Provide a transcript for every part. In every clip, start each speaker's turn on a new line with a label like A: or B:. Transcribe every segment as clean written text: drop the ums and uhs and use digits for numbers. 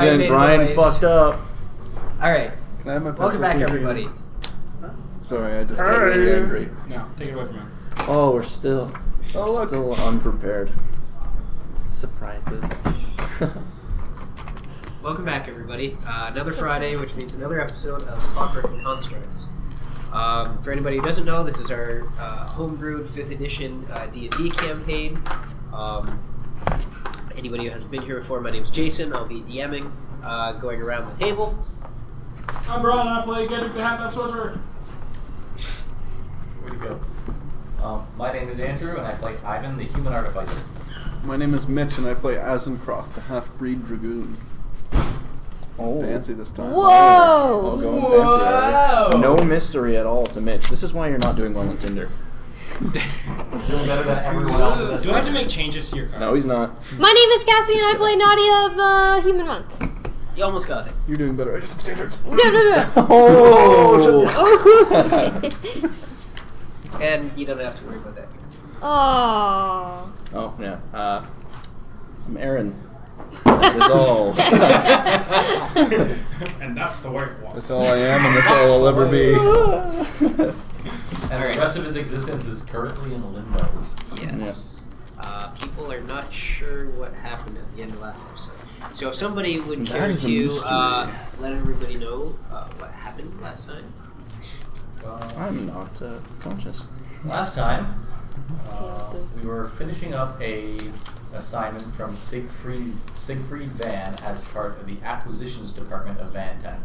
A: Brian fucked up.
B: Alright.
C: Can I have my
B: Welcome back, everybody.
C: Sorry, I just got really angry.
D: No, take it away from him.
A: Oh, we're still unprepared. Surprises.
B: Welcome back, everybody. Another Friday, which means another episode of Clockwork and Constructs. For anybody who doesn't know, this is our homebrewed 5th edition D&D campaign. Anybody who hasn't been here before, my name's Jason. I'll be DMing, going around the table.
D: I'm Brian, and I play Gedrick the Half-Elf Sorcerer.
E: Where'd you go? My name is Andrew, and I play Ivan, the Human Artificer.
C: My name is Mitch, and I play Azencroft, the half-breed dragoon.
A: Oh,
C: fancy this time.
F: Whoa!
A: I'll go in fancy already. No mystery at all to Mitch. This is why you're not doing well on Tinder.
E: Doing better than everyone else.
D: Do I have to make changes to your card?
A: No, he's not.
F: My name is Cassie, and I play Nadia, the human monk.
B: You almost got it.
C: You're doing better. I just have standards.
A: Oh!
B: And you don't have to worry about that.
F: Oh.
A: Oh, yeah. I'm Aaron. That is all.
D: And that's the way it was.
C: That's all I am, and that's all I'll ever be.
E: And the rest of his existence is currently in limbo.
B: Yes. People are not sure what happened at the end of last episode. So if somebody would care to let everybody know what happened last time.
A: I'm not conscious.
E: Last time, we were finishing up a assignment from Siegfried Van as part of the acquisitions department of Vantech.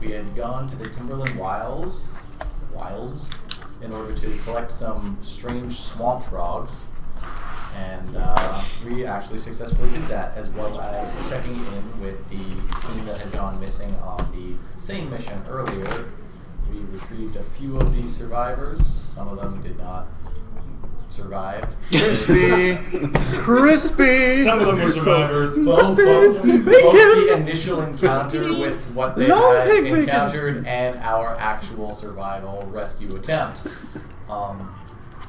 E: We had gone to the Timberland Wilds in order to collect some strange swamp frogs, and we actually successfully did that, as well as checking in with the team that had gone missing on the same mission earlier. We retrieved a few of the survivors. Some of them did not survive.
C: Crispy!
D: Some of them were survivors.
E: Both the initial encounter with what they had encountered and our actual survival rescue attempt.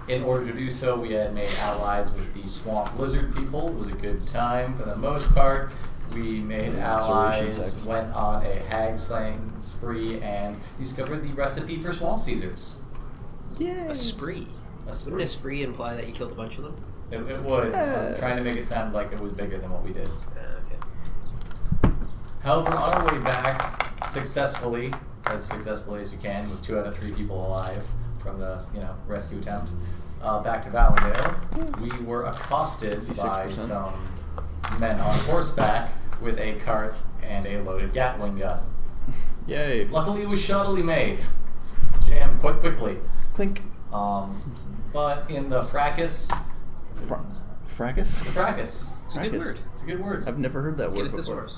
E: In order to do so, we had made allies with the swamp lizard people. It was a good time for the most part. We made allies, went on a hag slaying spree, and discovered the recipe for swamp Caesars.
B: Yay! A spree. Wouldn't a spree imply that you killed a bunch of them?
E: It would. I'm trying to make it sound like it was bigger than what we did.
B: Okay.
E: However, on our way back, successfully as you can, with 2 out of 3 people alive from the rescue attempt, back to Valendale, we were accosted by some men on horseback with a cart and a loaded Gatling gun.
A: Yay.
E: Luckily, it was shoddily made. Jammed quite quickly.
A: Clink.
E: But in the fracas...
A: Fracas?
E: Fracas.
B: It's a good word.
E: It's a good word.
A: I've never heard that
B: Get
A: word
B: it
A: before.
F: Is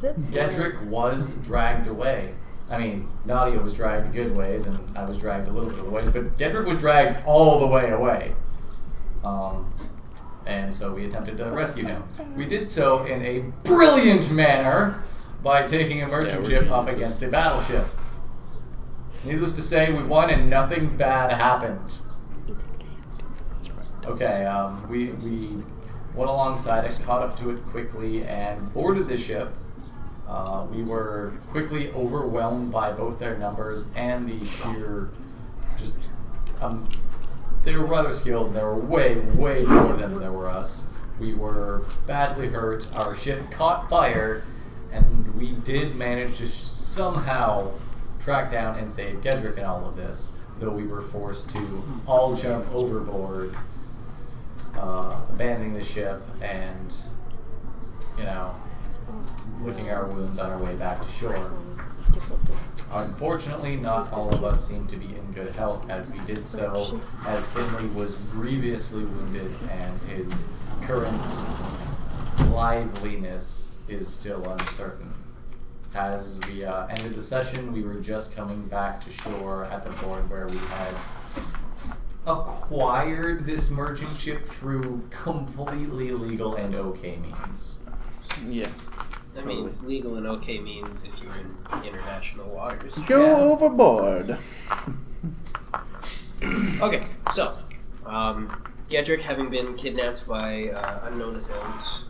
F: it
E: Gedrick was dragged away. I mean, Nadia was dragged good ways, and I was dragged a little bit of ways, but Gedrick was dragged all the way away. And so we attempted to rescue him. We did so in a brilliant manner by taking a merchant ship up against a battleship. Needless to say, we won and nothing bad happened. Okay, we went alongside it, caught up to it quickly, and boarded the ship. We were quickly overwhelmed by both their numbers and the sheer they were rather skilled, and there were way, way more than there were us. We were badly hurt, our ship caught fire, and we did manage to somehow track down and save Gedrick in all of this, though we were forced to all jump overboard, abandoning the ship and, licking our wounds on our way back to shore. Unfortunately, not all of us seemed to be in good health as we did so, as Finley was grievously wounded and his current liveliness is still uncertain. As we ended the session, we were just coming back to shore at the port where we had acquired this merchant ship through completely legal and okay means.
A: Yeah.
B: I mean, legal and okay means if you're in international waters.
A: Go overboard.
B: Okay, so, Gedrick, having been kidnapped by unknown assailants,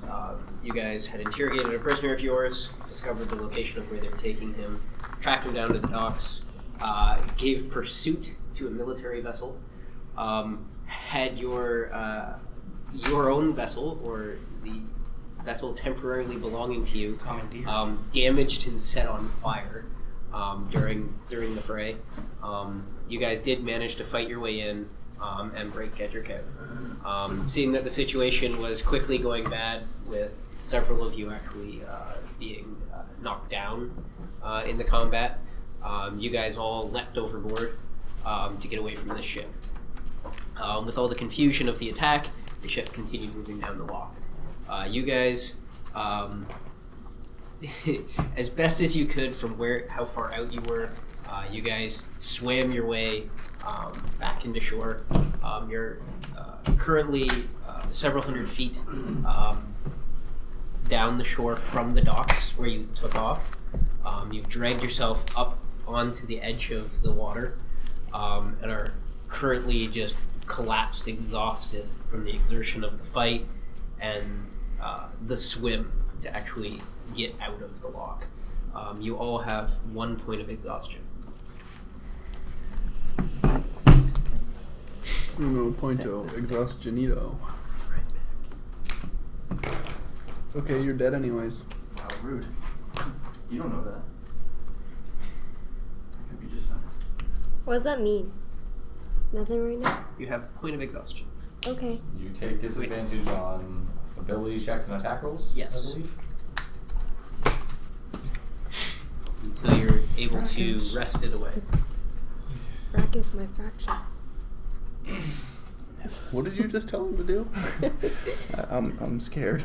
B: you guys had interrogated a prisoner of yours, discovered the location of where they were taking him, tracked him down to the docks, gave pursuit to a military vessel, had your own vessel, or the vessel temporarily belonging to you, damaged and set on fire during the fray. You guys did manage to fight your way in and break Gedrick out. Seeing that the situation was quickly going bad, with several of you actually being knocked down in the combat, you guys all leapt overboard to get away from the ship. With all the confusion of the attack, the ship continued moving down the lock. You guys, as best as you could from how far out you were, you guys swam your way back into shore. You're currently several hundred feet down the shore from the docks where you took off. You've dragged yourself up onto the edge of the water and are currently just collapsed, exhausted from the exertion of the fight and the swim to actually get out of the lock. You all have 1 point of exhaustion.
C: I'm going to point to exhaustionito. It's okay, you're dead anyways.
A: Wow, rude. You don't know that. I could be just fine.
F: What does that mean? Nothing right now?
B: You have a point of exhaustion.
F: Okay.
E: You take disadvantage on ability checks and attack rolls?
B: Yes.
E: I believe.
B: Until you're able to rest it away.
F: Fracas my fractious.
C: What did you just tell him to do?
A: I'm scared.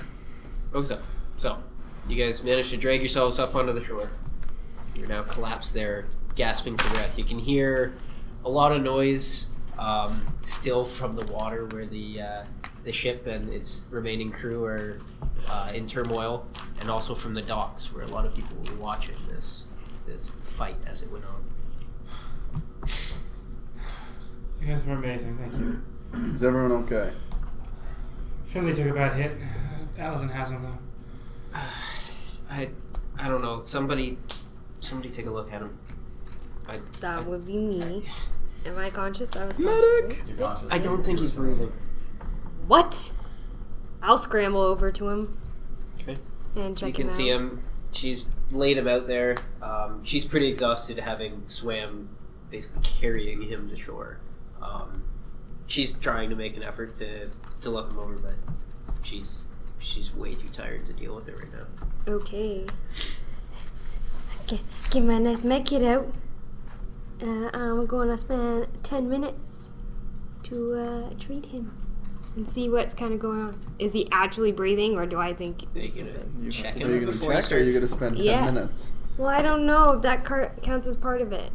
B: So, you guys managed to drag yourselves up onto the shore. You're now collapsed there, gasping for breath. You can hear a lot of noise still from the water where the ship and its remaining crew are in turmoil, and also from the docks where a lot of people were watching this fight as it went on.
D: You guys were amazing, thank you.
C: Is everyone okay?
D: Finley took a bad hit. Allison hasn't, though.
B: I don't know. Somebody take a look at him.
F: That would be me. Am I conscious? I was
C: Medic!
F: conscious.
E: You're conscious.
B: I don't think he's breathing.
F: What? I'll scramble over to him
B: Okay.
F: and check
B: You can
F: him out.
B: see him. She's laid him out there. She's pretty exhausted, having swam, basically carrying him to shore. She's trying to make an effort to look him over, but she's way too tired to deal with it right now.
F: Okay. Get my nice med kit out. I'm going to spend 10 minutes to treat him and see what's kind of going on. Is he actually breathing, or do I think
B: Are you
F: this is it?
B: gonna check
C: Are
B: him
C: you going to
B: before you
C: check or are you
B: start?
C: going to spend 10
F: Yeah.
C: minutes?
F: Well, I don't know if that counts as part of it.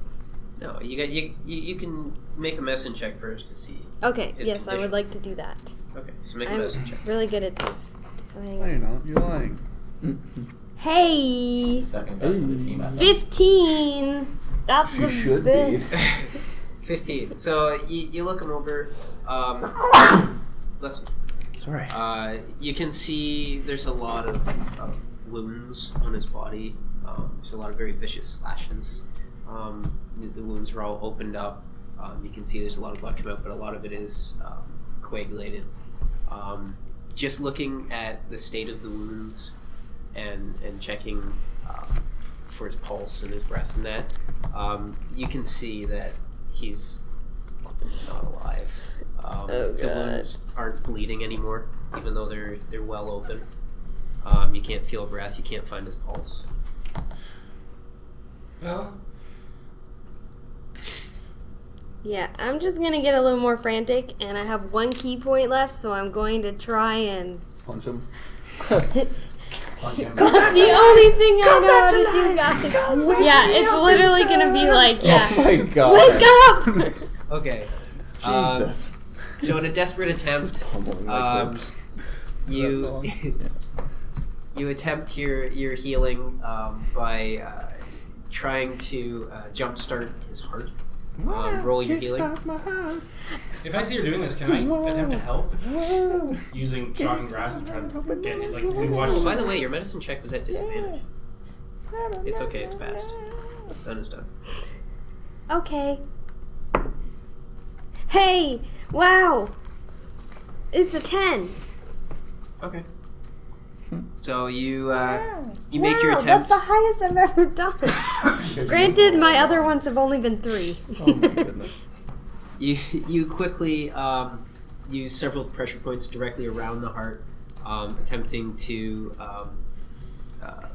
B: No, you can make a medicine check first to see.
F: Okay,
B: His
F: yes, I would
B: condition.
F: like to do that.
B: Okay, so make a
F: I'm
B: medicine check.
F: really good at these. So hang
C: No,
F: on.
C: you're not. You're lying.
F: Hey!
E: Second best of the team. I thought.
F: 15! That's
C: She
F: the
C: should be.
F: best.
B: 15. So you look him over. Listen.
A: Sorry.
B: You can see there's a lot of wounds on his body. There's a lot of very vicious slashes. The wounds are all opened up. You can see there's a lot of blood come out, but a lot of it is coagulated. Just looking at the state of the wounds and checking for his pulse and his breath and that, you can see that he's not alive.
F: Oh,
B: the
F: God.
B: wounds aren't bleeding anymore, even though they're well open. You can't feel breath. You can't find his pulse.
D: Well,
F: Yeah, I'm just gonna get a little more frantic, and I have one key point left, so I'm going to try and.
C: Punch him.
E: Punch him.
F: That's the only thing I know how to do, guys. Yeah, it's literally gonna be like, yeah.
C: Oh my god.
F: Wake up!
B: Okay.
A: Jesus.
B: So in a desperate attempt,
A: Pummeling my corpse.
C: That's all.
B: you attempt your healing by trying to jumpstart his heart. Roll your healing.
D: If I see her doing this, can I attempt to help? Using shocking grasp to try to get it. Like, we watched.
B: Oh, by the way, your medicine check was at disadvantage. It's okay, it's passed. Done is done.
F: Okay. Hey! Wow! It's a 10.
B: Okay. So you make your
F: Wow,
B: attempt.
F: that's the highest I've ever done. Granted, my other ones have only been 3.
A: Oh my goodness.
B: You quickly use several pressure points directly around the heart, attempting to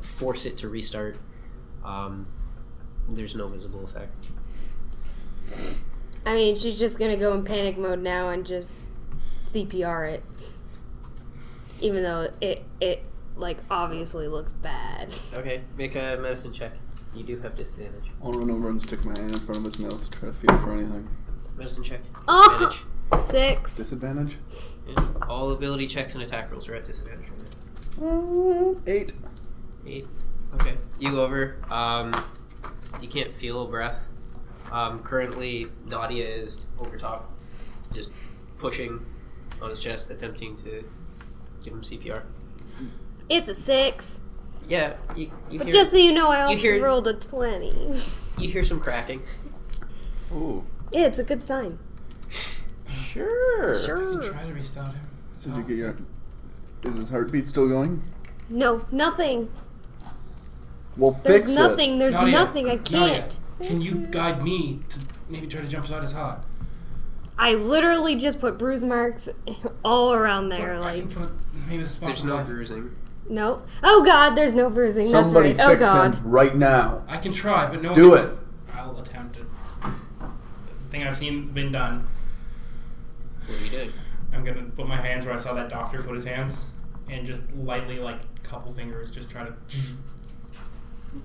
B: force it to restart. There's no visible effect.
F: I mean, she's just gonna go in panic mode now and just CPR it. Even though it like obviously looks bad.
B: Okay, make a medicine check. You do have disadvantage.
C: I'll run over and stick my hand in front of his mouth to try to feel for anything.
B: Medicine check.
F: Oh!
B: Advantage.
F: 6.
C: Disadvantage?
B: Yeah. All ability checks and attack rolls are at disadvantage right now.
C: 8.
B: 8. Okay. You go over. You can't feel a breath. Currently, Nadia is over top, just pushing on his chest, attempting to give him CPR.
F: It's a 6.
B: Yeah, you
F: But
B: hear,
F: just so you know, I also
B: hear-
F: rolled a 20.
B: you hear some cracking.
A: Ooh.
F: Yeah, it's a good sign.
A: Sure.
D: I can
F: Sure.
D: try to restart him.
C: Did you get your... Is his heartbeat still going?
F: No, nothing.
C: Well,
F: There's
C: fix
F: nothing. There's
D: Nadia,
F: nothing. I
D: Nadia,
F: can't.
D: can you guide me to maybe try to jump inside his heart?
F: I literally just put bruise marks all around there.
D: I
F: like,
D: can put maybe the spot.
B: There's no bruising.
F: no. Oh God, there's no bruising.
C: it. Somebody
F: That's right.
C: fix
F: Oh God.
C: him right now.
D: I can try, but no.
C: Do it.
D: I'll attempt it. The thing I've seen been done.
B: What are you doing?
D: I'm gonna put my hands where I saw that doctor put his hands, and just lightly, like a couple fingers, just try to.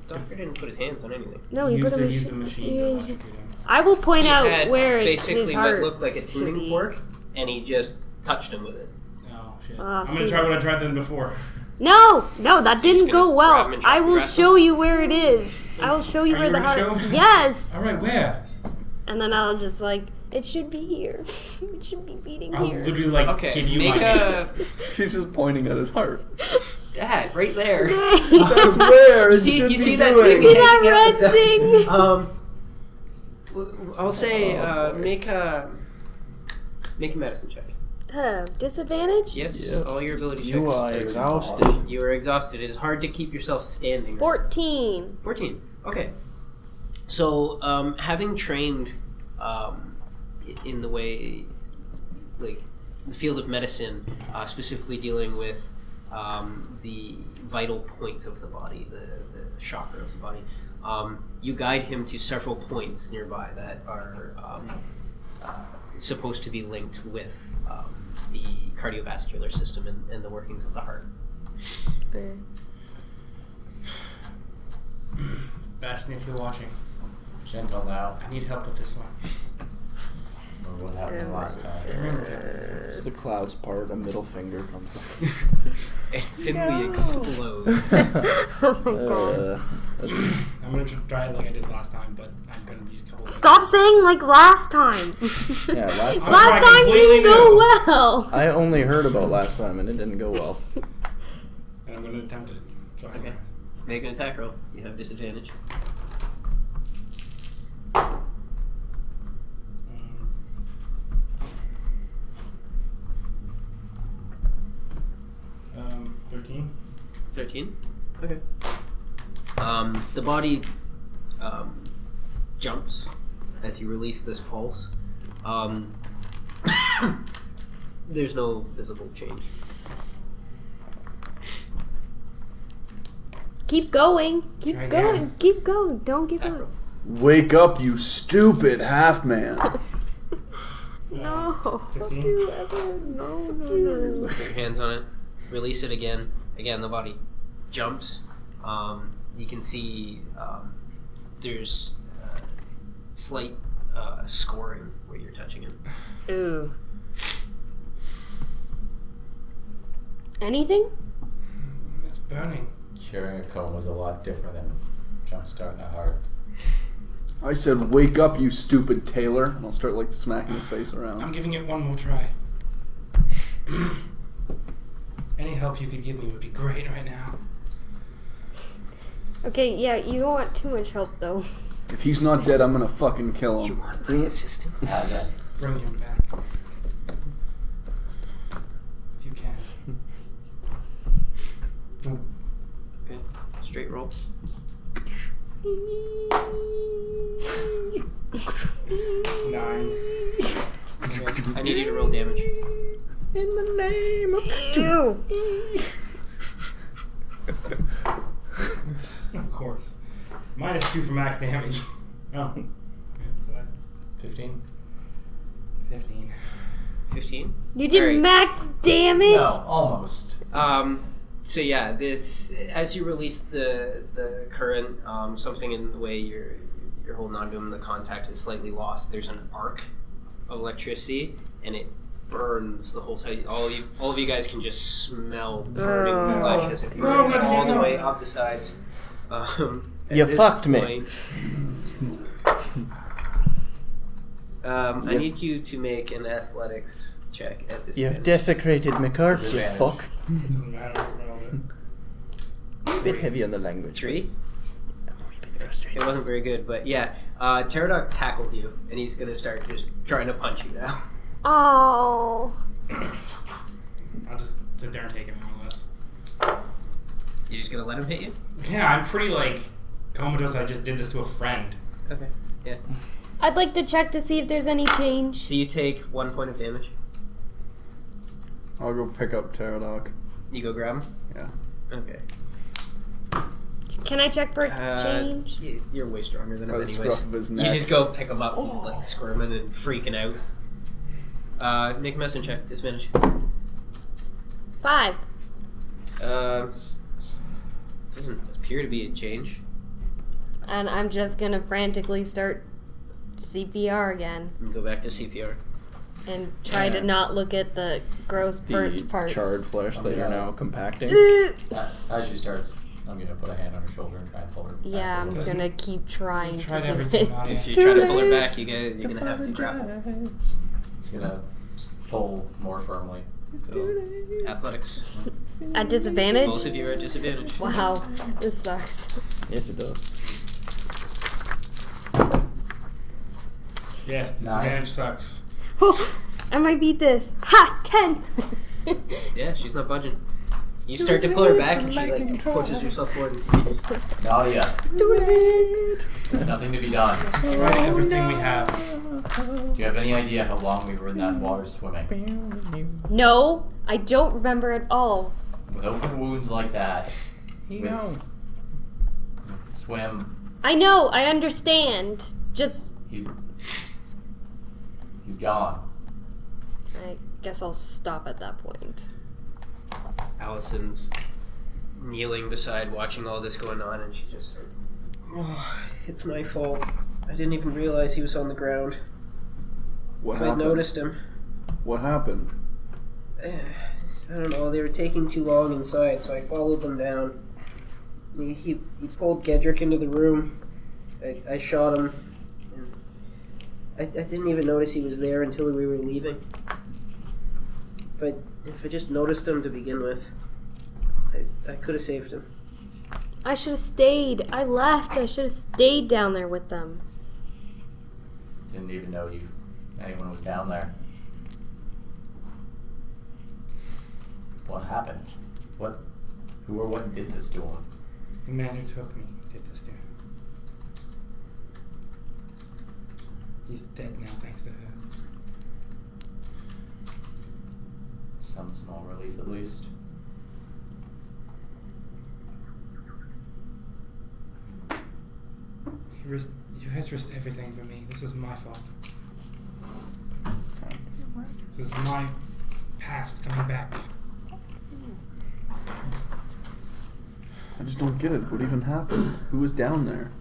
B: Doctor didn't put his hands on anything.
F: No, you
D: use
F: put a
D: the machine. To
F: you-
D: electrocute him.
F: I will point
B: He
F: out
B: had
F: where his
B: basically what
F: heart
B: looked like a
F: should
B: tuning
F: be.
B: fork, and he just touched him with it.
D: Oh shit!
F: Ah,
D: I'm gonna
F: see.
D: try what I tried then before.
F: No, that didn't
B: gonna
F: go
B: grab
F: well.
B: him and try
F: I
B: to
F: will
B: grab
F: show you where it is. I will show you
D: Are
F: where
D: you
F: the
D: gonna
F: heart.
D: show me?
F: Yes.
D: All right, where?
F: And then I'll just like, it should be here. It should be beating
D: I'll
F: here.
D: literally like
B: Okay,
D: give you my
B: make
D: hands.
C: She's just pointing at his heart.
B: Dad, right there.
C: That's where it
B: see-
C: should
B: you
C: be
B: see that
C: doing.
B: thing?
F: See that
B: Yeah,
F: red
B: so-
F: thing?
B: I'll say
A: Oh, boy.
B: make a medicine check.
F: Disadvantage?
B: Yes,
A: Yep.
B: all your ability checks.
A: You are exhausted.
B: You are exhausted. It is hard to keep yourself standing.
F: 14.
B: 14. Okay. So, having trained in the way, like, the field of medicine, specifically dealing with the vital points of the body, the chakra of the body, you guide him to several points nearby that are supposed to be linked with the cardiovascular system and the workings of the heart.
D: Bastion, if you're watching,
E: Gentle now.
D: I need help with this one.
E: What happened last time?
D: Remember,
A: It's the clouds part, a middle finger comes down.
B: It simply explodes.
F: Oh my God.
D: I'm gonna try it like I did last time, but I'm gonna use a couple.
F: Stop saying like last time.
A: Yeah, last
D: I'm
A: time.
F: Last
D: trying
F: time
D: completely
F: didn't go
D: new.
F: well.
A: I only heard about last time and it didn't go well.
D: And I'm gonna attempt it. So
B: Okay.
D: anyway.
B: Make an attack roll. You have disadvantage.
D: 13.
B: 13? Okay. The body jumps as you release this pulse. There's no visible change.
F: Keep going. Keep
D: Try
F: going.
D: again.
F: Keep going. Don't give
B: Attack
F: up.
B: roll.
C: Wake up, you stupid half man.
F: No. Fuck
D: 15.
F: you, Ezra. No.
B: Put your hands on it. Release it again. Again, the body jumps. You can see there's slight scoring where you're touching it.
F: Ooh. Anything?
D: It's burning.
E: Curing a cone was a lot different than jump starting a heart.
C: I said, wake up, you stupid tailor. And I'll start, like, smacking his face around.
D: I'm giving it one more try. Any help you could give me would be great right now.
F: Okay, yeah, you don't want too much help, though.
C: If he's not dead, I'm gonna fucking kill
B: You
C: him.
B: want my assistance?
E: How's that?
D: Bring him back. If you can.
B: Okay, straight roll.
D: 9.
B: Okay. I need you to roll damage.
A: In the name of
F: Ew!
D: Of course. -2 for max damage. Oh. Yeah, so that's
E: 15?
D: 15.
B: 15.
F: You did
B: Alright.
F: max damage?
E: No, almost.
B: So yeah, this as you release the current, something in the way you're holding on to him, the contact is slightly lost. There's an arc of electricity, and it burns the whole side. All of you guys can just smell burning flesh as it
D: No,
B: burns
D: not
B: all the
D: yet, no.
B: way up the sides. At
A: You
B: this
A: fucked me.
B: point, I need you to make an athletics check at this.
A: You've desecrated my corpse, you
E: Disadvantage.
A: fuck.
D: Doesn't matter if I roll it.
A: Bit heavy on the language.
B: 3.
A: A wee bit frustrated.
B: It wasn't very good, but yeah. Pterodot tackles you, and he's gonna start just trying to punch you now.
F: Oh.
D: I'll just sit there and take it more or less.
B: You just gonna let him hit you?
D: Yeah, I'm pretty comatose. I just did this to a friend.
B: Okay. Yeah.
F: I'd like to check to see if there's any change.
B: So you take 1 point of damage.
C: I'll go pick up Pterodot.
B: You go grab him.
C: Yeah.
B: Okay.
F: Can I check for change?
B: You're way stronger than him,
C: By the
B: anyways.
C: scruff of his
B: You
C: neck.
B: just go pick him up. He's squirming and freaking out. Make a medicine check. Disadvantage.
F: 5.
B: Doesn't appear to be a change.
F: And I'm just gonna frantically start CPR again
B: You go back to CPR.
F: and try to not look at the gross
A: The
F: burnt parts.
A: charred flesh that you're now compacting.
E: As you start, I'm gonna put a hand on her shoulder and try and pull her back.
F: Yeah, I'm
E: over.
F: gonna keep trying
D: You've
F: to
D: tried
F: do
D: everything,
F: it.
D: Nadia.
B: So you try to pull her back. You're gonna have to grapple.
E: It's gonna pull more firmly.
B: So, athletics.
F: At disadvantage?
B: Both of you are at disadvantage.
F: Wow, this sucks.
A: Yes, it does.
D: Yes, disadvantage sucks.
F: I might beat this. Ha! 10!
B: Yeah, she's not budging. You start to pull her back, and she pushes herself forward.
E: Nadia. Nothing to be done.
D: Try everything we have.
E: Do you have any idea how long we were in that water swimming?
F: No, I don't remember at all.
E: With open wounds like that,
A: No.
E: with swim,
F: I know, I understand. Just,
E: he's gone.
F: I guess I'll stop at that point.
B: Allison's kneeling beside, watching all this going on, and she just says, "Oh, it's my fault. I didn't even realize he was on the ground.
C: What
B: If I'd
C: happened?
B: noticed him.
C: What happened?
B: I don't know, they were taking too long inside, so I followed them down. He pulled Gedrick into the room. I shot him. And I didn't even notice he was there until we were leaving. If I just noticed him to begin with, I could have saved him.
F: I should have stayed. I left. I should have stayed down there with them.
E: Didn't even know anyone was down there. What happened? Who or what did this to him?
D: The man who took me did this to him. He's dead now, thanks to her.
E: Some small relief at least.
D: You guys risked everything for me. This is my fault. This is my past coming back.
C: I just don't get it. What even happened? Who was down there?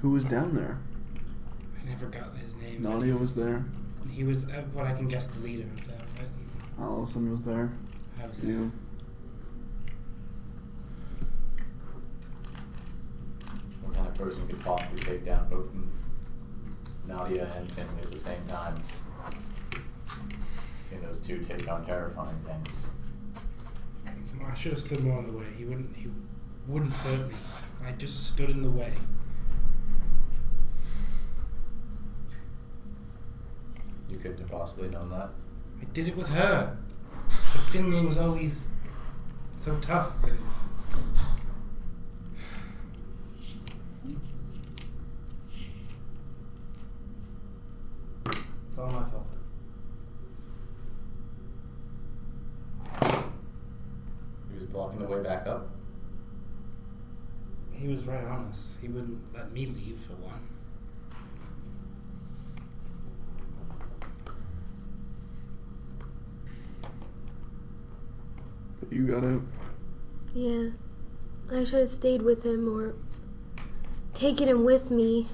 C: Who was down there?
D: I never got his name.
C: Nadia was there.
D: He was what I can guess the leader of that, right?
C: Allison was there.
D: I was there.
C: You.
E: What kind of person could possibly take down both Nadia and Finley at the same time. Seeing those two take on terrifying things.
D: I should have stood more in the way. He wouldn't hurt me. I just stood in the way.
E: You couldn't have possibly known that.
D: I did it with her. But Finley was always so tough. And it's all my fault.
E: He was blocking the way back up.
D: He was right on us. He wouldn't let me leave, for one.
C: But you got out.
F: Yeah. I should have stayed with him or taken him with me.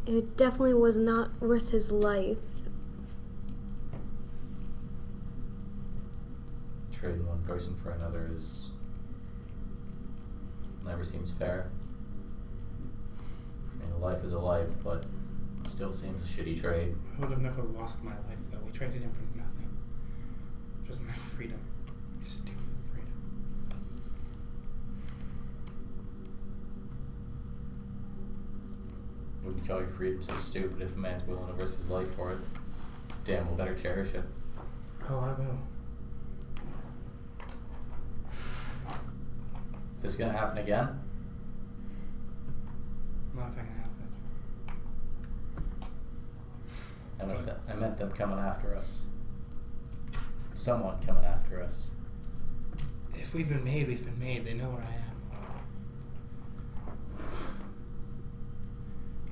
F: It definitely was not worth his life.
E: Trading one person for another never seems fair. I mean, a life is a life, but still seems a shitty trade.
D: I would have never lost my life, though. We traded him for nothing. Just my freedom. Stupid freedom.
E: Wouldn't call your freedom so stupid if a man's willing to risk his life for it. Damn, we'll better cherish it.
D: Oh, I will.
E: This gonna happen again?
D: Not if I can help it.
E: I meant them coming after us. Someone coming after us.
D: If we've been made, we've been made. They know where I am.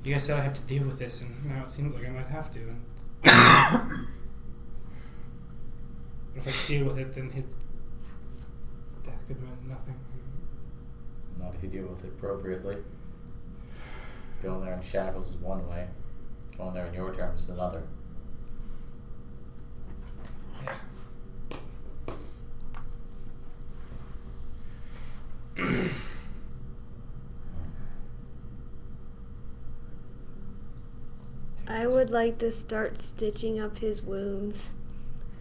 D: You guys said I had to deal with this, and now it seems like I might have to. And but if I deal with it, then his death could mean nothing.
E: Not if you deal with it appropriately. Going there in shackles is one way. Going there in your terms is another.
D: Yeah.
F: I would like to start stitching up his wounds.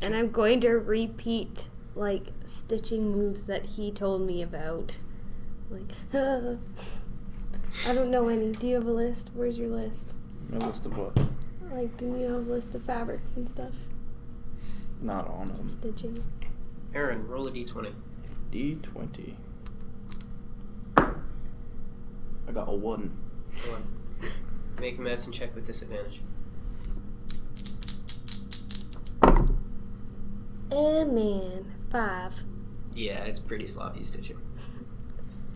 F: And I'm going to repeat, like, stitching moves that he told me about. Like, I don't know any. Do you have a list? Where's your list?
A: A list of what?
F: Like, didn't you have a list of fabrics and stuff?
A: Not on them.
F: Stitching.
B: Aaron, roll a d20.
A: D20. I got a 1.
B: Make a medicine check with disadvantage.
F: Man, 5.
B: Yeah, it's pretty sloppy stitching.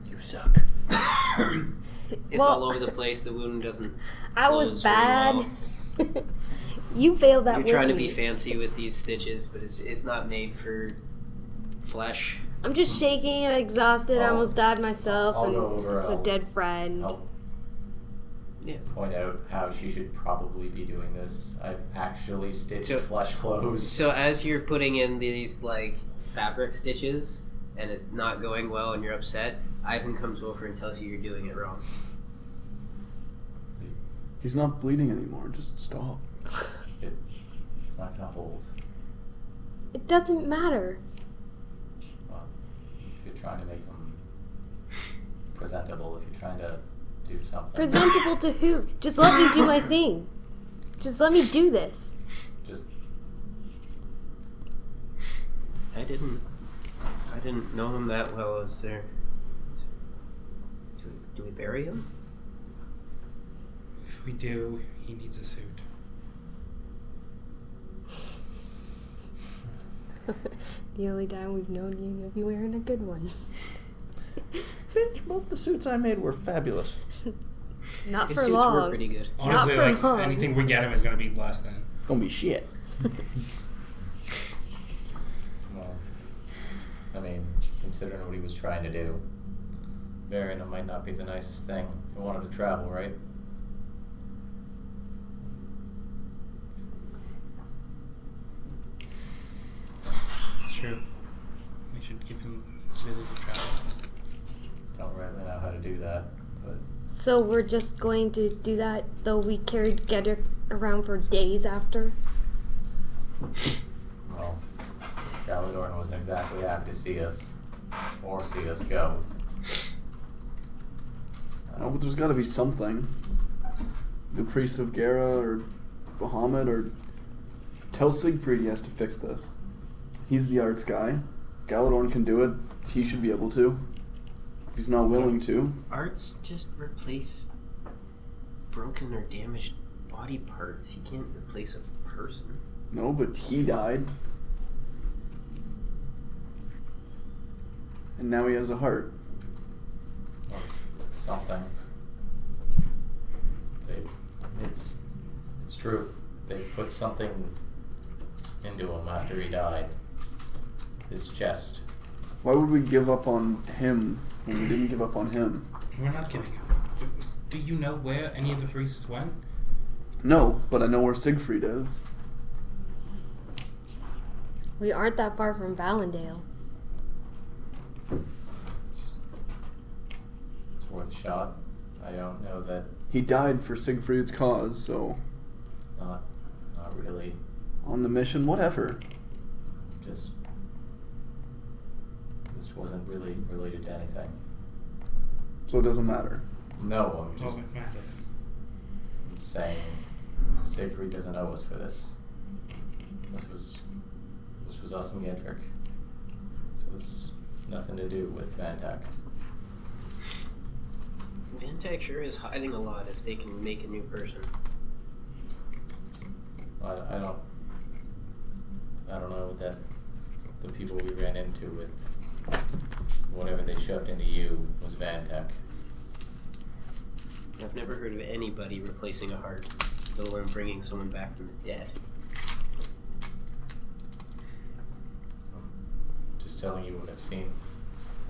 A: You suck.
B: It's
F: Well,
B: all over the place. The wound doesn't.
F: I
B: close
F: was
B: very
F: bad.
B: well.
F: You failed that
B: You're
F: with
B: trying to
F: me.
B: be fancy with these stitches, but it's not made for flesh.
F: I'm just shaking. I'm exhausted. I almost died myself.
E: I'll
F: and
E: go over,
F: it's a
E: I'll-
F: dead friend.
E: I'll
B: Yeah.
E: point out how she should probably be doing this. I've actually stitched
B: So-
E: flesh clothes.
B: So as you're putting in these like fabric stitches and it's not going well and you're upset, Ivan comes over and tells you you're doing it wrong.
C: He's not bleeding anymore. Just stop.
E: It's not gonna hold.
F: It doesn't matter.
E: Well, if you're trying to make them presentable, if you're trying to do something.
F: Presentable to who? Just let me do my thing. Just let me do this.
E: Just
B: I didn't know him that well. Is there? Do we bury him?
D: If we do, he needs a suit.
F: The only time we've known you, you'll be wearing a good one.
A: Bitch, both the suits I made were fabulous.
F: Not
B: His
F: for
B: suits
F: long.
B: were pretty good.
D: Honestly,
F: for
D: like
F: long.
D: anything we get him is gonna be less than.
A: It's gonna be shit.
E: well, I mean, considering what he was trying to do, burying him might not be the nicest thing. He wanted to travel, right?
D: It's true. We should give him visible travel.
E: Don't really know how to do that. But
F: So we're just going to do that, though we carried Gedrick around for days after?
E: well, Galadorn wasn't exactly happy to see us or see us go.
C: Oh, but there's got to be something. The priest of Gera or Bahamut or tell Siegfried he has to fix this. He's the arts guy. Galadorn can do it. He should be able to. If he's not willing to.
B: Arts just replace broken or damaged body parts. You can't replace a person.
C: No, but he died. And now he has a heart.
E: Well, it's something. It's true. They put something into him after he died. His chest.
C: Why would we give up on him when we didn't give up on him?
D: We're not giving up. Do you know where any of the priests went?
C: No, but I know where Siegfried is.
F: We aren't that far from Valendale.
E: It's worth a shot. I don't know that.
C: He died for Siegfried's cause, so
E: Not really.
C: on the mission, whatever.
E: Just this wasn't really related to anything.
C: So it doesn't matter.
E: No, I'm just
D: Doesn't matter.
E: saying Siegfried doesn't owe us for this. This was us and Gedrick. This was nothing to do with Vantak.
B: Vantak sure is hiding a lot if they can make a new person.
E: I don't know that the people we ran into with whatever they shoved into you was Vantak.
B: I've never heard of anybody replacing a heart, let alone bringing someone back from the dead.
E: Just telling you what I've seen.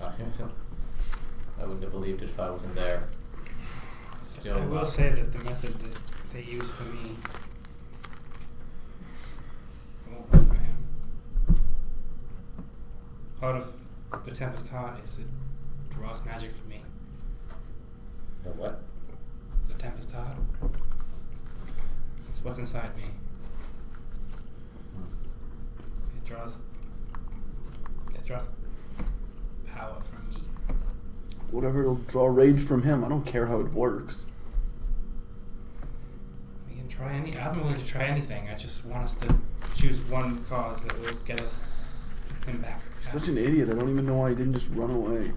E: I wouldn't have believed it if I wasn't there. Still,
D: I will say that the method that they used for me won't work for him. Part of the Tempest Heart is it draws magic from me.
E: the what?
D: The Tempest Heart. It's what's inside me. It draws power from me.
C: Whatever, it'll draw rage from him. I don't care how it works.
D: We can try I'm willing to try anything. I just want us to choose one cause that will get us him back.
C: Such an idiot. I don't even know why he didn't just run away.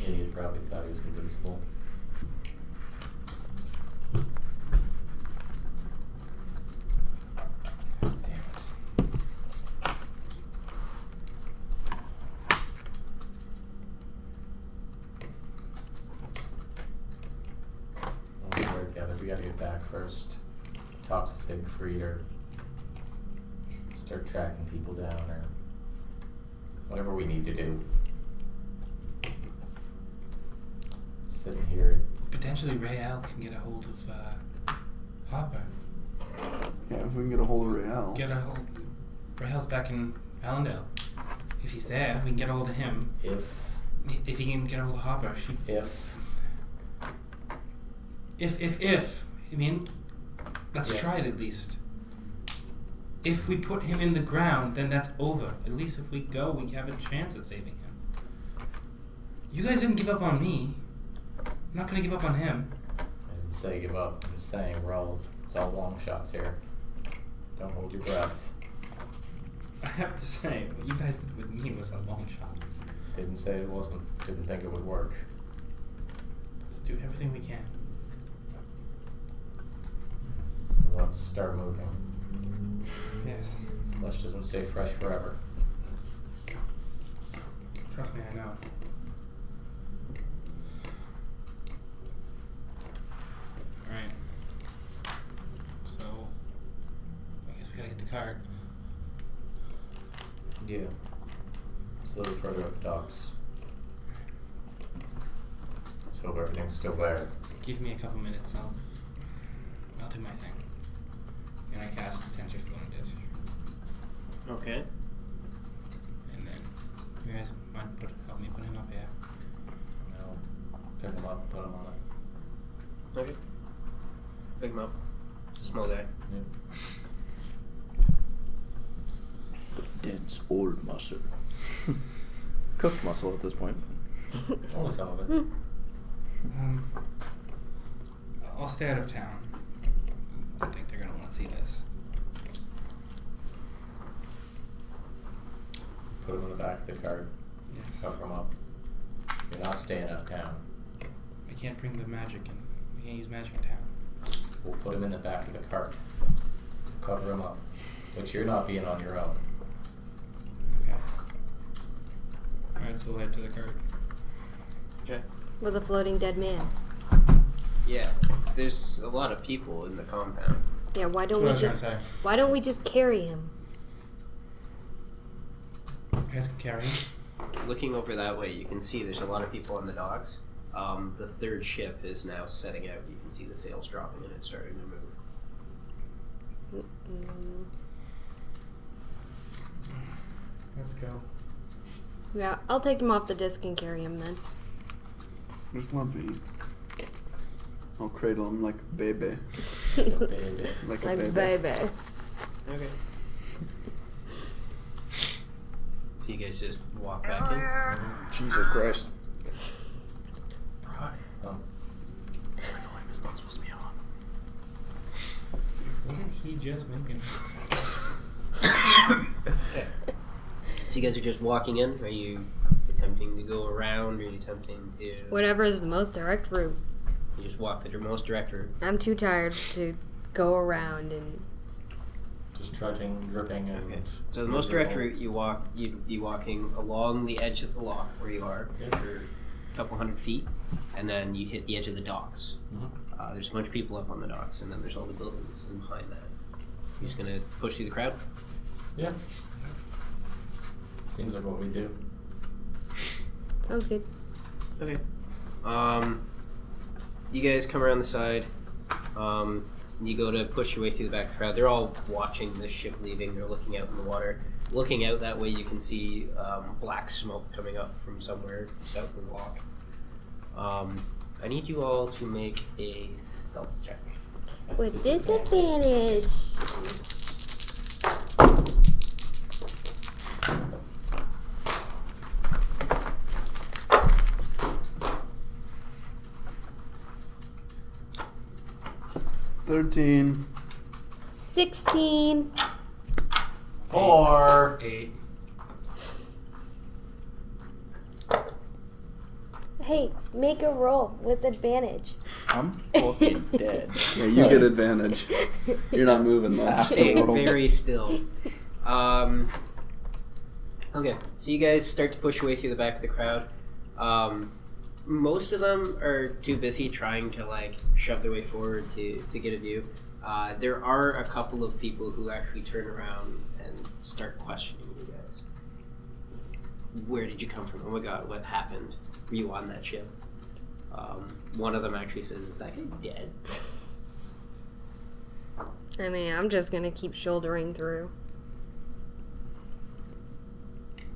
E: Idiot probably thought he was invincible. Damn it. We gotta get back first. Talk to Siegfried or start tracking people down or whatever we need to do. Sitting here.
D: Potentially Rael can get a hold of Hopper.
C: Yeah, if we can get a hold of Real.
D: Rael's back in Allendale. If he's there, we can get a hold of him. If he can get a hold of Hopper. I mean, let's try it at least. If we put him in the ground, then that's over. At least if we go, we have a chance at saving him. You guys didn't give up on me. I'm not gonna give up on him.
E: I didn't say give up. I'm just saying it's all long shots here. Don't hold your breath.
D: I have to say, what you guys did with me was a long shot.
E: Didn't say it wasn't. Didn't think it would work.
D: Let's do everything we can.
E: Let's start moving.
D: Yes.
E: Flesh doesn't stay fresh forever.
D: Trust me, I know. Alright. So, I guess we gotta get the card.
E: Yeah. It's a little further up the docks. Let's hope everything's still there.
D: Give me a couple minutes, I'll do my thing. And I cast Tensor Floating Disc.
B: Okay.
D: And then, you guys mind help me put him up here?
E: Pick him up, put him on it.
B: Okay. Pick him up. Small guy.
E: Yep.
A: Dense old muscle. Cooked muscle at this point.
E: Only some of it.
D: I'll stay out of town. I think they're gonna want to see this.
E: Put him in the back of the cart.
D: Yes.
E: Cover him up. You're not staying out of town.
D: I can't bring the magic in. We can't use magic in town.
E: We'll put him in the back of the cart. Cover him up. But you're not being on your own.
D: Okay. Alright, so we'll head to the cart.
B: Okay.
F: With a floating dead man.
B: Yeah. There's a lot of people in the compound.
F: Yeah, why don't
D: That's
F: we
D: what I was
F: just
D: gonna say.
F: why don't we just carry him?
D: You guys can carry him.
B: Looking over that way, you can see there's a lot of people on the docks. The third ship is now setting out. You can see the sails dropping and it's starting to move.
E: Let's go.
F: Yeah, I'll take him off the disc and carry him then.
C: Just let me. I'll cradle him like a baby.
E: Baby.
C: Like a
F: Like
C: baby.
F: baby.
B: Okay. So you guys just walk back in?
A: Jesus Christ.
E: Um,
A: My volume is not supposed to be on.
D: Wasn't he just making?
B: Okay. So you guys are just walking in? Are you attempting to go around? Are you attempting to...
F: Whatever is the most direct route.
B: You just walk the most direct route?
F: I'm too tired to go around and
E: just trudging, dripping, and...
B: Okay. So the most direct route, you'd be walking along the edge of the lock where you are for a couple hundred feet, and then you hit the edge of the docks.
E: Mm-hmm.
B: There's a bunch of people up on the docks, and then there's all the buildings and behind that. You're just gonna push through the crowd?
E: Yeah. Seems like what we do.
F: sounds good.
B: Okay. You guys come around the side. You go to push your way through the back of the crowd. They're all watching this ship leaving. They're looking out in the water. Looking out that way, you can see black smoke coming up from somewhere south of the lock. I need you all to make a stealth check.
F: With disadvantage.
C: $13.
F: 16.
E: 4.
D: 8.
F: Hey, make a roll with advantage.
A: I'm fucking dead.
C: Yeah, you get advantage. You're not moving though.
B: Stay very still. Okay, so you guys start to push your way through the back of the crowd. Most of them are too busy trying to like shove their way forward to get a view. There are a couple of people who actually turn around and start questioning you guys. Where did you come from? Oh my god, what happened? Were you on that ship? One of them actually says, "Is that guy dead?"
F: I mean, I'm just gonna keep shouldering through.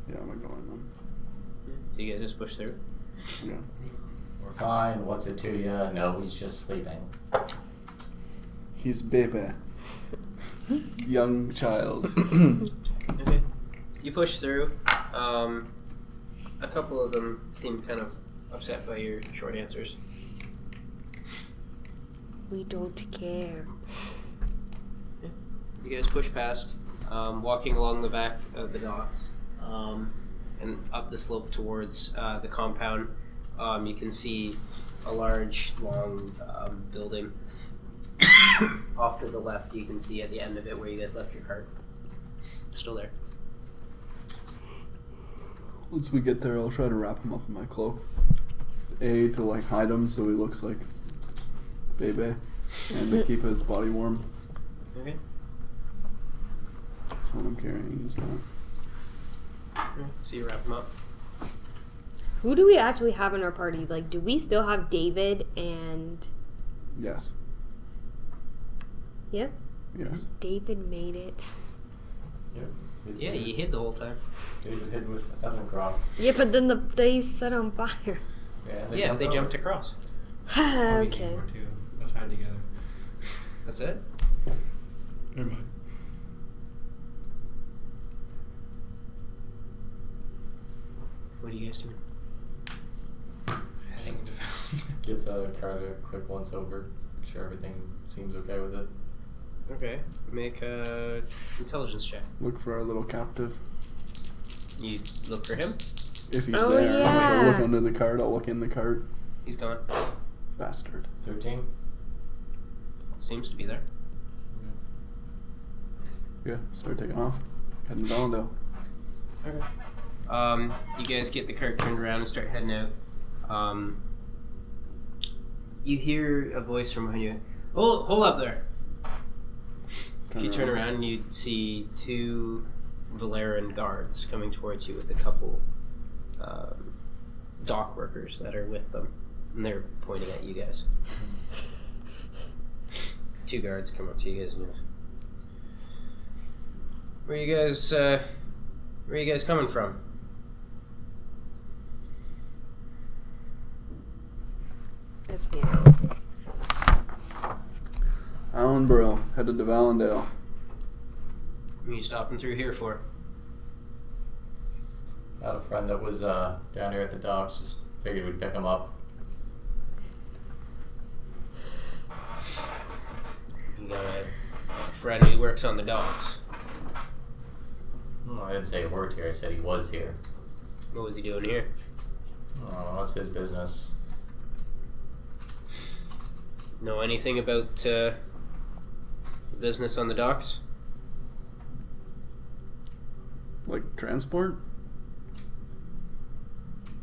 C: Yeah, I'm gonna go in then.
B: So you guys just push through?
C: Yeah.
E: We're fine. What's it to you? No, he's just sleeping.
C: He's baby. Young child.
B: Okay. You push through. A couple of them seem kind of upset by your short answers.
F: We don't care.
B: You guys push past, walking along the back of the docks, and up the slope towards the compound. You can see a large, long building. Off to the left, you can see at the end of it where you guys left your cart. Still there.
C: Once we get there, I'll try to wrap him up in my cloak. A, to like hide him so he looks like baby, and to keep his body warm.
B: Okay.
C: That's what I'm carrying. Is that.
B: So you wrap them up.
F: Who do we actually have in our party? Like, do we still have David and...
C: Yes.
F: Yeah?
C: Yes.
F: David made it.
E: Yep.
B: Yeah, you hid the whole time.
E: David hid with Ezencroft.
F: Yeah, but then they set on fire.
B: Yeah, they jumped across.
D: Oh, we need
F: Okay.
D: more too. Let's hide together.
B: That's it.
D: Never mind.
B: What are you guys doing?
D: Heading to found.
E: Give the card a quick once over. Make sure everything seems okay with it.
B: Okay. Make a intelligence check.
C: Look for our little captive.
B: You look for him.
C: If he's
F: Oh,
C: there,
F: yeah.
C: I'll look under the cart. I'll look in the cart.
B: He's gone.
C: Bastard.
E: 13.
B: Seems to be there.
C: Yeah, start taking off. Heading to Allendale.
B: Okay. You guys get the cart turned around and start heading out. You hear a voice from behind you. Hold up there. You turn around and you see two Valeran guards coming towards you with a couple dock workers that are with them, and they're pointing at you guys. Two guards come up to you guys and goes, where are you guys coming from?
F: That's me.
C: Allenborough, headed to Valendale.
B: What are you stopping through here for?
E: I had a friend that was down here at the docks. Just figured we'd pick him up.
B: You got a friend who works on the docks.
E: I didn't say he worked here. I said he was here.
B: What was he doing here?
E: Oh, that's his business.
B: Know anything about the business on the docks?
C: Like transport?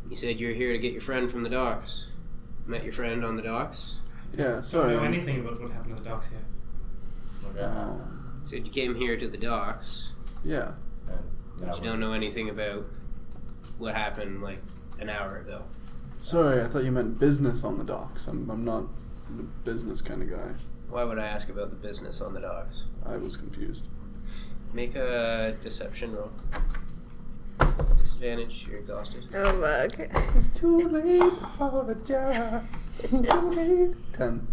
B: You said you were here to get your friend from the docks. Met your friend on the docks?
C: Yeah,
D: Don't
C: sorry.
D: know anything about what happened to the docks here.
E: Okay.
B: Said you came here to the docks,
C: Yeah.
B: but you don't know anything about what happened like an hour ago.
C: Sorry, I thought you meant business on the docks. I'm not the business kind of guy.
B: Why would I ask about the business on the docks?
C: I was confused.
B: Make a deception roll. Disadvantage, you're exhausted.
F: Oh, okay.
C: It's too late for a job. It's too late. 10.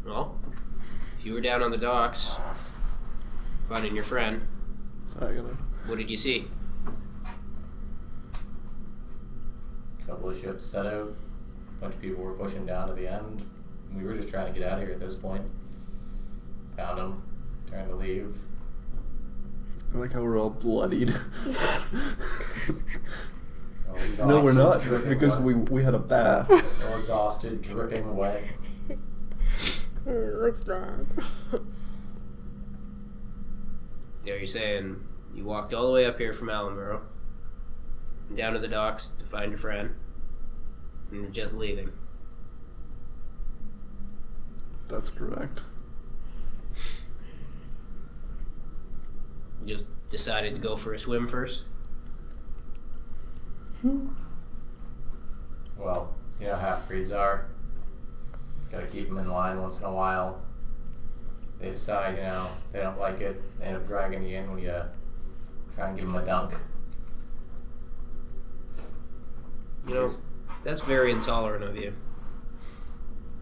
B: Well, if you were down on the docks, finding your friend,
C: Sorry, I gotta.
B: what did you see?
E: Couple of ships set out. A bunch of people were pushing down to the end. We were just trying to get out of here at this point. Found him. Trying to leave.
C: I like how we're all bloodied.
E: All exhausted,
C: No, we're not,
E: dripping
C: because
E: wet.
C: we had a bath.
E: All exhausted, dripping wet.
F: It looks bad.
B: So you're saying you walked all the way up here from Allenborough, and down to the docks to find your friend, and you're just leaving.
C: That's correct.
B: You just decided to go for a swim first?
E: Well, you know how half-breeds are. Gotta keep them in line once in a while. They decide, they don't like it. They end up dragging you in when you try and give them a dunk.
B: You know, that's very intolerant of you.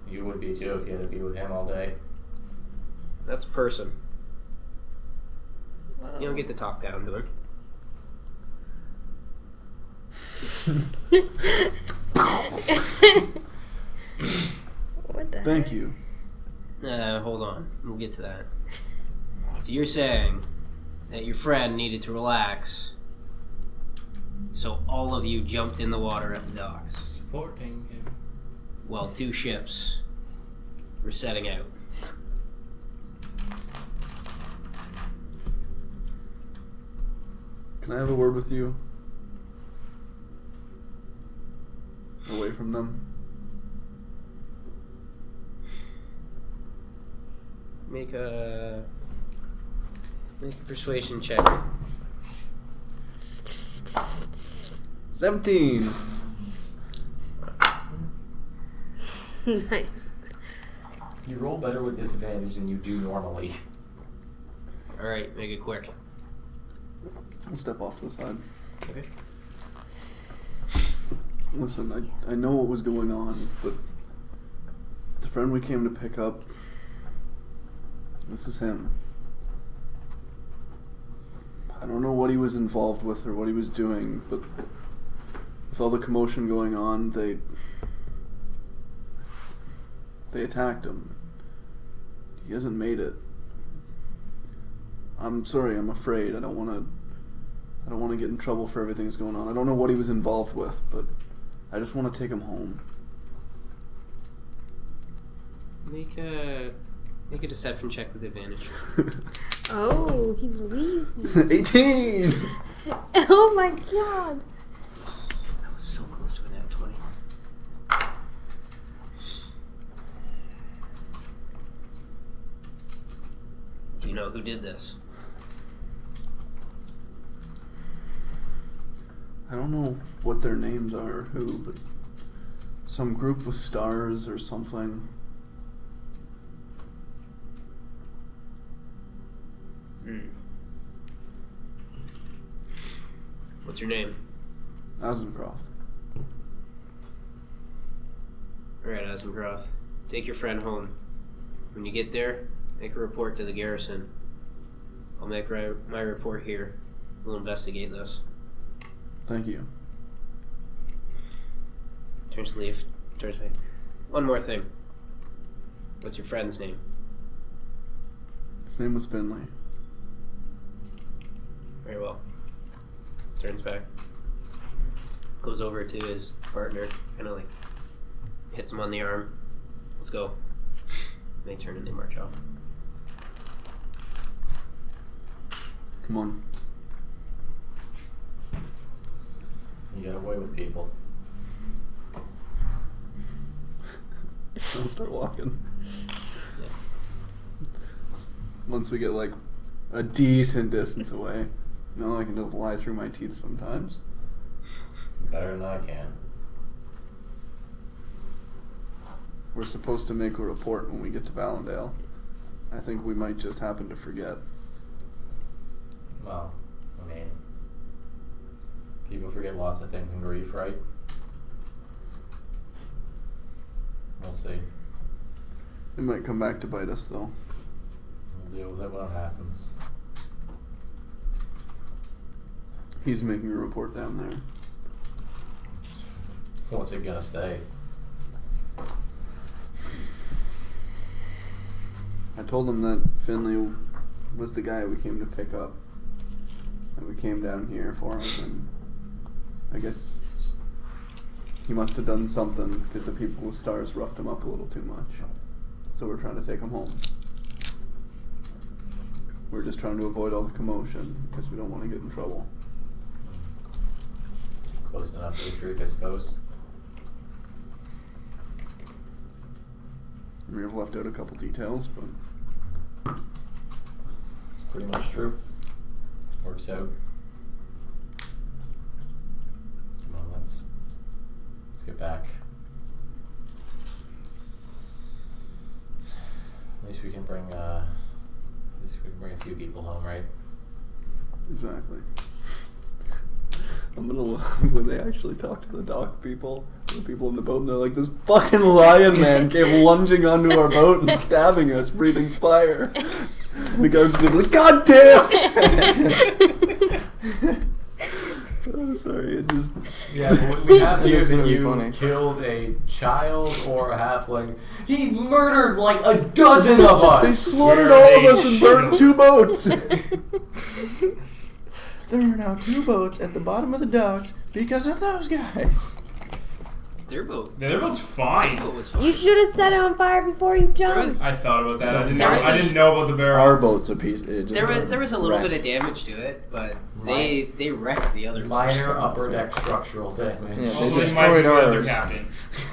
E: You would be too if you had to be with him all day.
B: That's a person.
F: Whoa.
B: You don't get to talk down to him.
F: What the
C: Thank
F: heck?
C: you.
B: Hold on. We'll get to that. So you're saying that your friend needed to relax, so all of you jumped in the water at the docks.
D: Supporting him.
B: While two ships were setting out.
C: Can I have a word with you? Away from them.
B: Make a persuasion check.
C: 17.
F: Nice.
E: You roll better with disadvantage than you do normally.
B: All right, make it quick.
C: I'll step off to the side.
B: Okay.
C: Listen, I know what was going on, but the friend we came to pick up, this is him. I don't know what he was involved with or what he was doing, but with all the commotion going on, they attacked him. He hasn't made it. I'm sorry, I'm afraid. I don't want to get in trouble for everything that's going on. I don't know what he was involved with, but I just want to take him home.
B: Make a deception check with advantage.
F: Oh, he believes me.
C: 18!
F: Oh my god.
B: That was so close to a nat 20. Do you know who did this?
C: I don't know what their names are or who, but some group with stars or something.
B: What's your name?
C: Azencroft.
B: Alright, Azencroft. Take your friend home. When you get there, make a report to the garrison. I'll make my report here. We'll investigate this.
C: Thank you.
B: Turns to leave. Turns to me. One more thing. What's your friend's name?
C: His name was Finley.
B: Very well. Turns back. Goes over to his partner, kind of like hits him on the arm. Let's go. They turn and they march off.
C: Come on.
E: You get away with people.
C: I'll start walking. Once we get like a decent distance away, you know, I can just lie through my teeth sometimes.
E: Better than I can.
C: We're supposed to make a report when we get to Valendale. I think we might just happen to forget.
E: Well, I mean, people forget lots of things in grief, right? We'll see.
C: It might come back to bite us, though.
E: We'll deal with it when it happens.
C: He's making a report down there.
E: What's it gonna say?
C: I told him that Finley was the guy we came to pick up. And we came down here for him, and I guess he must have done something because the people with stars roughed him up a little too much. So we're trying to take him home. We're just trying to avoid all the commotion because we don't want to get in trouble.
E: Close enough to the truth, I suppose.
C: We have left out a couple details, but
E: Pretty much true. Works out. Come on, let's get back. At least we can bring a few people home, right?
C: exactly. I'm gonna love when they actually talk to the dock people, the people in the boat, and they're like, this fucking lion man came lunging onto our boat and stabbing us, breathing fire. The guards gonna be like, God damn! Oh, sorry, it just...
E: Yeah, but we have
A: It
E: here
A: is
E: that
A: gonna be
E: you
A: funny.
E: killed a child or a halfling. He murdered like a dozen of us!
C: They slaughtered all of us and burned 2 boats!
A: There are now 2 boats at the bottom of the docks because of those guys.
B: Their boat.
D: Their boat's fine.
B: Their boat was fine.
F: You should have set it on fire before you jumped.
D: I thought about that.
B: So
D: I didn't
B: there
D: know.
B: was
D: I
B: some-
D: didn't know about the barrel.
A: Our boat's a piece. It just
B: There was a little
A: wrecked.
B: bit of damage to it, but they wrecked the other
E: Minor
B: boat.
E: upper deck structural damage.
A: Yeah.
D: Also,
A: They
D: he might be
A: destroyed
D: the other
A: ours.
D: captain.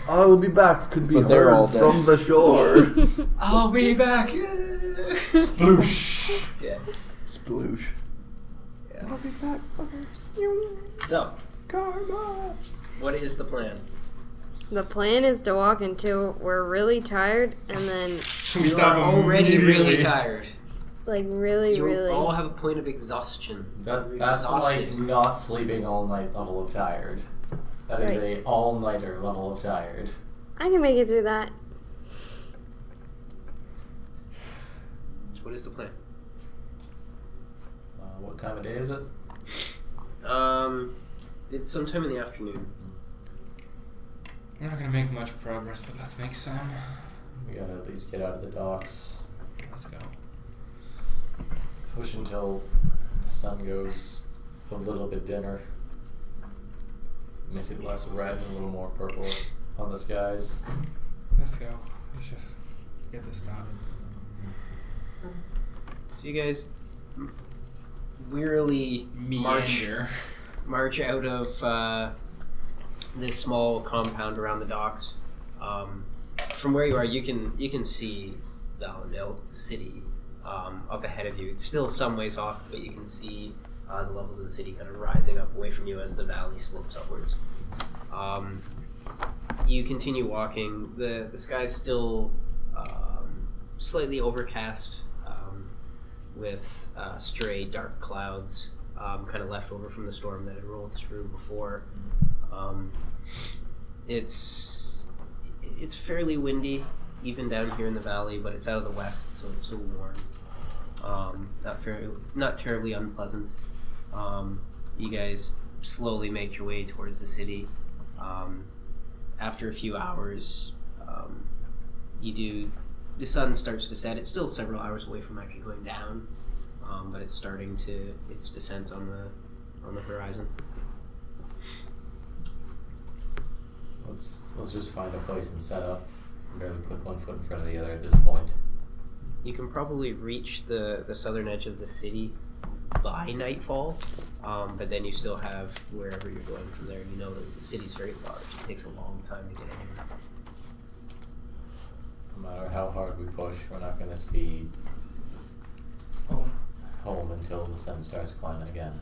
C: I will be back, could be
A: But they're all
C: heard
A: dead.
C: from the shore.
B: I'll be back.
D: Sploosh.
B: Yeah.
C: Sploosh.
B: Yeah.
C: I'll be back first.
B: So,
C: Karma.
B: what is the plan?
F: The plan is to walk until we're really tired, and then
D: Should we
B: You
D: stop
B: are already
D: immediately?
B: really tired.
F: Like really,
B: You
F: really.
B: all have a point of exhaustion.
E: That's
B: Exhausted.
E: like not sleeping all night level of tired. That is
F: Right.
E: a all-nighter level of tired.
F: I can make it through that.
B: So what is the plan?
E: What time of day is it?
B: It's sometime in the afternoon.
D: We're not gonna make much progress, but let's make some.
E: We gotta at least get out of the docks.
D: Let's go.
E: Push until the sun goes a little bit dimmer. Make it less red and a little more purple on the skies.
D: Let's go. Let's just get this started.
B: So you guys wearily
D: Meander.
B: march out of this small compound around the docks. From where you are, you can see the city up ahead of you. It's still some ways off, but you can see the levels of the city kind of rising up away from you as the valley slopes upwards. You continue walking. The sky's still slightly overcast with stray dark clouds kind of left over from the storm that had rolled through before. It's fairly windy, even down here in the valley, but it's out of the west, so it's still warm. Not terribly unpleasant. You guys slowly make your way towards the city. After a few hours, the sun starts to set. It's still several hours away from actually going down, but it's starting its descent on the horizon.
E: Let's just find a place and set up. Barely put one foot in front of the other at this point.
B: You can probably reach the southern edge of the city by nightfall, but then you still have wherever you're going from there. You know that the city's very large. It takes a long time to get in.
E: No matter how hard we push, we're not going to see home until the sun starts climbing again.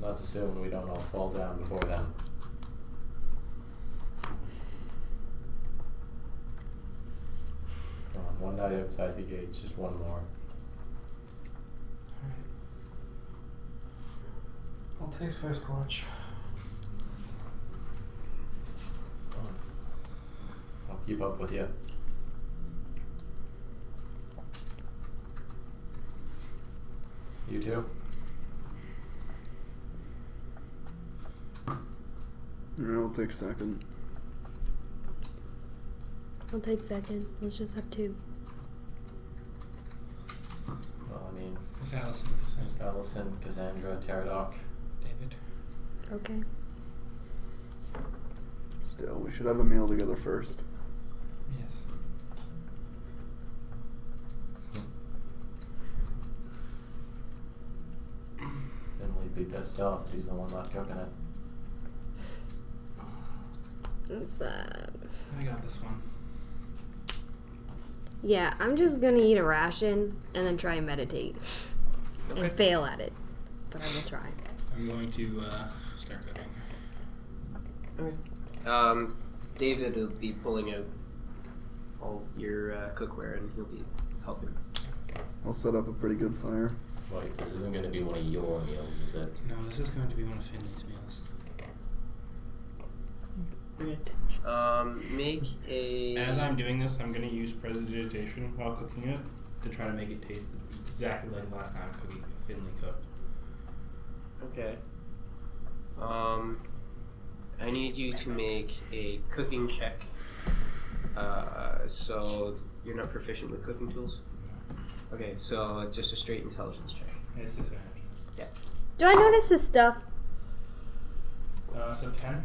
E: Let's assume we don't all fall down before then. Come on, one night outside the gates, just one more.
D: I'll take first watch.
E: I'll keep up with you. You too?
C: I'll take second.
F: I'll take second. Let's just have two.
E: Well, I mean,
D: There's Allison.
E: there's Allison, Cassandra, Pterodoc.
D: David.
F: Okay.
C: Still, we should have a meal together first.
D: Yes.
E: Then we'd be pissed off. He's the one not cooking it.
F: It's
D: I got this one.
F: yeah, I'm just gonna eat a ration and then try and meditate.
B: Okay.
F: And fail at it. But I will try.
D: I'm going to start cooking.
B: Okay. David will be pulling out all your cookware, and he'll be helping.
C: I'll set up a pretty good fire.
E: Like, this isn't going to be one of your meals, is it?
D: No, this is going to be one of Finley's meals.
B: Make a.
D: As I'm doing this, I'm going to use prestidigitation while cooking it to try to make it taste exactly like last time Finley cooked.
B: Okay. I need you to make a cooking check. So you're not proficient with cooking tools? Okay, so just a straight intelligence check.
D: It's disadvantage.
B: Yeah.
F: Do I notice his stuff?
D: So 10?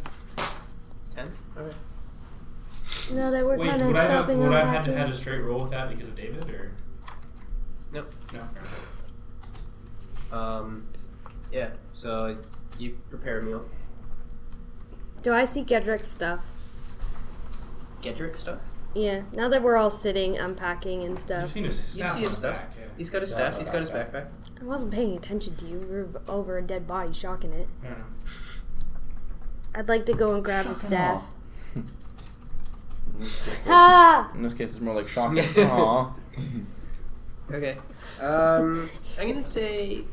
B: 10? Okay.
F: No, that we're
D: Wait,
F: kind of
D: would I have
F: stopping
D: would I
F: on
D: have to
F: packing.
D: had a straight roll with that because of David, or
B: Nope.
D: no? Fair enough.
B: Yeah, so you prepare a meal.
F: Do I see Gedrick's stuff?
B: Gedrick stuff?
F: Yeah, now that we're all sitting, unpacking and
D: You've
F: stuff.
D: seen his
B: You
D: staff
B: see
D: on
B: his
D: his
B: stuff.
D: back, yeah.
B: He's got his
E: Staff
B: staff, he's got his backpack.
F: I wasn't paying attention to you. We were over a dead body, shocking it.
D: I don't know.
F: I'd like to go and grab his
A: Shock 'em
F: staff.
A: all. In this case,
F: Ah!
A: in this case, it's more like shocking. Aw.
B: Okay. I'm gonna say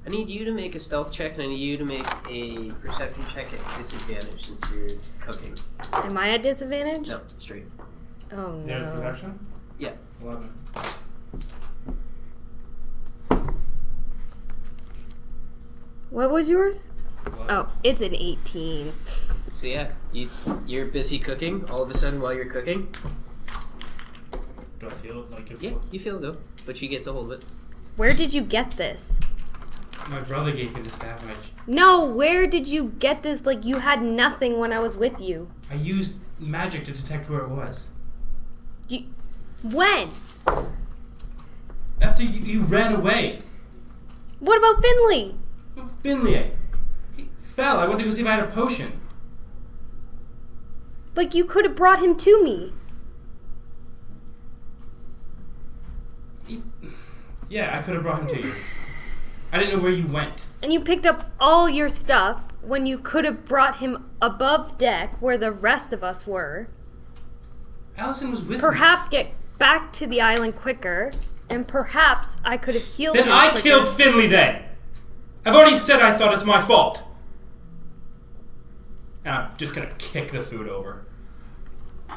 B: I need you to make a stealth check, and I need you to make a perception check at disadvantage since you're cooking.
F: Am I at disadvantage?
B: No, straight.
F: Oh
D: Do you have
F: no.
D: perception?
B: Yeah.
D: 11.
F: What was yours?
D: 11.
F: Oh, it's an 18.
B: So yeah, you're busy cooking. All of a sudden, while you're cooking,
D: Do I feel like it's...
B: yeah, you feel good, but she gets a hold of it.
F: Where did you get this?
D: My brother gave me the staff, and
F: No, where did you get this? Like, you had nothing when I was with you.
D: I used magic to detect where it was.
F: When?
D: After you ran away.
F: What about Finley?
D: Finley, he fell. I went to go see if I had a potion.
F: Like, you could have brought him to me.
D: Yeah, I could have brought him to you. I didn't know where you went.
F: And you picked up all your stuff when you could have brought him above deck where the rest of us were.
D: Allison was with me.
F: Perhaps get back to the island quicker, and perhaps I could have healed
D: Then
F: him
D: I
F: quicker.
D: killed Finley then. I've already said I thought it's my fault. And I'm just gonna kick the food over.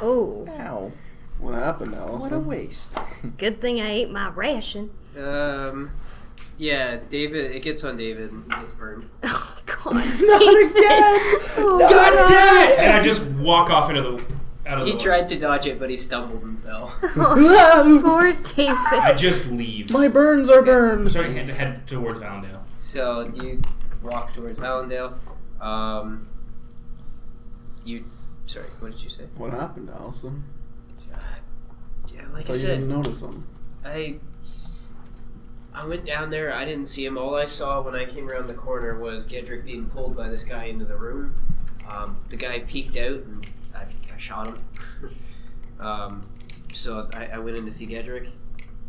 F: Oh,
A: Ow.
C: What happened, Allison?
A: What a waste.
F: good thing I ate my ration.
B: Yeah, David. It gets on David, and he gets burned.
F: Oh, God.
A: Not again!
F: Oh,
D: God damn it! And I just walk off out of the
B: He
D: way.
B: tried to dodge it, but he stumbled and fell.
F: Poor David.
D: I just leave.
A: My burns are
D: I'm
A: burned.
D: starting to head towards Valendale.
B: So you walk towards Valendale. Sorry, what did you say?
C: What happened, Allison?
B: Yeah,
C: I
B: like
C: thought
B: I
C: you didn't
B: said,
C: notice him.
B: I went down there. I didn't see him. All I saw when I came around the corner was Gedrick being pulled by this guy into the room. The guy peeked out, and I shot him. So I went in to see Gedrick.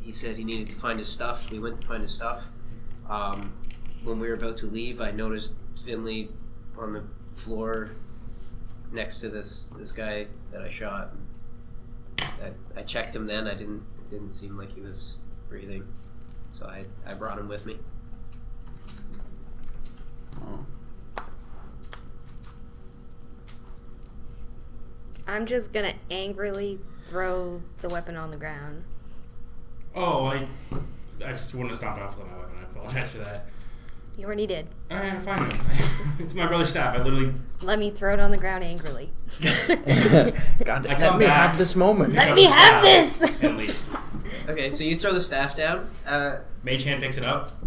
B: He said he needed to find his stuff. We went to find his stuff. When we were about to leave, I noticed Finley on the floor next to this guy that I shot. I checked him then. It didn't seem like he was breathing. So I brought him with me.
C: Oh.
F: I'm just gonna angrily throw the weapon on the ground.
D: Oh, I just wouldn't have stopped off with my weapon. I apologize for that.
F: You already did.
D: Alright, fine then. It's my brother's staff. I literally...
F: Let me throw it on the ground angrily.
A: God,
D: I
A: let
D: come
A: me
D: back.
A: have this moment.
F: Let me have this!
D: And leave.
B: Okay, so you throw the staff down.
D: Mage Hand picks it up.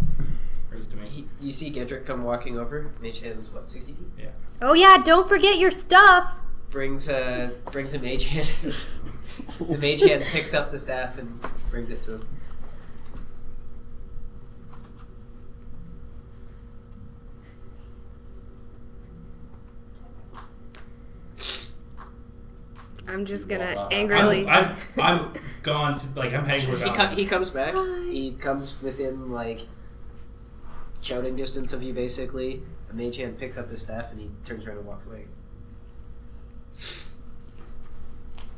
D: Or is it to me?
B: You see Gedrick come walking over. Mage Hand's what, 60 feet?
D: Yeah.
F: Oh yeah, don't forget your stuff!
B: Brings a Mage Hand. The Mage Hand picks up the staff and brings it to him.
F: I'm just gonna
E: walk off.
F: angrily...
D: I'm gone to, like, I'm heading towards Allison.
B: He comes back.
F: Hi.
B: He comes within, like, shouting distance of you, basically. A Mage Hand picks up his staff and he turns around and walks away.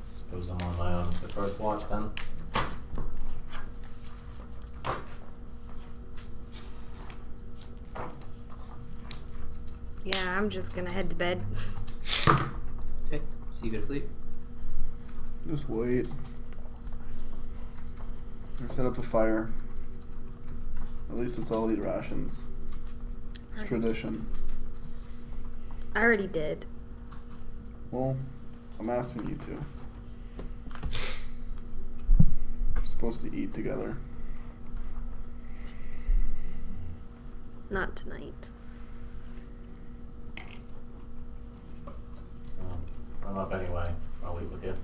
E: Suppose I'm on my own the first watch then.
F: Yeah, I'm just gonna head to bed.
B: Okay, so you go to sleep.
C: Just wait. I set up the fire. At least it's all eat rations. It's tradition.
F: I already did.
C: Well, I'm asking you to. We're supposed to eat together.
F: Not tonight.
E: I'm up anyway. I'll leave with you.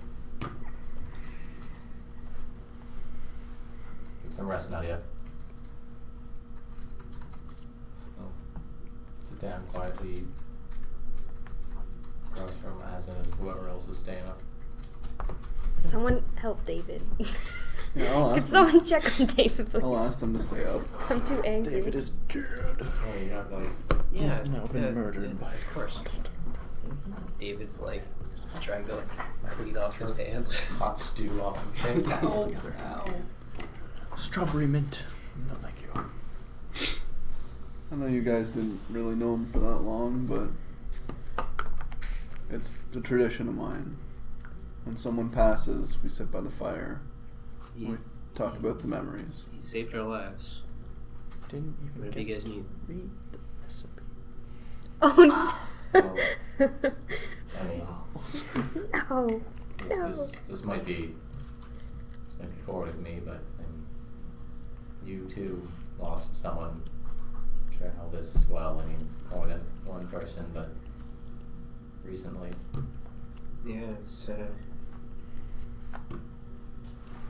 E: Get some rest, Nadia. Sit down quietly across from Azan and whoever else is staying up.
F: Someone help David.
C: Yeah, I'll
F: Could
C: ask them.
F: someone check on David, please?
C: I'll ask them to stay up.
F: I'm too angry.
A: David is dead.
E: Oh, you got like...
A: He's now been murdered by
B: of course. David's like Trying to clean off his pants.
E: Hot stew off his pants.
A: Ow. Strawberry mint. No, thank you.
C: I know you guys didn't really know him for that long, but it's a tradition of mine. When someone passes, we sit by the fire. We talk about the memories.
B: He saved our lives.
A: Didn't even
B: What do you guys need?
A: read the recipe.
F: Oh no.
E: Well, I mean,
F: No. No.
E: this might be forward of me, but you too lost someone during all this as well. I mean, more than one person, but recently.
B: Yeah, it's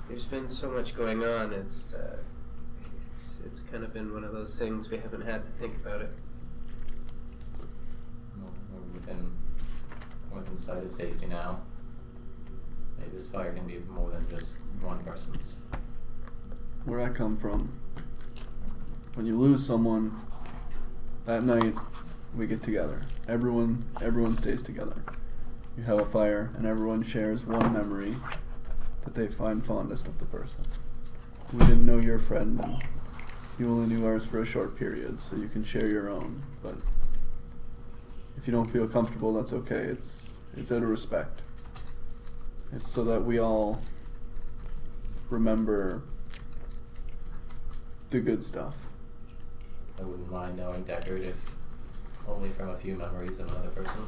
B: there's been so much going on. It's kind of been one of those things we haven't had to think about it.
E: Well, we're within sight of safety now. Maybe this fire can be more than just one person's.
C: Where I come from, when you lose someone, that night we get together. Everyone stays together. You have a fire, and everyone shares one memory that they find fondest of the person. We didn't know your friend, and you only knew ours for a short period, so you can share your own. But if you don't feel comfortable, that's okay. It's out of respect. It's so that we all remember the good stuff.
E: I wouldn't mind knowing Deckard if only from a few memories of another person.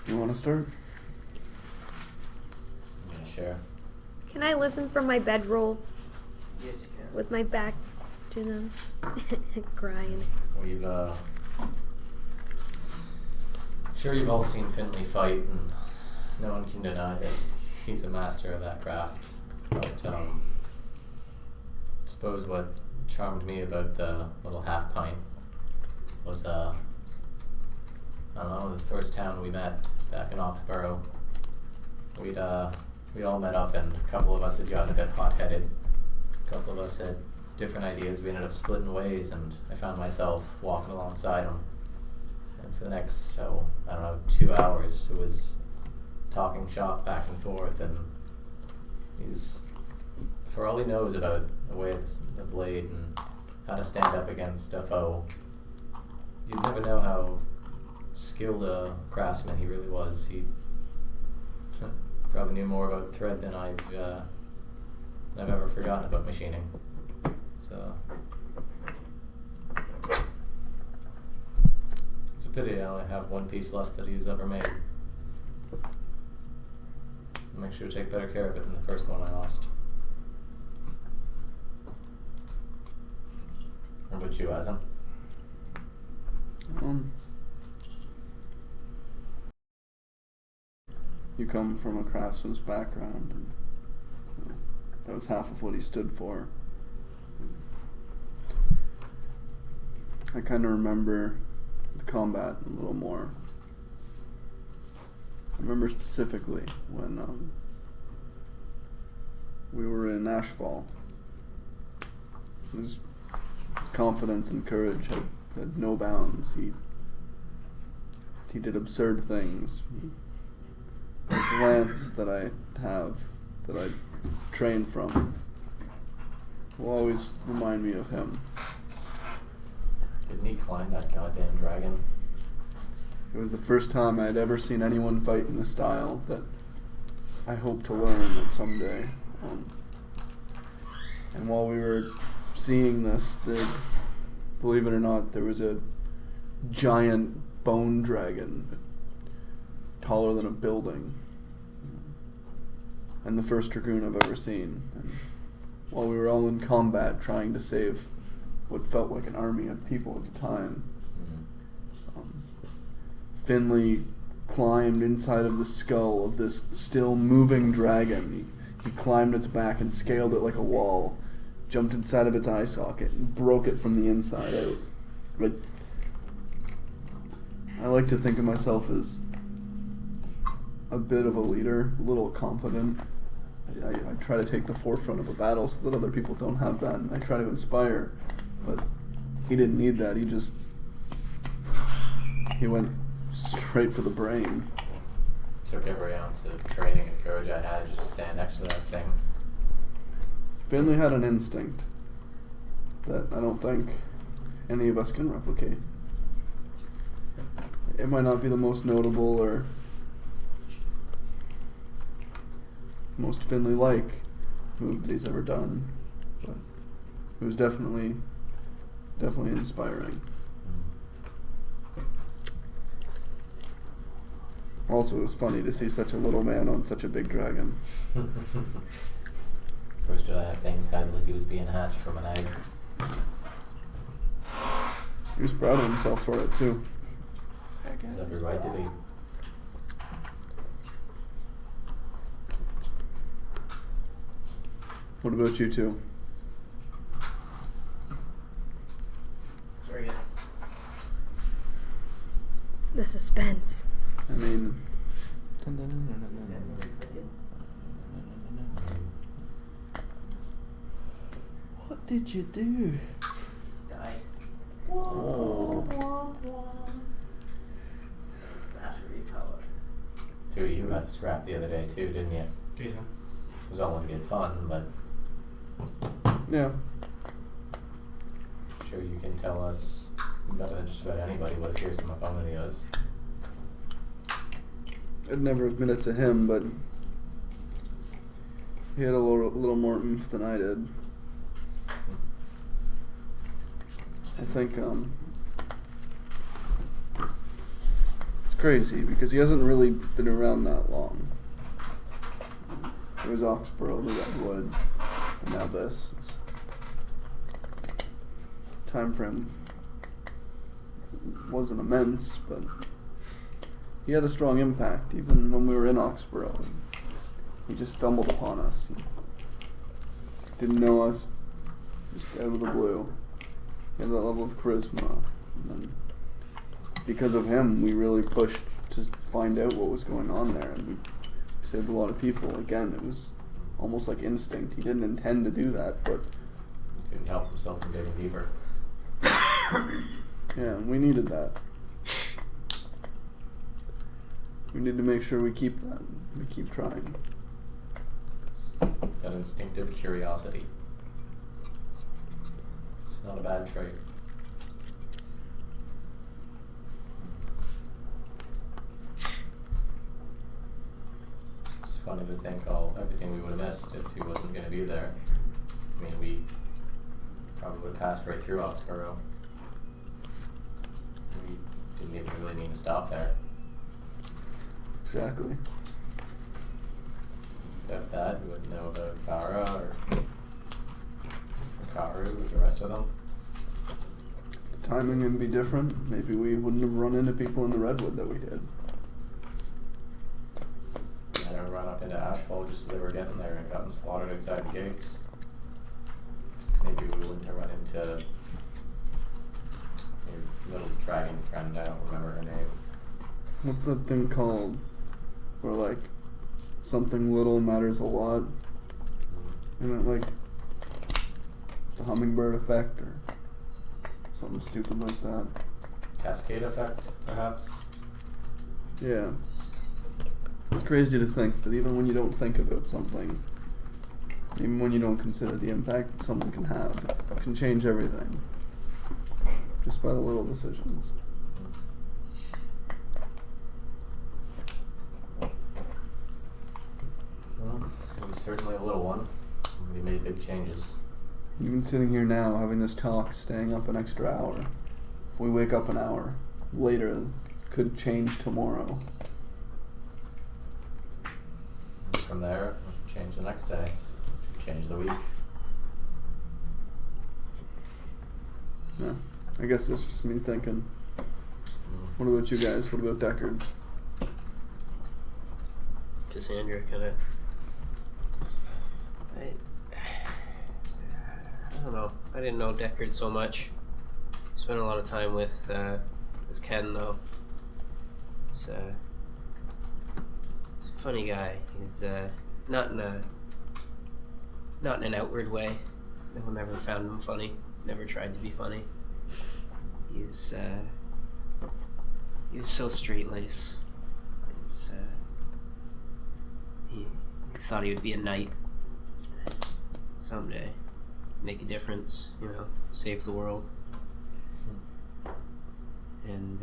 C: You want to start?
E: Yeah, sure.
F: Can I listen from my bedroll
B: Yes, you can.
F: with my back to them? Crying.
E: We've sure you've all seen Finley fight, and no one can deny that he's a master of that craft. But I suppose what charmed me about the little half pint was I don't know, the first town we met back in Oxborough. We'd all met up, and a couple of us had gotten a bit hot-headed. A couple of us had different ideas. We ended up splitting ways, and I found myself walking alongside him. And for the next, 2 hours, it was talking shop back and forth, and he's, for all he knows about the way of the blade and how to stand up against a foe, you'd never know how skilled a craftsman he really was. He probably knew more about thread than I've ever forgotten about machining. It's a pity I only have one piece left that he's ever made. I'll make sure to take better care of it than the first one I lost. What about you, Azam?
C: You come from a craftsman's background, and that was half of what he stood for. I kind of remember the combat a little more. I remember specifically when we were in Ashfall. His confidence and courage had no bounds. He did absurd things. This lance that I have, that I trained from, will always remind me of him.
E: Didn't he climb that goddamn dragon?
C: It was the first time I'd ever seen anyone fight in the style that I hope to learn at someday. And while we were seeing this, believe it or not, there was a giant bone dragon, taller than a building, and the first dragoon I've ever seen. And while we were all in combat trying to save what felt like an army of people at the time, Finley climbed inside of the skull of this still moving dragon. He climbed its back and scaled it like a wall, jumped inside of its eye socket and broke it from the inside out. But I like to think of myself as a bit of a leader, a little confident. I try to take the forefront of a battle so that other people don't have that, and I try to inspire. But he didn't need that. He went straight for the brain.
E: Took every ounce of training and courage I had just to stand next to that thing.
C: Finley had an instinct that I don't think any of us can replicate. It might not be the most notable or most Finley-like move that he's ever done, but it was definitely inspiring. Also, it was funny to see such a little man on such a big dragon.
E: First thing sounded like he was being hatched from an egg.
C: He was proud of himself for it, too.
E: Is that right to be?
C: What about you two?
B: Sorry, guys.
F: The suspense.
C: I mean, what did you do?
B: Die.
C: Oh.
B: Battery power.
E: Two of you got scrapped the other day too, didn't you?
D: Jason.
E: It was all in good fun, but
C: Yeah.
E: I'm sure you can tell us better than just about anybody what a fearsome opponent he was.
C: I'd never admit it to him, but he had a little more oomph than I did. I think it's crazy because he hasn't really been around that long. It was Oxborough, the Redwood, and now this. Time frame wasn't immense, but he had a strong impact even when we were in Oxborough. He just stumbled upon us. He didn't know us, just out of the blue. He had that level of charisma. And then because of him, we really pushed to find out what was going on there, and we saved a lot of people. Again, it was almost like instinct. He didn't intend to do that, but
E: He couldn't help himself from digging deeper.
C: yeah, we needed that. We need to make sure we keep that. We keep trying.
E: That instinctive curiosity. It's not a bad trait. It's funny to think everything we would have missed if he wasn't going to be there. I mean, we probably would have passed right through Oxborough. We didn't even really mean to stop there.
C: Exactly.
E: Without that, we wouldn't know about Kara or Karu or the rest of them.
C: The timing would be different. Maybe we wouldn't have run into people in the Redwood that we did.
E: We had to run up into Ashfall just as they were getting there and gotten slaughtered outside the gates. Maybe we wouldn't have run into your little dragon friend, I don't remember her name.
C: What's that thing called? Where like something little matters a lot. Isn't it like the hummingbird effect or something stupid like that?
E: Cascade effect, perhaps?
C: Yeah. It's crazy to think that even when you don't think about something, even when you don't consider the impact that someone can have, it can change everything. Just by the little decisions.
E: Well, it was certainly a little one. We made big changes.
C: Even sitting here now, having this talk, staying up an extra hour. If we wake up an hour later, it could change tomorrow.
E: And from there, we change the next day, change the week.
C: Yeah. I guess it's just me thinking. What about you guys? What about Deckard?
B: Cassandra kind of. I don't know. I didn't know Deckard so much. Spent a lot of time with Ken though. He's a funny guy. He's not in a Not in an outward way. No one ever found him funny. Never tried to be funny. He was so straight-laced. He thought he would be a knight someday. Make a difference, save the world. And,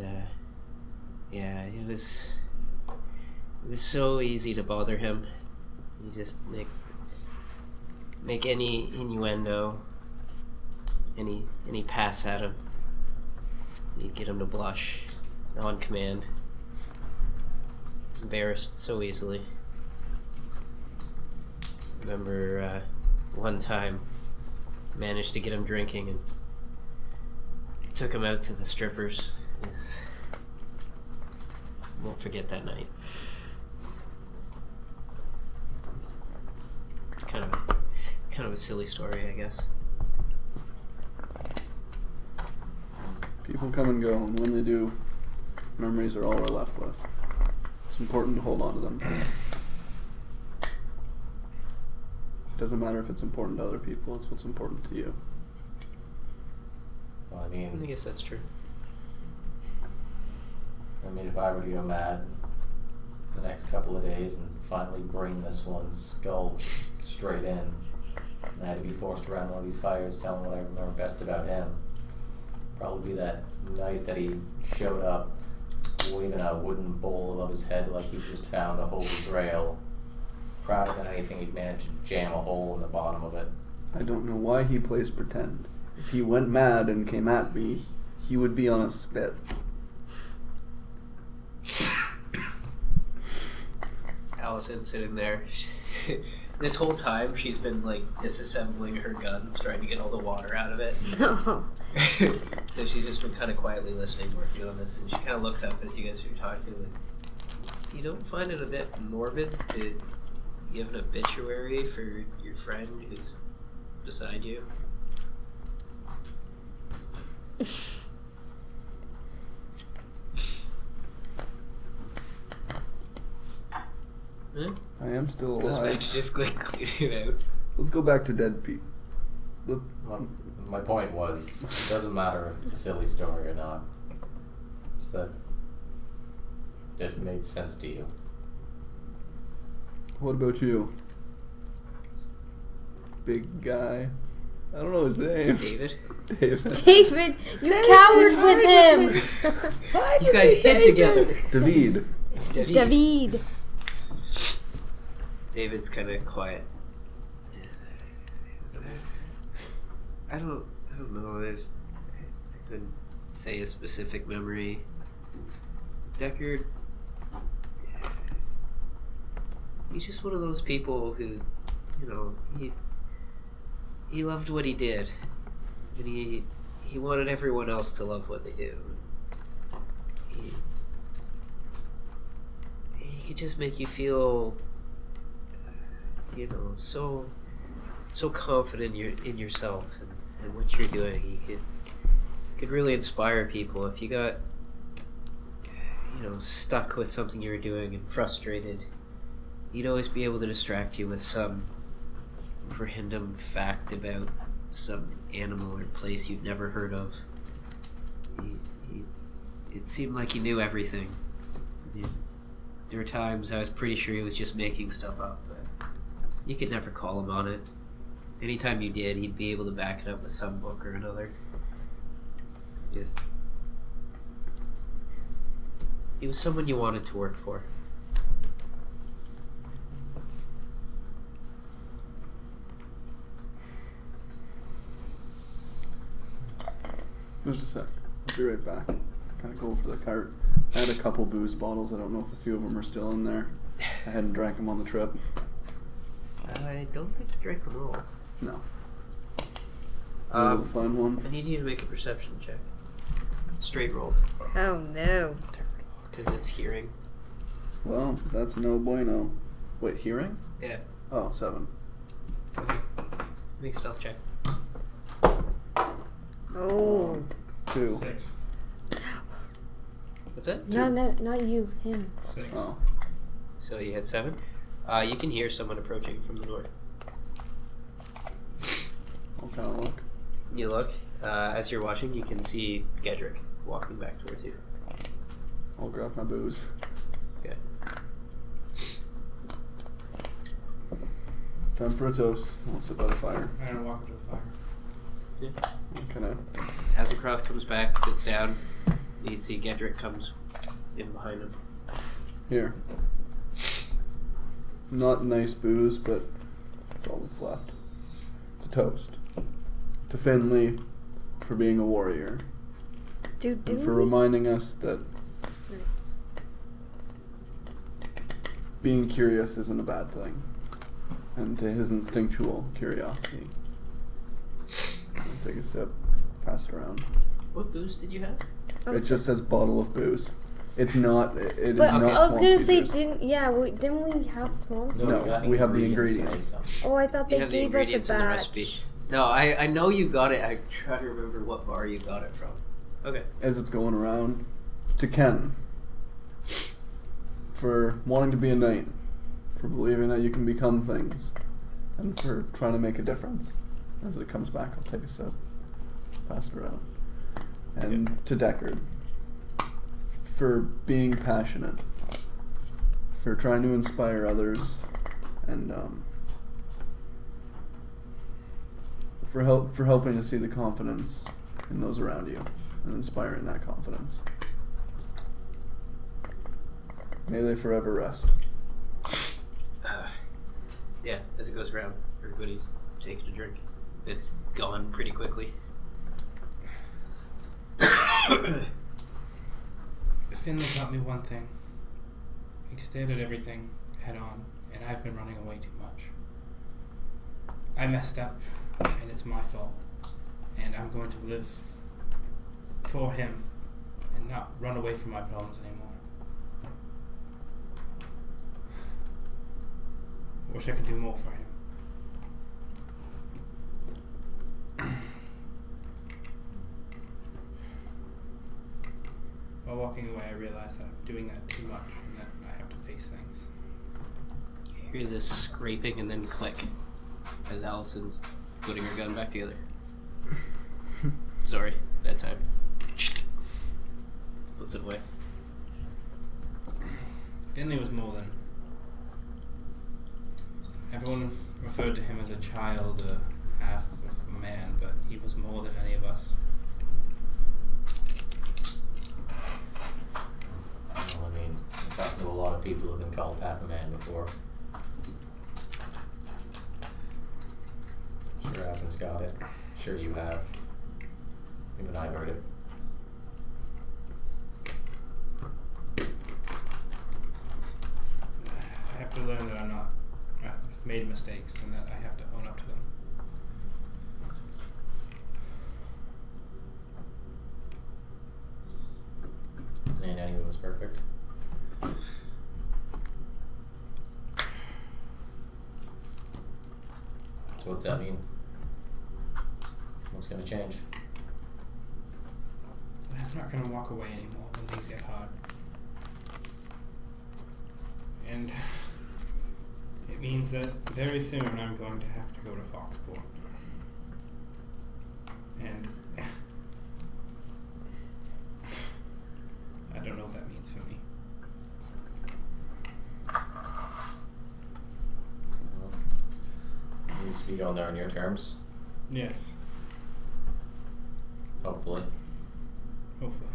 B: it was so easy to bother him. You just make any innuendo, any pass at him. You'd get him to blush on command. Embarrassed so easily. Remember one time, managed to get him drinking and took him out to the strippers. Won't forget that night. Kind of a silly story, I guess.
C: People come and go, and when they do, memories are all we're left with. It's important to hold on to them. It doesn't matter if it's important to other people, it's what's important to you.
E: Well, I
B: guess that's true.
E: If I were to go mad the next couple of days and finally bring this one's skull straight in, and I had to be forced around one of these fires telling what I remember best about him, probably be that night that he showed up waving a wooden bowl above his head like he just found a holy grail. Prouder than anything, he'd managed to jam a hole in the bottom of it.
C: I don't know why he plays pretend. If he went mad and came at me, he would be on a spit.
B: Allison sitting there. This whole time she's been disassembling her guns, trying to get all the water out of it.
F: No.
B: So she's just been kind of quietly listening to her doing this, and she kind of looks up as you guys are talking. You don't find it a bit morbid to give an obituary for your friend who's beside you? Huh?
C: I am still
B: This
C: alive.
B: match just cleared it out.
C: Let's go back to dead people.
E: My point was, it doesn't matter if it's a silly story or not. It's that it made sense to you.
C: What about you? Big guy. I don't know his name.
B: David?
C: David.
F: David, you cowered with him.
B: You guys hid together.
C: David.
F: David.
B: David's kind of quiet. I don't know. I couldn't say a specific memory. Deckard, he's just one of those people who, he loved what he did, and he wanted everyone else to love what they do. He could just make you feel, so confident in yourself and what you're doing. He could really inspire people. If you got, stuck with something you were doing and frustrated, he'd always be able to distract you with some random fact about some animal or place you've never heard of. It seemed like he knew everything. There were times I was pretty sure he was just making stuff up, but you could never call him on it. Anytime you did, he'd be able to back it up with some book or another. He was someone you wanted to work for.
C: Just a sec. I'll be right back. Kind of go over to the cart. I had a couple booze bottles. I don't know if a few of them are still in there. I hadn't drank them on the trip.
B: I don't think you drank them all.
C: No. We'll find one.
B: I need you to make a perception check. Straight roll.
F: Oh no.
B: Because it's hearing.
C: Well, that's no bueno. Wait, hearing?
B: Yeah.
C: Oh, 7.
B: Okay. Make a stealth check.
F: Oh.
C: 2.
D: 6.
B: What's that?
F: No, not you. Him.
D: 6.
C: Oh.
B: So you had 7. You can hear someone approaching from the north.
C: I'll kind of look.
B: You look. As you're watching, you can see Gedrick walking back towards you.
C: I'll grab my booze.
B: Okay.
C: Time for a toast. I'll sit by the fire.
D: I'm gonna walk up to the fire.
B: Yeah.
C: Kind of.
B: Azzacroth comes back, sits down. You see Gedrick comes in behind him.
C: Here. Not nice booze, but that's all that's left. It's a toast. To Finley for being a warrior. And for reminding us that being curious isn't a bad thing. And to his instinctual curiosity. I'll take a sip, pass it around.
B: What booze did you have?
C: It just says bottle of booze. It's not. It is
F: But
C: not.
F: I was gonna say,
C: Juice.
F: didn't we have small?
C: No, we have the ingredients.
E: To make some.
F: Oh, I thought
B: You
F: they
B: have the
F: gave us a
B: ingredients in the
F: batch.
B: recipe. No, I know you got it. I try to remember what bar you got it from. Okay.
C: As it's going around, to Ken, for wanting to be a knight, for believing that you can become things, and for trying to make a difference. As it comes back, I'll take a sip, pass it around. And to Deckard, for being passionate, for trying to inspire others, and for helping to see the confidence in those around you and inspiring that confidence. May they forever rest.
B: Yeah, as it goes around, everybody's taking a drink. It's gone pretty quickly.
D: Finley taught me one thing. He stared at everything head on, and I've been running away too much. I messed up, and it's my fault. And I'm going to live for him and not run away from my problems anymore. Wish I could do more for him. While walking away, I realized that I'm doing that too much and that I have to face things.
B: You hear this scraping and then click as Allison's putting her gun back together. Sorry, that time. Puts it away.
D: Finley was more than... Everyone referred to him as a child, a half of a man, but he was more than any of us.
E: Well, I mean, I've talked to a lot of people who have been called half a man before. Sure Asin's got it. Sure you have. Even I've heard it.
D: I have to learn that I've made mistakes and that I have to own up to them.
E: Ain't any of us perfect. So what's that mean? What's gonna change?
D: I'm not going to walk away anymore when things get hard. And it means that very soon I'm going to have to go to Foxport. And I don't know what that means for me.
E: Well, you used to be going there on your terms,
D: Yes,
E: hopefully.
D: hopefully.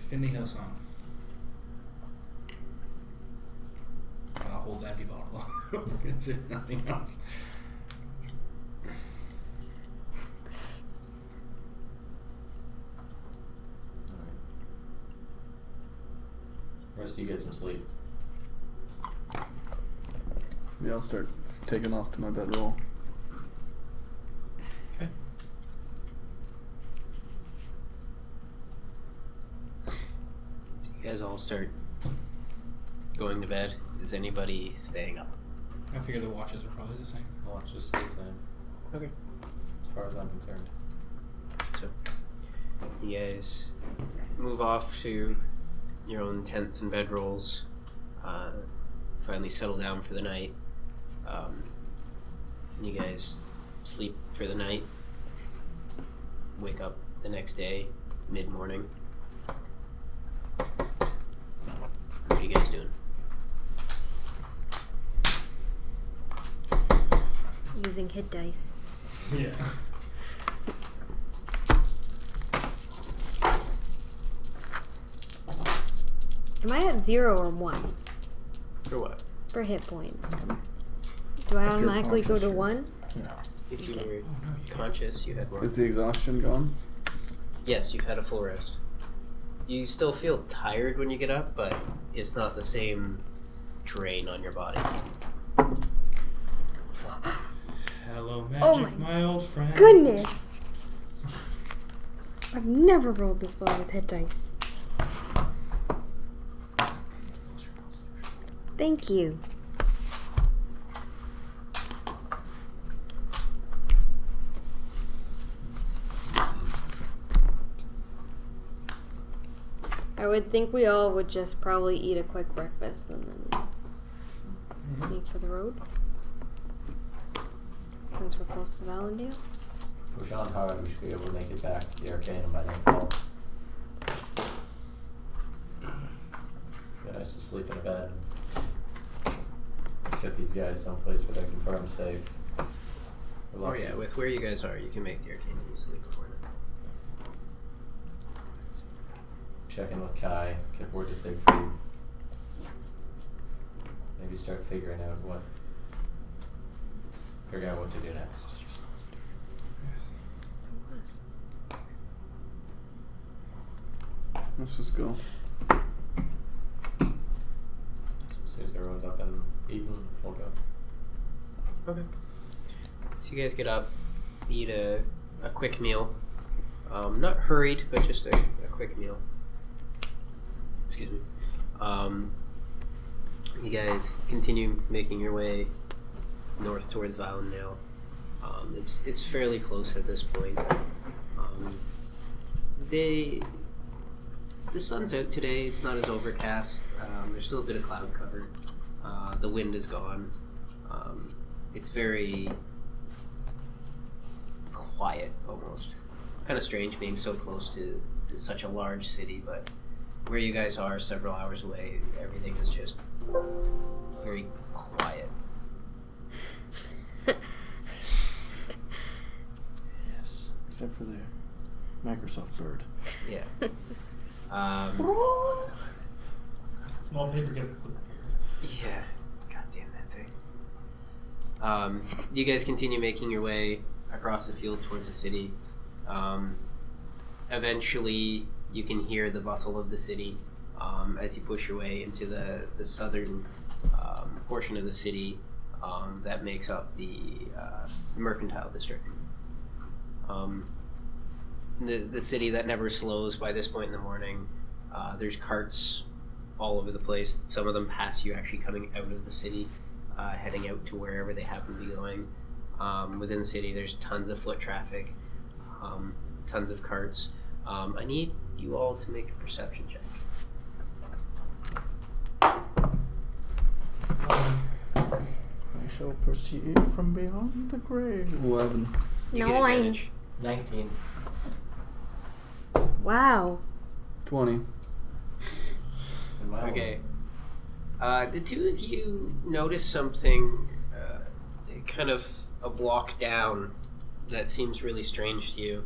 D: Finley Hillsong. And I'll hold that empty bottle because there's nothing else.
E: Alright. Rest of you get some sleep.
C: Yeah, I'll start taking off to my bedroll.
B: Okay. You guys all start going to bed. Is anybody staying up?
D: I figure the watches are probably the same.
E: Watch just stay the same,
B: Okay.
E: as far as I'm concerned.
B: So You guys move off to your own tents and bedrolls. Finally settle down for the night. You guys sleep for the night. Wake up the next day, mid-morning. What are you guys doing?
F: Using hit dice.
D: Yeah.
F: Am I at 0 or 1
B: For what?
F: for hit points? Do I
A: If you're
F: automatically go
A: conscious,
F: to
A: you're-
F: 1?
A: No.
B: If you
F: Okay.
B: were
D: Oh, no, you
B: conscious, you had more.
C: Is the exhaustion gone?
B: Yes, you've had a full rest. You still feel tired when you get up, but it's not the same drain on your body.
D: Hello,
F: Oh
D: magic, my old friend.
F: Goodness! I've never rolled this well with hit dice. Thank you. I would think we all would just probably eat a quick breakfast and then leave for the road. Since we're close to Valendale.
E: Push on hard, we should be able to make it back to the Arcanum by nightfall. Be nice to sleep in a bed. Get these guys someplace where they're confirmed safe. We're
B: Oh
E: lucky.
B: yeah, with where you guys are, you can make the Arcanum easily before night.
E: Check in with Kai, get word to Siegfried. Maybe start figuring out what to do next.
C: Let's just go.
E: So as soon as everyone's up and eaten, we'll go.
B: Okay. So you guys get up, eat a quick meal. Not hurried, but just a quick meal. Excuse me. You guys continue making your way north towards Valendale. It's fairly close at this point. The sun's out today. It's not as overcast. There's still a bit of cloud cover. The wind is gone. It's very quiet, almost. Kind of strange being so close to such a large city, but where you guys are, several hours away, everything is just very quiet.
A: Yes. Except for the Microsoft bird.
B: Yeah.
D: Small paper gets.
B: Yeah. God damn that thing. You guys continue making your way across the field towards the city. Eventually, you can hear the bustle of the city as you push your way into the southern portion of the city that makes up the mercantile district. The city that never slows by this point in the morning. There's carts all over the place. Some of them pass you actually coming out of the city, heading out to wherever they happen to be going. Within the city, there's tons of foot traffic, tons of carts. I need you all to make a perception check.
A: I shall proceed from beyond the grave.
C: 11.
B: You get
F: 9.
B: advantage.
E: 19.
F: Wow.
C: 20.
E: In my
B: Okay. The two of you notice something kind of a block down that seems really strange to you.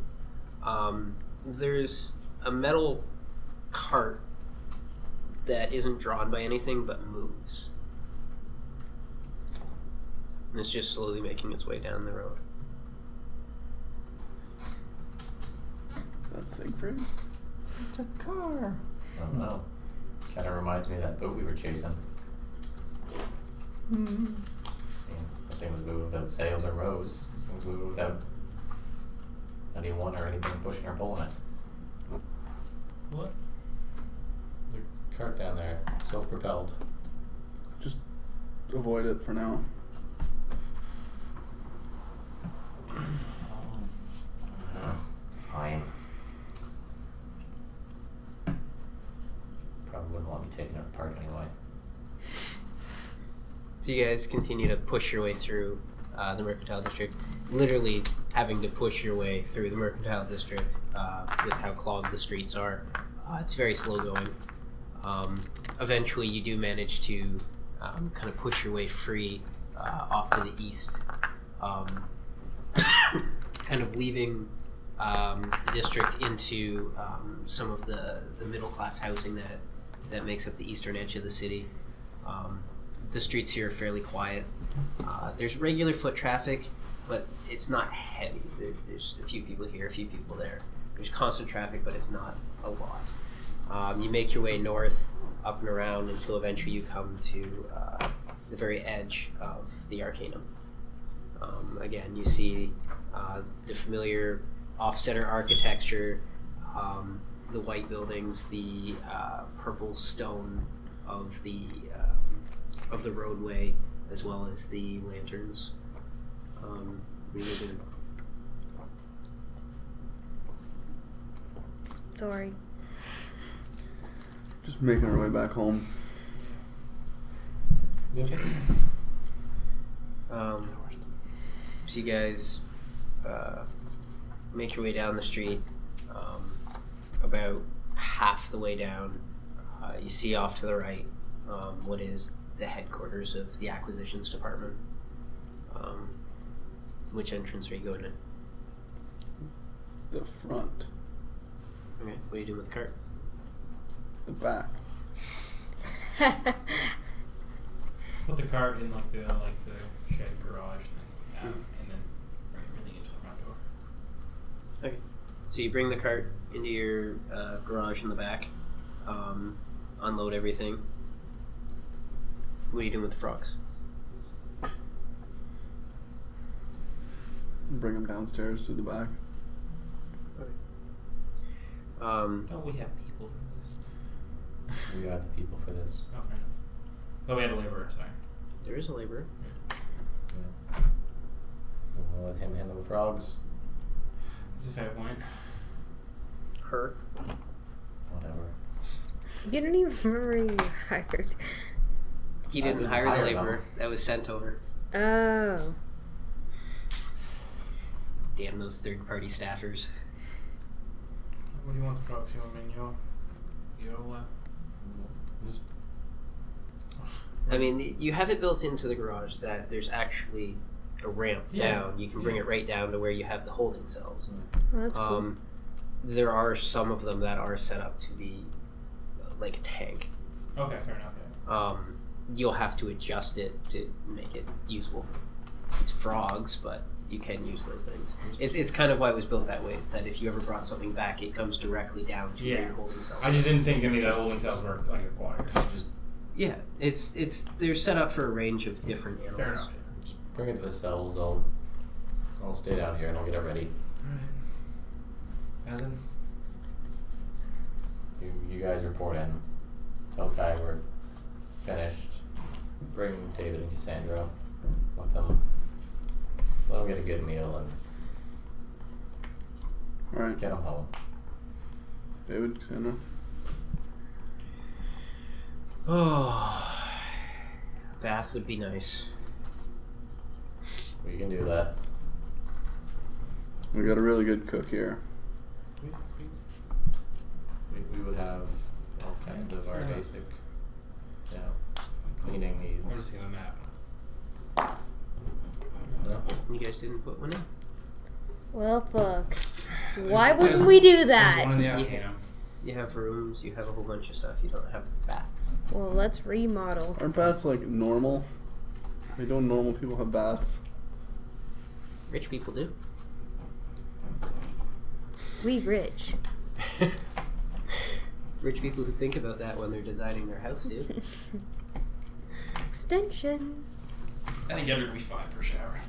B: There's a metal cart that isn't drawn by anything but moves. And it's just slowly making its way down the road.
A: Is that Siegfried? It's a car.
E: I don't know. Kind of reminds me of that boat we were chasing. That thing was moving without sails or rows. This thing's moving without anyone or anything pushing or pulling it.
D: What?
E: The cart down there, self-propelled.
C: Just avoid it for now.
E: Fine.
B: So you guys continue to push your way through the Mercantile District, literally having to push your way through the Mercantile District with how clogged the streets are. It's very slow going. Eventually you do manage to kind of push your way free off to the east, kind of leaving the district into some of the middle-class housing that makes up the eastern edge of the city. The streets here are fairly quiet. There's regular foot traffic, but it's not heavy. There's a few people here, a few people there. There's constant traffic, but it's not a lot. You make your way north, up and around, until eventually you come to the very edge of the Arcanum. Again, you see the familiar off-center architecture, the white buildings, the purple stone of the roadway, as well as the lanterns.
F: Sorry.
C: Just making our way back home.
E: Okay.
B: So you guys make your way down the street. About half the way down, you see off to the right what is the headquarters of the acquisitions department. Which entrance are you going in?
C: The front.
B: Okay, what are you doing with the cart?
C: The back.
D: Put the cart in like the shed garage thing, and then bring everything into the front door.
B: Okay, so you bring the cart into your garage in the back, unload everything. What are you doing with the frogs?
C: Bring them downstairs to the back.
D: Oh, we have people for this.
E: We got the people for this.
D: Oh, fair enough. Oh, we had a laborer, sorry.
B: There is a laborer.
E: Yeah. We'll let him handle the frogs.
D: That's a fair point.
B: Her.
E: Whatever.
F: You don't even remember who you hired.
B: He
E: I
B: didn't
E: didn't
B: hire the
E: hire
B: laborer.
E: them.
B: That was sent over.
F: Oh.
B: Damn those third-party staffers.
D: What do you want the frogs? You want them in your
E: Just
B: I mean, you have it built into the garage that there's actually a ramp down. You can bring it right down to where you have the holding cells.
F: Well, that's cool.
B: There are some of them that are set up to be like a tank.
D: Okay, fair enough. Yeah.
B: You'll have to adjust it to make it usable. It's frogs, but you can use those things. It's kind of why it was built that way, is that if you ever brought something back, it comes directly down to where your holding cells.
D: I just didn't think any of the holding cells were like aquatic. So just
B: Yeah, it's they're set up for a range of different animals.
D: fair enough.
E: just bring it to the cells. I'll stay down here and I'll get it ready.
D: Alright. Evan?
E: You guys report in. Tell Kai we're finished. Bring David and Cassandra. Let them get a good meal and
C: Alright.
E: get them home.
C: David, Cassandra.
B: Oh, bath would be nice.
E: We can do that.
C: We got a really good cook here.
E: We would have all kinds of our
D: Yeah.
E: basic, cleaning
D: We're
E: needs.
D: just seeing a map.
E: No?
B: You guys didn't put one in?
F: Well, fuck.
D: There's-
F: Why
D: there's-
F: wouldn't we do
D: There's one in
F: that?
D: the Arcanum.
B: You have rooms, you have a whole bunch of stuff. You don't have baths.
F: Well, let's remodel.
C: Aren't baths like normal? Like, don't normal people have baths?
B: Rich people do.
F: We rich.
B: Rich people who think about that when they're designing their house do.
F: Extension.
D: I think Edward would be fine for showering.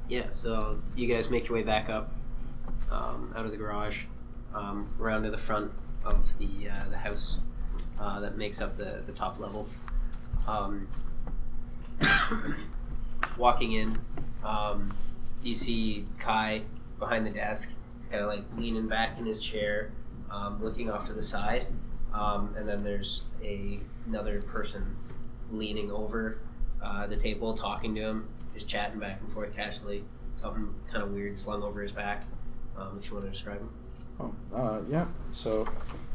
B: Yeah, so you guys make your way back up out of the garage, around to the front of the house that makes up the top level. Walking in, you see Kai behind the desk. He's kind of like leaning back in his chair, looking off to the side. And then there's a another person leaning over the table, talking to him, just chatting back and forth casually. Something kind of weird slung over his back. If you want to describe him.
A: Yeah. So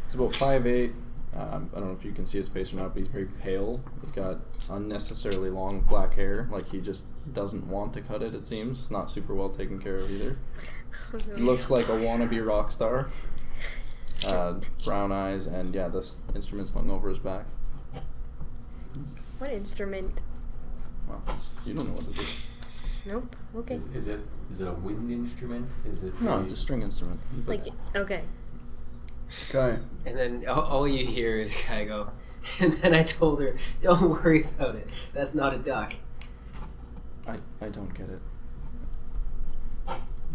A: he's about 5'8". I don't know if you can see his face or not, but he's very pale. He's got unnecessarily long black hair. Like he just doesn't want to cut it. It seems not super well taken care of either. He looks like a wannabe rock star. Brown eyes, and yeah, this instrument slung over his back.
F: What instrument?
A: Well, you don't know what it is.
F: Nope. Okay.
E: Is it a wind instrument? Is it?
A: No, it's a string instrument.
F: Like, okay.
C: Okay.
B: And then all you hear is Kai go, and then I told her, don't worry about it. That's not a duck.
A: I don't get it.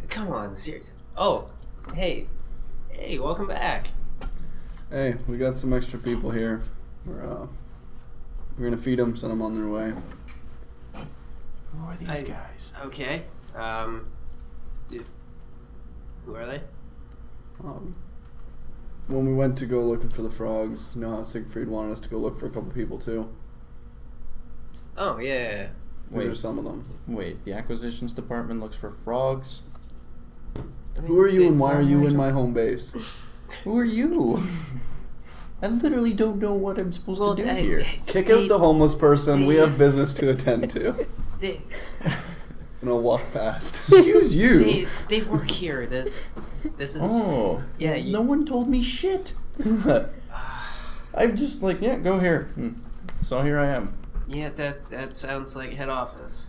B: Come on, seriously. Oh, hey, welcome back.
C: Hey, we got some extra people here. We're gonna feed them, send them on their way.
A: Who are these guys?
B: Okay. Who are they?
C: When we went to go looking for the frogs, you know how Siegfried wanted us to go look for a couple people too?
B: Oh, yeah.
C: These are some of them.
A: Wait, the acquisitions department looks for frogs?
B: I mean,
C: Who are you and why are you in my home base?
A: Who are you? I literally don't know what I'm supposed to do here.
C: Kick out the homeless person. We have business to attend to.
B: They,
C: And I'll walk past.
A: Excuse you.
B: they work here. This is...
A: Oh.
B: Yeah,
A: no one told me shit. I'm just like, yeah, go here. So here I am.
B: Yeah, that sounds like head office.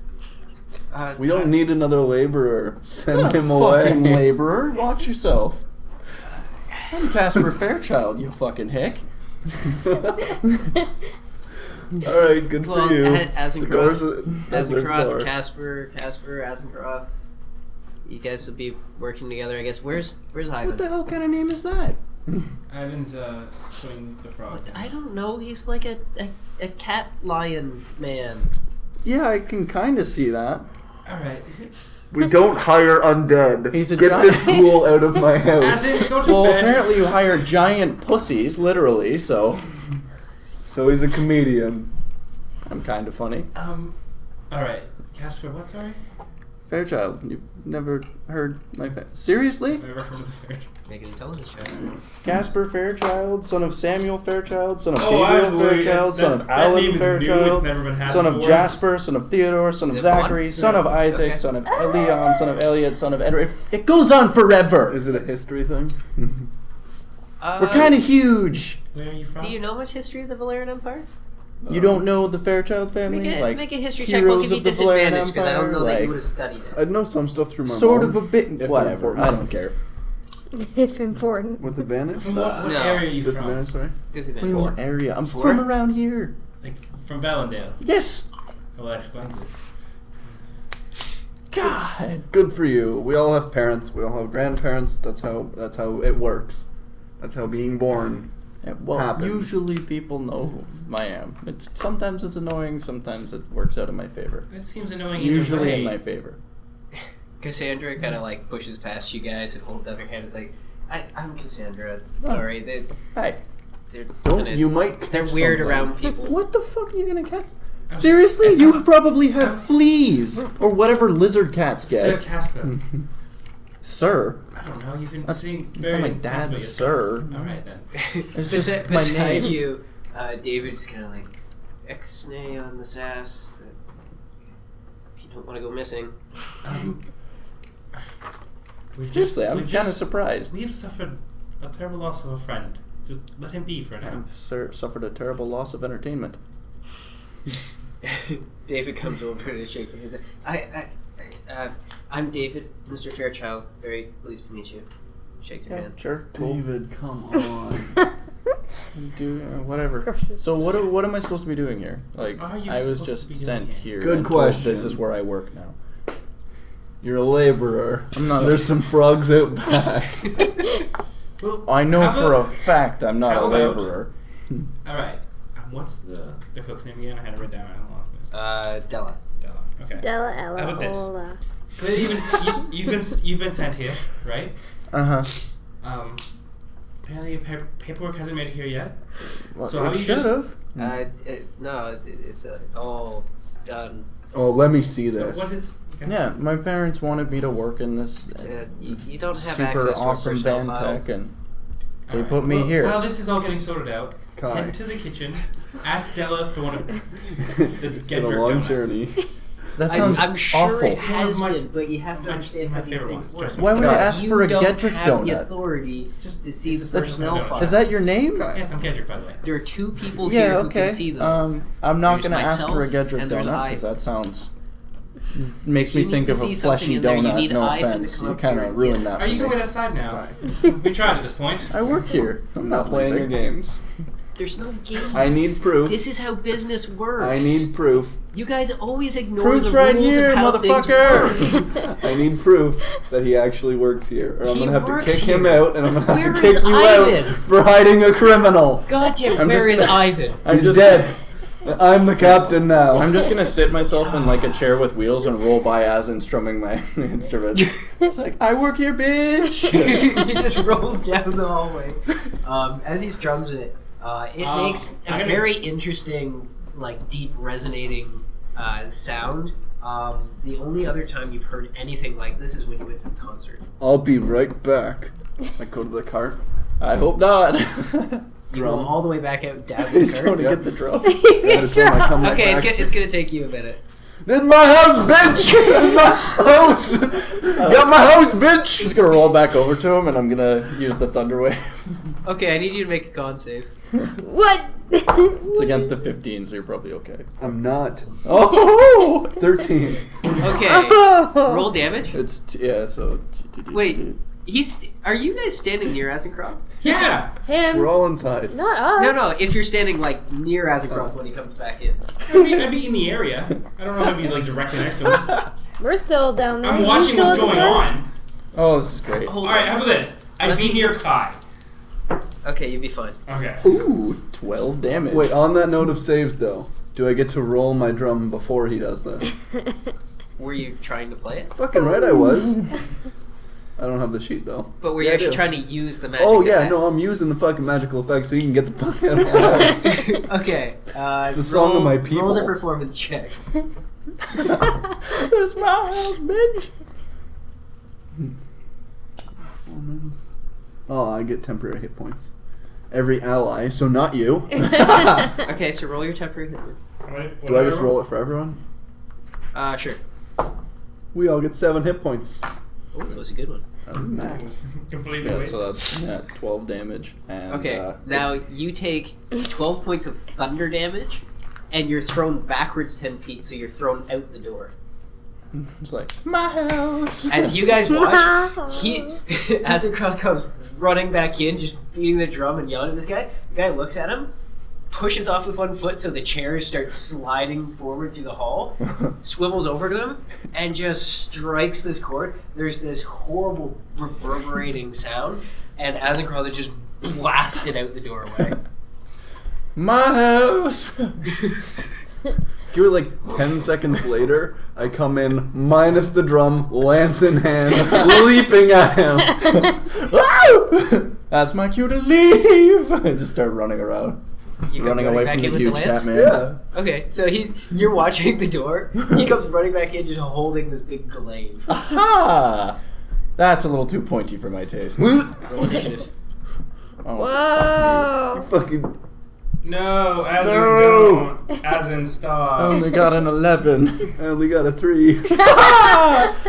C: We don't need another laborer. Send
A: Not
C: him
A: a
C: away.
A: fucking laborer. Watch yourself. I'm Casper Fairchild, you fucking hick.
C: Alright, good
B: Well,
C: for you.
B: Azencroft, Casper, Azencroft. You guys will be working together, I guess. Where's Ivan?
A: What the hell kind of name is that?
D: Ivan's putting the frog.
B: I don't know. He's like a cat lion man.
A: Yeah, I can kind of see that.
D: Alright.
C: We don't hire undead.
A: He's a
C: Get
A: giant-
C: this ghoul out of my house.
D: As in, go to
A: Well,
D: bed.
A: apparently you hire giant pussies, literally, so
C: So he's a comedian.
A: I'm kind of funny.
D: Alright. Casper, what, sorry?
A: Fairchild, you've never heard my Seriously?
D: Never heard of the fair.
B: Make an intelligence check.
A: Casper Fairchild, son of Samuel Fairchild, son of
D: Oh,
A: Gabriel
D: absolutely.
A: Fairchild, son of
D: That
A: Alan
D: name is new.
A: Fairchild,
D: It's never been had
A: son of
D: before.
A: Jasper, son of Theodore, son of
B: Is it one?
A: Zachary, son of Isaac,
B: Okay.
A: son of Leon, son of Elliot, son of Edward. It goes on forever.
C: Is it a history thing?
A: We're kind of huge.
D: Where are you from?
B: Do you know much history of the Valerian Empire?
A: You don't know the Fairchild family?
B: Make a history check. We'll
A: Heroes
B: give you
A: of the Valerian
B: disadvantage because I don't know
A: Empire,
B: that you
A: like,
B: would have studied it.
C: I know some stuff through my
A: sort
C: mom.
A: of a bit.
C: If
A: Whatever.
C: important.
A: I don't care.
F: If important.
C: With advantage?
D: From what
B: No.
D: area are you from?
C: Disadvantage, sorry.
B: Disadvantage.
A: What area? I'm
B: Four?
A: from around here.
D: Like, from Valendale.
A: Yes.
D: Well, that explains it.
A: God.
C: Good for you. We all have parents. We all have grandparents. That's how it works. That's how being born.
A: Yeah, well,
C: happens.
A: usually people know who I am. Sometimes it's annoying. Sometimes it works out in my favor.
D: That seems annoying either
A: Usually
D: way.
A: in my favor.
B: Cassandra kind of like pushes past you guys and holds out her hand. It's like, I'm Cassandra. Sorry, they're
C: Don't
B: kinda-
C: you might
B: they're
C: catch
B: weird
C: something.
B: around people.
A: What the fuck are you gonna catch?
D: I'm-
A: Seriously?
D: I'm-
A: You probably have fleas or whatever lizard cats
D: Sir
A: get.
D: Casper.
A: Sir.
D: I don't know. You've been
A: That's
D: seeing
A: not
D: very
A: my
D: intense
A: dad,
D: about
A: sir.
D: yourself. All right then.
A: It's just my
B: Beside
A: name.
B: you, David's kind of like X-nay on the sass. That if you don't want to go missing.
A: Seriously, I'm kind of surprised.
D: We've suffered a terrible loss of a friend. Just let him be for now.
A: I've suffered a terrible loss of entertainment.
B: David comes over to shake your hand. I'm David, Mr. Fairchild. Very pleased to meet you. Shakes your
A: Yeah,
B: hand.
A: sure. Cool.
C: David, come on.
A: Do whatever.
F: Of course it's
A: So what am I supposed to be doing here? Like
D: What are you
A: I was
D: supposed
A: just
D: to be doing
A: sent
D: here?
A: here.
C: Good
A: and told
C: question.
A: This is where I work now.
C: You're a laborer.
A: I'm not.
C: There's some frogs out back.
D: Well,
A: I know
D: how
A: for a
D: about-
A: fact I'm not a
D: how about-
A: laborer.
D: All right. What's the cook's name again? I had it written down. I lost it.
B: Della.
D: Della. Okay.
F: Della
D: How
F: Ella
D: about this?
F: Ola.
D: You've been sent here, right?
A: Uh huh.
D: Apparently, paperwork hasn't made it here yet.
A: Well,
D: So how
A: it
D: do you just-
A: should've.
B: No, it's all done.
C: Oh, let me see
D: So
C: this.
D: what is?
A: Yeah, my parents wanted me to work in this
B: You don't have
A: super
B: access to our
A: awesome
B: personnel
A: van
B: files.
A: tech, and they
D: Alright,
A: put me
D: well,
A: here.
D: While this is all getting sorted out,
C: Kai.
D: head to the kitchen, ask Della for one of the
C: It's been a
D: Gedrick
C: long
D: donuts.
C: journey.
A: That sounds
B: I'm sure
A: awful.
B: it
D: It's one of
B: has
D: my-
B: been, but you have to
D: my-
B: understand
D: my
B: how these
D: favorite
B: things
D: ones,
B: work.
D: trust me.
A: Why would I ask
B: You
A: for a
B: don't
A: Gedrick
B: have the
A: donut?
B: authority
D: It's just
B: to see
D: it's
B: the
D: a
B: personnel
D: donut.
B: files.
A: Is that your name?
D: Yes, I'm Gedrick, by the way.
B: There are two people
A: Yeah,
B: here who
A: okay.
B: can see those.
A: I'm not
B: There's
A: gonna ask for a
B: myself,
A: Gedrick
B: and there's
A: donut because
B: Ivan.
A: that sounds makes
B: You
A: me
B: need
A: think
B: to
A: of a
B: see
A: fleshy
B: something in there. You
A: donut.
B: need
A: No
B: Ivan to
A: offense,
B: come
A: you
B: up
A: kind
B: here
A: of
B: and
A: ruined
B: get
A: that.
D: Oh, you
A: for
D: can
A: me.
D: wait outside now.
C: Right.
D: We tried at this point.
A: I work here.
C: I'm not playing your
A: leaving.
C: games.
B: There's no games.
C: I need proof.
B: This is how business works.
C: I need proof.
B: You guys always ignore
A: Proof's
B: the
A: right
B: rules
A: here,
B: of how things
A: motherfucker.
B: work.
C: I need proof that he actually works here, or I'm
B: He
C: gonna have to
B: works
C: kick him
B: here.
C: out, and I'm gonna have
B: Where
C: to kick
B: is
C: you
B: Ivan?
C: out for hiding a criminal.
B: God damn,
A: I'm
B: where
A: just
B: is
A: gonna-
B: Ivan?
C: He's dead. I'm the captain now.
A: I'm just gonna sit myself in like a chair with wheels and roll by as in strumming my instrument. It's like, I work here, bitch.
B: He just rolls down the hallway. As he strums it, it makes a
D: I'm gonna-
B: very interesting, like deep resonating sound. The only other time you've heard anything like this is when you went to the concert.
C: I'll be right back. I go to the cart.
A: I hope not.
B: You
C: Drum.
B: go all the way back out down the
A: He's
B: cart.
A: going to
C: Yep.
A: get the drum.
C: By the time I come right
B: Okay,
C: back,
B: it's gonna take you a minute.
C: This is my house, bitch! This is my house! Got my house, bitch!
A: Just gonna roll back over to him and I'm gonna use the thunder wave.
B: Okay, I need you to make a con save.
F: What?
A: It's against a 15, so you're probably okay.
C: I'm not.
A: Oh!
C: 13.
B: Okay,
F: Oh.
B: roll damage.
A: It's yeah. So
B: Wait, are you guys standing near Azencroft?
D: Yeah!
F: Him.
C: We're all inside.
F: Not us.
B: No. If you're standing like near Azencroft when he comes back in.
D: I'd be in the area. I don't know if I'd be like directly next to him.
F: We're still down there.
D: I'm
F: You
D: watching
F: still
D: what's
F: at the
D: going
F: front?
D: on.
A: Oh, this is great.
B: Hold
D: Alright, how
B: on.
D: about this? I'd be near Kai.
B: Okay, you'd be fine.
D: Okay.
C: Ooh.
A: 12 damage.
C: Wait, on that note of saves, though, do I get to roll my drum before he does this?
B: Were you trying to play it?
C: Fucking right I was. I don't have the sheet, though.
B: But were you
C: Yeah, I
B: actually
C: do.
B: trying to use the magic?
C: Oh, yeah,
B: effect?
C: no, I'm using the fucking magical effect so you can get the fuck out of my house.
B: Okay.
C: It's the song of my people.
B: Roll the performance check.
A: This my house, bitch.
C: Oh, I get temporary hit points. Every ally, so not you.
B: Okay, so roll your temporary hit points.
C: Do I just roll it for everyone?
B: Sure.
C: We all get 7 hit points.
B: Oh, that was a good one.
C: Max.
D: Completely
A: Yeah,
D: wasted.
A: so that's 12 damage. And,
B: Okay, now you take 12 points of thunder damage, and you're thrown backwards 10 feet, so you're thrown out the door.
A: it's like my house.
B: As you guys watch, Azencroft comes running back in, just beating the drum and yelling at this guy. The guy looks at him, pushes off with one foot so the chairs start sliding forward through the hall, swivels over to him, and just strikes this chord. There's this horrible reverberating sound, and Azencroft is just blasted out the doorway.
A: My house.
C: Give it like 10 seconds later, I come in, minus the drum, lance in hand, leaping at him.
A: Woo! That's my cue to leave. I just start running around.
B: You come
A: Running away
B: back
A: from
B: in
A: the
B: with
A: huge
B: lance?
A: cat man.
C: Yeah.
B: Okay, so you're watching the door. He comes running back in, just holding this big glaive.
A: Aha! That's a little too pointy for my taste.
B: Roll initiative.
A: Oh,
F: Whoa.
C: Fucking.
D: No, as in
A: No.
D: don't. As in
A: I
D: stop.
A: only got an 11.
C: I only got a 3.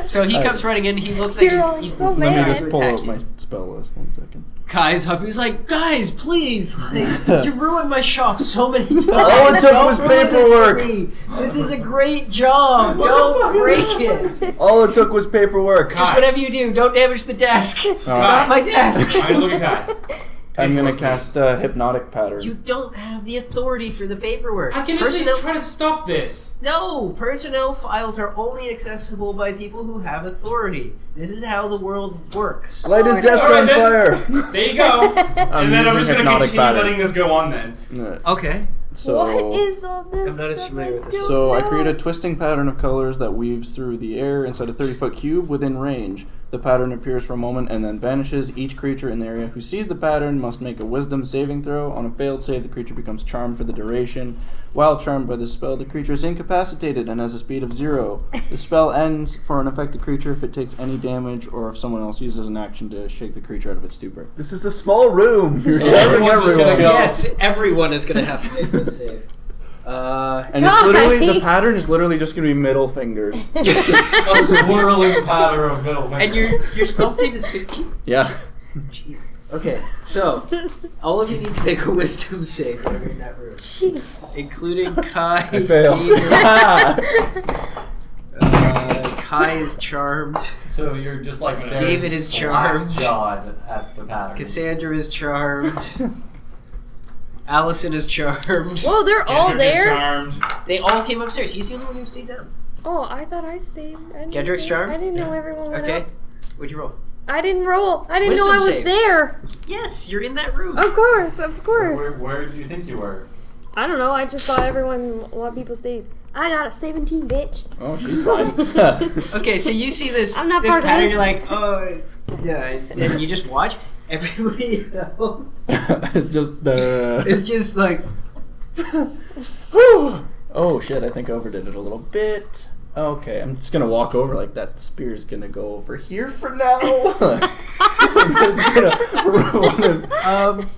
B: So he
A: Alright.
B: comes running in. He looks like
F: You're
B: he's
F: so
A: Let me
F: mad.
A: just pull
B: attack
A: up
B: you.
A: my spell list. 1 second.
B: Kai's up. He's like, guys, please, like, you ruined my shop so many times.
C: All it took
B: Don't
C: was
B: ruin this
C: paperwork.
B: for me. This is a great job. Don't break it.
C: All it took was paperwork.
B: Just whatever you do, don't damage the desk. Not
A: Alright.
B: my desk.
D: I'm gonna look at Kai.
A: I'm gonna
D: Paperwork,
A: cast Hypnotic Pattern.
B: You don't have the authority for the paperwork.
D: I can at least try to stop this.
B: No, personnel files are only accessible by people who have authority. This is how the world works.
C: Light his desk
D: Alright,
C: on
D: then.
C: fire.
D: There you go. And then I'm
A: using
D: just gonna
A: hypnotic
D: continue
A: pattern.
D: letting this go on then.
B: Okay.
A: So,
F: What is all this?
B: I'm not as
F: stuff?
B: familiar with this.
F: don't
A: So I
F: know.
A: create a twisting pattern of colors that weaves through the air inside a 30-foot cube within range. The pattern appears for a moment and then vanishes. Each creature in the area who sees the pattern must make a wisdom saving throw. On a failed save, the creature becomes charmed for the duration. While charmed by the spell, the creature is incapacitated and has a speed of 0. The spell ends for an affected creature if it takes any damage or if someone else uses an action to shake the creature out of its stupor.
C: This is a small room. You're
E: Everyone's just gonna go.
B: Yes, everyone is going to have to make this save.
A: And it's literally, the pattern is literally just going to be middle fingers.
E: A swirling pattern of middle fingers.
B: And your spell save is 15?
A: Yeah.
B: Jeez. Okay, so all of you need to make a wisdom save when you're in that room.
F: Jeez.
B: Including Kai.
A: I fail.
B: Kai is charmed.
E: So you're just like staring
B: David is charmed.
E: slack-jawed at the pattern.
B: Cassandra is charmed. Allison is charmed.
F: Whoa, they're all
D: Kendrick is
F: there?
D: charmed.
B: They all came upstairs. He's the only one who stayed down.
F: Oh, I thought I stayed.
B: Kendrick's charmed?
F: I didn't know
D: Yeah.
F: everyone went
B: Okay.
F: up.
B: What'd you roll?
F: I didn't roll. I didn't know I
B: Wisdom
F: was
B: save.
F: there.
B: Yes, you're in that room.
F: Of course, of course.
E: Where did you think you were?
F: I don't know. I just thought a lot of people stayed. I got a 17, bitch.
A: Oh, she's fine.
B: Okay, so you see this,
F: I'm not
B: this
F: part of
B: pattern,
F: this.
B: you're like, oh, yeah, and you just watch. Everybody else
A: It's just
B: is just like,
A: Oh shit, I think I overdid it a little bit. Okay, I'm just gonna walk over like that spear's gonna go over here for now. I'm just gonna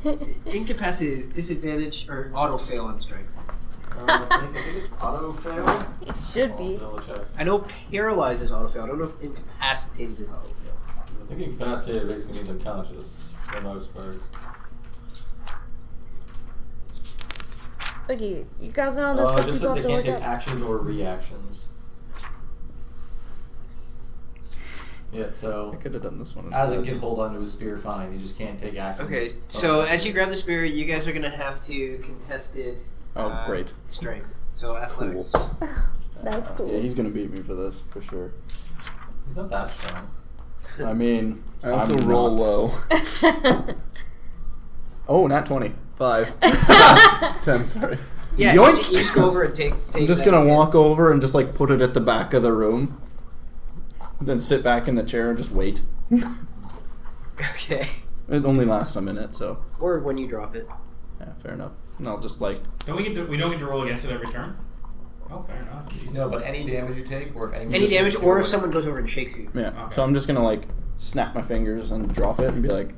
B: incapacity is disadvantage or auto fail on strength.
E: I think it's auto fail.
F: It should be.
E: Double check.
B: I know paralyzed is auto fail. I don't know if incapacitated is auto fail.
E: I think incapacitated basically means unconscious for the most part.
F: Okay, you guys know all this stuff
E: It just
F: people
E: says
F: have
E: they
F: to
E: can't
F: look
E: take
F: up.
E: actions or reactions. Yeah, so
A: I could have done this one
E: Azek
A: instead.
E: can hold onto his spear fine. He just can't take actions.
B: Okay, so as you grab the spear, you guys are gonna have to contest it.
A: Oh, great.
B: Strength. So athletics.
F: That's cool.
A: Yeah, he's gonna beat me for this, for sure.
E: He's not that strong.
A: I mean,
C: I also
A: I'm
C: roll
A: not.
C: low.
A: Oh, not 20. 5. 10, sorry.
B: Yeah,
A: Yoink!
B: you just go over and take
A: I'm just
B: that
A: gonna
B: as
A: walk over and just like put it at the back of the room. Then sit back in the chair and just wait.
B: Okay.
A: It only lasts a minute, so
B: Or when you drop it.
A: yeah, fair enough. And I'll just like
D: We don't get to roll against it every turn? Oh, fair enough. Jesus.
E: No, but any damage you take, or if anyone
B: Any
E: just
B: damage,
E: hits you
B: or if
E: with-
B: someone goes over and shakes you.
A: yeah.
D: Okay.
A: So I'm just gonna like snap my fingers and drop it and be like,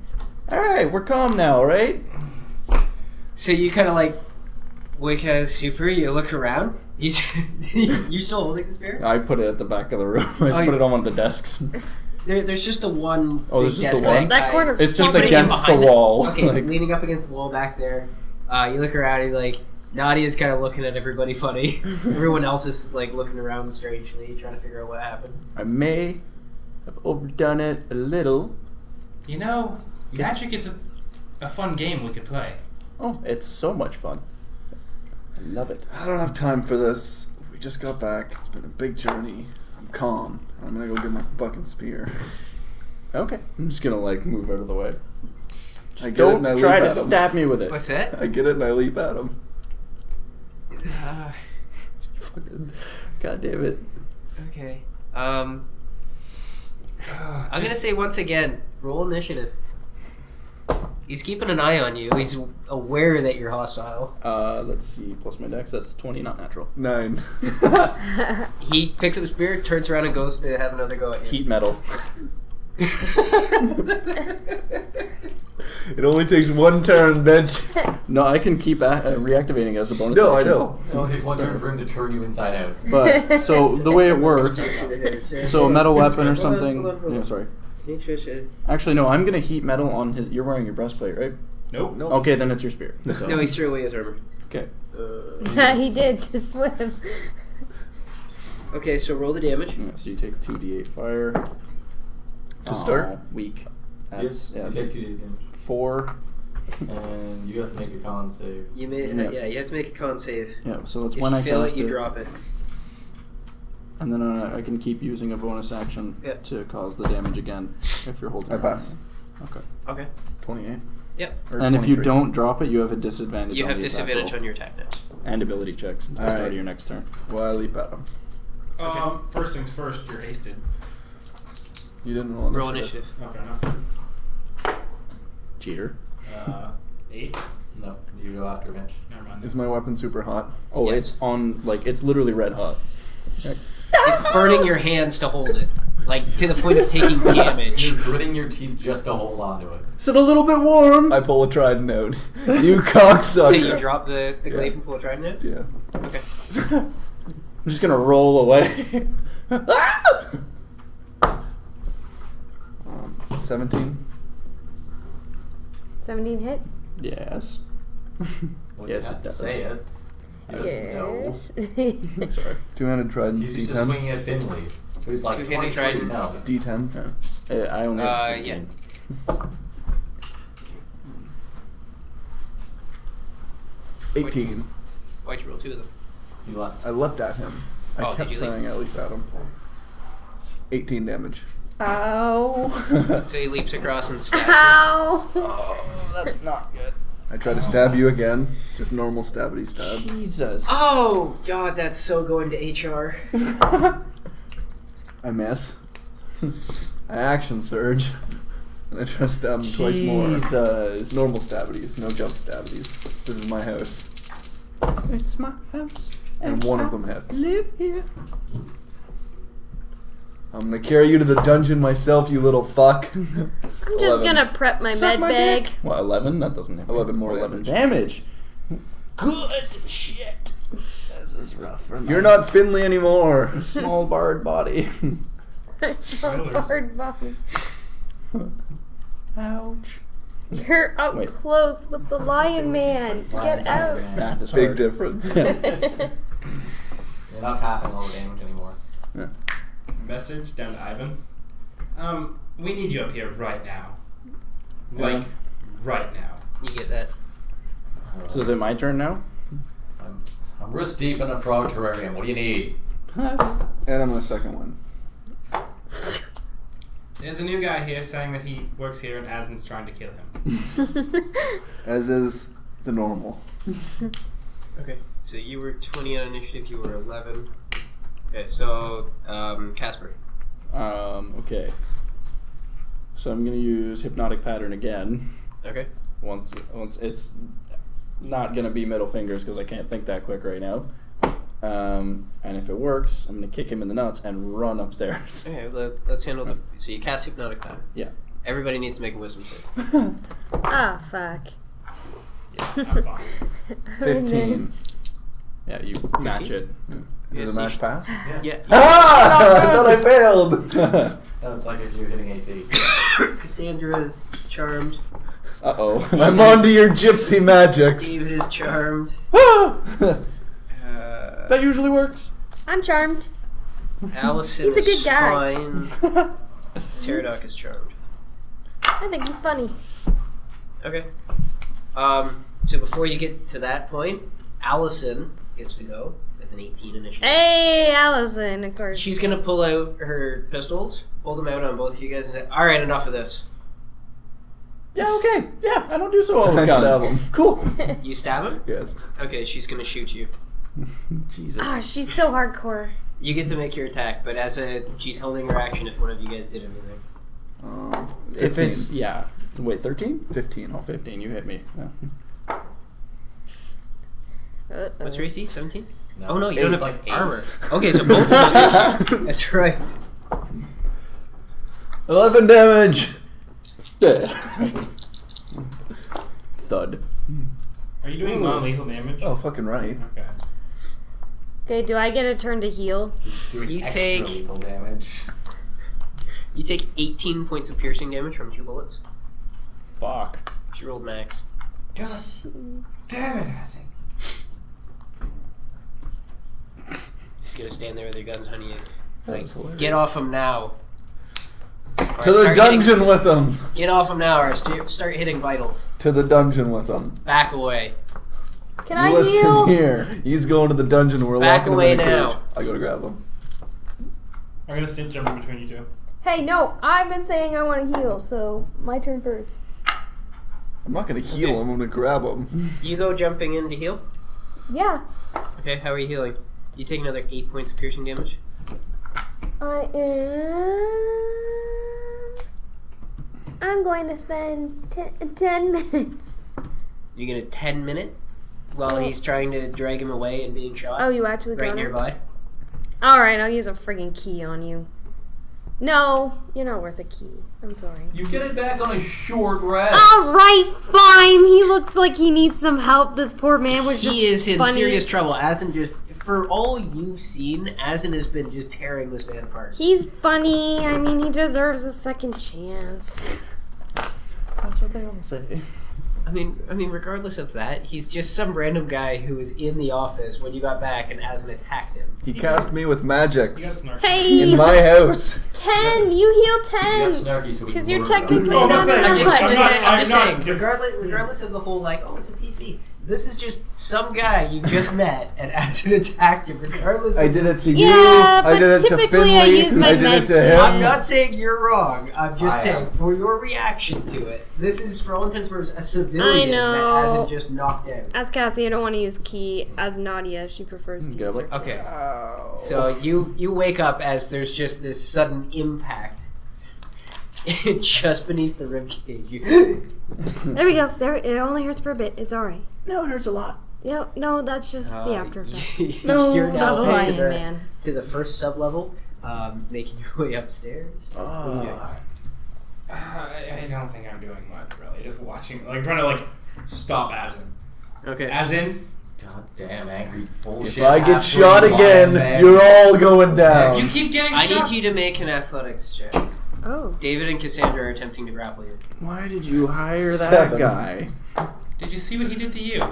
A: all right, we're calm now, right?
B: So you kind of like wake out super. You look around. You still holding the spear?
A: I put it at the back of the room. I just
B: Oh,
A: put it on one of the desks.
B: There's just the one.
A: Oh, there's
B: big
A: just the
B: desk
A: one?
F: That corner.
A: It's just
B: putting him
A: against the
B: behind it.
A: wall.
B: Okay,
A: Like-
B: he's leaning up against the wall back there. You look around and like Nadia's kind of looking at everybody funny. Everyone else is like looking around strangely, trying to figure out what happened.
A: I may have overdone it a little.
D: You know, Magic is a fun game we could play.
A: Oh, it's so much fun. I love it.
C: I don't have time for this. We just got back. It's been a big journey. I'm calm. I'm gonna go get my fucking spear.
A: Okay. I'm just gonna like move out of the way.
C: I
A: Just
C: get it and I
A: don't try
C: leap
A: to
C: at him.
A: stab me with it.
B: What's that?
C: I get it and I leap at him.
A: Fucking- God damn it.
B: Okay. I'm gonna say once again, roll initiative. He's keeping an eye on you. He's aware that you're hostile.
A: Let's see. Plus my dex. That's 20, not natural.
C: 9.
B: He picks up his spear, turns around, and goes to have another go at you.
A: Heat metal.
C: It only takes one turn, bitch.
A: No, I can keep reactivating it as a bonus
C: No, I
A: action.
C: know.
E: It only takes one turn for him to turn you inside out.
A: But so the way it works, so a metal weapon or something.
B: Hold on.
A: Yeah, sorry. Actually, no. I'm gonna heat metal on his. You're wearing your breastplate, right?
D: Nope.
C: No.
A: Okay, then it's your spear. So.
B: No, he threw away his armor.
A: Okay.
F: He did to swim.
B: Okay, so roll the damage.
A: Yeah, so you take 2d8 fire.
C: To start?
A: Weak.
E: Yes,
A: That's
E: you take 2d damage.
A: 4.
E: And you have to make a con save.
B: You made,
A: Yeah.
B: yeah, you have to make a con save.
A: Yeah, so that's
B: If
A: when
B: you
A: I
B: fail
A: cast
B: it, you
A: it.
B: drop it.
A: And then I can keep using a bonus action
B: Yeah.
A: to cause the damage again if you're holding
C: I
A: it.
C: pass.
A: Okay.
B: Okay.
C: 28.
B: Yep.
C: Or
A: And if you
C: 23.
A: don't drop it, you have a disadvantage
B: You
A: on
B: have
A: the attack
B: disadvantage
A: roll.
B: on your attack now.
A: And ability checks until the start
C: Alright.
A: of your next turn.
C: Well, I leap at him.
D: First things first, you're hasted.
C: You didn't roll
B: Roll
C: initiative.
B: initiative.
D: Oh, fair enough.
A: Cheater.
D: 8.
E: No, you go after Vince.
D: Never mind.
C: Is my weapon super hot?
A: Oh,
B: Yes.
A: it's on, like, it's literally red hot.
B: It's burning your hands to hold it, like to the point of taking damage.
E: You're gritting your teeth just to hold on to it.
A: Is it a little bit warm?
C: I pull a trident out. You cocksucker.
B: So you drop the glaive and pull a trident out?
C: Yeah.
B: Okay.
A: I'm just gonna roll away.
C: 17.
F: 17 hit?
A: Yes.
E: Well,
A: Yes,
E: you have
A: it
E: to
A: does.
E: say it. He doesn't know.
F: Yes.
A: Sorry.
C: 2-handed tridents,
E: He's just
C: D10.
E: swinging it thinly. So he's like,
B: Two-handed
E: 23,
B: trident.
E: no.
C: D10.
A: I only have
B: Yeah.
A: 15.
B: Wait.
C: 18.
B: Why'd you roll 2 of them?
E: He left.
C: I leapt at him. I
B: Oh,
C: kept
B: did you leap?
C: saying I leaped at him. 18 damage.
A: Ow.
B: So he leaps across and stabs
F: Ow!
A: Oh, that's not good.
C: I try to stab you again. Just normal stabby stab.
A: Jesus.
B: Oh, God, that's so going to HR.
C: I miss. I action surge. And I try to stab him twice more.
A: Jesus.
C: Normal stabbities, no jump stabbities. This is my house.
A: It's my house.
C: And one of them hits.
A: Live here.
C: I'm gonna carry you to the dungeon myself, you little fuck.
F: I'm just gonna prep my
A: Suck
F: med
A: my
F: bag.
A: dick. What, 11? That doesn't hit me.
C: 11 more
A: 11 damage. Good shit. This is rough for me.
C: You're not Finley anymore.
A: Small barred body.
F: It's a
D: Spoilers.
F: hard body.
A: Ouch.
F: You're up
A: Wait.
F: close with the lion man. Get out.
A: Math is
C: Big
A: hard.
C: difference.
E: You're not halving all the damage anymore.
C: Yeah.
D: Message down to Ivan. We need you up here right now. Like, right now.
B: You get that.
A: So is it my turn now?
E: I'm wrist deep in a frog terrarium. What do you need?
C: And I'm the second one.
D: There's a new guy here saying that he works here and Asin's trying to kill him.
C: As is the normal.
B: Okay. So you were 20 on initiative, you were 11. Okay, so, Casper.
A: Okay. So I'm gonna use hypnotic pattern again.
B: Okay.
A: Once it's not gonna be middle fingers because I can't think that quick right now. And if it works, I'm gonna kick him in the nuts and run upstairs.
B: Okay, let's handle the... So you cast Hypnotic Pattern.
A: Yeah.
B: Everybody needs to make a wisdom save.
F: Ah, fuck.
D: Yeah, I'm fine.
C: 15.
A: Yeah, you match it.
C: Is it a match pass?
B: Yeah.
C: Ah! I thought I failed!
E: No, it's like if you're hitting AC.
B: Cassandra's charmed.
A: Uh-oh.
C: I'm onto your gypsy magics.
B: David is charmed.
A: That usually works.
F: I'm charmed.
B: Allison
F: He's a
B: is
F: good guy.
B: fine. Pterodot is charmed.
F: I think he's funny.
B: Okay. So before you get to that point, Allison gets to go with an 18 initiative.
F: Hey, Allison, of course.
B: She's gonna pull out her pistols, hold them out on both of you guys, and say, "All right, enough of this."
A: Yeah, okay. Yeah, I don't do so well
C: I
A: with guns.
C: stab him.
A: Cool.
B: You stab him.
C: Yes.
B: Okay, she's gonna shoot you.
A: Jesus.
F: Ah, she's so hardcore.
B: You get to make your attack, but she's holding her action if one of you guys did anything.
A: If
C: 15.
A: it's, yeah. Wait, 13?
C: 15.
A: Oh, 15. You hit me. Yeah.
B: What's your AC? 17?
E: No,
B: Oh no, you don't
E: it's
B: have
E: like 8.
B: armor. Okay, so both of us. That's right.
C: 11 damage!
A: Thud.
D: Are you doing non-lethal damage?
C: Oh, fucking right.
D: Okay.
F: Okay, do I get a turn to heal?
E: Doing
B: You
E: extra
B: take-
E: lethal damage.
B: You take 18 points of piercing damage from 2 bullets.
A: Fuck.
B: She rolled max.
D: God damn it, Asin.
B: She's gonna stand there with her guns, honey.
A: That
B: Like,
A: was hilarious.
B: get off him now. Or
C: To the
B: start
C: dungeon
B: hitting-
C: with them!
B: Get off him now, or start hitting vitals.
C: To the dungeon with them.
B: Back away.
F: Can I
C: Listen
F: heal?
C: here. He's going to the dungeon. We're
B: Back
C: locking
B: away
C: him in a
B: now.
C: cage. I go to grab him.
D: I'm gonna sit jumping between you two.
G: Hey, no, I've been saying I want to heal, so my turn first.
C: I'm not going to heal
B: Okay.
C: him. I'm going to grab him.
B: You go jumping in to heal.
G: Yeah,
B: Okay, how are you healing? You take another 8 points of piercing damage.
G: I am
F: I'm going to spend 10 minutes.
B: You get a 10-minute while he's trying to drag him away and being shot.
F: Oh, you actually got
B: right
F: him?
B: nearby.
F: Alright, I'll use a friggin' key on you. No, you're not worth a key. I'm sorry.
E: You get it back on a short rest.
F: Alright, fine. He looks like he needs some help. This poor man was just
B: He is in
F: funny.
B: serious trouble. Asin just, for all you've seen, Asin has been just tearing this man apart.
F: He's funny. I mean, he deserves a second chance.
A: That's what they all say.
B: I mean, regardless of that, he's just some random guy who was in the office when you got back and Asin attacked him.
H: He cast me with
D: You got
H: magics
D: snarky.
F: Hey!
H: in my house.
F: 10! You heal
E: You
F: 10!
E: got snarky, so we
F: Because
E: can
F: you're
E: murder him.
F: technically
D: Oh, I'm not
F: not
D: saying-
F: in
B: I'm
F: the
B: just
F: fight.
B: saying,
D: I'm not-
B: regardless of the whole, like, oh, it's a PC. This is just some guy you just met and Asin attacked him, regardless of
H: I did it to you.
F: Yeah,
H: I
F: but
H: did it to
F: typically I
H: Finley.
F: use my
H: I did it to
F: med
H: him.
B: I'm not saying you're wrong. I'm just
E: I
B: saying,
E: am.
B: for your reaction to it, this is, for all intents and purposes, a
F: I
B: civilian that
F: know.
B: Asin just knocked out.
F: As Cassie, I don't want to use key. As Nadia, she prefers to
A: Go
F: use
A: like,
B: Okay.
A: ow.
B: So you wake up as there's just this sudden impact just beneath the ribcage.
F: There we go. There, it only hurts for a bit. It's alright.
A: No, it hurts a lot.
F: No, that's just the after effects.
A: No,
B: you're now
F: Stop
B: headed
F: lying, man.
B: to the first sub-level, making your way upstairs. What are you doing?
D: I don't think I'm doing much, really. Just watching, like, trying to, like, stop Asin.
B: Okay.
D: Asin,
E: God damn angry bullshit.
H: If I get
E: half-breed
H: shot
E: lion
H: again,
E: man.
H: you're all going down.
D: you keep getting
B: I
D: shot.
B: need you to make an athletics check.
F: Oh.
B: David and Cassandra are attempting to grapple you.
A: Why did you hire that
H: 7.
A: guy?
D: Did you see what he did to you?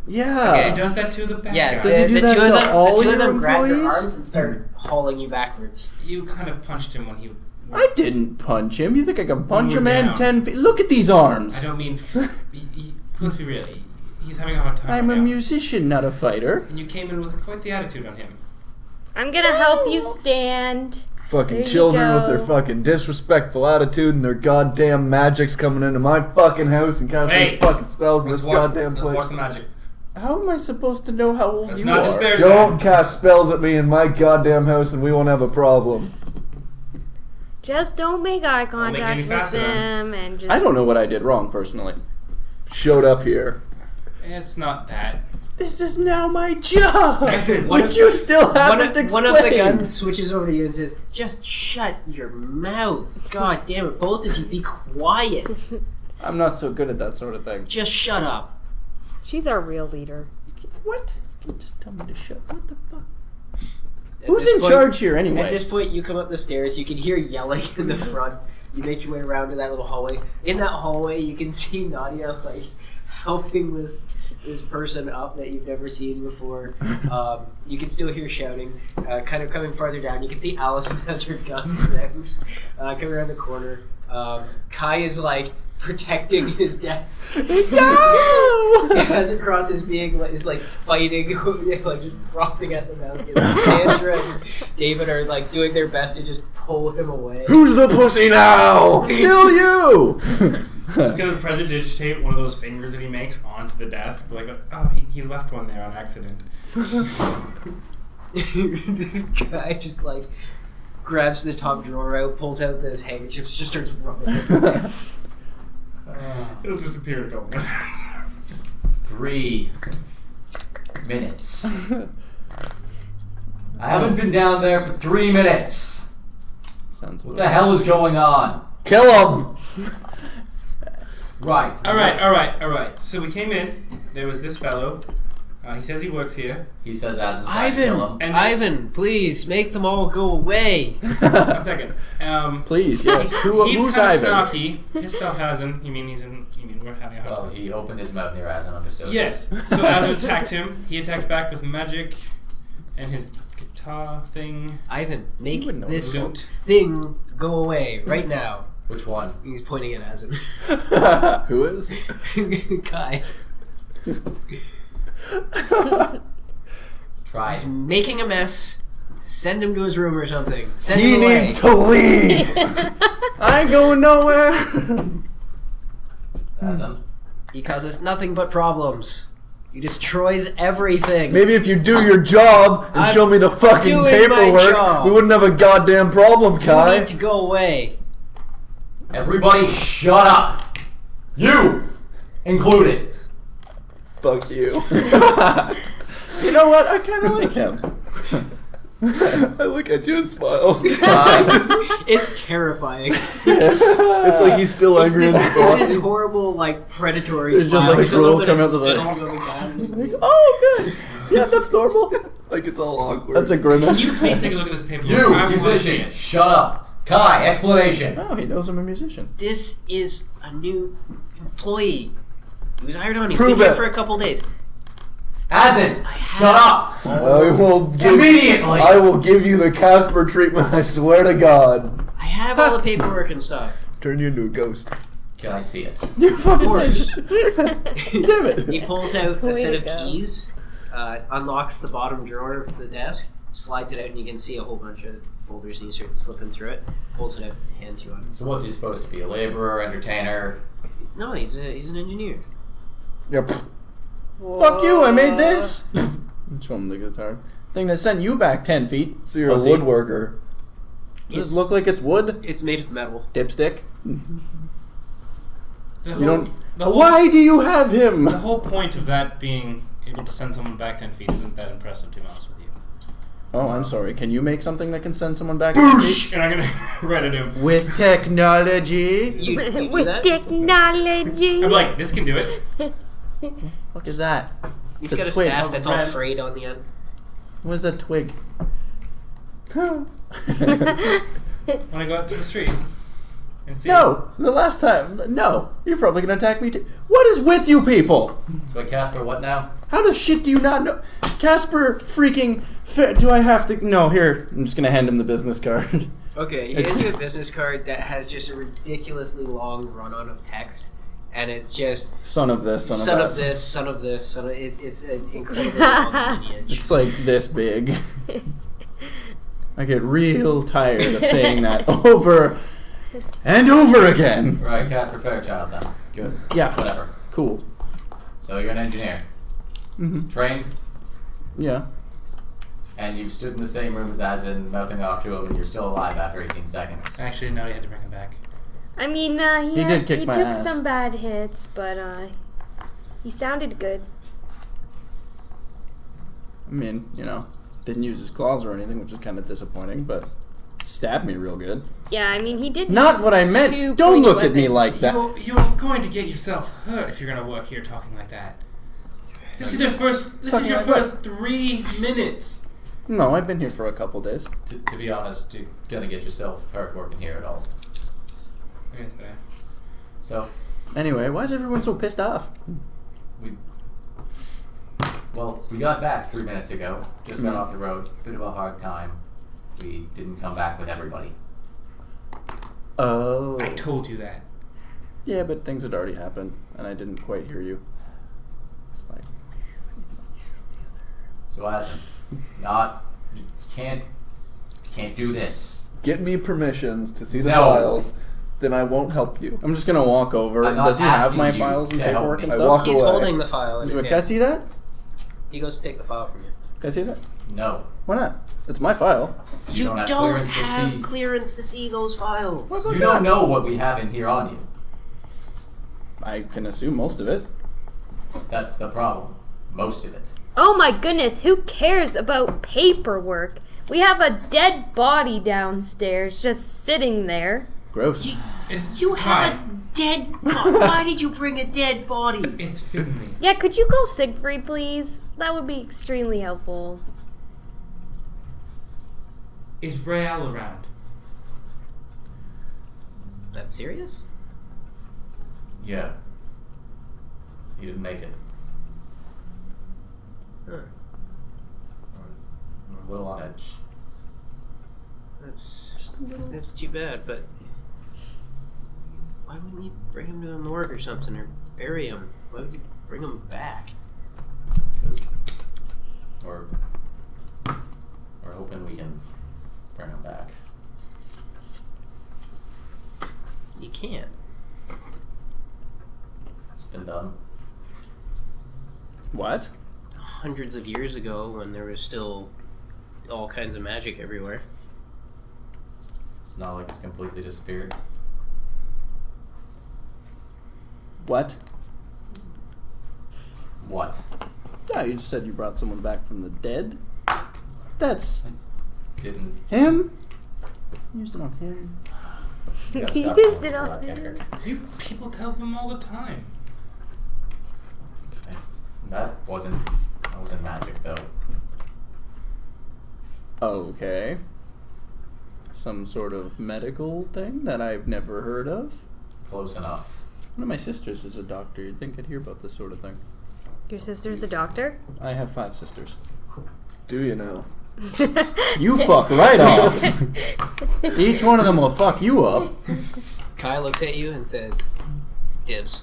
A: Yeah.
D: He does that to the bad
B: Yeah,
D: guy.
A: Does he do
B: the
A: that
B: two of
A: to
B: them,
A: all
B: the two of
A: your
B: them grab your
A: employees?
B: arms and start hauling you backwards.
D: You kind of punched him when he...
A: I didn't punch him. You think I can punch
D: You
A: a
D: were
A: man
D: down.
A: 10 feet? Look at these arms.
D: I don't mean... let's be real. He's having a hard time
A: I'm
D: right
A: a
D: now.
A: musician, not a fighter.
D: And you came in with quite the attitude on him.
F: I'm gonna help you stand.
H: Fucking
F: There you
H: children with
F: go.
H: their fucking disrespectful attitude and their goddamn magics coming into my fucking house and casting
D: Hey,
H: fucking spells in
D: Let's
H: this
D: watch,
H: goddamn
D: let's
H: place.
D: watch the magic.
A: How am I supposed to know how old
D: Let's
A: you
D: not
A: are?
D: disparage
H: Don't cast spells at me in my goddamn house and we won't have a problem.
F: Just don't make eye
D: make
F: contact
D: any
F: with
D: faster
F: them and just.
A: I don't know what I did wrong, personally.
H: Showed up here.
D: It's not that.
A: This is now my job.
D: That's it.
A: Which you still haven't explained.
B: One of the guns switches over to you and says, "Just shut your mouth. God damn it, both of you, be quiet.
A: I'm not so good at that sort of thing.
B: Just shut up."
F: She's our real leader.
A: What? You can just tell me to shut. What the fuck?
B: At
A: Who's
B: this
A: in
B: point-
A: charge here
B: At
A: anyway?
B: this point, you come up the stairs. You can hear yelling in the front. You make your way around to that little hallway. In that hallway, you can see Nadia like helping this person up that you've never seen before. You can still hear shouting. Kind of coming farther down, you can see Allison has her guns out. Coming around the corner, Kai is like protecting his desk.
A: No!
B: Hezekiah is is like fighting, like just frothing at the mouth. Sandra and David are like doing their best to just pull him away.
H: Who's the pussy now? Still you!
D: Just gonna prestidigitate one of those fingers that he makes onto the desk. Like, oh, he left one there on accident.
B: The guy just like grabs the top drawer out, pulls out this handkerchief, just starts rubbing it.
D: It'll disappear in a couple minutes.
E: 3 minutes. I haven't been down there for 3 minutes.
A: Sounds
E: What the hell is going on?
H: Kill him!
E: Right.
D: All right. So we came in. There was this fellow. He says he works here.
E: He says Asin's trying to kill him.
B: Ivan, Ivan, please make them all go away.
D: 1 second.
A: Please, yes.
D: He's
A: Who's
D: kind of
A: Ivan?
D: snarky. His stuff hasn't. You mean we're having a hard
E: Well,
D: time?
E: he opened his mouth near Asin, understood.
D: Yes. So Asin attacked him. He attacked back with magic and his guitar thing.
B: Ivan, make
A: wouldn't know
B: this
D: Loot.
B: thing go away right now.
E: Which one?
B: He's pointing at Asin.
H: Who is?
B: Kai.
E: Try.
B: He's making a mess. Send him to his room or something. Send
H: He
B: him away.
H: needs to leave!
A: I ain't going nowhere.
E: Asin.
B: He causes nothing but problems. He destroys everything.
H: Maybe if you do your job and
B: I'm
H: show me the fucking
B: doing my
H: paperwork,
B: job.
H: we wouldn't have a goddamn problem,
B: You
H: Kai.
B: need to go away.
E: Everybody shut up! You! Included!
H: Fuck you.
A: You know what? I kind of like him.
H: I look at you and smile.
B: It's terrifying.
H: It's like he's still angry in the
B: It's this horrible, like, predatory
A: It's just
B: smile.
A: like
B: There's a
A: drool
B: little bit of
A: coming out the
B: spittle
A: side.
B: going down.
H: Like, oh, good. Yeah, that's normal. Like it's all awkward.
A: That's a
D: Can
A: grimace.
D: you please take a look at this paperwork?
E: You,
D: I wanna see
E: musician,
D: it.
E: shut up. Kai, explanation.
A: Oh, he knows I'm a musician.
B: This is a new employee. He was hired on. He's
H: Prove
B: been here
H: it.
B: for a couple days.
E: Asin,
B: I have-
E: shut up.
H: I will give
E: Immediately.
H: I will give you the Casper treatment. I swear to God.
B: I have all the paperwork and stuff.
H: Turn you into a ghost.
E: Can I see it?
A: You fucking
B: course.
A: bitch. Damn it.
B: He pulls out a
F: Way
B: set
F: to
B: of
F: go.
B: keys, unlocks the bottom drawer of the desk, slides it out, and you can see a whole bunch of folders, and he starts flipping through it, pulls it out, hands you one.
E: So what's he supposed to be? A laborer, entertainer?
B: No, he's an engineer.
A: Yep. Fuck you, I made this. Show him the guitar. Thing that sent you back 10 feet.
H: So you're
A: Pussy.
H: a woodworker.
A: Does this look like it's wood?
B: It's made of metal.
A: Dipstick?
D: The
A: You
D: whole,
A: don't.
D: the whole,
A: Why do you have him?
D: The whole point of that being able to send someone back 10 feet isn't that impressive, to be honest with you.
A: Oh, I'm sorry. Can you make something that can send someone back 10 feet?
D: And I'm gonna write a new.
A: With technology?
B: You do
F: With
B: that?
F: technology.
D: I'm like, this can do it.
A: What is that?
B: He's
A: the
B: got a
A: twig.
B: staff that's all
D: Red.
B: frayed on the end.
A: What is that twig?
D: When I go out to the street and see.
A: No! The last time. No! You're probably gonna attack me too. What is with you people?
E: So Casper, what now?
A: How the shit do you not know? Casper freaking. Do I have to. No, here. I'm just gonna hand him the business card.
B: Okay, he hands you a business card that has just a ridiculously long run-on of text, and it's just
A: Son of this, son of
B: son
A: that.
B: of this, son of this, son of it's an incredibly long lineage.
A: It's like this big. I get real tired of saying that over and over again.
E: Right, Casper Fairchild then. Good.
A: Yeah.
E: Whatever.
A: Cool.
E: So you're an engineer.
A: Mm-hmm.
E: Trained,
A: Yeah.
E: and you stood in the same room as Asin, mouthing off to him, and you're still alive after 18 seconds.
D: I actually didn't know you had to bring him back.
F: I mean,
A: He did kick
F: he
A: my
F: took
A: ass.
F: some bad hits, but he sounded good.
A: I mean, you know, didn't use his claws or anything, which is kind of disappointing, but stabbed me real good.
F: Yeah, I mean, he did.
A: Not
F: use
A: what I
F: 2
A: meant. Don't
F: pointy
A: look at me
F: weapons.
A: like that.
D: You're going to get yourself hurt if you're going to work here talking like that. This is your first. This is
A: Talking
D: your
A: like what?
D: first 3 minutes.
A: No, I've been here for a couple days.
E: To be honest, you're gonna get yourself hurt working here at all.
D: Okay, fair.
E: So,
A: Anyway, why is everyone so pissed off?
E: we got back 3 minutes ago. Just got off the road. Bit of a hard time. We didn't come back with everybody.
A: Oh.
D: I told you that.
A: Yeah, but things had already happened, and I didn't quite hear you. It's like,
E: So Asin, you can't do this.
H: Get me permissions to see the
E: No.
H: files, then I won't help you.
A: I'm just gonna walk over.
E: I'm not
A: Does he have
E: asking
A: my
E: you
A: files and
E: to help
A: paperwork
E: me.
A: and
H: I
A: stuff?
H: walk
B: He's
H: away.
B: holding the file in his
A: Can I
B: hand.
A: see that?
B: He goes to take the file from you.
A: Can I see that?
E: No.
A: Why not? It's my file.
E: You don't have clearance to see.
B: clearance to see those files.
A: What about
E: You
A: that?
E: don't know what we have in here on you.
A: I can assume most of it.
E: That's the problem. Most of it.
F: Oh my goodness, who cares about paperwork? We have a dead body downstairs just sitting there.
A: Gross.
B: You have a dead body. Why did you bring a dead body?
D: It's Finley.
F: Yeah, could you call Siegfried, please? That would be extremely helpful.
D: Is Rael around?
B: That's serious?
E: Yeah. You didn't make it.
B: Huh.
E: We're a little on edge.
B: That's too bad, but why wouldn't you bring him to a morgue or something, or bury him? Why would you bring him back?
E: Because we're hoping we can bring him back.
B: You can't.
E: It's been done.
A: What?
B: Hundreds of years ago, when there was still all kinds of magic everywhere.
E: It's not like it's completely disappeared.
A: What?
E: What?
A: No, you just said you brought someone back from the dead. That's
E: Didn't.
A: him. Used it on him.
E: You gotta
F: He
E: stop
F: used
E: going
F: it
E: for
F: on
E: that,
F: him.
E: Kendrick.
D: You people tell them all the time.
E: Okay. That wasn't magic though.
A: Okay. Some sort of medical thing that I've never heard of.
E: Close enough.
A: One of my sisters is a doctor. You'd think I'd hear about this sort of thing.
F: Your sister's a doctor?
A: I have 5 sisters.
H: Do you know?
A: You fuck right off. Each one of them will fuck you up.
B: Kai looks at you and says, "Dibs."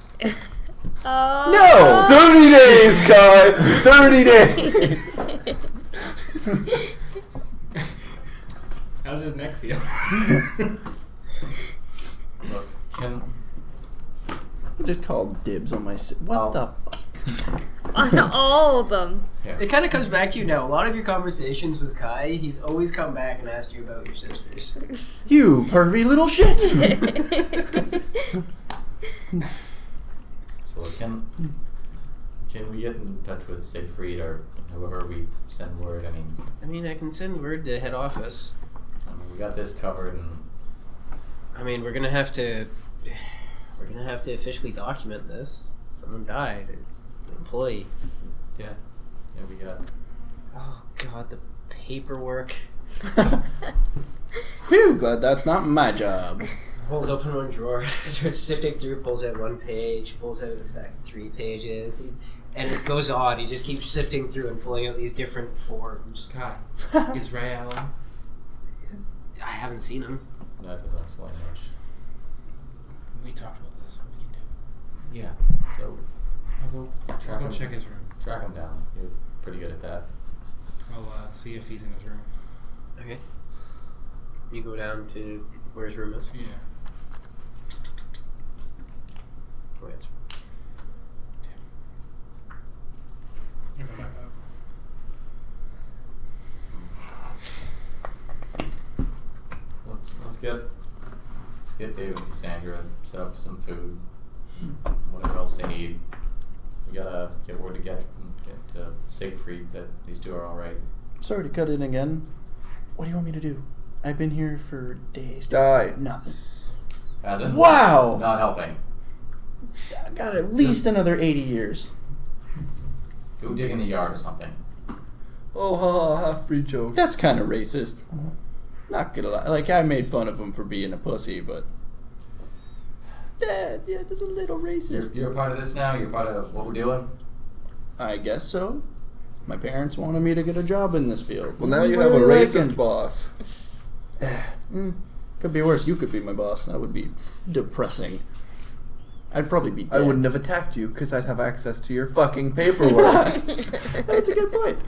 H: No! 30 days, Kai! 30 days!
D: How's his neck feel?
E: Look, can
A: I just called dibs on my what the fuck?
F: On all of them.
E: here.
B: It kind of comes back to you now. A lot of your conversations with Kai, he's always come back and asked you about your sisters.
A: You pervy little shit!
E: So can we get in touch with Siegfried or whoever we send word? I mean,
B: I can send word to head office.
E: we got this covered, and
B: We're gonna have to officially document this. Someone died. It's an employee.
E: yeah, we got.
B: Oh God, the paperwork.
A: Whew, glad that's not my job.
B: Holds open one drawer, starts sifting through, pulls out one page, pulls out a stack of 3 pages, and it goes on. He just keeps sifting through and pulling out these different forms.
D: Kai, is Ray Allen?
B: I haven't seen him.
E: That doesn't explain much.
D: We talked about this. What we can do.
E: Yeah. So
D: I'll go check his room.
E: track him down. You're pretty good at that.
D: I'll see if he's in his room.
B: Okay. You go down to where his room is.
D: Yeah.
B: Oh, it's
D: I'll come back up.
E: Let's get David and Cassandra, set up some food, whatever else they need. We gotta get word to get Siegfried that these two are all right.
A: Sorry to cut in again. What do you want me to do? I've been here for days.
H: Die.
A: No.
E: Hasn't?
A: Wow!
E: Not helping.
A: I got at least another 80 years.
E: Go dig in the yard or something.
H: Oh, haha, half-breed joke.
A: That's kind of racist. Not gonna lie. Like, I made fun of him for being a pussy, but... Dad, yeah, that's a little racist.
E: You're a part of this now? You're part of what we're doing?
A: I guess so. My parents wanted me to get a job in this field.
H: Well, now you have a
A: Really
H: racist
A: liking-
H: boss.
A: Could be worse. You could be my boss. That would be depressing. I'd probably be dead.
H: I wouldn't have attacked you because I'd have access to your fucking paperwork.
A: That's a good point.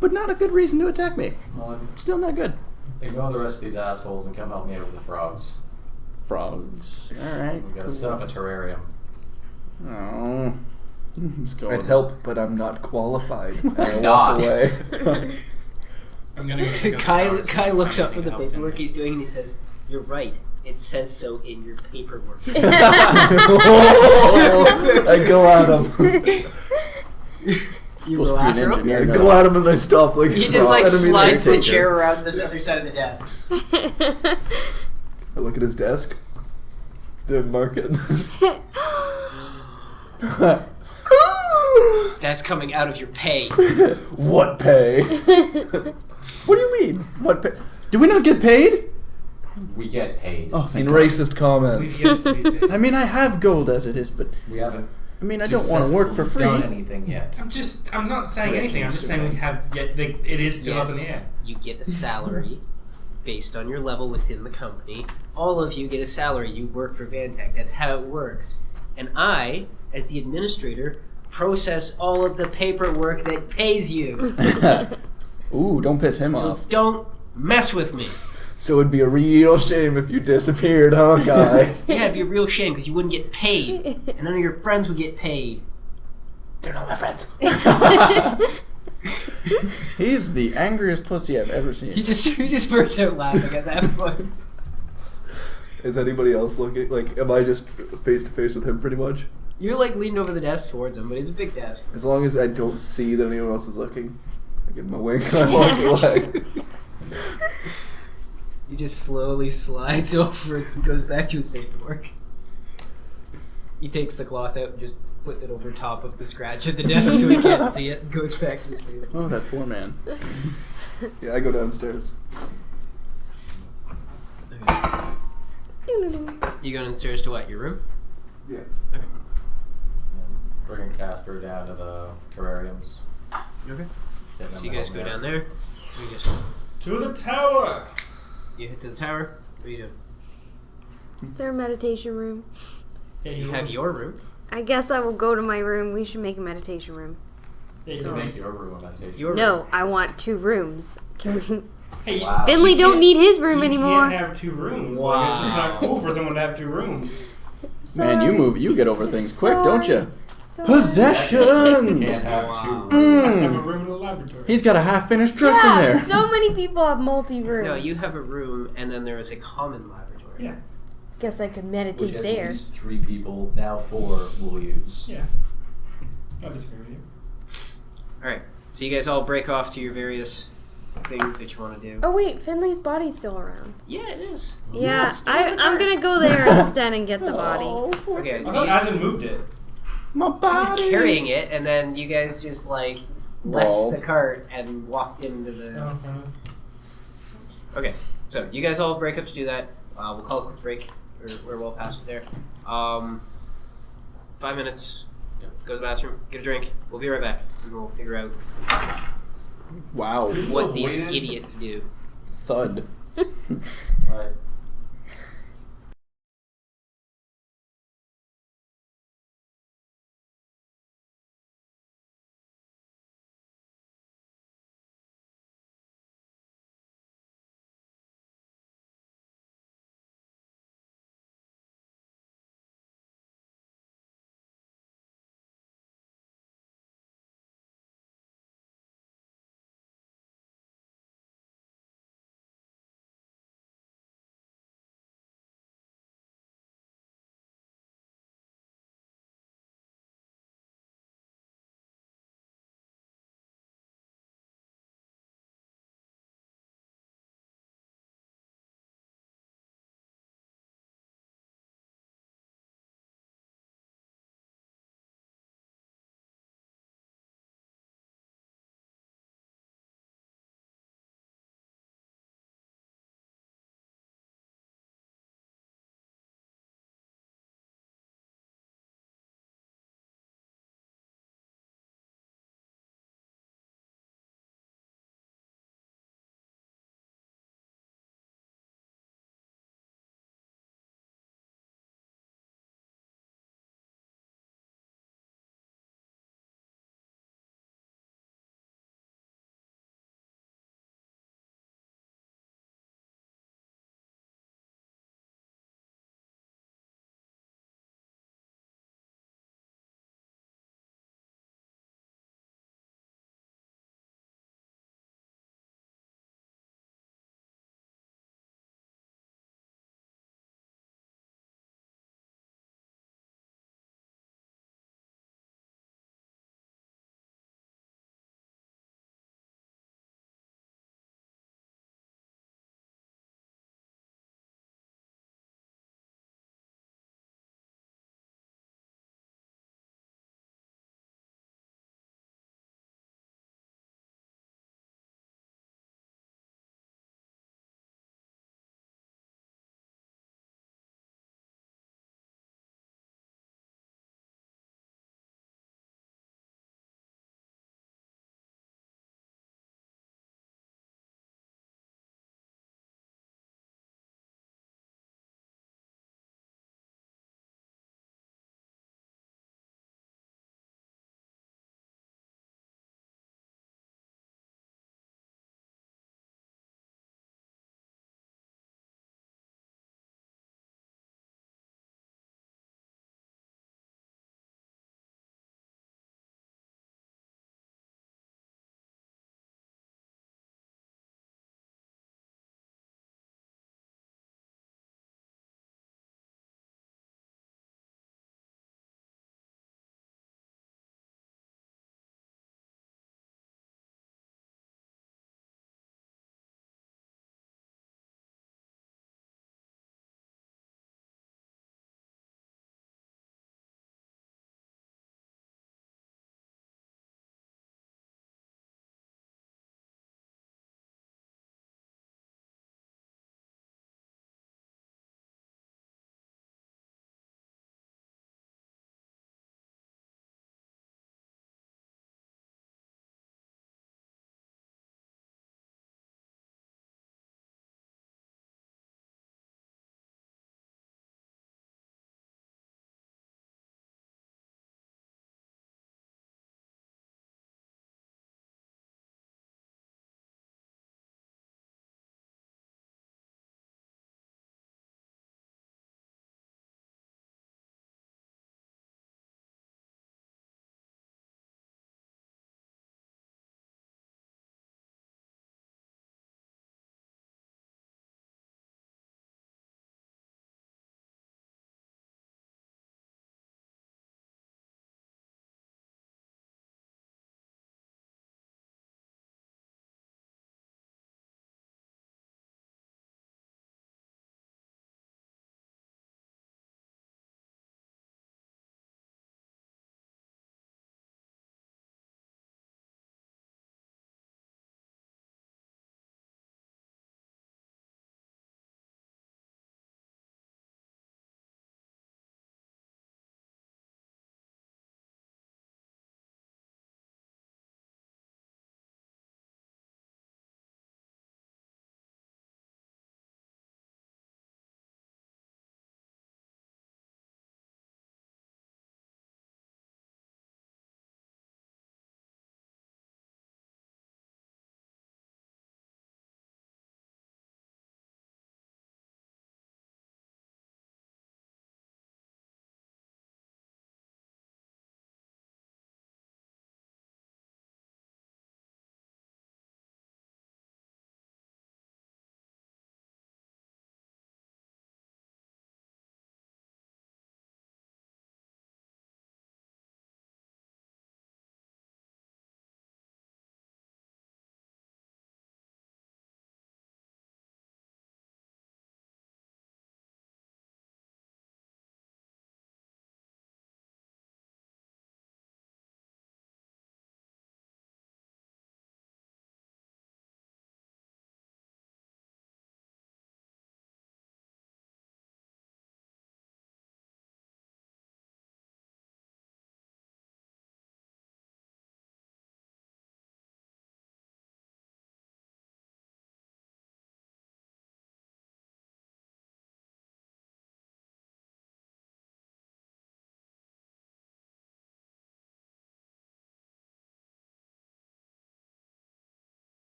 A: But not a good reason to attack me.
E: Well,
A: Still not good.
E: ignore the rest of these assholes and come help me out with the frogs.
A: Frogs. Alright.
E: We gotta set up a terrarium.
A: Oh. Let's go.
H: I'd help, but I'm not qualified. And I walk
E: Not.
H: away.
D: I'm gonna go check out the towers
B: Kai
D: and
B: looks
D: find
B: up for
D: anything
B: the
D: to help him.
B: paperwork he's doing and he says, "You're right. It says so in your paperwork."
H: I go at him.
B: You
A: Supposed
B: go
A: to be an
B: after him?
A: engineer.
H: I
A: no.
H: go at him and I stop like
B: He just like
H: enemy
B: slides the
H: caretaker.
B: chair around this other side of the desk.
H: I look at his desk. The market.
B: That's coming out of your pay.
H: What pay?
A: What do you mean? What pay? Do we not get paid?
E: We get paid.
A: Oh,
H: In
A: thank God.
H: racist
D: We
H: comments.
D: get to be
A: I mean, I have gold as it is, but
E: We haven't
A: I mean, I don't want to work for free.
E: done anything yet.
D: I'm not saying anything. I'm just saying we have yet. It is still up in the
B: Yes,
D: air.
B: you get a salary based on your level within the company. All of you get a salary. You work for Vantech. That's how it works. And I, as the administrator, process all of the paperwork that pays you.
A: Ooh, don't piss him
B: So
A: off.
B: don't mess with me.
H: So it'd be a real shame if you disappeared, huh, guy?
B: Yeah, it'd be a real shame because you wouldn't get paid, and none of your friends would get paid.
A: They're not my friends. He's the angriest pussy I've ever seen.
B: He just bursts out laughing at that point.
C: Is anybody else looking? Like, am I just face to face with him pretty much?
B: You're like leaned over the desk towards him, but it's a big desk.
C: As long as I don't see that anyone else is looking, I give him a wink and I walk away.
B: He just slowly slides over and goes back to his paperwork. He takes the cloth out and just puts it over top of the scratch at the desk so he can't see it and goes back to his paperwork.
A: Oh, that poor man.
C: Yeah, I go downstairs.
B: You go downstairs to what, your room?
C: Yeah.
B: Okay.
E: And bringing Casper down to the terrariums.
B: Okay.
E: Getting
B: So
E: him
B: you guys
E: home
B: go
E: there.
B: down there. You just
D: To the tower!
B: you head to the tower. What do you do?
F: Is there a meditation room?
D: Yeah,
B: You have your room.
F: I guess I will go to my room. We should make a meditation room.
D: Yeah,
E: You
D: you
E: can
D: make
E: make your room a meditation.
B: Your
F: No,
B: room.
F: I want 2 rooms. Can we?
D: Hey,
E: Wow.
F: Finley
D: you
F: don't
D: can't-
F: need his room
D: you
F: anymore.
D: can't have 2 rooms. Like, it's just not cool for someone to have 2 rooms.
A: Man, you get over things quick, don't you?
F: Sorry.
E: You
A: Possessions!
E: can't have
B: Wow.
E: 2 rooms.
D: I have a room in the laboratory.
A: He's got a half-finished dress in
F: Yeah,
A: there.
F: so many people have multi rooms.
B: No, you have a room, and then there is a common laboratory.
D: Yeah,
F: Guess I could
E: Which
F: meditate
E: at
F: there.
E: least 3 people, now 4, will use.
D: yeah. I disagree with you.
B: All right. So you guys all break off to your various things that you want to do.
F: Oh wait, Finley's body's still around.
B: Yeah, it is.
F: Yeah,
B: still in the
F: I'm
B: car.
F: gonna go there instead and get the body.
B: Okay.
D: I
B: So
D: thought
B: you,
D: Asin moved it.
A: My
B: he was
A: body.
B: carrying it, and then you guys just like
A: Brawled.
B: left the cart and walked into the.
D: Oh,
B: Okay, so you guys all break up to do that. We'll call it a quick break. We're well past it there. 5 minutes. Go to the bathroom. Get a drink. We'll be right back, and we'll figure out
A: Wow.
B: what these
D: Waited.
B: idiots do.
A: Thud.
E: Right.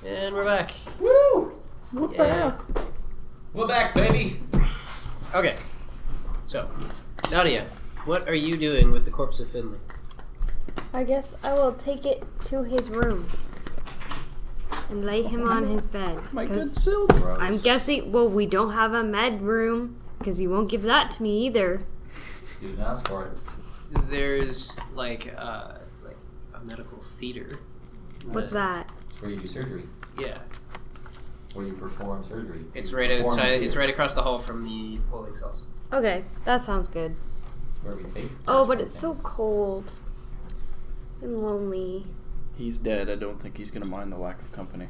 B: And we're back.
E: Woo!
B: Yeah.
E: We're back, baby.
B: Okay. So, Nadia, what are you doing with the corpse of Finley?
F: I guess I will take it to his room and lay him on his bed.
A: My good
F: 'cause
A: Silk.
F: I'm guessing, well, we don't have a med room because you won't give that to me either.
E: You didn't ask for it.
B: There's like a medical theater.
F: What's that?
E: It's where you do surgery.
B: Yeah.
E: It's where you perform surgery.
B: It's right
E: Perform
B: outside. It's
E: theater.
B: right across the hall from the holding cells.
F: Okay, that sounds good.
E: It's where we take.
F: Oh, but it's so cold and lonely.
A: He's dead. I don't think he's gonna mind the lack of company.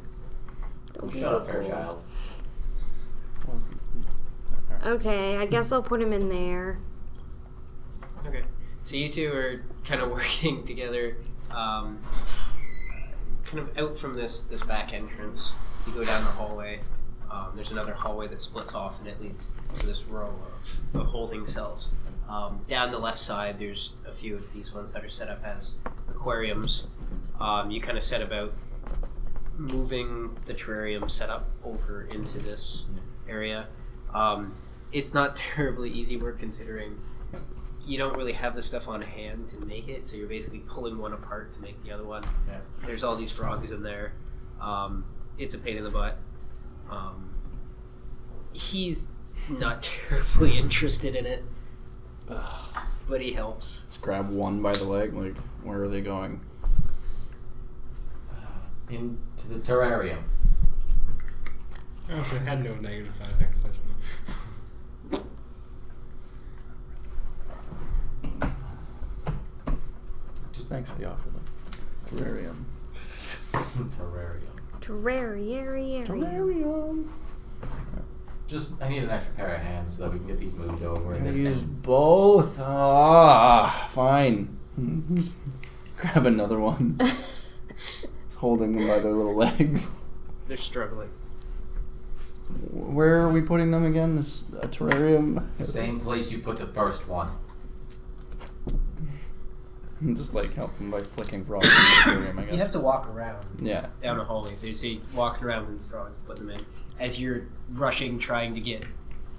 F: Don't be
E: Shut
F: so
E: up, Fairchild.
A: Wasn't.
F: Okay, I guess I'll put him in there.
B: Okay. So you two are kind of working together, kind of out from this back entrance. You go down the hallway. There's another hallway that splits off, and it leads to this row of holding cells. Down the left side, there's a few of these ones that are set up as aquariums. You kind of set about moving the terrarium setup over into this area. It's not terribly easy work considering you don't really have the stuff on hand to make it, so you're basically pulling one apart to make the other one.
E: Yeah.
B: There's all these frogs in there. It's a pain in the butt. He's not terribly interested in it, but he helps.
A: Just grab one by the leg. Like, where are they going?
E: Into the terrarium.
D: Oh, so it had no negative side effects.
A: Just thanks for the offer, though. Terrarium.
F: Terrarium.
E: Just, I need an extra pair of hands so that we can get these moved over. And this
A: Use
E: thing.
A: both. Ah, fine. Just grab another one. Holding them by their little legs.
B: They're struggling.
A: Where are we putting them again? This terrarium?
E: Same place you put the first one.
A: Just like help them by flicking frogs in the terrarium, I guess.
B: You have to walk around
A: Yeah.
B: down the hallway. There's walking around with these frogs, put them in. As you're rushing, trying to get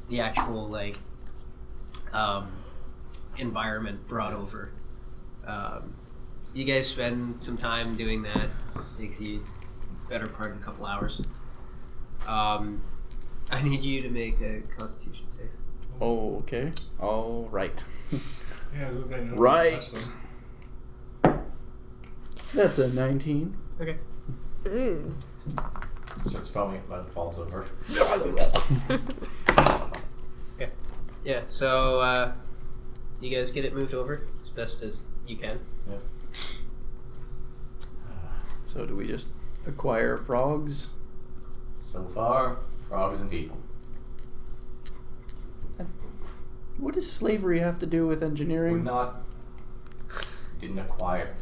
B: the actual environment brought over. You guys spend some time doing that. Takes you better part of a couple hours. I need you to make a Constitution save.
A: Oh, okay. All right.
D: Yeah, I was gonna say, no,
A: Right. That's a 19.
B: Okay.
F: Ooh.
E: Starts foaming, but falls over.
B: Okay. Yeah. So you guys get it moved over as best as you can.
E: Yep.
A: So do we just acquire frogs?
E: So far, frogs and people.
A: What does slavery have to do with
E: We're
A: engineering?
E: didn't acquire.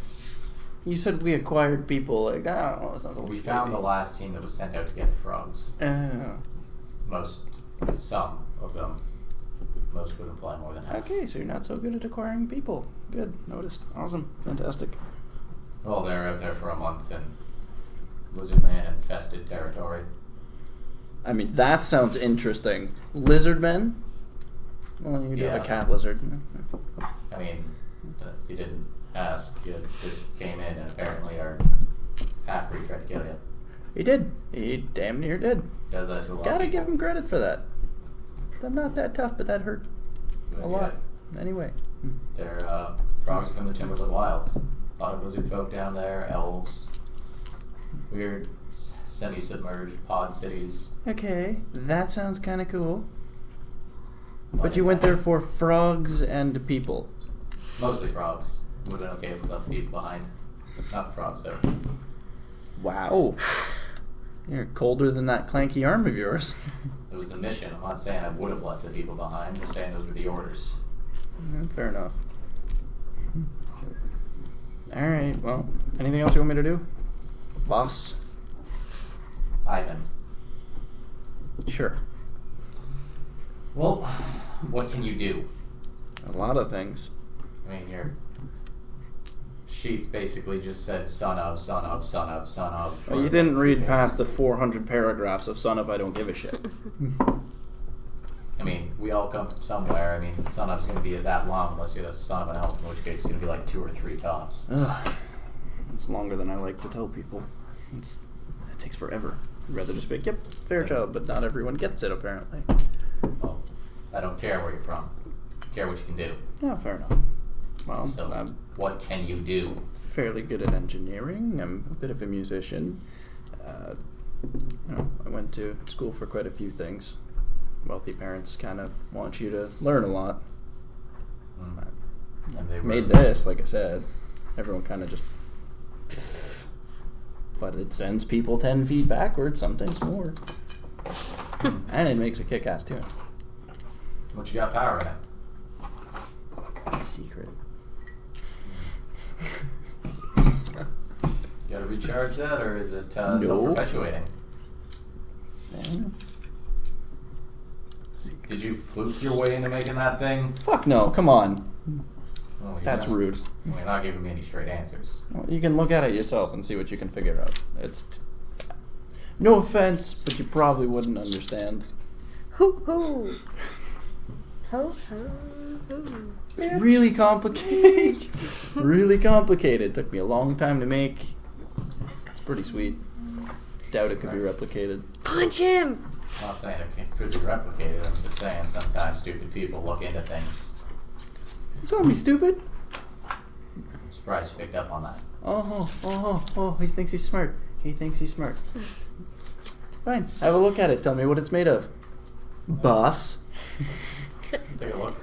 A: You said we acquired people. Like, oh, that sounds a little
E: We found the last team that was sent out to get the frogs. Some of them. Most would imply more than half.
A: Okay, so you're not so good at acquiring people. Good. Noticed. Awesome. Fantastic.
E: Well, they're out there for a month in Lizard Man infested territory.
A: I mean, that sounds interesting. Lizard men? Well, you do have
E: Yeah.
A: a cat lizard.
E: I mean, you didn't ask. You just came in and apparently our half-breed tried to kill you.
A: He did. He damn near did.
E: Does that to a lot
A: Gotta
E: of
A: give
E: people.
A: him credit for that. They're not that tough, but that hurt a lot. Anyway.
E: They're frogs from the Timberwood Wilds. A lot of lizard folk down there, elves, weird semi-submerged pod cities.
A: Okay, that sounds kind of cool. But you went there for frogs and people.
E: Mostly frogs. Would have been okay if we left the people behind. Not the frogs, though.
A: Wow. You're colder than that clanky arm of yours.
E: It was the mission. I'm not saying I would have left the people behind. I'm just saying those were the orders.
A: Fair enough. Alright, well, anything else you want me to do? Boss?
E: Ivan.
A: Sure.
E: Well, what can you do?
A: A lot of things.
E: I mean, you're sheets basically just said son of, son of, son of, son of.
A: Well, you didn't read past the 400 paragraphs of son of I don't give a shit.
E: I mean, we all come from somewhere. I mean, son of's going to be that long unless you're the son of an elf, in which case it's going to be like 2 or 3 tops.
A: Ugh. It's longer than I like to tell people. It takes forever. I'd rather just be like, yep, Fairchild, but not everyone gets it, apparently.
E: Well, I don't care where you're from. I care what you can do.
A: Yeah, fair enough. Well,
E: So,
A: I'm
E: what can you do?
A: fairly good at engineering. I'm a bit of a musician. I went to school for quite a few things. Wealthy parents kind of want you to learn a lot.
E: And they were,
A: Made this, like I said. Everyone kind of just... But it sends people 10 feet backwards, sometimes more. And it makes a kick-ass tune.
E: What you got power in it?
A: It's a secret.
E: You gotta recharge that, or is it self-perpetuating? Did you fluke your way into making that thing?
A: Fuck no, come on.
E: Well,
A: That's rude.
E: Well, you're not giving me any straight answers.
A: Well, you can look at it yourself and see what you can figure out. No offense, but you probably wouldn't understand.
F: Hoo hoo. Ho ho ho.
A: It's really complicated. Really complicated. Took me a long time to make. It's pretty sweet. Doubt it could be replicated.
F: Punch him!
E: I'm not saying it could be replicated. I'm just saying sometimes stupid people look into things.
A: Don't be stupid.
E: I'm surprised you picked up on that.
A: Oh, he thinks he's smart. Fine, have a look at it. Tell me what it's made of. Boss.
E: Take a look.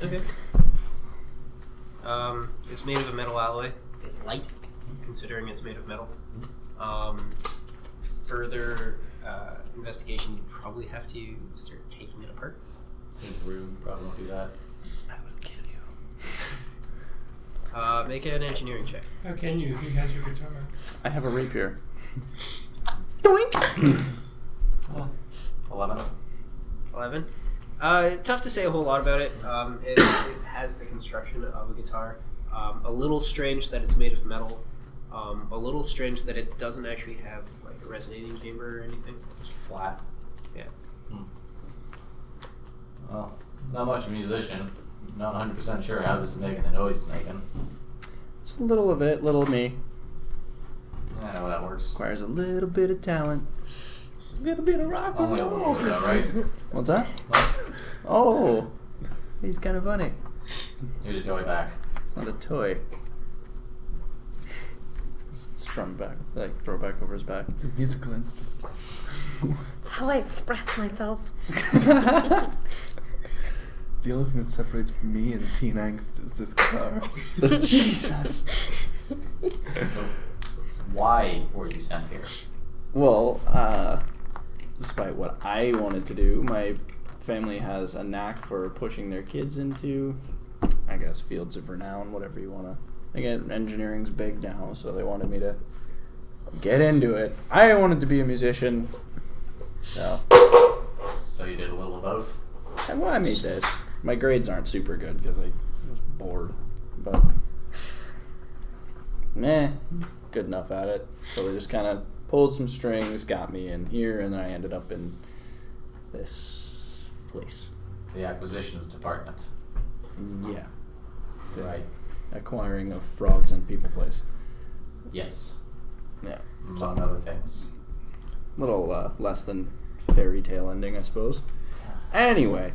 B: Okay. It's made of a metal alloy. It's light, considering it's made of metal. Further investigation, you probably have to start taking it apart.
E: Seems rude. Probably won't do that.
A: I would kill you.
B: Make an engineering check.
D: How can you? He has your guitar.
A: I have a rapier. Doink!
E: 11.
B: 11. Tough to say a whole lot about it. It has the construction of a guitar. A little strange that it's made of metal. A little strange that it doesn't actually have like a resonating chamber or anything.
E: Just flat.
B: Yeah.
E: Well, not much of a musician. Not 100% sure how this is making the noise it's making.
A: It's a little of it, little of me.
E: Yeah, I know how that works.
A: Requires a little bit of talent. A little bit of rock and
E: Only a little
A: roll.
E: bit, though, right?
A: What's that?
E: Well,
A: Oh, he's kind of funny.
E: here's your toy back.
A: It's not a toy. Strum back, like throw it back over his back.
H: It's a musical instrument.
F: That's how I express myself.
H: The only thing that separates me and teen angst is this guitar.
A: Jesus.
E: So, why were you sent here?
A: Well, despite what I wanted to do, my family has a knack for pushing their kids into, I guess, fields of renown, whatever you want to. Again, engineering's big now, so they wanted me to get into it. I wanted to be a musician, so.
E: So you did a little of both?
A: Well, I made this. My grades aren't super good because I was bored, but good enough at it. So they just kind of pulled some strings, got me in here, and then I ended up in this place.
E: The acquisitions department.
A: Yeah. The
E: Right.
A: acquiring of frogs and people place.
E: Yes.
A: Yeah.
E: Among other things.
A: Little less than fairy tale ending, I suppose. Anyway,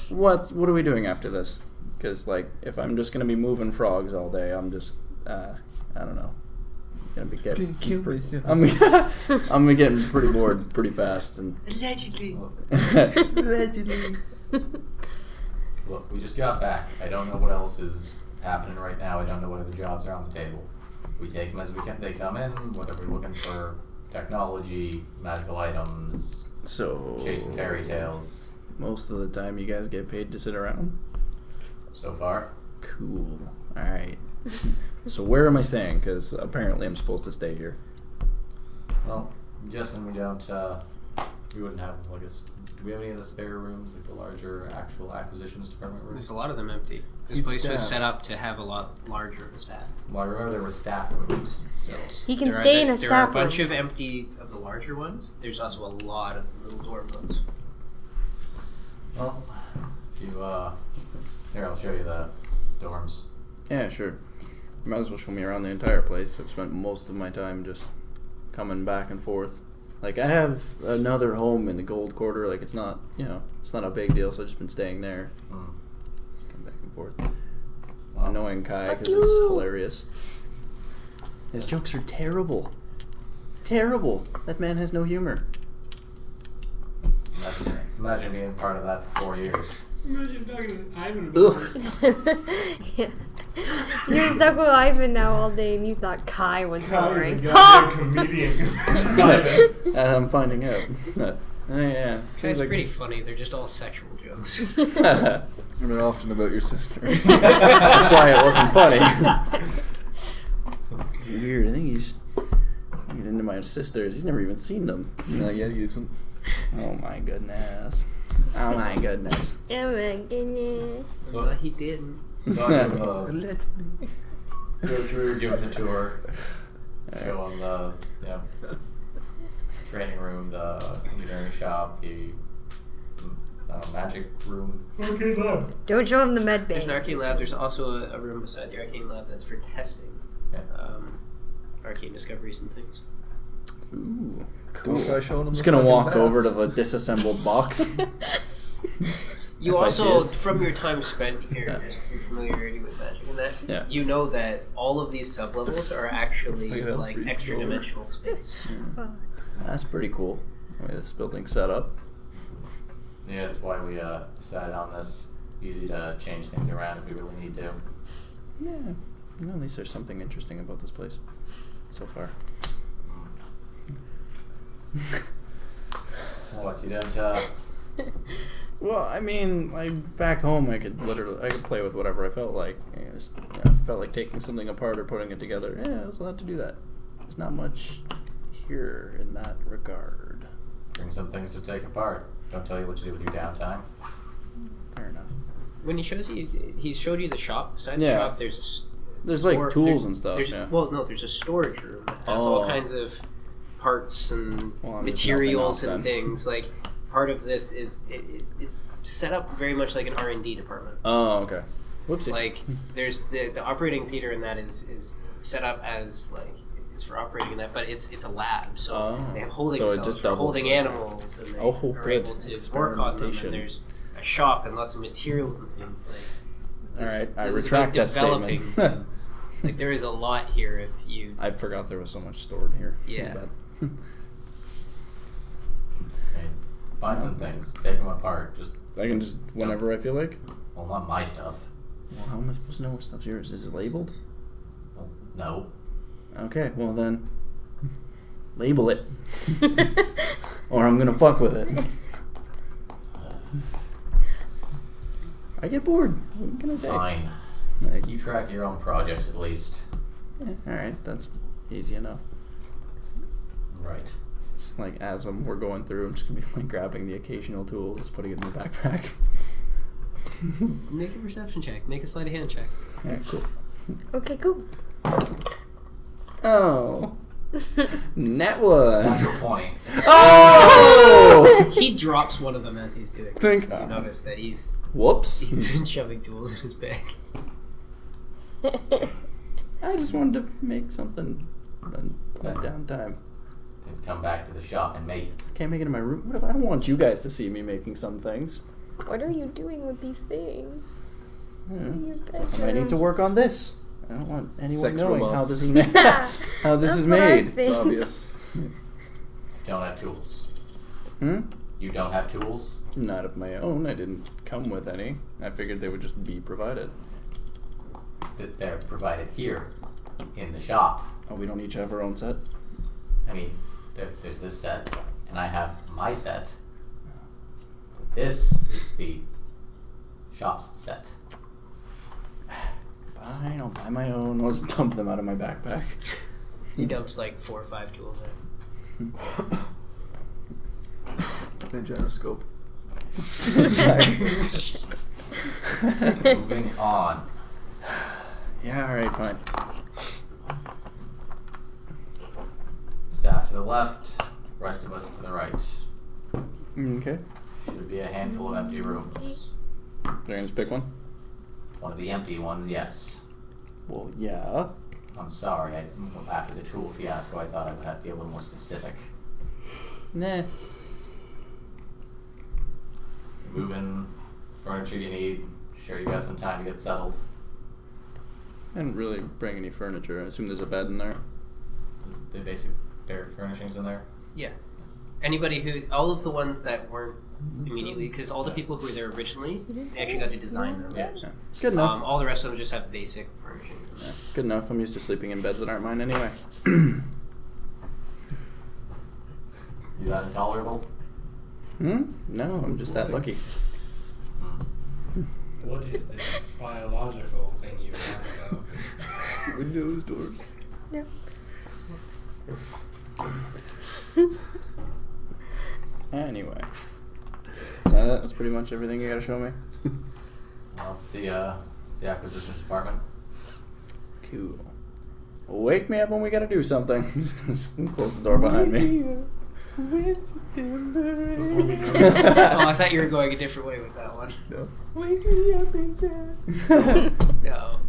A: what are we doing after this? Because like, if I'm just gonna be moving frogs all day, I'm just I don't know. Gonna be getting I'm getting pretty bored pretty fast and
B: Allegedly.
H: Allegedly.
E: Look, we just got back. I don't know what else is happening right now. I don't know what other jobs are on the table. We take them as they come in, whether we're looking for technology, magical items,
A: so
E: chasing fairy tales.
A: Most of the time, you guys get paid to sit around.
E: So far.
A: Cool. All right. So where am I staying? Because apparently I'm supposed to stay here.
E: Well, I'm guessing we don't We wouldn't have like do we have any of the spare rooms, like the larger actual acquisitions department rooms?
B: There's a lot of them empty. This
A: He's
B: place was
A: staff.
B: set up to have a lot larger of a staff.
E: Well, I remember there were staff rooms still.
F: He can
B: There are
F: stay in a
B: there are a
F: staff
B: bunch
F: room.
B: of empty of the larger ones. There's also a lot of little dorm ones.
E: Well, if you here, I'll show you the dorms.
A: Yeah, sure. You might as well show me around the entire place. I've spent most of my time just coming back and forth. Like, I have another home in the Gold Quarter. Like, it's not, it's not a big deal, so I've just been staying there.
E: Mm.
A: Come back and forth.
E: Wow.
A: Annoying Kai
F: Fuck
A: because it's
F: you.
A: hilarious. His jokes are terrible. Terrible. That man has no humor.
E: Imagine being part of that for 4 years.
D: Imagine talking to Ivan
A: Ugh.
F: Yeah. You're stuck with Ivan now all day, and you thought Kai was boring.
D: comedian.
A: I'm finding out. Yeah.
B: It's
A: Seems like
B: pretty funny. They're just all sexual jokes.
H: And they're often about your sister.
A: That's why it wasn't funny. It's weird. I think he's into my sisters. He's never even seen them.
H: No, yeah, he isn't.
A: Oh my goodness. Oh my goodness.
F: Oh my goodness.
B: But he didn't.
E: So I'm gonna
H: Let me.
E: go through, give him the tour, show him the training room, the engineering shop, the magic room.
D: Okay, love.
F: Don't show him the med bay.
B: There's an arcane lab. There's also a room beside the arcane lab that's for testing
E: Yeah.
B: arcane discoveries and things.
A: Ooh,
H: Don't try showing him
A: I'm just
H: the
A: gonna
H: fucking
A: walk over
H: bats.
A: to the disassembled box.
B: You
A: If I see
B: also,
A: it.
B: from your time spent here,
A: Yeah.
B: just your familiarity with magic and that,
A: Yeah.
B: you know that all of these sublevels are actually
H: Like that
B: like
H: freeze
B: extra
H: door.
B: dimensional space.
A: That's pretty cool. The way this building's set up.
E: Yeah, that's why we decided on this. Easy to change things around if we really need to.
A: Yeah. Well, at least there's something interesting about this place so far.
E: What, you don't
A: Well, I mean, like back home, I could play with whatever I felt like. I just felt like taking something apart or putting it together. Yeah, I was allowed to do that. There's not much here in that regard.
E: bring some things to take apart? Don't tell you what to do with your downtime.
A: Fair enough.
B: When he shows you, he showed you the shop. Beside
A: Yeah.
B: the shop, there's a
A: There's like tools
B: there's-
A: and stuff.
B: there's-
A: Yeah.
B: Well, no, there's a storage room that has all
A: Oh.
B: kinds of parts and
A: Well, I'm just
B: materials
A: nothing
B: and
A: else
B: things. Like part of this is it's set up very much like an R&D department.
A: Oh, okay. Whoopsie.
B: Like there's the operating theater in that is set up as like it's for operating in that, but it's a lab. So
A: Oh.
B: they have holding
A: So it
B: cells
A: just
B: for
A: doubles
B: holding
A: it.
B: animals, and they
A: Oh,
B: are
A: good.
B: able to work on them.
A: Experimentation.
B: And there's a shop and lots of materials and things. Like
A: All right, I
B: this is
A: retract
B: about
A: that
B: developing
A: statement.
B: things. Like there is a lot here if you.
A: I forgot there was so much stored here.
B: Yeah.
A: My bad.
E: I mean, find some things, take them apart. Just
A: I can just whenever I feel like.
E: well, not my stuff.
A: Well, how am I supposed to know what stuff's yours? Is it labeled?
E: Well, no.
A: Okay, well then, label it, or I'm gonna fuck with it. I get bored. What can I say?
E: Fine.
A: Like,
E: You track your own projects at least.
A: yeah, all right, that's easy enough.
E: Right.
A: Just like as we're going through, I'm just gonna be like grabbing the occasional tools, putting it in the backpack.
B: Make a perception check. Make a sleight of hand check.
A: Alright, cool.
F: Okay, cool.
A: Oh, net one.
E: Natural 20.
A: Oh!
B: He drops one of them as he's doing
A: Clink.
B: this. You notice that he's
A: Whoops.
B: been shoving tools in his bag.
A: I just wanted to make something on my downtime.
E: Then come back to the shop and make it.
A: Can't make it in my room. What if I don't want you guys to see me making some things?
F: What are you doing with these things?
A: Hmm.
F: In your
A: I might need to
F: bedroom?
A: work on this. I don't want anyone
H: Sex
A: knowing how
H: robots.
A: this is made. How this
F: That's
A: is
F: what I
A: made.
F: think.
H: It's obvious.
E: Don't have tools.
A: Hmm?
E: You don't have tools?
A: Not of my own. I didn't come with any. I figured they would just be provided.
E: That they're provided here in the shop.
A: Oh, we don't each have our own set?
E: I mean, there's this set, and I have my set. This is the shop's set.
A: Fine, I'll buy my own. I'll just dump them out of my backpack.
B: He dumps like 4 or 5 tools in.
H: And gyroscope.
E: Moving on.
A: Yeah, alright, fine.
E: Staff to the left, rest of us to the right.
A: Okay.
E: Should be a handful of empty rooms.
A: You're gonna just pick one?
E: One of the empty ones, yes.
A: Well, yeah.
E: I'm sorry, after the tool fiasco, I thought I would have to be a little more specific.
A: Nah.
E: Moving furniture you need. Sure you got some time to get settled.
A: I didn't really bring any furniture. I assume there's a bed in there.
E: The basic bare furnishings in there.
B: Yeah. Anybody who, all of the ones that weren't immediately, because all the people who were there originally, they actually got to design them.
E: Yeah.
A: Yeah. Good enough.
B: All the rest of them just have basic furnishings.
A: Yeah. Good enough. I'm used to sleeping in beds that aren't mine anyway.
E: You that intolerable?
A: No, I'm just that lucky.
D: What is this biological thing you talk about?
H: Windows, doors.
F: Yeah.
A: Anyway. So that's pretty much everything you gotta show me.
E: Well, it's the acquisitions department.
A: Cool. Wake me up when we gotta do something. I'm just gonna close the door behind me.
B: Oh, I thought you were going a different way with that one.
A: No.
H: Wake me up inside.
B: No.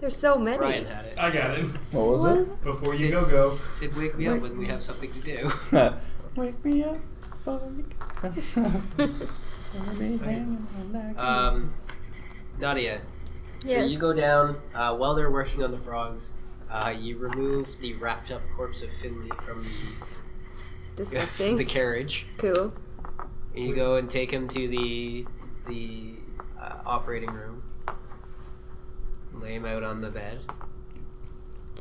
F: There's so many.
B: Brian had it.
D: I got it.
A: What was it?
D: Before you go.
B: Sid, wake me up when we have something to do.
A: Wake me up.
B: Nadia. So
F: Yes.
B: you go down while they're working on the frogs. You remove the wrapped up corpse of Finley from
F: Disgusting.
B: the carriage.
F: Cool.
B: And you go and take him to the operating room. Lay him out on the bed.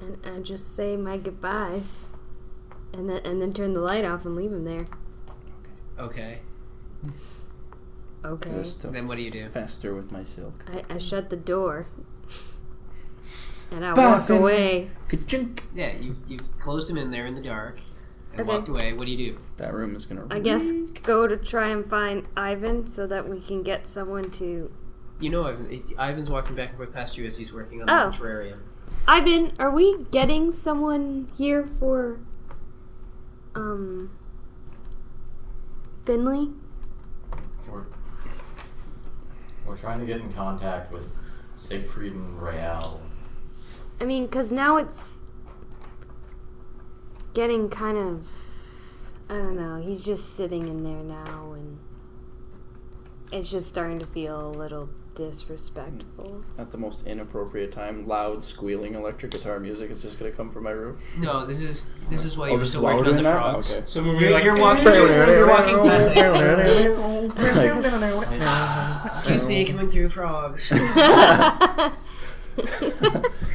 F: And I just say my goodbyes, and then turn the light off and leave him there.
B: Okay.
F: Okay.
A: Just to
B: Then what do you do?
A: Fester with my silk.
F: I shut the door, and I
A: Bye,
F: walk
A: Finley.
F: away.
A: Ka-chink.
B: Yeah, you've closed him in there in the dark and
F: Okay.
B: walked away. What do you do?
A: That room is gonna.
F: I guess go to try and find Ivan so that we can get someone to.
B: You know, Ivan's walking back and forth past you as he's working on
F: Oh.
B: the terrarium.
F: Ivan, are we getting someone here for Finley?
E: We're trying to get in contact with Siegfried and Rael.
F: I mean, because now it's getting kind of, I don't know, he's just sitting in there now, and it's just starting to feel a little disrespectful.
A: At the most inappropriate time, loud squealing electric guitar music is just gonna come from my room.
B: No, this is why
A: Oh,
B: you're
A: just
B: still
A: while
B: working
A: we're
B: on
A: doing
B: the
A: that?
B: frogs.
A: Okay.
D: So when
B: You're,
D: we're like,
B: you're walking past Excuse me, coming through frogs.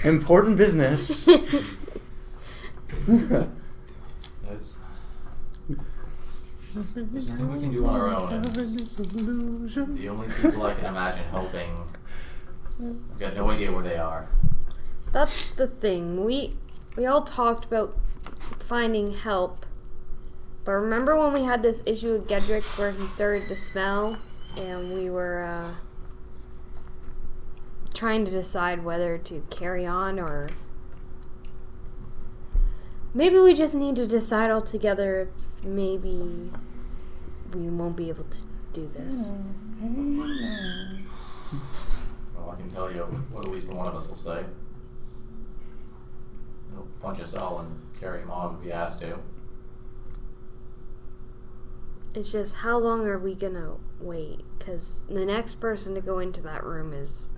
A: Important business.
E: There's nothing we can do on our own. And the only people I can imagine helping, we've got no idea where they are.
F: That's the thing. We all talked about finding help. But remember when we had this issue with Gedrick where he started to smell and we were trying to decide whether to carry on or maybe we just need to decide altogether if maybe we won't be able to do this.
E: Well, I can tell you what at least one of us will say. He'll punch us all and carry him on if he has to.
F: It's just how long are we gonna wait? Because the next person to go into that room it's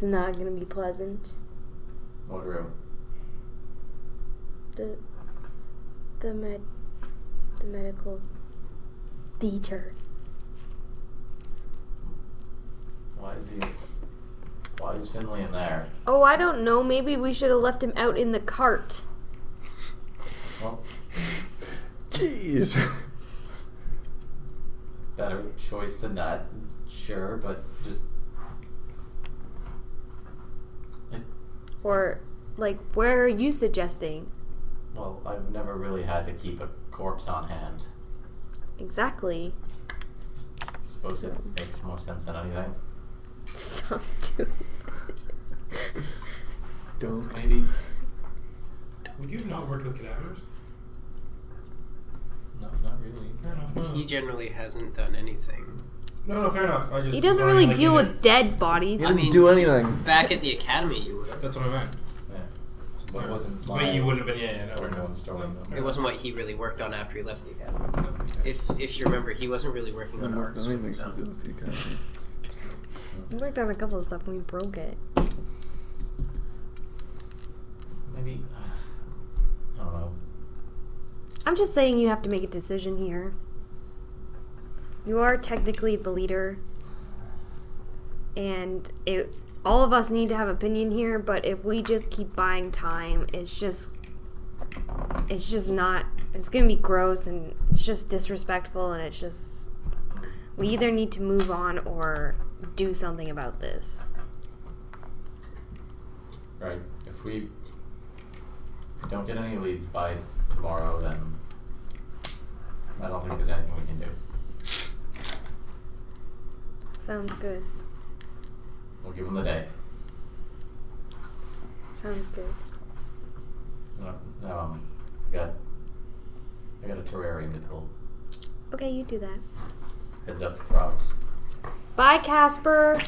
F: not gonna be pleasant.
E: What room?
F: The medical theater.
E: Why is Finley in there?
F: Oh, I don't know. Maybe we should have left him out in the cart.
E: Well,
A: Jeez.
E: better choice than that, sure, but just...
F: Or, like, where are you suggesting?
E: Well, I've never really had to keep a corpse on hand.
F: Exactly.
E: Suppose
F: So-
E: it makes more sense than anything.
F: Stop doing it.
H: Don't.
E: Maybe.
D: Would you have not worked with cadavers?
E: No, not really.
D: Fair enough. No,
B: He generally hasn't done anything.
D: no, fair enough. I just
F: He doesn't
D: was
F: really
D: wondering,
F: deal
D: like,
F: with dead bodies.
H: He
B: I
H: didn't
B: mean,
H: do anything.
B: Back at the academy, you would have.
D: That's what I meant.
E: Yeah. But it wasn't
D: But
E: my...
D: you wouldn't have been. Yeah,
E: Or
D: no.
E: no one's story.
B: It wasn't what he really worked on after he left the academy.
D: No, okay.
B: If you remember, he wasn't really working
H: I
B: on
H: haven't worked
B: arts.
H: on anything
B: No.
H: since he left the academy.
F: We worked on a couple of stuff and we broke it.
E: Maybe... I don't know.
F: I'm just saying you have to make a decision here. You are technically the leader. And all of us need to have opinion here, but if we just keep buying time, it's just not, it's gonna be gross and it's just disrespectful and it's just, we either need to move on or do something about this.
E: Right. If we don't get any leads by tomorrow, then I don't think there's anything we can do.
F: Sounds good.
E: We'll give them the day.
F: Sounds good.
E: I got a terrarium to build.
F: Okay, you do that.
E: Heads up, frogs.
F: Bye, Casper.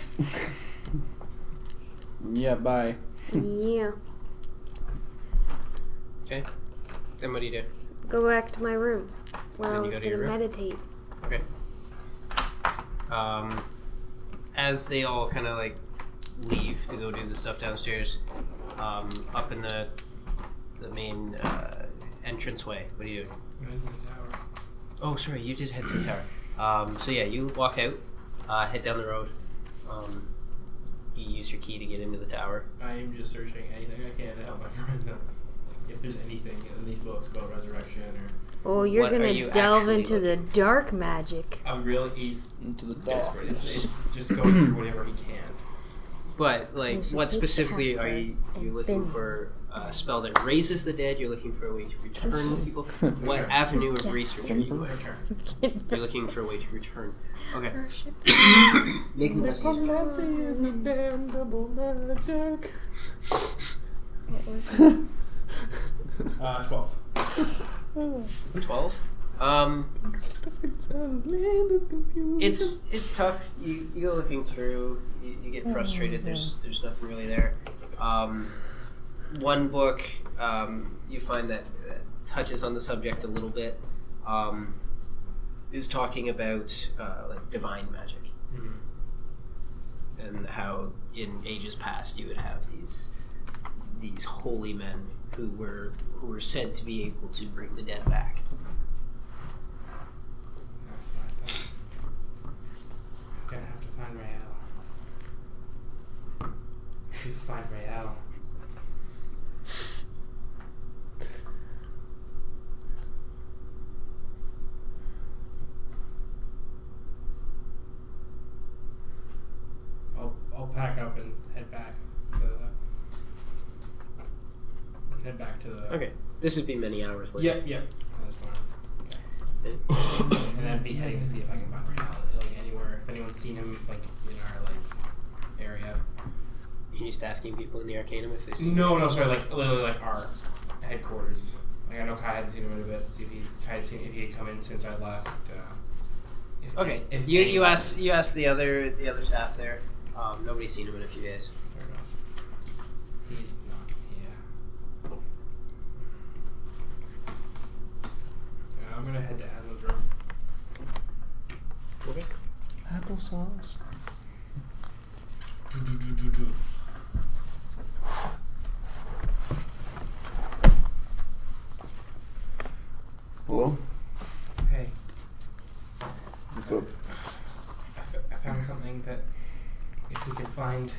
A: Yeah, bye.
F: Yeah.
B: Okay. Then what do you do?
F: Go back to my room where
B: Then
F: I
B: you
F: was
B: go to
F: gonna
B: your room?
F: meditate.
B: Okay. As they all kind of like leave to go do the stuff downstairs, up in the main entranceway. What are you doing?
D: Right in the tower.
B: Oh, sorry, you did head to the tower. So yeah, you walk out, head down the road. You use your key to get into the tower.
D: I am just searching anything I can to help my friend. Like, if there's anything in these books about resurrection or
F: Oh, you're
B: What are
F: gonna
B: you
F: delve
B: actually
F: into the
B: looking
F: dark magic.
D: I'm real. He's
A: Into the
D: desperate. It's just going through whatever he can.
B: But like,
F: We should
B: what
F: take
B: specifically
F: Casper
B: are you
F: and
B: looking
F: bin
B: for? A spell that raises the dead? You're looking for a way to return people? What avenue of research are you doing? You're looking for a way to return. Okay. Make an investigation.
A: Technomancy is a damn double magic.
F: What was it?
D: 12.
B: 12. It's tough. You go looking through. You get frustrated. There's nothing really there. One book you find that touches on the subject a little bit. Is talking about like divine magic and how in ages past you would have these holy men who were said to be able to bring the dead back.
D: That's what I thought. I'm gonna have to find Rael. You find Rael. I'll pack up and head back to the.
B: Okay, this would be many hours later.
D: Yep. That's fine. Okay. And then be heading to see if I can find Rael, like anywhere. If anyone's seen him, like in our like area.
B: You're just asking people in the Arcanum if they see.
D: No, sorry, like literally like our headquarters. Like I know Kai hadn't seen him in a bit. See if he had come in since I left.
B: Okay.
D: If
B: You
D: anyone-
B: asked the other staff there. Nobody's seen him in a few days.
D: Fair enough. He's not here. I'm gonna head to Aslan's room.
B: Okay.
A: Applesauce.
H: Hello?
D: Hey,
H: What's up?
D: I found something that if we can find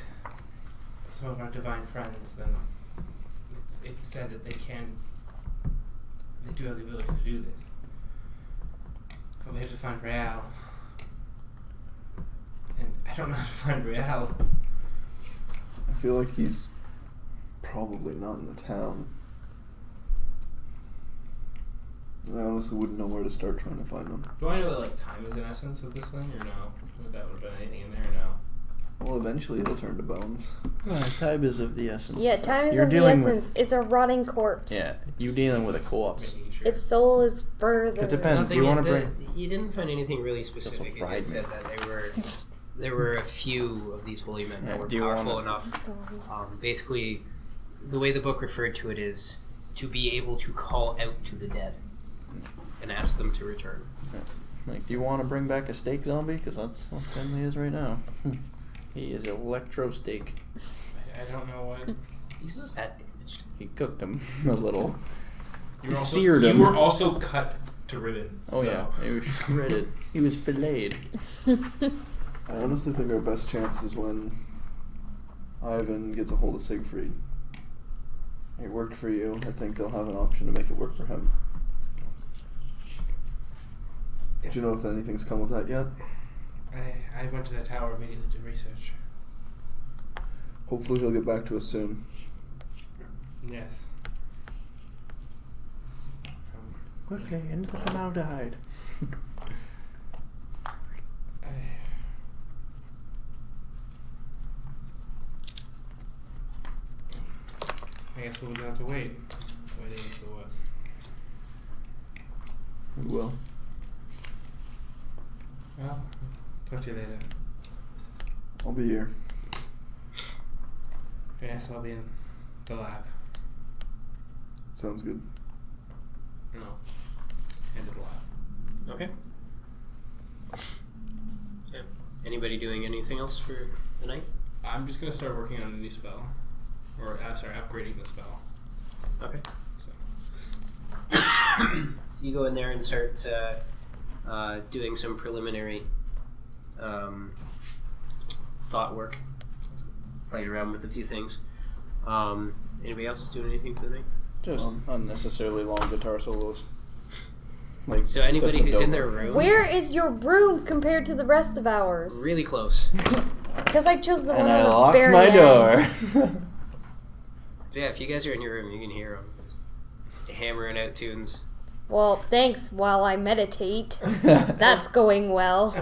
D: some of our divine friends, then it's said that they do have the ability to do this. But we have to find Rael. And I don't know how to find Rael.
H: I feel like he's probably not in the town.
C: I honestly wouldn't know where to start trying to find them.
D: Do I know that like time is an essence of this thing, or no? That would have been anything in there, or no?
C: Well, eventually it'll turn to bones.
A: Time is of the essence.
F: Yeah, time is
A: You're
F: of the
A: dealing
F: essence. It's a rotting corpse.
A: Yeah, you're dealing with a corpse.
D: Making sure.
F: Its soul is further.
A: It depends. Do you want to bring?
B: You didn't find anything really specific. You
A: fried
B: just
A: me.
B: said that there were a few of these holy men that were
A: do you
B: powerful
A: wanna-
B: enough.
F: Sorry.
B: Basically, the way the book referred to it is to be able to call out to the dead and ask them to return.
A: Like, do you want to bring back a steak zombie? Because that's what Finley is right now. He is electro steak.
D: I don't know what.
B: He's not that damaged.
A: He cooked him a little.
D: You
A: He
D: were also,
A: seared him.
D: You were also cut to ribbons.
A: Oh
D: so.
A: yeah, he was shredded. He was filleted.
C: I honestly think our best chance is when Ivan gets a hold of Siegfried. It worked for you. I think they'll have an option to make it work for him. Do you know if anything's come of that yet?
D: I went to the tower immediately to research.
C: Hopefully he'll get back to us soon.
D: Yes.
A: Quickly, into the formaldehyde.
D: I guess we'll just have to wait. Waiting for the west.
C: We will.
D: Well, talk to you later.
C: I'll be here.
D: Yes, I'll be in the lab.
C: Sounds good.
D: No. Into the lab.
B: Okay. Yeah. Anybody doing anything else for the night?
D: I'm just gonna start working on a new spell. Or, sorry, upgrading the spell.
B: Okay.
D: So.
B: So you go in there and start doing some preliminary thought work. Playing around with a few things. Anybody else doing anything for the night?
A: Just unnecessarily long guitar solos. Like,
B: So anybody
A: clips of
B: who's in
A: Dover.
B: their room?
F: Where is your room compared to the rest of ours?
B: Really close.
F: Because I chose the
A: And
F: one
A: I
F: on the
A: locked
F: very
A: my
F: end.
A: door.
B: So yeah, if you guys are in your room, you can hear them just hammering out tunes.
F: Well, thanks while I meditate. That's going well.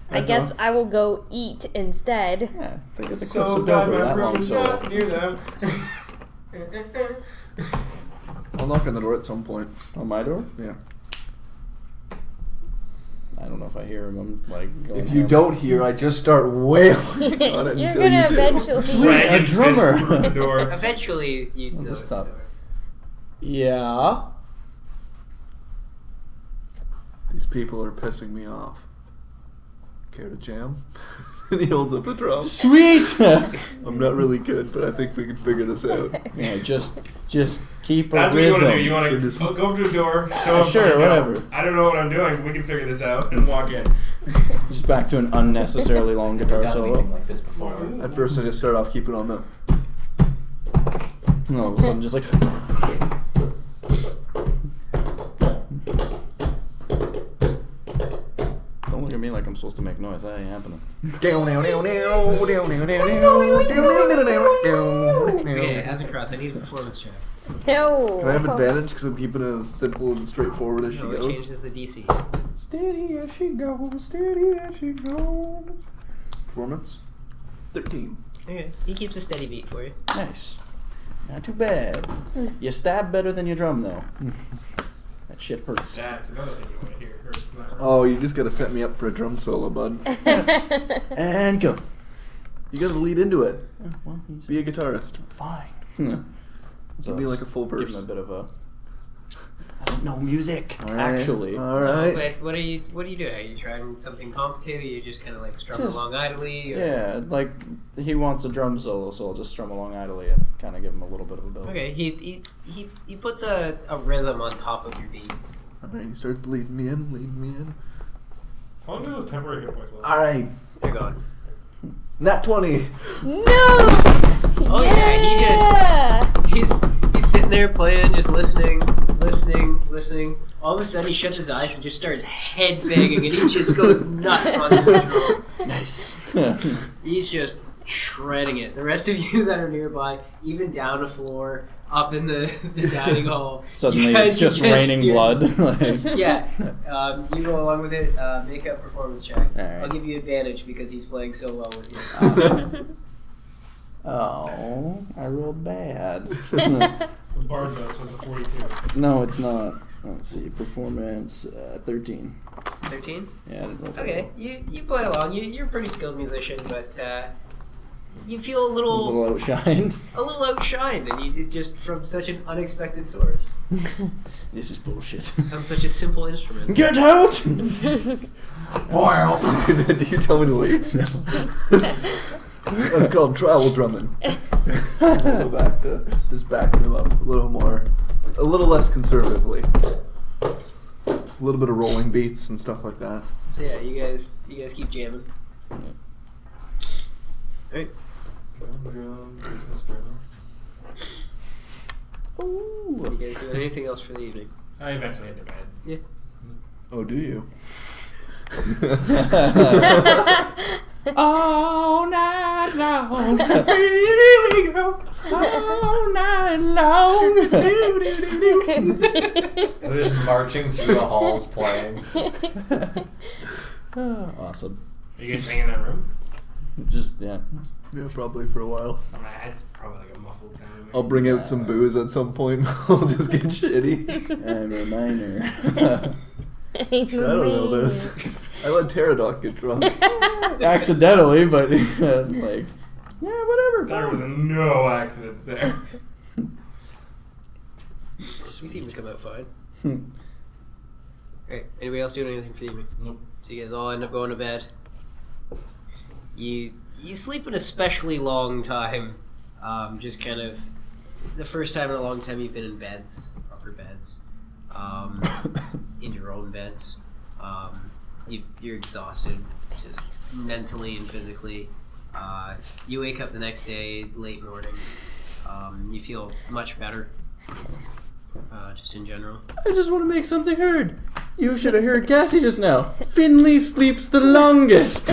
F: I guess I will go eat instead.
A: Yeah, think of the clips
D: So
A: of
D: glad
A: Dover,
D: my
A: that
D: room
A: long
D: is
A: solo.
D: not near them.
C: I'll knock on the door at some point.
A: On my door?
C: Yeah.
A: I don't know if I hear him. I'm like going
C: If you
A: ham.
C: don't hear, I just start wailing on it
F: You're
C: until
F: gonna
C: you do.
F: eventually.
D: Dragon
A: a drummer.
D: fist through the door.
B: Eventually, you
A: Let's
B: notice
A: just stop.
B: the door.
A: Yeah.
C: These people are pissing me off. Care to jam? And he holds up a drum.
A: Sweet.
C: I'm not really good, but I think we can figure this out.
A: Yeah, just keep a
D: That's what you
A: rhythm.
D: want to do. You want
C: So
D: to
C: just-
D: go up to a door, show up.
A: Sure,
D: and go,
A: whatever.
D: I don't know what I'm doing, but we can figure this out and walk in.
A: Just back to an unnecessarily long guitar
E: We've done anything
A: solo.
E: like this before.
C: At first, I just start off keeping on the.
A: And all of a sudden, just like. Don't look at me like I'm supposed to make noise. That ain't happening.
B: Okay, Azencross, I need a performance check.
F: No.
C: Can I have advantage because I'm keeping it as simple and straightforward as she
B: No, it
C: goes?
B: changes the DC.
C: Steady as she goes, steady as she goes. Performance? 13.
B: Okay, he keeps a steady beat for you.
A: Nice. Not too bad. You stab better than you drum, though. That shit hurts.
D: That's another thing you want to hear.
C: Oh, you just gotta set me up for a drum solo, bud.
A: And go.
C: You gotta lead into it.
A: Well, he's
C: Be a guitarist.
A: fine.
C: Give me like a full
A: Give him
C: verse.
A: a bit of a. I don't know music.
C: All right.
A: Actually.
C: All
B: No,
C: right.
B: but what are you doing? Are you trying something complicated? Or you just kind of like strumming
A: Just-
B: along idly? Or?
A: Yeah, like he wants a drum solo, so I'll just strum along idly and kind of give him a little bit of a build.
B: Okay, he puts a rhythm on top of your beat.
C: All right, he starts leading me in.
D: How long do those temporary hit points last?
C: All right.
B: They're gone.
C: Nat 20.
F: No.
B: Oh, yeah, He's sitting there playing, just listening. All of a sudden, he shuts his eyes and just starts headbanging, and he just goes nuts on his drum.
A: Nice.
B: He's just shredding it. The rest of you that are nearby, even down a floor, up in the dining hall.
A: Suddenly
B: You guys
A: it's just
B: can
A: raining
B: experience-
A: blood. Like,
B: Yeah, you go along with it. Make a performance check.
A: Alright.
B: I'll give you advantage because he's playing so well with you.
A: Awesome. Oh, I rolled bad.
D: The bard though, so it's a 42.
A: No, it's not. Let's see. Performance 13.
B: 13?
A: Yeah, I didn't roll
B: Okay, you play along. You're a pretty skilled musician, but you feel
A: A little outshined.
B: a little outshined, and you just from such an unexpected source,
A: This is bullshit.
B: from such a simple instrument.
A: Get out!
H: Wow. Did you tell me to leave? No. That's called trowel drumming. Go back to just backing him up a little more, a little less conservatively. A little bit of rolling beats and stuff like that.
B: So yeah, you guys keep jamming. Alright.
A: Ooh.
B: What are you guys doing? Anything else for the evening?
D: I eventually head to bed.
B: Yeah.
H: Oh, do you?
A: All night long, here we go. All night long.
E: They're just marching through the halls playing.
A: Awesome.
D: Are you guys staying in that room?
A: Just yeah.
H: Yeah, probably for a while.
D: Nah, it's probably like a muffled sound.
H: I'll bring out some booze at some point. I'll just get shitty.
A: I'm a minor.
H: I don't know this. I let Pterodoc get drunk.
A: Accidentally, but like, yeah, whatever.
D: There was no accidents there.
B: You seem to come out fine.
A: Hmm.
B: Alright, anybody else doing anything for the evening?
D: Nope.
B: So you guys all end up going to bed. You sleep an especially long time. Just kind of the first time in a long time you've been in beds, proper beds, in your own beds. You're exhausted, just mentally and physically. You wake up the next day, late morning. You feel much better, just in general.
A: I just want to make something heard. You should have heard Cassie just now. Finley sleeps the longest.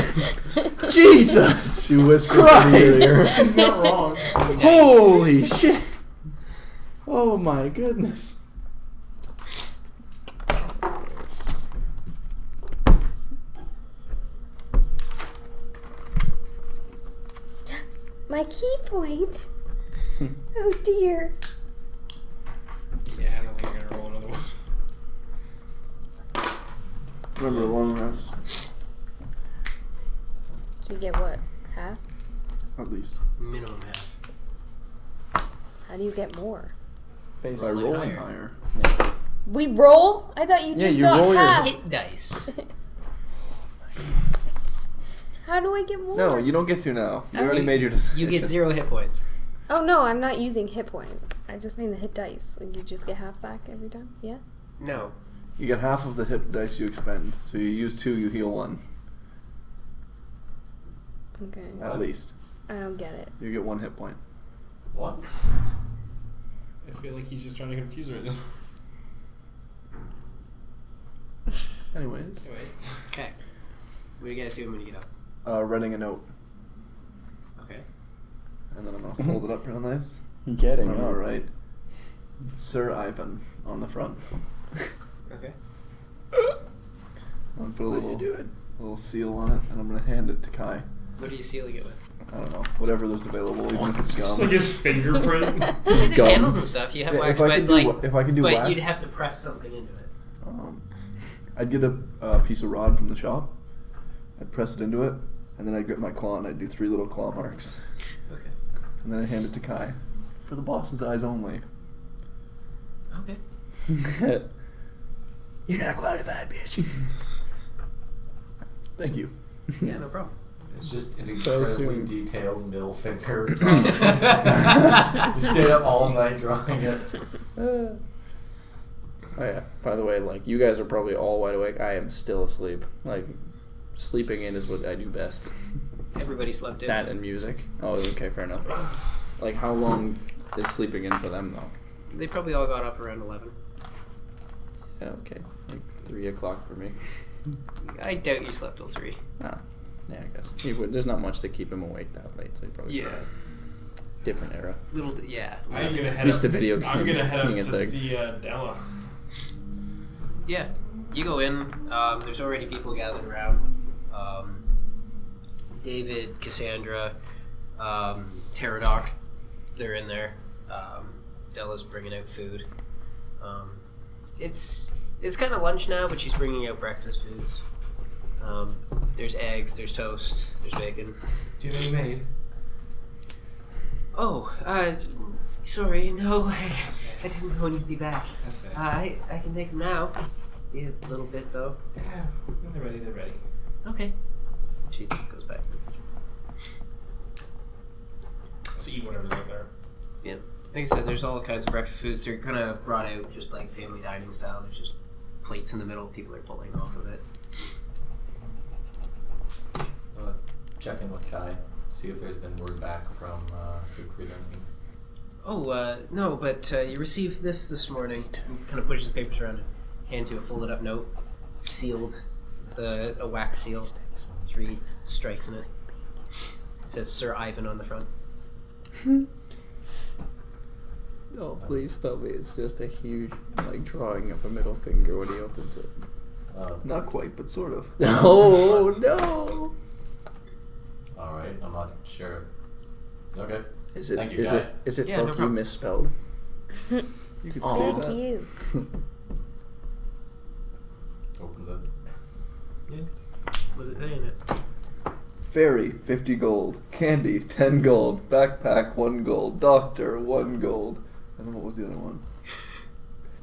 A: Jesus!
H: She whispered in your ear.
A: Christ!
D: She's not wrong.
A: Holy shit! Oh my goodness.
F: My key point. Oh dear.
D: Yeah, I don't think I'm gonna roll another one.
C: Remember, long rest,
F: So you get what? Half?
C: at least.
B: Minimum half.
F: How do you get more?
H: By
A: Basically.
H: rolling
B: higher.
H: higher.
F: We roll? I thought you
A: Yeah,
F: just
A: you
F: got
A: roll your
F: half.
B: Hit dice.
F: How do I get more?
H: No, you don't get to now. You
F: I
H: already
F: mean,
H: made your decision.
B: You get 0 hit points.
F: Oh no, I'm not using hit point. I just mean the hit dice. Like you just get half back every time? Yeah?
B: No.
H: You get half of the hit dice you expend. So you use 2, you heal 1.
F: Okay.
H: At least.
F: I don't get it.
H: You get 1 hit point.
E: What?
D: I feel like he's just trying to confuse her at this
H: Anyways.
D: Anyways.
B: Okay. What are you guys doing when you get up?
H: Writing a note.
B: Okay.
H: And then I'm going to fold it up real nice.
A: Getting
H: I'm
A: up.
H: going to write Sir Ivan on the front.
B: Okay.
H: I'm going to put a little seal on it, and I'm going to hand it to Kai.
B: What are you sealing it with?
H: I don't know. Whatever's available, even if it's
D: Just
H: gum.
D: like his fingerprint.
B: There's
H: Gum.
B: handles and stuff. You have
H: Yeah,
B: wax,
H: if I
B: but
H: could do
B: like,
H: if I could do
B: but
H: wax,
B: you'd have to press something into it.
H: I'd get a piece of rod from the shop. I'd press it into it, and then I'd get my claw and I'd do 3 little claw marks,
B: Okay.
H: and then I'd hand it to Kai for the boss's eyes only.
B: Okay.
A: You're not qualified, bitch.
H: Thank you.
B: Yeah, no problem.
E: It's just an
A: So
E: incredibly
A: soon.
E: detailed middle finger drawing. You stay up all night drawing it.
A: Oh yeah. By the way, like you guys are probably all wide awake. I am still asleep. Like sleeping in is what I do best.
B: Everybody slept in.
A: That and music. Oh, okay, fair enough. Like how long is sleeping in for them though?
B: They probably all got up around 11.
A: Yeah, okay. Like 3 o'clock for me.
B: I doubt you slept till 3.
A: Ah, yeah, I guess. There's not much to keep him awake that late, so he probably.
B: Yeah.
A: different era.
B: Yeah.
D: I'm gonna head
A: Used
D: up.
A: to video
D: I'm
A: games
D: gonna head
A: being
D: up
A: a
D: to
A: thing.
D: see Della.
B: Yeah. You go in. There's already people gathered around. David, Cassandra, Pterodoc, they're in there. Della's bringing out food. It's kind of lunch now, but she's bringing out breakfast foods. There's eggs, there's toast, there's bacon.
D: Do you have any maid?
B: Oh, sorry, no, I didn't know you'd be back.
D: That's fair.
B: I can take them now. Be a little bit though.
D: Yeah, when they're ready, they're ready.
B: Okay. She goes back.
D: So eat whatever's out there.
B: Yeah. Like I said, there's all kinds of breakfast foods. They're kind of brought out just like family dining style. There's just plates in the middle. People are pulling off of it.
E: Check in with Kai. See if there's been word back from Siegfried or anything.
B: Oh, no, but you received this morning. He kind of pushes the papers around and hands you a folded up note. Sealed. A wax seal. 3 strikes in it. It says Sir Ivan on the front.
A: Oh, please tell me it's just a huge, like, drawing of a middle finger when he opens it.
H: Not quite, but sort of.
A: Oh, no!
E: Alright, I'm not sure. Okay.
A: Is it,
E: Thank you, Guy.
A: is it
B: Yeah, no
A: fuck you
B: problem.
A: misspelled?
H: You could
A: Oh.
H: say
F: Thank
H: that.
F: you.
E: Opens it.
B: Yeah. Was it saying it?
H: Fairy, 50 gold. Candy, 10 gold. Backpack, 1 gold. Doctor, 1 gold. And what was the other one?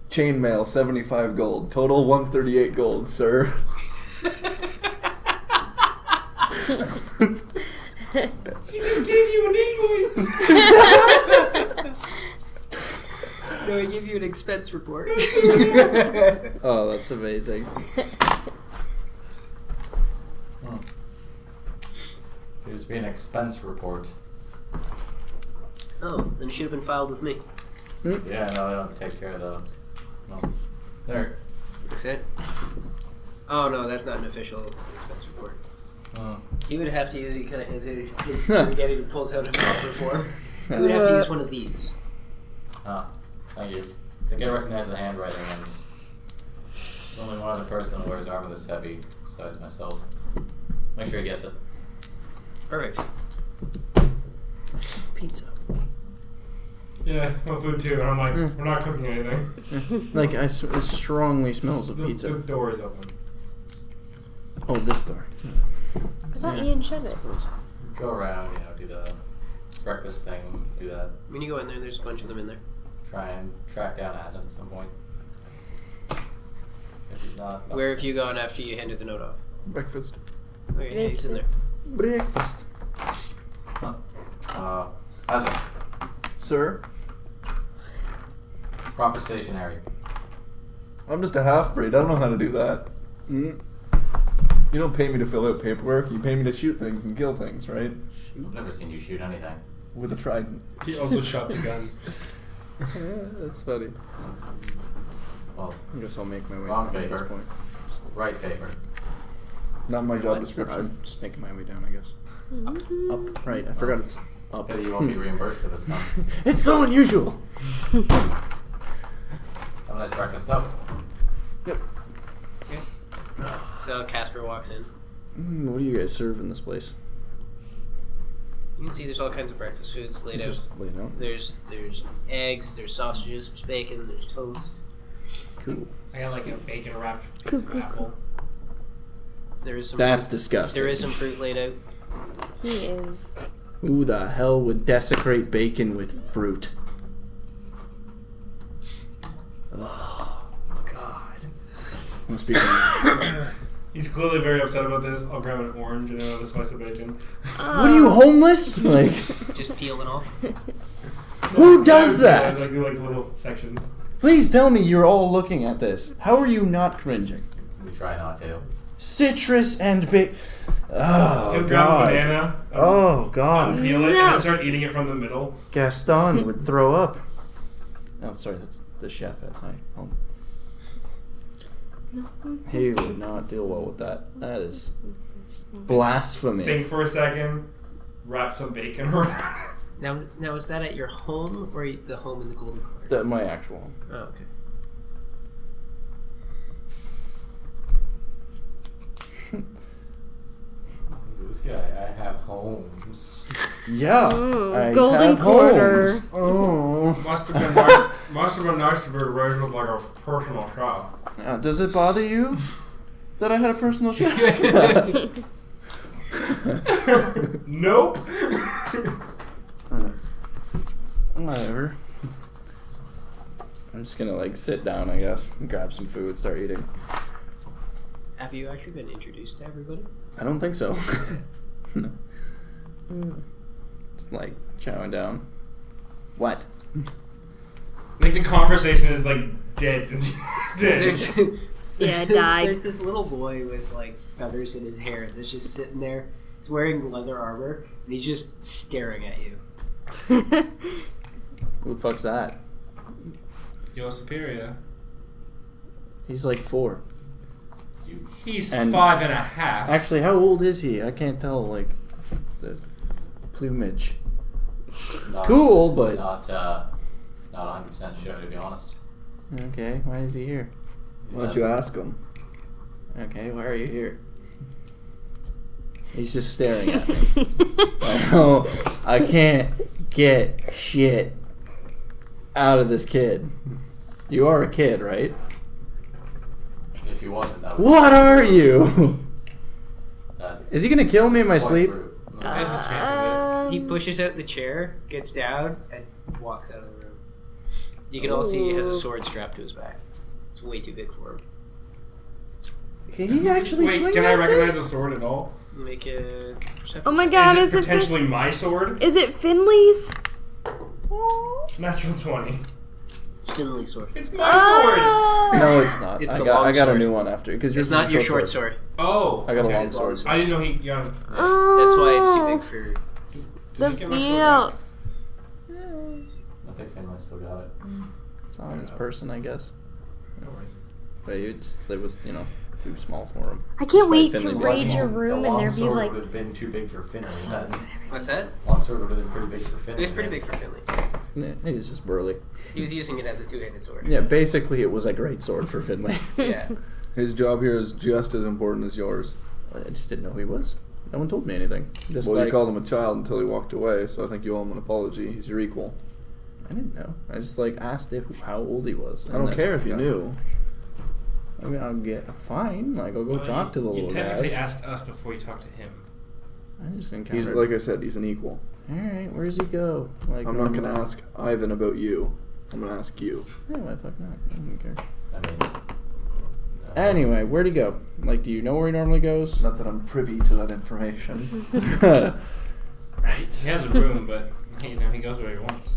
H: Chainmail, 75 gold. Total 138 gold, sir.
D: He just gave you an invoice!
B: No, I give you an expense report.
A: Oh, that's amazing.
E: Appears to be an expense report.
B: Oh, then it should have been filed with me.
E: Yeah, no, I don't take care of the. No. There.
B: Fix it. Oh no, that's not an official expense report.
E: Oh.
B: You would have to use. He kind of hesitates to get it and pulls out a proper form. You would have to use one of these.
E: Ah, thank you. I think I recognize the handwriting, and there's only one other person who wears armor this heavy besides myself. Make sure he gets it.
B: Perfect.
A: Pizza.
D: Yeah, smell food too. And I'm like, we're not cooking anything.
A: Like, it strongly smells of pizza.
D: The door is open.
A: Oh, this door.
F: I thought Ian shut it.
E: Go around, do the breakfast thing, do that.
B: When you go in there, there's a bunch of them in there.
E: Try and track down Asin at some point. If he's not.
B: Where have you gone after you handed the note off?
H: Breakfast.
B: Okay, he's in there.
H: Breakfast.
E: Asin,
H: Sir,
E: proper stationery.
H: I'm just a half-breed. I don't know how to do that. You don't pay me to fill out paperwork. You pay me to shoot things and kill things, right?
E: I've never seen you shoot anything.
H: With a trident.
D: He also shot the guns.
A: Yeah, that's funny.
E: Well,
A: I guess I'll make my way
E: Wrong
A: down at this
E: paper.
A: point.
E: right paper.
H: Not my job
A: What?
H: description.
A: I'm just making my way down, I guess. Up. Right, I forgot it's up.
E: Okay, you won't be reimbursed for this stuff.
A: It's so unusual!
E: Have a nice breakfast, though.
H: Yep.
B: So Casper walks in.
A: What do you guys serve in this place?
B: You can see there's all kinds of breakfast foods laid
A: Just
B: out.
A: laid out.
B: There's eggs, there's sausages, there's bacon, there's toast.
A: Cool.
D: I got like a bacon wrapped piece of apple.
B: There is some.
A: That's
B: fruit.
A: disgusting.
B: There is some fruit laid out.
F: He is.
A: Who the hell would desecrate bacon with fruit? Oh, God. I'm speaking.
D: He's clearly very upset about this. I'll grab an orange and another slice of bacon.
A: What are you, homeless? Like,
B: Just peel it off.
A: who does that?
D: Like little sections.
A: Please tell me you're all looking at this. How are you not cringing?
E: We try not to.
A: Citrus and Oh,
D: He'll grab
A: God.
D: a banana.
A: Oh, God.
D: Unpeel it and
F: No.
D: then start eating it from the middle.
A: Gaston would throw up. Oh, sorry, that's the chef at my home. He would not deal well with that. That is blasphemy.
D: Think for a second. Wrap some bacon around.
B: Now is that at your home or the home in the Golden Corner?
A: My actual home.
B: Oh, okay.
E: This guy, I have homes.
A: Yeah. I
F: Golden
A: have
F: Corner.
A: homes. Oh.
D: Must have been nice to be raised with like a personal shop.
A: Does it bother you that I had a personal shop?
D: Nope.
A: Whatever. I'm just gonna like sit down, I guess, and grab some food, start eating.
B: Have you actually been introduced to everybody?
A: I don't think so. No. Just like chowing down. What?
D: Like the conversation is like dead since you're dead.
B: There's,
F: Yeah, it died.
B: There's this little boy with like feathers in his hair that's just sitting there. He's wearing leather armor and he's just staring at you.
A: Who the fuck's that?
D: Your superior.
A: He's like 4.
D: He's
A: And-
D: 5.5.
A: Actually, how old is he? I can't tell, like, the plumage. It's cool, but...
E: Not 100% sure, to be honest.
A: Okay, why is he here?
H: Why don't you ask him?
A: Okay, why are you here? He's just staring at me. I can't get shit out of this kid. You are a kid, right?
E: If he wasn't, that would
A: What are you?
E: that
A: Is he gonna kill me in my
E: quite
A: sleep?
E: rude.
D: There's a chance
B: He pushes out the chair, gets down, and walks out of the room. You can all see he has a sword strapped to his back. It's way too big for him.
A: Can he actually
D: Wait,
A: swing
D: can I
A: that
D: recognize
A: thing?
D: a sword at all?
B: Make a perception.
F: Oh my god,
D: Is it
F: is it
D: potentially my sword?
F: Is it Finley's?
D: Natural 20.
B: It's Finley's sword.
D: It's my
A: No, it's not.
B: It's
A: I
B: the
A: got
B: long
A: a
B: sword.
A: new one after because
B: It's not your short sword.
D: sword. Oh.
A: I got a
D: okay.
A: long sword.
D: I didn't know he got a...
B: That's why it's too big for.
D: Does
F: The
D: he get my sword back?
F: fields.
E: I think Finlay still got it.
A: It's on his person, I guess.
D: No worries.
A: But it was, too small for him.
F: I can't
A: Despite
F: wait
A: Finley
F: to
A: being
F: raid your
A: small.
F: room
E: the
F: and
E: long
F: there be
E: sword
F: like.
E: would have been too big for Finlay. That
B: What's that?
E: long sword would have been pretty big for Finlay.
B: It was pretty big for Finley.
A: Yeah, he's just burly.
B: He was using it as a two-handed sword.
A: Yeah, basically it was a great sword for Finley.
B: Yeah.
H: His job here is just as important as yours.
A: I just didn't know who he was. No one told me anything. Just
H: Well,
A: like,
H: you called him a child until he walked away, so I think you owe him an apology. He's your equal.
A: I didn't know. I just asked how old he was.
H: I don't care if you knew.
A: I mean, I'll get fine. I'll go
D: Well,
A: talk to the
D: you
A: little
D: technically
A: guy.
D: asked us before you talked to him.
A: I just
H: He's
A: encountered.
H: like I said, he's an equal.
A: all right, where's he go? Like,
H: I'm not gonna ask Ivan about you. I'm gonna ask you.
A: Yeah, why the fuck not? I don't care.
E: I mean...
A: Anyway, where'd he go? Like, do you know where he normally goes?
H: Not that I'm privy to that information.
A: Right.
D: He has a room, but he goes where he wants.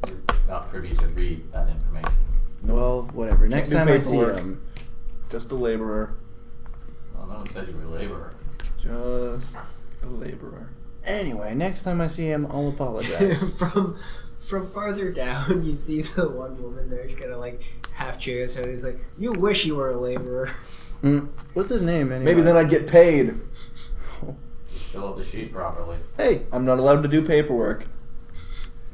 E: You're not privy to read that information.
A: Well, whatever. Next
H: do
A: time I see
H: paperwork.
A: him.
H: Just a laborer.
E: Well, no one said you were a laborer.
H: Just a laborer.
A: Anyway, next time I see him, I'll apologize.
B: From farther down, you see the one woman there. She's kind of like half cheering. So he's like, "You wish you were a laborer."
A: What's his name anyway?
H: Maybe then I'd get paid.
E: Fill out the sheet properly.
A: Hey,
H: I'm not allowed to do paperwork.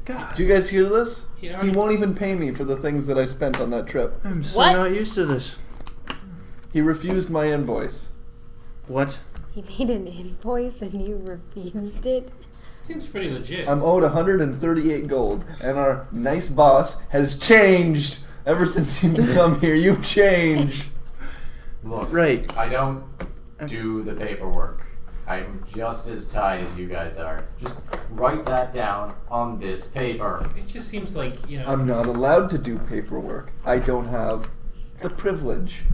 A: God.
H: Do you guys hear this?
D: He
H: He
D: already-
H: won't even pay me for the things that I spent on that trip.
A: I'm so
F: What?
A: not used to this.
H: He refused my invoice.
A: What?
F: He made an invoice and you refused it.
D: Seems pretty legit.
H: I'm owed 138 gold, and our nice boss has changed ever since you've come here. You've changed.
E: Look,
A: Right.
E: I don't do the paperwork. I'm just as tight as you guys are. Just write that down on this paper.
D: It just seems like,
H: I'm not allowed to do paperwork. I don't have the privilege.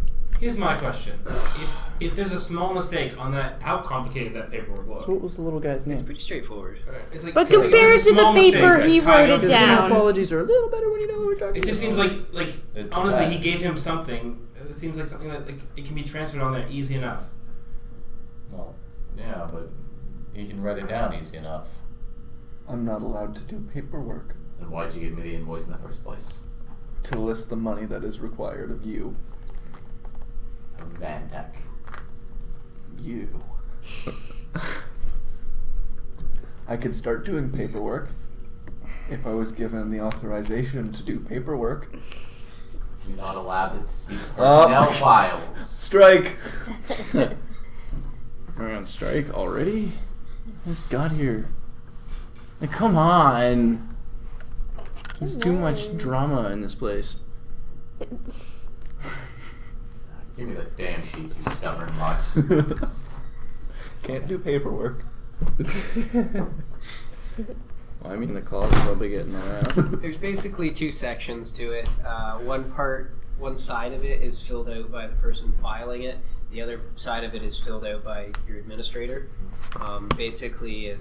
D: Here's my question. If there's a small mistake on that, how complicated that paperwork look?
A: So what was the little guy's
B: It's
A: name?
B: pretty straightforward.
D: It's like,
F: But
D: it's like,
F: compared
D: there's a
F: to the
D: small mistake
F: paper,
D: that's
F: he
D: tied
F: wrote
D: up
F: it
D: to the
F: down.
D: paper.
A: Apologies are a little better when you know what we're talking
D: It just seems
A: about.
D: like
E: It's
D: honestly,
E: bad.
D: he gave him something. It seems like something that it can be transferred on there easy enough.
E: Well, yeah, but you can write it down easy enough.
H: I'm not allowed to do paperwork.
E: Then why'd you give me the invoice in the first place?
H: To list the money that is required of you.
E: Van Tech.
H: You. I could start doing paperwork, If I was given the authorization to do paperwork.
E: You're not allowed to see personnel files.
H: Strike!
A: We're on strike already? Who's got here? Like, come on! There's too much drama in this place.
E: Give me the damn sheets, you stubborn mutts.
H: Can't do paperwork.
A: Well, I mean, the claw's probably getting around.
B: There's basically two sections to it. One side of it is filled out by the person filing it. The other side of it is filled out by your administrator. Basically,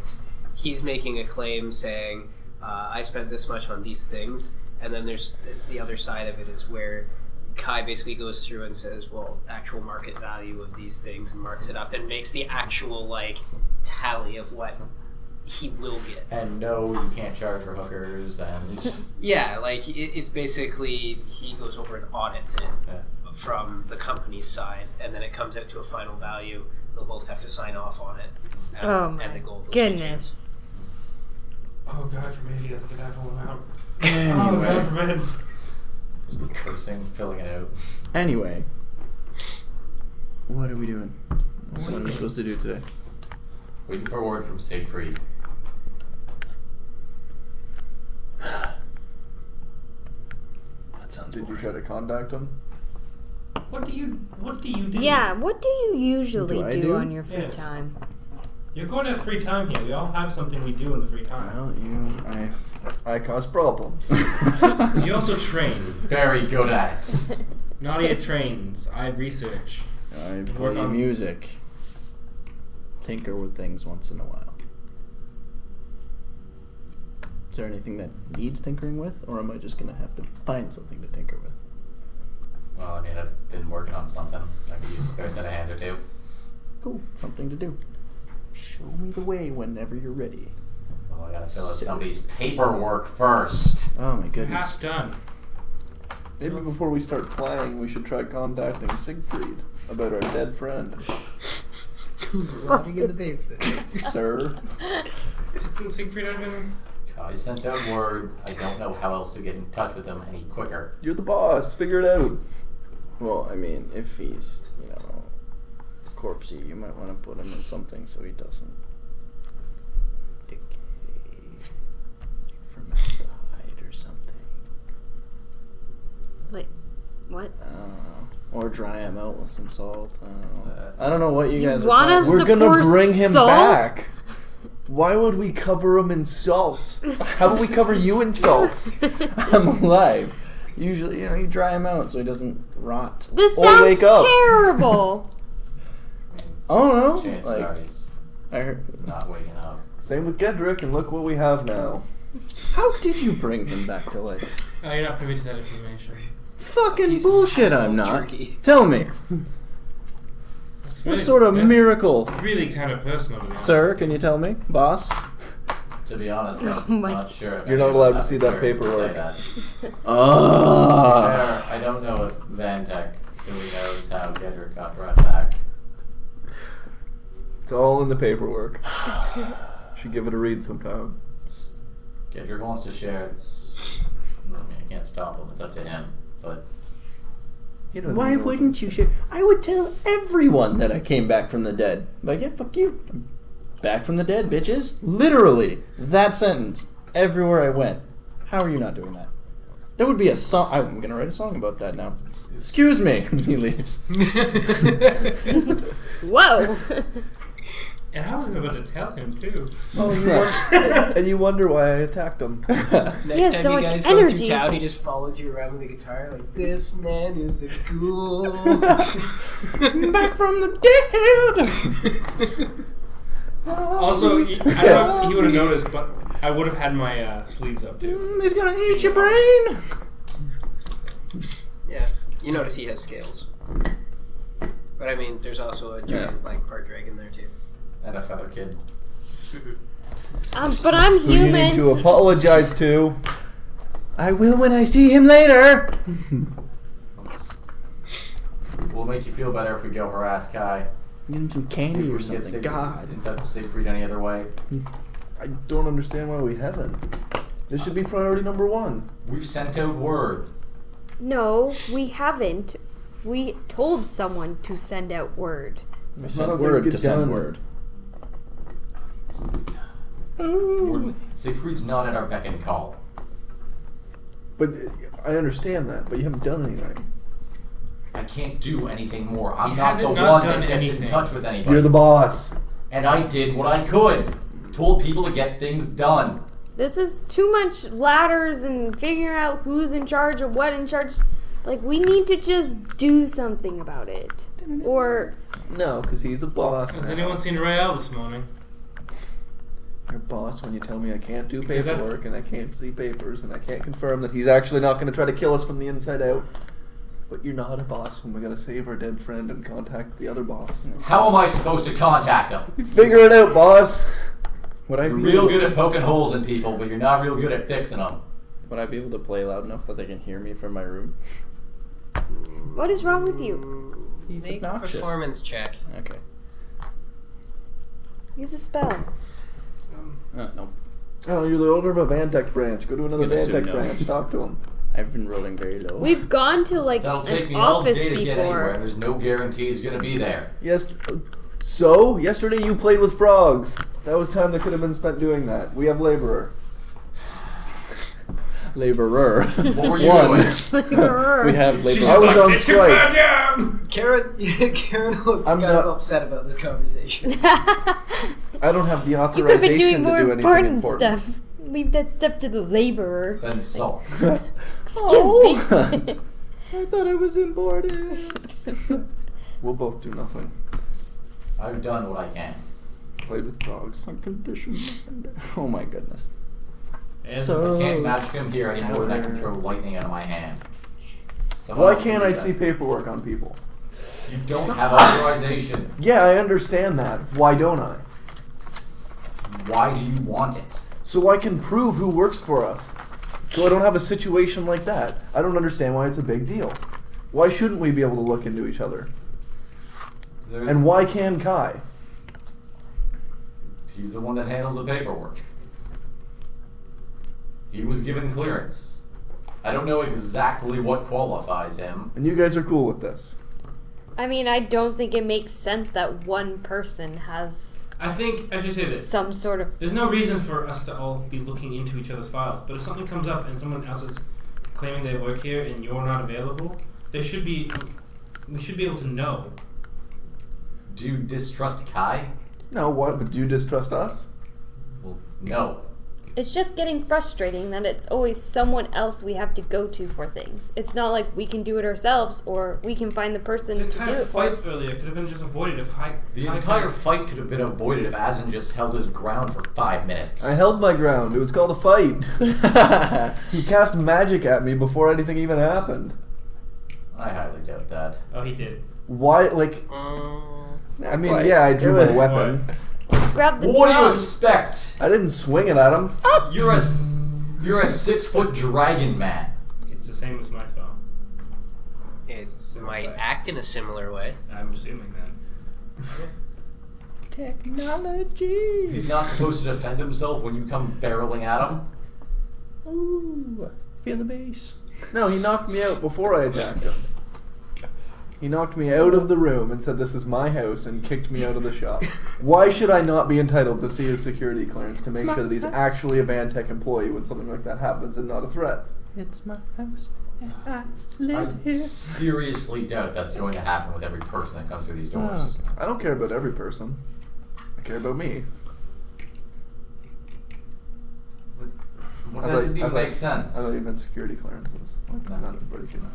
B: he's making a claim saying, I spent this much on these things. And then there's the other side of it is where Kai basically goes through and says, well, actual market value of these things, and marks it up and makes the actual, like, tally of what he will get.
E: And no, you can't charge for hookers, and...
B: Yeah, like, it's basically, he goes over and audits it from the company's side, and then it comes out to a final value. They'll both have to sign off on it. And the gold will
F: Goodness.
D: Oh, God forbid he doesn't get that full amount.
A: Anyway.
D: Oh, God forbid.
E: Just cursing, filling it out.
A: Anyway. What are we doing? What are we supposed to do today?
E: Waiting for word from Siegfried.
A: That sounds
H: Did you
A: boring.
H: try to contact him?
D: What do you do?
F: Yeah, what do you usually
A: What do I
F: do
A: do?
F: on your free
D: Yes.
F: time?
D: You're going to have free time here. We all have something we do in the free time.
A: Well,
H: I cause problems.
D: You also train.
E: Very good at it.
D: Nadia trains. I research.
A: I
D: Work
A: play
D: on-
A: music. Tinker with things once in a while. Is there anything that needs tinkering with, or am I just gonna have to find something to tinker with?
E: Well, I mean, I've been working on something. I could use a spare set of hands or two.
A: Cool, something to do. Show me the way whenever you're ready.
E: Well, I gotta fill out
A: So-
E: somebody's paperwork first.
A: Oh my goodness.
D: Half done.
H: Maybe before we start playing, we should try contacting Siegfried about our dead friend.
B: Who's rotting in the basement?
H: Sir?
D: Isn't Siegfried out there?
E: I sent out word. I don't know how else to get in touch with him any quicker.
H: You're the boss. Figure it out.
A: Well, I mean, if he's, corpsey, you might want to put him in something so he doesn't decay. Formaldehyde or something.
F: Like, what?
A: Or dry him out with some salt. I don't know what you
F: You
A: guys
F: want
A: are
F: us
A: talking
H: We're
F: to
H: gonna
F: pour
H: bring him
F: salt?
H: back. Why would we cover him in salt? How would we cover you in salt?
A: I'm alive. Usually, you dry him out so he doesn't rot.
F: This
H: Or
F: sounds
H: wake up.
F: terrible.
A: I don't know.
E: Chances are he's
A: I heard.
E: not waking up.
H: Same with Gedrick, and look what we have now.
A: How did you bring him back to life?
D: Oh, you're not privy to that information.
A: Fucking
B: He's
A: bullshit, I'm
B: full
A: not.
B: jerky.
A: Tell me.
D: That's
A: What
D: really-
A: sort of
D: that's
A: miracle?
D: Really kind of personal. To be honest.
A: Sir, can you tell me? Boss?
E: To be honest,
F: Oh
E: I'm
F: my-
E: not sure if
H: You're
E: any
H: not
E: of
H: allowed
E: us
H: to
E: have
H: see that
E: clearance to say
H: paperwork.
E: that.
A: Oh.
E: I don't know if Van really knows how Gedrick got brought back.
H: It's all in the paperwork. Should give it a read sometime.
E: Gedrick wants to share. I mean, I can't stop him. It's up to him. But
H: He doesn't
A: Why
H: know
A: wouldn't you share? I would tell everyone that I came back from the dead. Like, yeah, fuck you. I'm back from the dead, bitches. Literally. That sentence. Everywhere I went. How are you not doing that? There would be a song. I'm going to write a song about that now. Excuse me. He leaves.
F: Whoa.
D: And I was about to tell him too.
H: Oh, and you wonder why I attacked him.
B: Next
F: He has
B: time
F: so
B: you
F: much
B: guys go
F: energy.
B: through town, he just follows you around with a guitar like, this man is a ghoul.
A: Back from the dead.
D: Also, I don't know if he would have noticed, but I would have had my sleeves up too.
A: He's going to eat your brain.
B: Yeah, you notice he has scales. But I mean, there's also a giant, part dragon there too.
E: and a feather kid.
F: But I'm
H: Who you need to
F: human.
H: apologize to.
A: I will when I see him later.
E: We'll make you feel better if we go harass Kai.
A: Get him some
E: See if
A: candy
E: we
A: or
E: can get
A: something.
E: Siegfried
A: God.
E: in touch with Siegfried any other way.
H: I don't understand why we haven't. This should be priority number 1.
E: We've sent out word.
F: No, we haven't. We told someone to send out word.
A: We
H: None
A: sent
H: of
A: word
H: things
A: to
H: get
A: send
H: done.
A: word.
E: Siegfried's not at our beck and call.
H: But I understand that, but you haven't done anything.
E: I can't do anything more. I'm
D: He
E: not the
D: hasn't not
E: one
D: done
E: that gets
D: anything.
E: in touch with anybody.
H: You're the boss.
E: And I did what I could. Told people to get things done.
F: This is too much ladders and figuring out who's in charge or what in charge. Like, we need to just do something about it. Or,
H: No, because he's a boss.
D: Has
H: now.
D: anyone seen Royale this morning?
H: You're a boss when you tell me I can't do
D: Because that's-
H: paperwork and I can't see papers and I can't confirm that he's actually not going to try to kill us from the inside out. But you're not a boss when we got to save our dead friend and contact the other boss.
E: How am I supposed to contact them?
H: Figure it out, boss.
A: Would I
E: You're
A: be
E: real
A: able,
E: good at poking holes in people, but you're not real good at fixing them.
A: Would I be able to play loud enough that they can hear me from my room?
F: what is wrong with you?
A: He's
B: Make a
A: obnoxious.
B: performance check.
A: Okay.
F: Use a spell.
A: No.
H: Oh, you're the owner of a Vantech branch. Go to another
A: Gonna assume
H: Vantech
A: no.
H: branch. Talk to him.
A: I've been rolling very low.
F: We've gone to, like,
E: That'll take
F: an
E: me all
F: office
E: day to get anywhere.
F: before.
E: There's no guarantee he's gonna be there.
H: Yes. So, yesterday you played with frogs. That was time that could have been spent doing that. We have laborer.
A: Laborer.
E: What were you
A: One.
E: doing?
A: We have
D: She's
A: laborer.
H: I was
D: just like,
H: on
D: "They took my
H: strike."
D: job!"
B: Karen was
H: I'm
B: kind
H: not-
B: of upset about this conversation.
H: I don't have the
F: You could have been
H: authorization
F: doing more
H: to do anything
F: important
H: important.
F: stuff. Leave that stuff to the laborer.
E: Then sulk.
F: Excuse me.
A: I thought I was important.
H: We'll both do nothing.
E: I've done what I can.
H: Played with frogs.
A: On condition. Oh my goodness.
D: And
A: So-
E: I can't magic him here any more than I can throw lightning out of my hand. Someone
H: Why
E: else
H: can't
E: can
H: I
E: do
H: see
E: that.
H: paperwork on people?
E: You don't have authorization.
H: Yeah, I understand that. Why don't I?
E: Why do you want it?
H: So I can prove who works for us. So I don't have a situation like that. I don't understand why it's a big deal. Why shouldn't we be able to look into each other?
E: There's-
H: And why can Kai?
E: He's the one that handles the paperwork. He was given clearance. I don't know exactly what qualifies him.
H: And you guys are cool with this.
F: I mean, I don't think it makes sense that one person has
D: I think I should say this.
F: some sort of.
D: There's no reason for us to all be looking into each other's files, but if something comes up and someone else is claiming they work here and you're not available, we should be able to know.
E: Do you distrust Kai?
H: No, what? But do you distrust us?
E: Well, no.
F: It's just getting frustrating that it's always someone else we have to go to for things. It's not like we can do it ourselves or we can find the person
D: The
F: to do
D: entire
F: it for.
D: fight earlier could have been just avoided if
E: The entire fight could have been avoided if Asin just held his ground for 5 minutes.
H: I held my ground. It was called a fight. He cast magic at me before anything even happened.
E: I highly doubt that.
D: Oh, he did.
H: Why, like... I mean,
A: quite.
H: yeah, I drew
A: It
H: my
A: was-
H: weapon.
F: Grab the
E: What do you
F: drum.
E: expect?
H: I didn't swing it at him.
E: You're a 6-foot dragon man.
D: It's the same as my spell.
B: It
D: So
B: might
D: fair.
B: act in a similar way.
D: I'm assuming that.
A: Technology.
E: He's not supposed to defend himself when you come barreling at him.
A: Ooh, feel the bass.
H: No, he knocked me out before I attacked him. He knocked me out of the room and said this is my house and kicked me out of the shop. Why should I not be entitled to see his security clearance to make sure that he's actually a Vantech employee when something like that happens and not a threat?
A: It's my house. And I
E: I
A: live here.
E: seriously doubt that's going to happen with every person that comes through these doors.
A: Oh.
H: I don't care about every person. I care about me.
E: That doesn't even make sense.
H: I thought you meant security clearances.
E: No.
H: Not everybody can.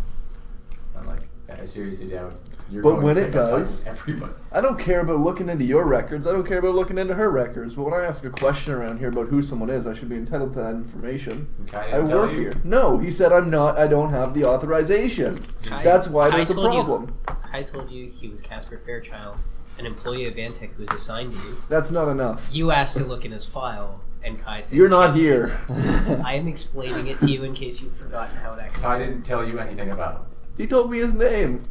E: I'm like, I seriously doubt you're
H: But
E: going
H: when
E: to
H: it
E: pick a fight
H: does-
E: with everybody.
H: I don't care about looking into your records. I don't care about looking into her records. But when I ask a question around here about who someone is, I should be entitled to that information.
E: Kai
H: I
E: didn't tell
H: work
E: you?
H: here. No, he said I'm not. I don't have the authorization.
B: Kai-
H: That's why
B: Kai
H: there's a
B: told you-
H: problem.
B: I told you he was Casper Fairchild, an employee of Vantech who was assigned to you.
H: That's not enough.
B: You asked to look in his file, and Kai said
H: You're
B: you
H: not
B: can't see
H: here.
B: it. I am explaining it to you in case you've forgotten how that
E: Kai didn't tell you anything about him.
H: He told me his name,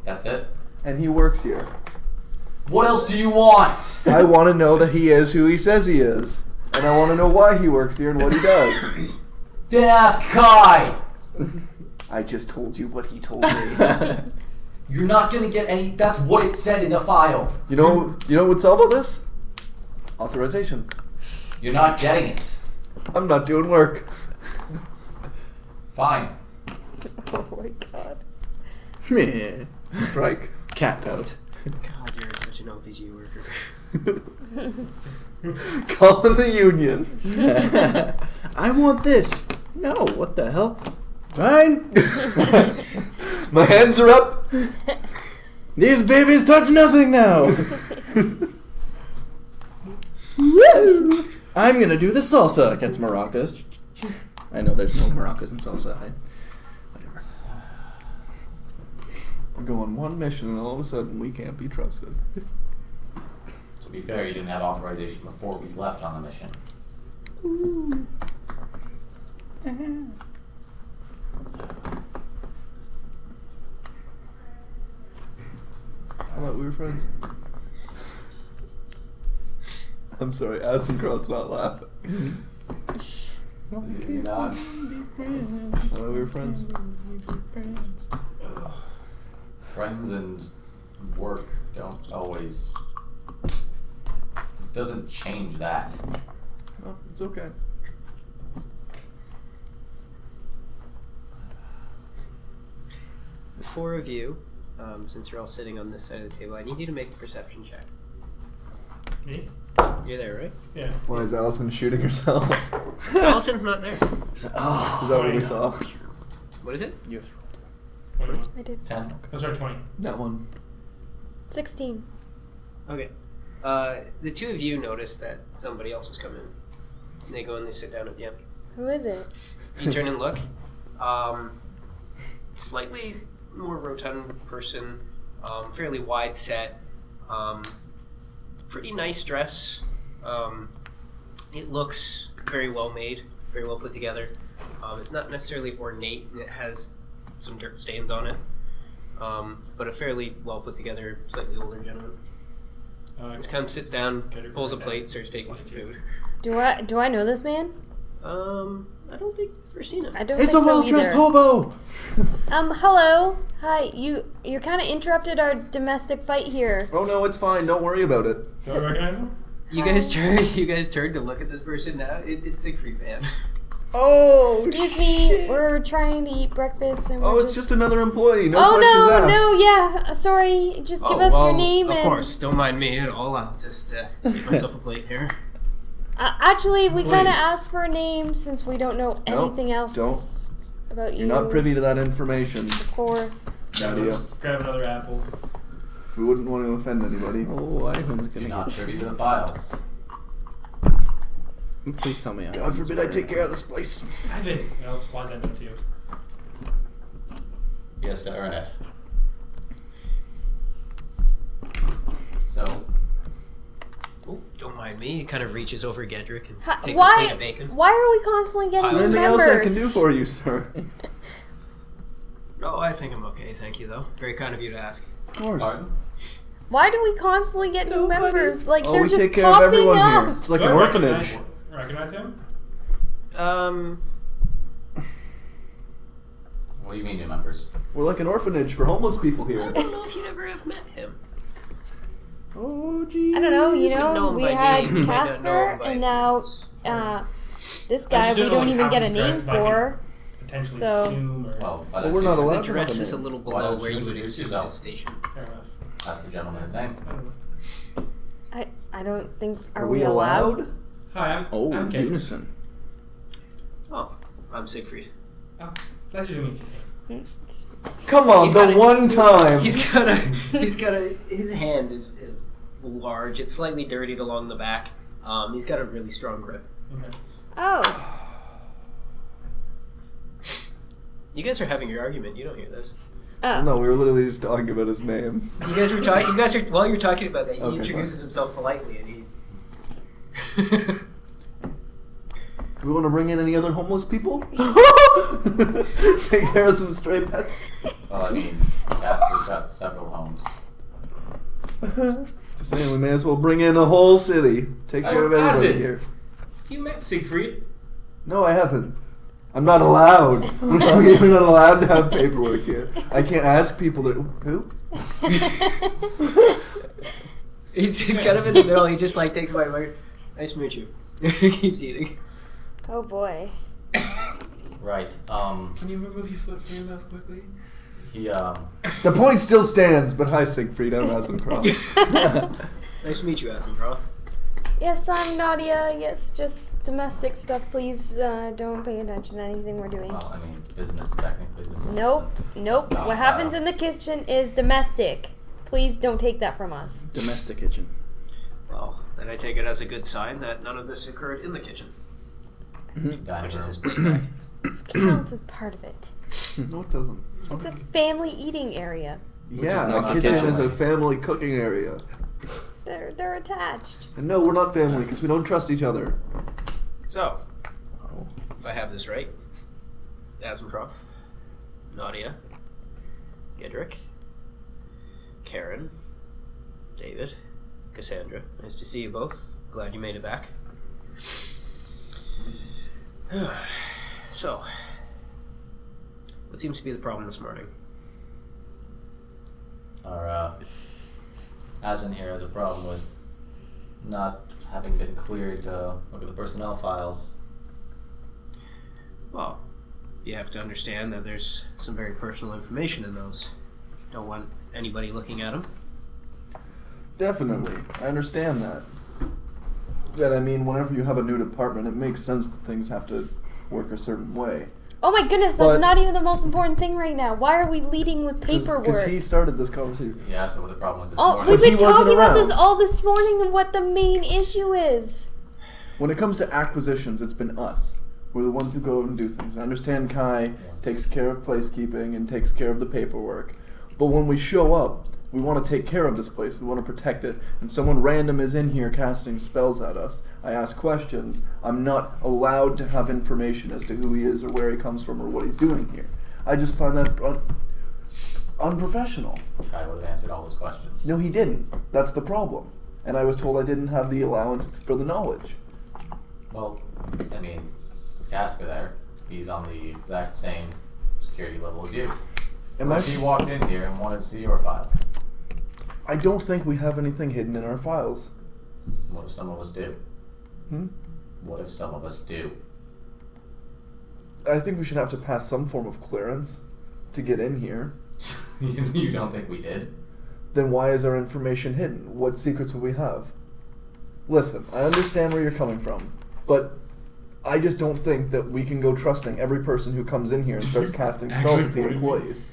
E: That's it.
H: and he works here.
E: What else do you want?
H: I want to know that he is who he says he is. And I want to know why he works here and what he does.
E: Then ask Kai!
H: I just told you what he told me.
E: You're not gonna get any. That's what it said in the file.
H: You know what would solve all this? Authorization.
E: You're not getting it.
H: I'm not doing work.
E: Fine.
F: Oh my god.
A: Meh.
H: Strike.
A: Cat out.
B: God, you're such an OPG worker.
H: Calling the union.
A: I want this. No, what the hell? Fine.
H: My hands are up.
A: These babies touch nothing now. I'm gonna do the salsa against maracas. I know there's no maracas in salsa. Whatever.
H: We go on one mission and all of a sudden we can't be trusted.
E: To be fair, you didn't have authorization before we left on the mission.
H: I thought we were friends. I'm sorry, Asencroft's not laughing.
E: Is he not?
H: I thought we were friends.
E: Friends and work don't always. This doesn't change that.
H: Oh, it's okay.
B: The four of you, since you're all sitting on this side of the table, I need you to make a perception check.
D: Me?
B: You're there, right?
D: Yeah.
H: Why is Allison shooting herself?
B: Allison's not there.
A: Oh,
H: Is that what we saw?
B: What is it?
A: you have
D: 21.
F: I did
E: 10.
D: Oh, sorry, 20.
H: That one.
F: 16.
B: Okay. The two of you notice that somebody else has come in. And they go and they sit down at the end.
F: Who is it?
B: You turn and look. Slightly more rotund person, fairly wide set, pretty nice dress. It looks very well made, very well put together. It's not necessarily ornate, and it has some dirt stains on it, but a fairly well put together, slightly older gentleman. Just kind of sits down, pulls a plate, starts taking some food.
F: Do I know this man?
B: I don't think I've ever seen him.
F: I don't
A: It's a
F: think so
A: well-dressed
F: either.
A: hobo.
F: Hello. Hi. You kind of interrupted our domestic fight here.
H: Oh no, it's fine. Don't worry about it.
D: Do I recognize him?
B: You guys turn to look at this person now. It's Siegfried Van.
H: Oh,
F: Excuse me. We're trying to eat breakfast and
H: Oh,
F: we're
H: it's just another employee. No
F: Oh
H: questions
F: no,
H: asked.
F: no, yeah. Sorry. Just give us your name
B: of
F: and
B: course, don't mind me at all. I'll just get myself a plate here.
F: Actually, we kind of
D: Please.
F: asked for a name since we don't know anything else
H: don't.
F: about you.
H: You're not privy to that information,
F: Of course.
H: Nadia.
D: Grab another apple.
H: We wouldn't want to offend anybody.
A: Oh, Ivan's
E: You're
A: gonna
E: not
A: get.
E: privy to the files.
A: Please tell me.
H: God forbid I take care of this place.
D: Ivan! I'll slide that note to you.
E: He has to earn it. So,
B: Oh, don't mind me. He kind of reaches over Gedrick and
F: Ha-
B: takes a plate of
F: why?
B: bacon.
F: Why are we constantly
H: Is
F: getting
H: there
F: new
H: anything
F: members?
H: else I can do for you, sir?
B: Oh, I think I'm okay, thank you, though. Very kind of you to ask.
H: Of course.
E: pardon?
F: Why do we constantly get new members? Like
H: Oh,
F: they're
H: we
F: just
H: take care of
F: popping
H: everyone
F: up.
H: here. It's like
D: Do
H: an
D: I
H: orphanage.
D: Recognize him?
E: What do you mean, new members?
H: We're like an orphanage for homeless people
B: I
H: here.
B: don't know if you'd ever have met him.
H: Oh, geez.
F: I don't know. You
B: Just know
F: know,
B: him
F: we
B: by
F: had
B: name, you might not know
F: Casper,
B: him by
F: and now
B: appearance.
F: this
D: I
F: guy
D: just
F: we
D: don't know,
F: don't
D: like,
F: even
D: how
F: get a
D: he's
F: name
D: dressed, if I
F: for.
D: Potentially
F: So-
D: assume or.
E: Well, why
H: Well,
E: don't
H: we're
E: you-
H: not
B: The
H: allowed to have
B: dress
H: a
B: is a
H: name.
B: little
E: Why
B: below
E: don't
B: where
E: you
B: you would
E: introduce
B: assume
E: yourself?
B: his station.
D: Fair enough.
E: Ask the gentleman his name.
D: I don't know.
F: I don't think.
H: Are we allowed?
D: Hi, I'm
A: Oh,
D: I'm Kendrick.
A: unison.
B: Oh, I'm Siegfried.
D: Oh, pleasure to meet you, sir.
H: Come on,
B: He's
H: the
B: got a-
H: one time.
B: His hand is large. It's slightly dirtied along the back. He's got a really strong grip.
D: Okay.
F: Oh,
B: You guys are having your argument. You don't hear this.
H: No, we were literally just talking about his name.
B: You guys were talking. While you're talking about that, he
H: Okay,
B: introduces
H: fine.
B: himself politely, and he.
H: Do we want to bring in any other homeless people? Take care of some stray pets?
E: Well, I mean, Casper's got several homes.
H: Just saying, we may as well bring in a whole city. Take care of everybody
D: Acid.
H: here.
D: You met Siegfried.
H: No, I haven't. I'm not allowed. We're not allowed to have paperwork here. I can't ask people that. Who?
B: He's kind of in the middle. He just like takes my word. Nice to meet you. He keeps eating.
F: Oh boy.
E: Right.
D: Can you remove your foot from your mouth quickly?
E: He
H: The point still stands, but hi, Siegfried. I'm Asencroft.
B: Nice to meet you, Asencroft.
F: Yes, I'm Nadia. Yes, just domestic stuff. Please don't pay attention to anything we're doing.
E: Well, I mean, business technically. This is
F: Nope.
E: Not
F: What happens in the kitchen is domestic. Please don't take that from us.
A: Domestic kitchen.
B: Well, then I take it as a good sign that none of this occurred in the kitchen,
E: dining
B: which is his
E: room.
B: playground.
F: This counts as part of it.
H: No, it doesn't.
F: It's a family eating area.
A: Which is
H: Yeah,
A: not
H: a
A: the
H: kitchen
A: kitchen.
H: is a family cooking area.
F: They're attached.
H: And no, we're not family because we don't trust each other.
B: So, if I have this right, Asencroft, Nadia, Gedrick, Karen, David, Cassandra. Nice to see you both. Glad you made it back. So, what seems to be the problem this morning?
E: Our Asin here has a problem with not having been cleared to look at the personnel files.
B: Well, you have to understand that there's some very personal information in those. Don't want anybody looking at them.
H: Definitely. I understand that. But I mean, whenever you have a new department, it makes sense that things have to work a certain way.
F: Oh my goodness,
H: But-
F: that's not even the most important thing right now. Why are we leading with paperwork?
H: Because he started this conversation.
E: He asked what the problem was this
F: Oh,
E: morning.
F: we've
H: But he
F: been
H: wasn't
F: talking about this
H: around.
F: all this morning and what the main issue is.
H: When it comes to acquisitions, it's been us. We're the ones who go and do things. I understand Kai takes care of placekeeping and takes care of the paperwork. But when we show up, we want to take care of this place. We want to protect it. And someone random is in here casting spells at us. I ask questions. I'm not allowed to have information as to who he is or where he comes from or what he's doing here. I just find that unprofessional.
E: Kai would have answered all those questions.
H: No, he didn't. That's the problem. And I was told I didn't have the allowance for the knowledge.
E: Well, I mean, Casper there, he's on the exact same security level as you.
H: Am I
E: If he walked in here and wanted to see your file,
H: I don't think we have anything hidden in our files.
E: what if some of us do? What if some of us do?
H: I think we should have to pass some form of clearance to get in here.
E: You don't think we did?
H: Then why is our information hidden? What secrets would we have? Listen, I understand where you're coming from, but I just don't think that we can go trusting every person who comes in here and starts casting spells
D: Actually
H: at the
D: pointing.
H: employees.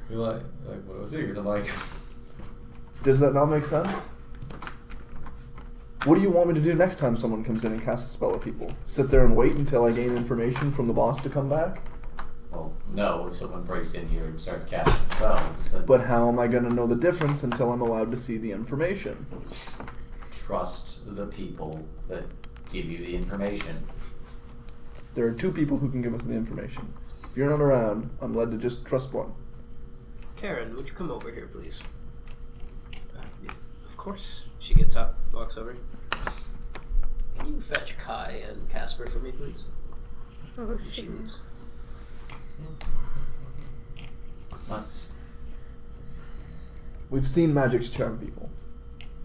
E: You're like, what was it? I'm like,
H: Does that not make sense? What do you want me to do next time someone comes in and casts a spell at people? Sit there and wait until I gain information from the boss to come back?
E: well, no, if someone breaks in here and starts casting spells, then
H: But how am I going to know the difference until I'm allowed to see the information?
E: trust the people that give you the information.
H: There are two people who can give us the information. If you're not around, I'm led to just trust one.
B: Karen, would you come over here, please? Yeah, of course. She gets up, walks over. Can you fetch Kai and Casper for me, please?
F: Oh,
B: She moves.
E: Let's,
H: We've seen magics charm people.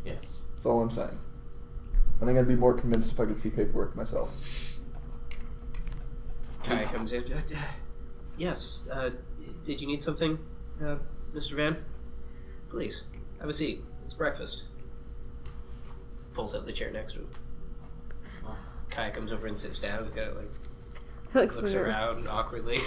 E: yes.
H: That's all I'm saying. I think I'd be more convinced if I could see paperwork myself.
B: Kai comes in. Yes, did you need something, Mr. Van? Please, have a seat. It's breakfast. Pulls out the chair next to him. Kai comes over and sits down, kind of like looks around awkwardly.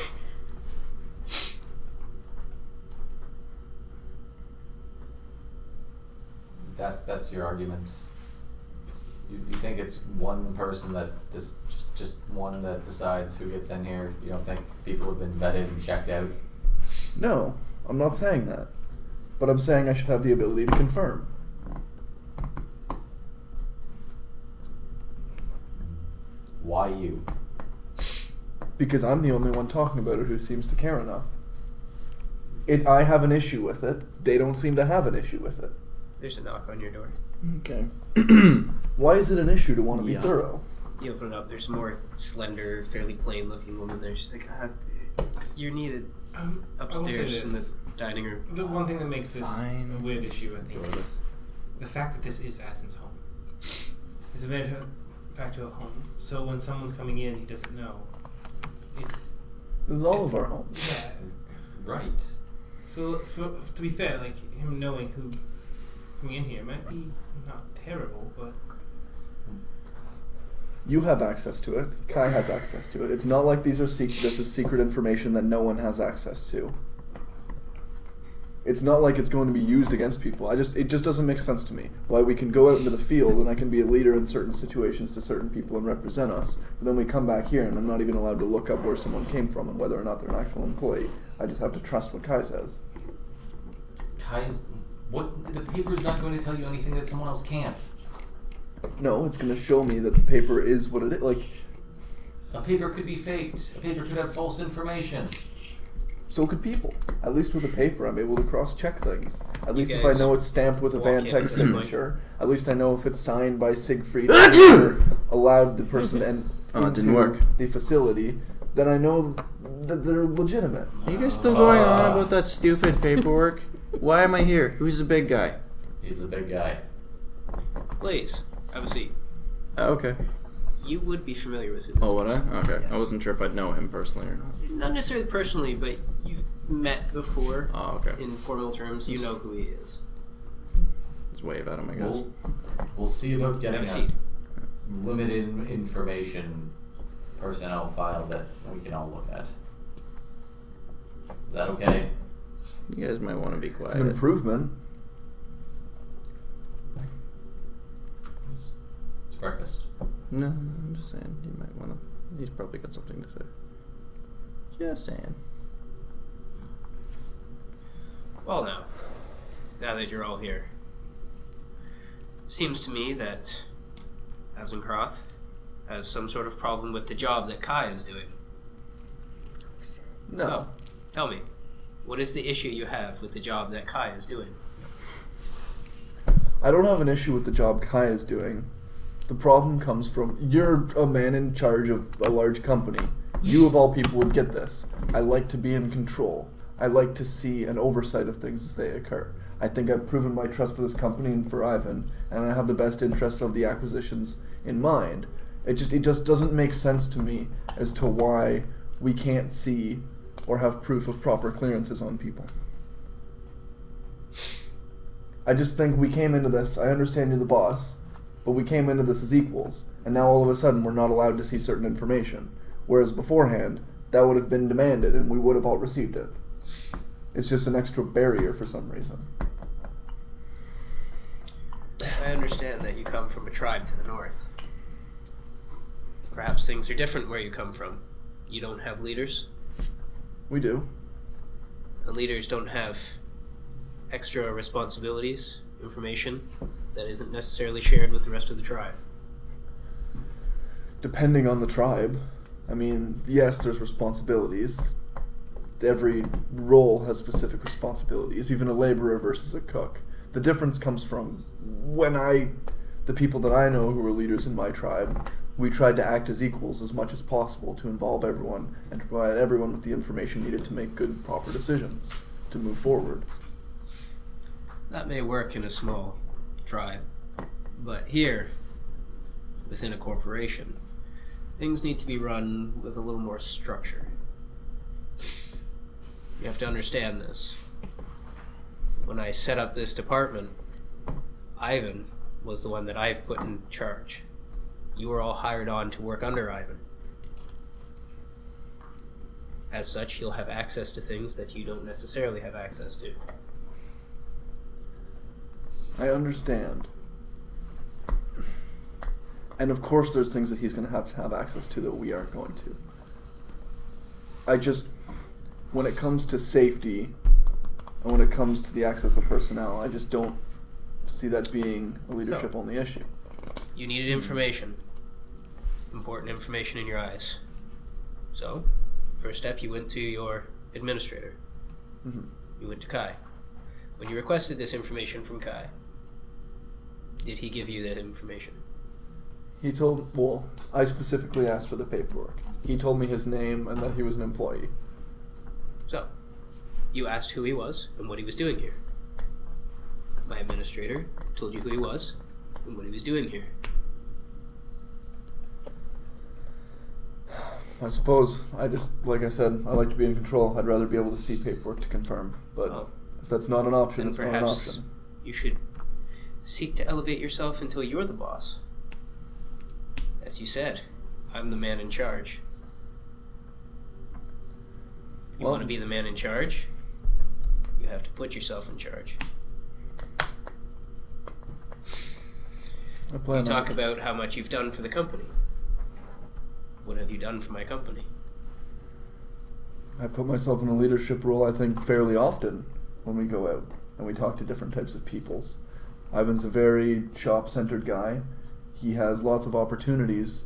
E: That's your argument. You think it's one person that just one that decides who gets in here? You don't think people have been vetted and checked out?
H: No, I'm not saying that. But I'm saying I should have the ability to confirm.
E: Why you?
H: Because I'm the only one talking about it who seems to care enough. I have an issue with it. They don't seem to have an issue with it.
B: There's a knock on your door.
A: Okay.
H: Why is it an issue to want to be
A: Yeah.
H: thorough?
B: You open it up. There's a more slender, fairly plain-looking woman there. She's like, "You're needed
D: I will say
B: upstairs in
D: this.
B: the dining room."
D: The one thing that makes this
A: Fine.
D: a weird issue, I think, is the fact that this is Aston's home. It's a bit back to a home. So when someone's coming in, he doesn't know.
C: This is all of our homes.
D: Yeah.
E: Right.
D: So to be fair, like him knowing who coming in here might be not terrible, but
C: You have access to it. Kai has access to it. It's not like these are this is secret information that no one has access to. It's not like it's going to be used against people. It just doesn't make sense to me. Why we can go out into the field and I can be a leader in certain situations to certain people and represent us, but then we come back here and I'm not even allowed to look up where someone came from and whether or not they're an actual employee. I just have to trust what Kai says.
E: The paper's not going to tell you anything that someone else can't.
C: No, it's going to show me that the paper is what it is. Like,
E: A paper could be faked. A paper could have false information.
C: so could people. At least with a paper, I'm able to cross-check things. At least if I
B: guys
C: know it's stamped with a
B: walk in
C: Van Tech
B: at some point.
C: signature. At least I know if it's signed by Siegfried or allowed the person and
A: Oh, it didn't
C: into
A: work.
C: the facility. Then I know that they're legitimate.
A: Are you guys still going on about that stupid paperwork? Why am I here? Who's the big guy?
E: He's the big guy.
B: Please, have a seat.
A: Oh, okay.
B: You would be familiar with who this
A: Oh, would I? Okay.
B: Yes.
A: I wasn't sure if I'd know him personally or not.
B: is. Not necessarily personally, but you've met before.
A: Oh, okay.
B: In formal terms, you know who he is.
A: Just wave at him, I guess.
E: We'll see about
B: Have
E: getting
B: a seat.
E: limited information personnel file that we can all look at. Is that okay?
A: You guys might want to be quiet.
C: It's an improvement.
E: It's breakfast.
A: No, I'm just saying. You might want to. He's probably got something to say. Just saying.
B: Well, now that you're all here, seems to me that Azencroft has some sort of problem with the job that Kai is doing.
C: No.
B: Oh, tell me, what is the issue you have with the job that Kai is doing?
C: I don't have an issue with the job Kai is doing. The problem comes from, you're a man in charge of a large company. You of all people would get this. I like to be in control. I like to see an oversight of things as they occur. I think I've proven my trust for this company and for Ivan, and I have the best interests of the acquisitions in mind. It just doesn't make sense to me as to why we can't see or have proof of proper clearances on people. I just think we came into this, I understand you're the boss, but we came into this as equals, and now all of a sudden we're not allowed to see certain information. Whereas beforehand, that would have been demanded and we would have all received it. It's just an extra barrier for some reason.
B: I understand that you come from a tribe to the north. Perhaps things are different where you come from. You don't have leaders,
C: We do.
B: and leaders don't have extra responsibilities, information that isn't necessarily shared with the rest of the tribe.
C: Depending on the tribe. I mean, yes, there's responsibilities. Every role has specific responsibilities, even a laborer versus a cook. The difference comes from the people that I know who are leaders in my tribe, we tried to act as equals as much as possible to involve everyone and to provide everyone with the information needed to make good, proper decisions to move forward.
B: That may work in a small tribe, but here, within a corporation, things need to be run with a little more structure. You have to understand this. When I set up this department, Ivan was the one that I've put in charge. You were all hired on to work under Ivan. As such, you'll have access to things that you don't necessarily have access to.
C: I understand. And of course there's things that he's going to have access to that we aren't going to. When it comes to safety, and when it comes to the access of personnel, I just don't see that being a leadership-only issue.
B: You needed information. Important information in your eyes. So, first step, you went to your administrator.
C: Mm-hmm.
B: You went to Kai. When you requested this information from Kai, did he give you that information?
C: He told, well, I specifically asked for the paperwork. He told me his name and that he was an employee.
B: So, you asked who he was and what he was doing here. My administrator told you who he was and what he was doing here.
C: I suppose, like I said, I like to be in control. I'd rather be able to see paperwork to confirm. But
B: Well,
C: if that's not an option,
B: then
C: it's not an
B: perhaps
C: option.
B: you should seek to elevate yourself until you're the boss. As you said, I'm the man in charge. You
C: Well-
B: want to be the man in charge? You have to put yourself in charge.
C: I plan
B: You talk
C: on
B: about how much you've done for the company. What have you done for my company?
C: I put myself in a leadership role, I think, fairly often when we go out and we talk to different types of peoples. Ivan's a very shop-centered guy. He has lots of opportunities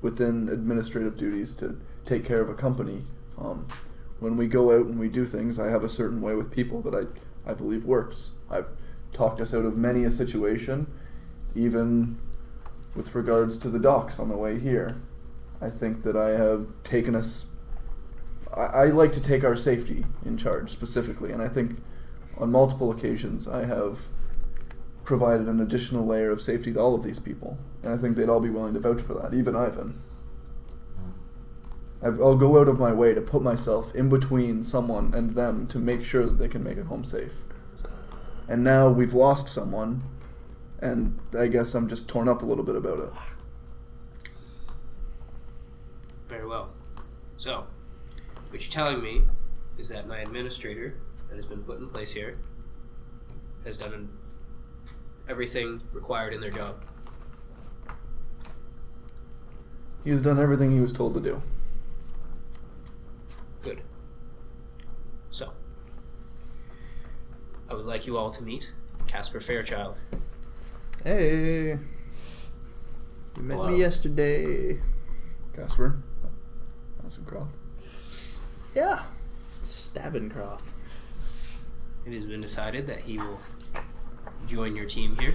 C: within administrative duties to take care of a company. When we go out and we do things, I have a certain way with people that I believe works. I've talked us out of many a situation, even with regards to the docks on the way here. I think that I have taken us... I like to take our safety in charge specifically, and I think on multiple occasions I have provided an additional layer of safety to all of these people, and I think they'd all be willing to vouch for that, even Ivan. I'll go out of my way to put myself in between someone and them to make sure that they can make it home safe. And now we've lost someone, and I guess I'm just torn up a little bit about it.
B: Very well. So, what you're telling me is that my administrator that has been put in place here has done everything required in their job.
C: He's done everything he was told to do.
B: Good. So, I would like you all to meet Casper Fairchild.
A: Hey, you met
E: Hello.
A: me yesterday.
C: Casper? Croft.
A: Yeah, Stabbencroft.
B: It has been decided that he will join your team here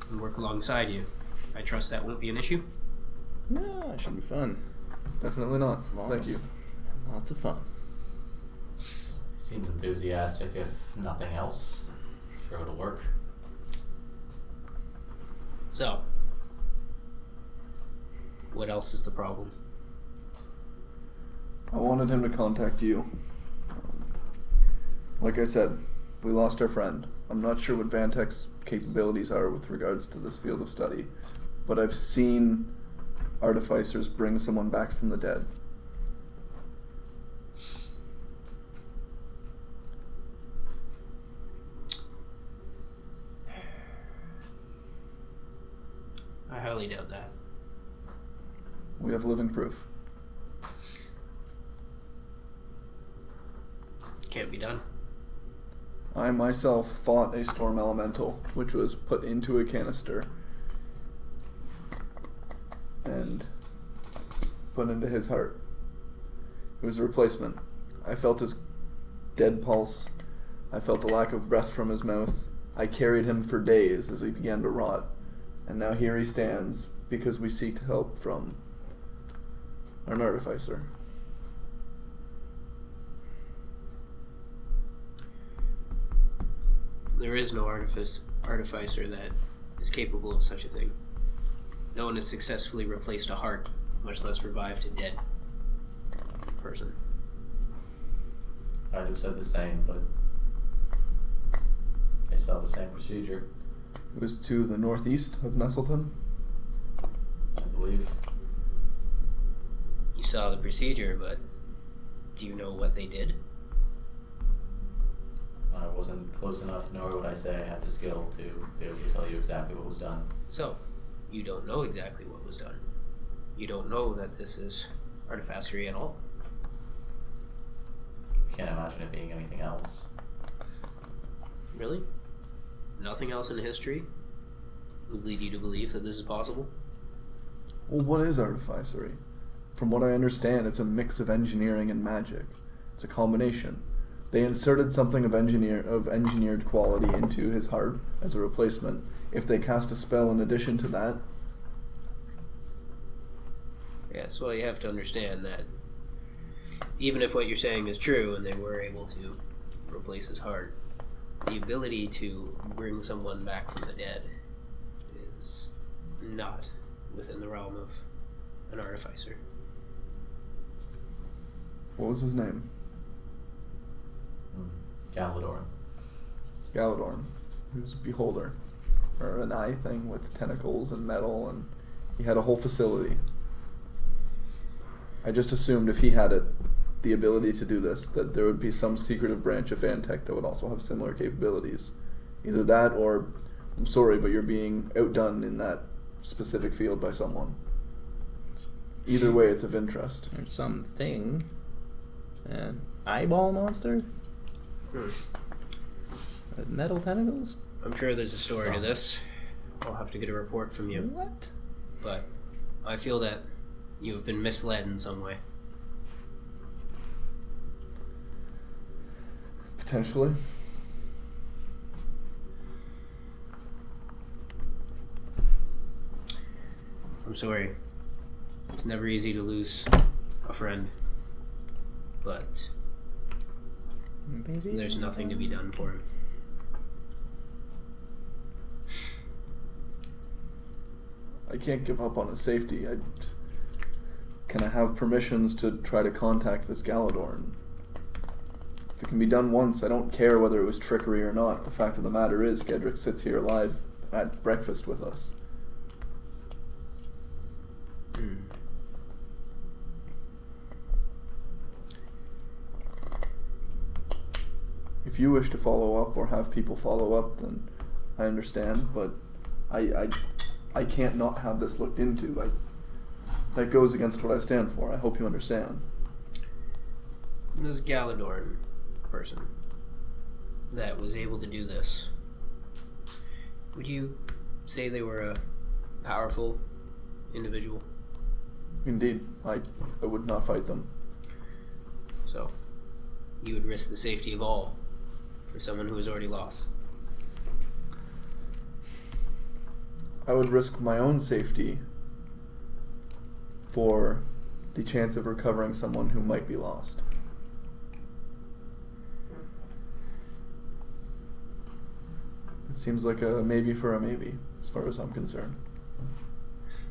B: and work alongside you. I trust that won't be an issue.
A: No, it should be fun.
C: Definitely not. Thank
A: Lots.
C: you.
A: Lots of fun.
E: Seems enthusiastic, if nothing else. Sure it'll work.
B: So, what else is the problem?
C: I wanted him to contact you. Like I said, we lost our friend. I'm not sure what Vantech's capabilities are with regards to this field of study, but I've seen artificers bring someone back from the dead.
B: I highly doubt that.
C: We have living proof.
B: Can't be done.
C: I myself fought a storm elemental, which was put into a canister and put into his heart. It was a replacement. I felt his dead pulse. I felt the lack of breath from his mouth. I carried him for days as he began to rot. And now here he stands because we seek help from an artificer.
B: There is no artificer that is capable of such a thing. No one has successfully replaced a heart, much less revived a dead person.
E: I'd have said the same, but I saw the same procedure,
C: It was to the northeast of Nestleton.
E: I believe.
B: You saw the procedure, but do you know what they did?
E: I wasn't close enough, nor would I say I had the skill to be able to tell you exactly what was done.
B: So, you don't know exactly what was done. You don't know that this is artificery at all.
E: Can't imagine it being anything else.
B: Really? Nothing else in history would lead you to believe that this is possible?
C: Well, what is artificery? From what I understand, it's a mix of engineering and magic. It's a combination. They inserted something of engineered quality into his heart as a replacement. If they cast a spell in addition to that,
B: Yes, well, you have to understand that even if what you're saying is true and they were able to replace his heart, the ability to bring someone back from the dead is not within the realm of an artificer.
C: What was his name?
E: Galadorn.
C: Galadorn. He was a beholder. Or an eye thing with tentacles and metal, and he had a whole facility. I just assumed if he had the ability to do this, that there would be some secretive branch of Vantech that would also have similar capabilities. Either that or, I'm sorry, but you're being outdone in that specific field by someone. Either way, it's of interest.
A: There's something. An eyeball monster? With metal tentacles?
B: I'm sure there's a story to this. I'll have to get a report from you.
A: What?
B: But I feel that you have been misled in some way.
C: Potentially.
B: I'm sorry. It's never easy to lose a friend. But
A: Maybe
B: there's nothing to be done for him.
C: I can't give up on his safety. Can I have permissions to try to contact this Galadorn? If it can be done once, I don't care whether it was trickery or not. The fact of the matter is, Gedrick sits here alive at breakfast with us. If you wish to follow up or have people follow up, then I understand, but I can't not have this looked into. That goes against what I stand for. I hope you understand.
B: This Galadorn person that was able to do this, would you say they were a powerful individual?
C: Indeed, I would not fight them.
B: So, you would risk the safety of all for someone who is already lost?
C: I would risk my own safety for the chance of recovering someone who might be lost. It seems like a maybe for a maybe, as far as I'm concerned.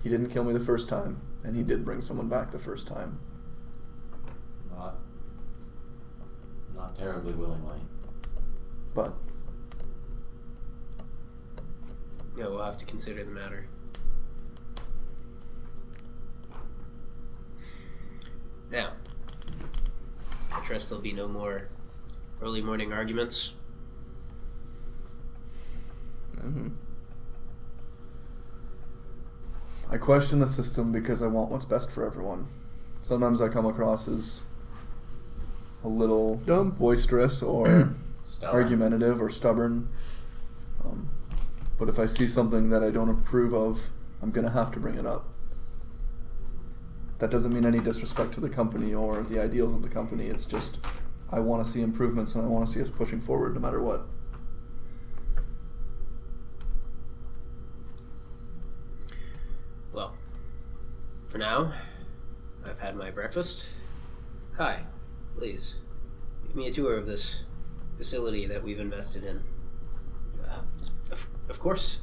C: He didn't kill me the first time, and he did bring someone back the first time.
E: Not terribly willingly.
C: But
B: Yeah, we'll have to consider the matter. Now, I trust there'll be no more early morning arguments.
C: I question the system because I want what's best for everyone. Sometimes I come across as a little boisterous or argumentative or stubborn. But if I see something that I don't approve of, I'm going to have to bring it up. That doesn't mean any disrespect to the company or the ideals of the company. It's just I want to see improvements and I want to see us pushing forward no matter what.
B: Well, for now, I've had my breakfast. Kai, please, give me a tour of this facility that we've invested in. Of course,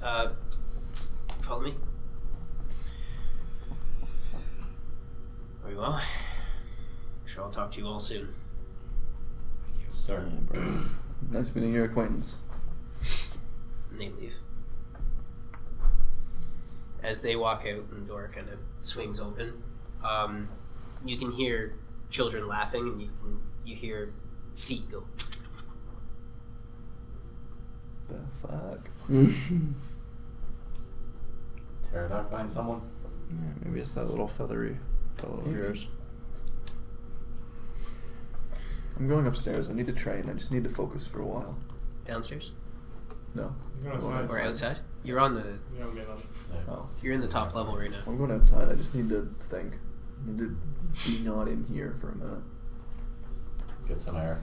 B: follow me. Very well. I'm sure I'll talk to you all soon.
E: Sir.
C: Nice meeting your acquaintance.
B: And they leave. As they walk out and the door kind of swings open, you can hear children laughing and you hear feet go.
C: The fuck?
E: Pterodactyl find someone?
A: Yeah, maybe it's that little fellow of yours.
C: I'm going upstairs. I need to train. I just need to focus for a while.
B: Downstairs?
C: No.
I: You're outside.
B: Or outside? You're on the.
I: You're on the main level.
C: Oh.
B: You're in the top level right now.
C: I'm going outside. I just need to think. I need to be not in here for a minute.
E: Get some air.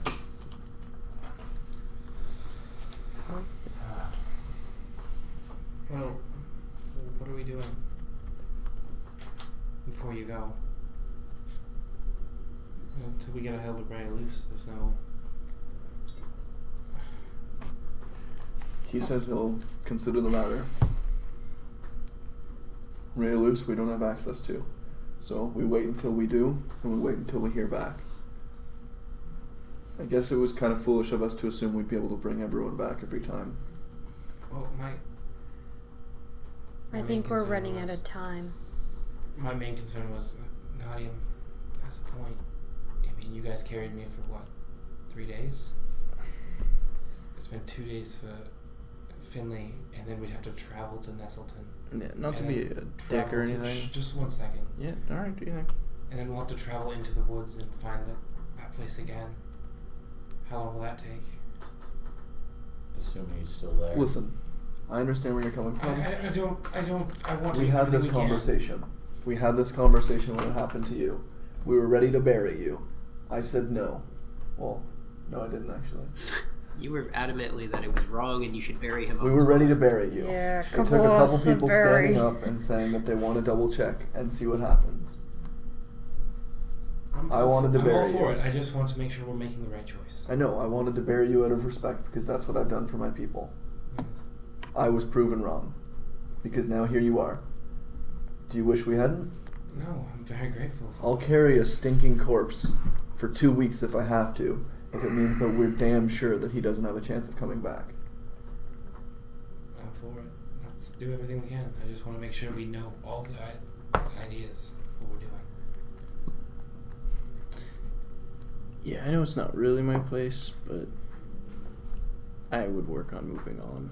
D: Well, what are we doing before you go? Until we get a hell of Ray loose, there's no...
C: He says he'll consider the matter. Ray loose we don't have access to. So we wait until we do, and we wait until we hear back. I guess it was kind of foolish of us to assume we'd be able to bring everyone back every time.
D: Well,
F: I think we're running out of time.
D: My main concern was Nadia has a point. I mean, you guys carried me for what, 3 days? It's been 2 days for Finley, and then we'd have to travel to Nestleton.
A: Yeah, not to be a dick or anything.
D: Just 1 second.
A: Yeah, alright, do you think?
D: And then we'll have to travel into the woods and find that place again. How long will that take?
E: Assuming he's still there.
C: Listen, I understand where you're coming from.
D: I want to.
C: We had this conversation. We had this conversation when it happened to you. We were ready to bury you. I said no. Well, no, I didn't actually.
B: You were adamantly that it was wrong and you should bury him.
C: We were ready to bury you.
F: Yeah,
C: It took a couple people standing up and saying that they want to double check and see what happens. I wanted to bury you.
D: I'm all for it. I just want to make sure we're making the right choice.
C: I know. I wanted to bury you out of respect because that's what I've done for my people.
D: Yes.
C: I was proven wrong. Because now here you are. Do you wish we hadn't?
D: No, I'm very grateful.
C: I'll carry a stinking corpse for 2 weeks if I have to, if it means that we're damn sure that he doesn't have a chance of coming back.
D: I'm for it. Let's do everything we can. I just want to make sure we know all the ideas, what we're doing.
A: Yeah, I know it's not really my place, but I would work on moving on.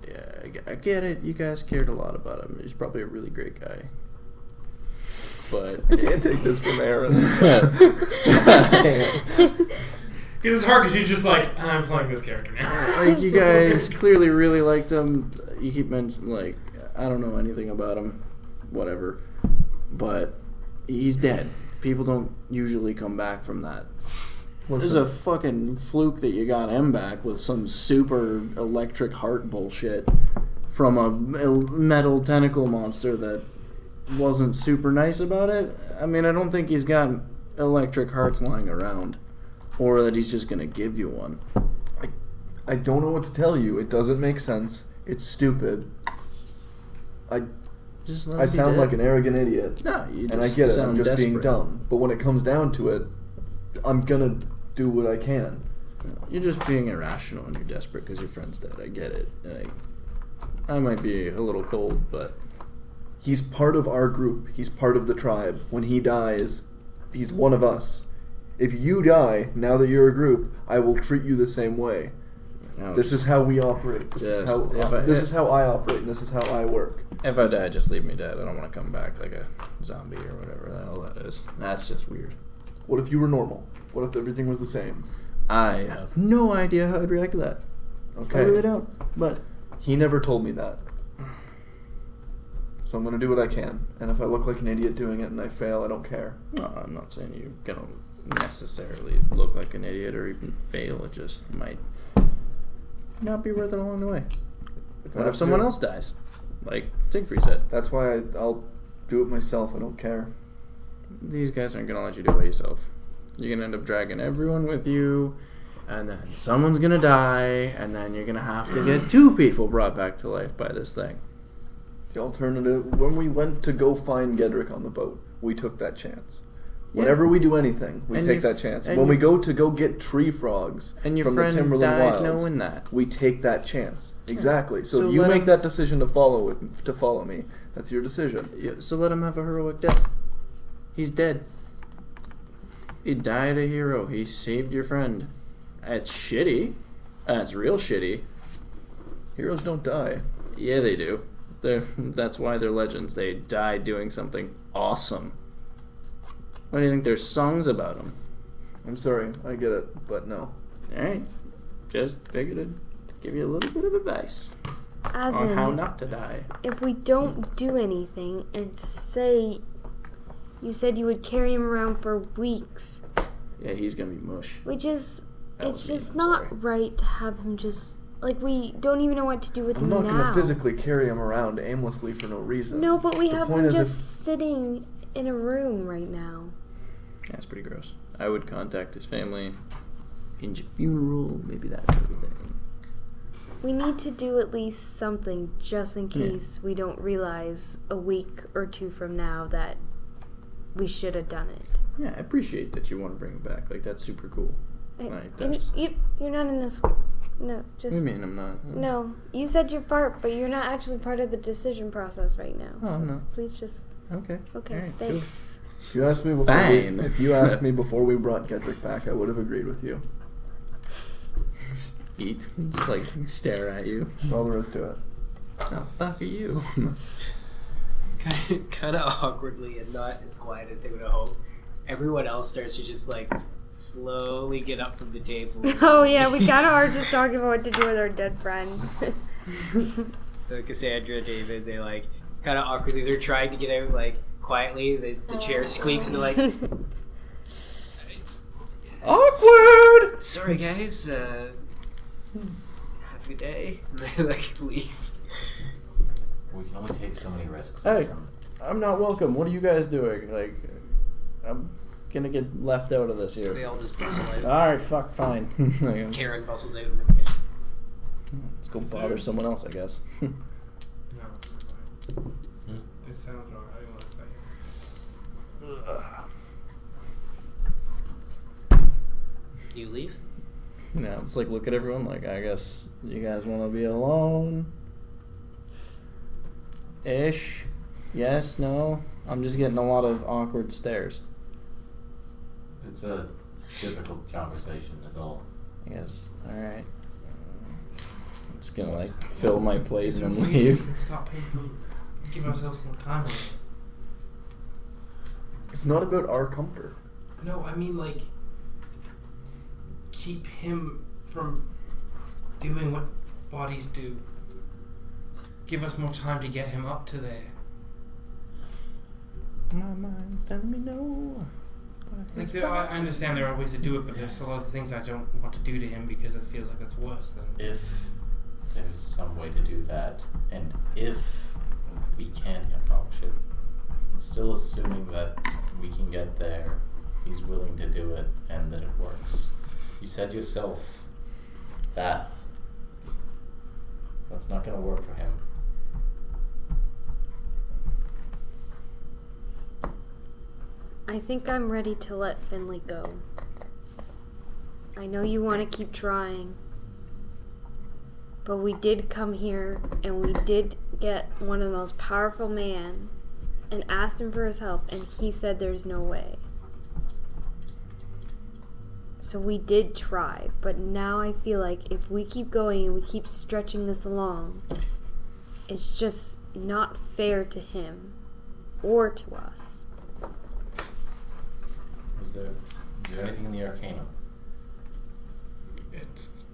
A: Yeah, I get it. You guys cared a lot about him. He's probably a really great guy. But
H: I can't take this from Aaron.
D: Because it's hard because he's just like, I'm playing this character now.
A: Like, you guys clearly really liked him. You keep mentioning, like, I don't know anything about him. Whatever. But he's dead. People don't usually come back from that. This is a fucking fluke that you got him back with some super electric heart bullshit from a metal tentacle monster that wasn't super nice about it. I mean, I don't think he's got electric hearts lying around, or that he's just gonna give you one.
C: I don't know what to tell you. It doesn't make sense. It's stupid. I sound like an arrogant idiot.
A: No, you just
C: and I get it. I'm just
A: desperate.
C: being dumb. But when it comes down to it, I'm gonna do what I can.
A: You're just being irrational and you're desperate because your friend's dead. I get it. I might be a little cold, but
C: he's part of our group. He's part of the tribe. When he dies, he's one of us. If you die, now that you're a group, I will treat you the same way.
A: Ouch.
C: This is how we operate. This is how I operate, and this is how I work.
A: If I die, just leave me dead. I don't want to come back like a zombie or whatever the hell that is. That's just weird.
C: What if you were normal? What if everything was the same?
A: I have no idea how I'd react to that.
C: Okay.
A: I really don't. But
C: he never told me that. So I'm going to do what I can. And if I look like an idiot doing it and I fail, I don't care.
A: No, I'm not saying you're going to necessarily look like an idiot or even fail. It just might not be worth it along the way. What if someone else dies? Like Siegfried said.
C: That's why I'll do it myself. I don't care.
A: These guys aren't going to let you do it yourself. You're going to end up dragging everyone with you, and then someone's going to die, and then you're going to have to get 2 people brought back to life by this thing.
C: The alternative, when we went to go find Gedrick on the boat, we took that chance. Whenever we do anything, we take that chance. When we go to go get tree frogs
A: and your
C: from the
A: friend
C: Timberland
A: died
C: Wilds,
A: knowing that.
C: we take that chance. Exactly.
A: Yeah.
C: So if you make that decision to follow me, that's your decision.
A: Yeah, so let him have a heroic death. He's dead. He died a hero. He saved your friend. It's shitty. That's real shitty.
C: Heroes don't die.
A: Yeah, they do. That's why they're legends. They die doing something awesome. Why do you think there's songs about them?
C: I'm sorry, I get it, but no.
A: Alright. Just figured to give you a little bit of advice
F: As
A: on
F: in,
A: how not to die.
F: if we don't do anything and say, you said you would carry him around for weeks,
A: Yeah, he's gonna be mush.
F: it's
A: I'm
F: just not
A: sorry.
F: right to have him just, like, we don't even know what to do with
C: I'm
F: him
C: not
F: now.
C: going to physically carry him around aimlessly for no reason.
F: No, but we
C: The
F: have
C: point
F: him
C: is
F: just sitting in a room right now.
A: That's pretty gross. I would contact his family, arrange a funeral, maybe that sort of thing.
F: We need to do at least something just in case we don't realize a week or two from now that we should have done it.
A: Yeah, I appreciate that you want to bring him back. Like, that's super cool. Like, that's...
F: You're not in this... No, just...
A: What do you mean I'm not?
F: No, you said you're part, but you're not actually part of the decision process right now.
A: Oh,
F: so
A: no.
F: Please just...
A: Okay.
F: Okay,
A: Alright,
F: thanks.
C: If you asked me before,
A: Fine.
C: if you asked me before we brought Gedrick back, I would have agreed with you.
A: Just eat. Just, like, stare at you.
C: That's all there is to it.
A: Oh, fuck are you?
B: Kind of awkwardly and not as quiet as they would have hoped. Everyone else starts to just like slowly get up from the table.
F: Oh yeah, we kind of are just talking about what to do with our dead friend.
B: So Cassandra, David, they like kind of awkwardly, they're trying to get out like quietly. The chair squeaks and they're like,
A: Awkward!
B: sorry guys, have a good day. And they like leave.
E: We can only take so many risks.
A: Hey, I'm not welcome. What are you guys doing? Like, I'm gonna get left out of this
B: They
A: here.
B: all just bustle out.
A: Alright, fuck, fine. Like, I'm just-
B: Karen bustles out in the kitchen.
A: Let's go
D: Is
A: bother
D: there-
A: someone else, I guess.
D: No, this sounds wrong. I didn't want to say it.
B: You leave?
A: Yeah, it's like, look at everyone, like, I guess you guys want to be alone? Ish? Yes? No? I'm just getting a lot of awkward stares.
E: It's a difficult conversation, is all.
A: Yes. Alright. I'm just gonna, like, fill my plate
D: Is there
A: and
D: a
A: then
D: way we
A: leave.
D: can stop paying for, give ourselves more time on this?
C: It's not about our comfort.
D: No, I mean like keep him from doing what bodies do. Give us more time to get him up to there.
A: My mind's telling me no.
D: Like I understand there are ways to do it, but there's a lot of things I don't want to do to him because it feels like that's worse than.
E: If there's some way to do that, and if we can accomplish it, it's still assuming that we can get there, he's willing to do it, and that it works. You said yourself that that's not going to work for him.
F: I think I'm ready to let Finley go. I know you want to keep trying, but we did come here and we did get one of the most powerful men and asked him for his help, and he said there's no way. So we did try, but now I feel like if we keep going and we keep stretching this along, it's just not fair to him or to us.
E: Is there anything in the Arcanum?
D: It's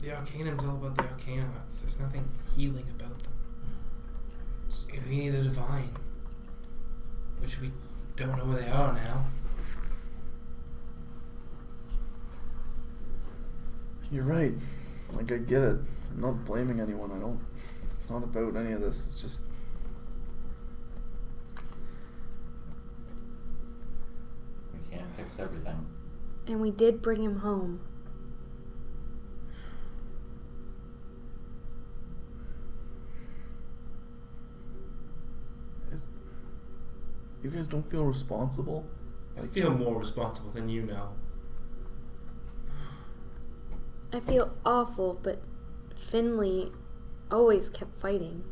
D: the Arcanum's all about the Arcana. There's nothing healing about them. We need the divine, which we don't know where they are now.
C: You're right. Like, I get it. I'm not blaming anyone. It's not about any of this. It's just...
E: We can't fix everything.
F: And we did bring him home.
C: You guys don't feel responsible?
D: I feel more responsible than you know.
F: I feel awful, but Finley always kept fighting.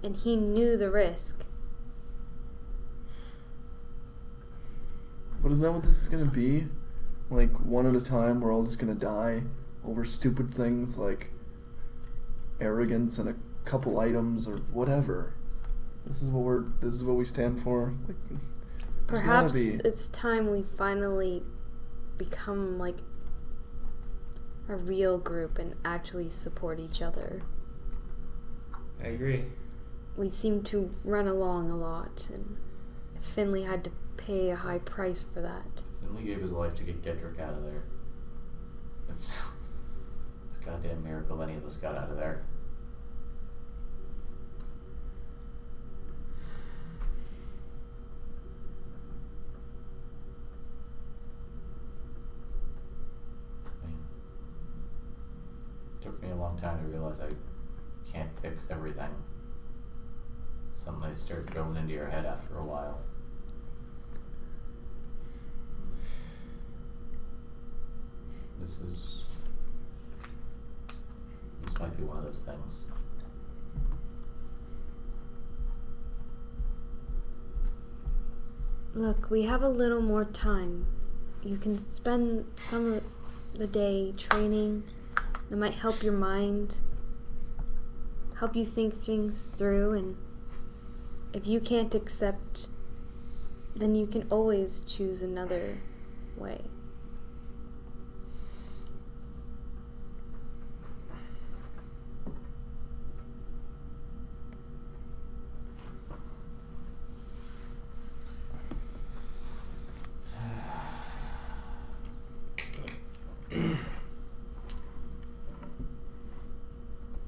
F: And he knew the risk.
C: But is that what this is gonna be? Like, one at a time, we're all just gonna die over stupid things like arrogance and a couple items or whatever. This is what we stand for. Like, there's gotta
F: Perhaps
C: be.
F: it's time we finally become like a real group and actually support each other.
D: I agree.
F: We seem to run along a lot, and Finley had to pay a high price for that.
E: Finley gave his life to get Gedrick out of there. It's a goddamn miracle any of us got out of there. took me a long time to realize I can't fix everything. Something starts going into your head after a while. This might be one of those things.
F: Look, we have a little more time. You can spend some of the day training. That might help your mind, help you think things through, and if you can't accept, then you can always choose another way.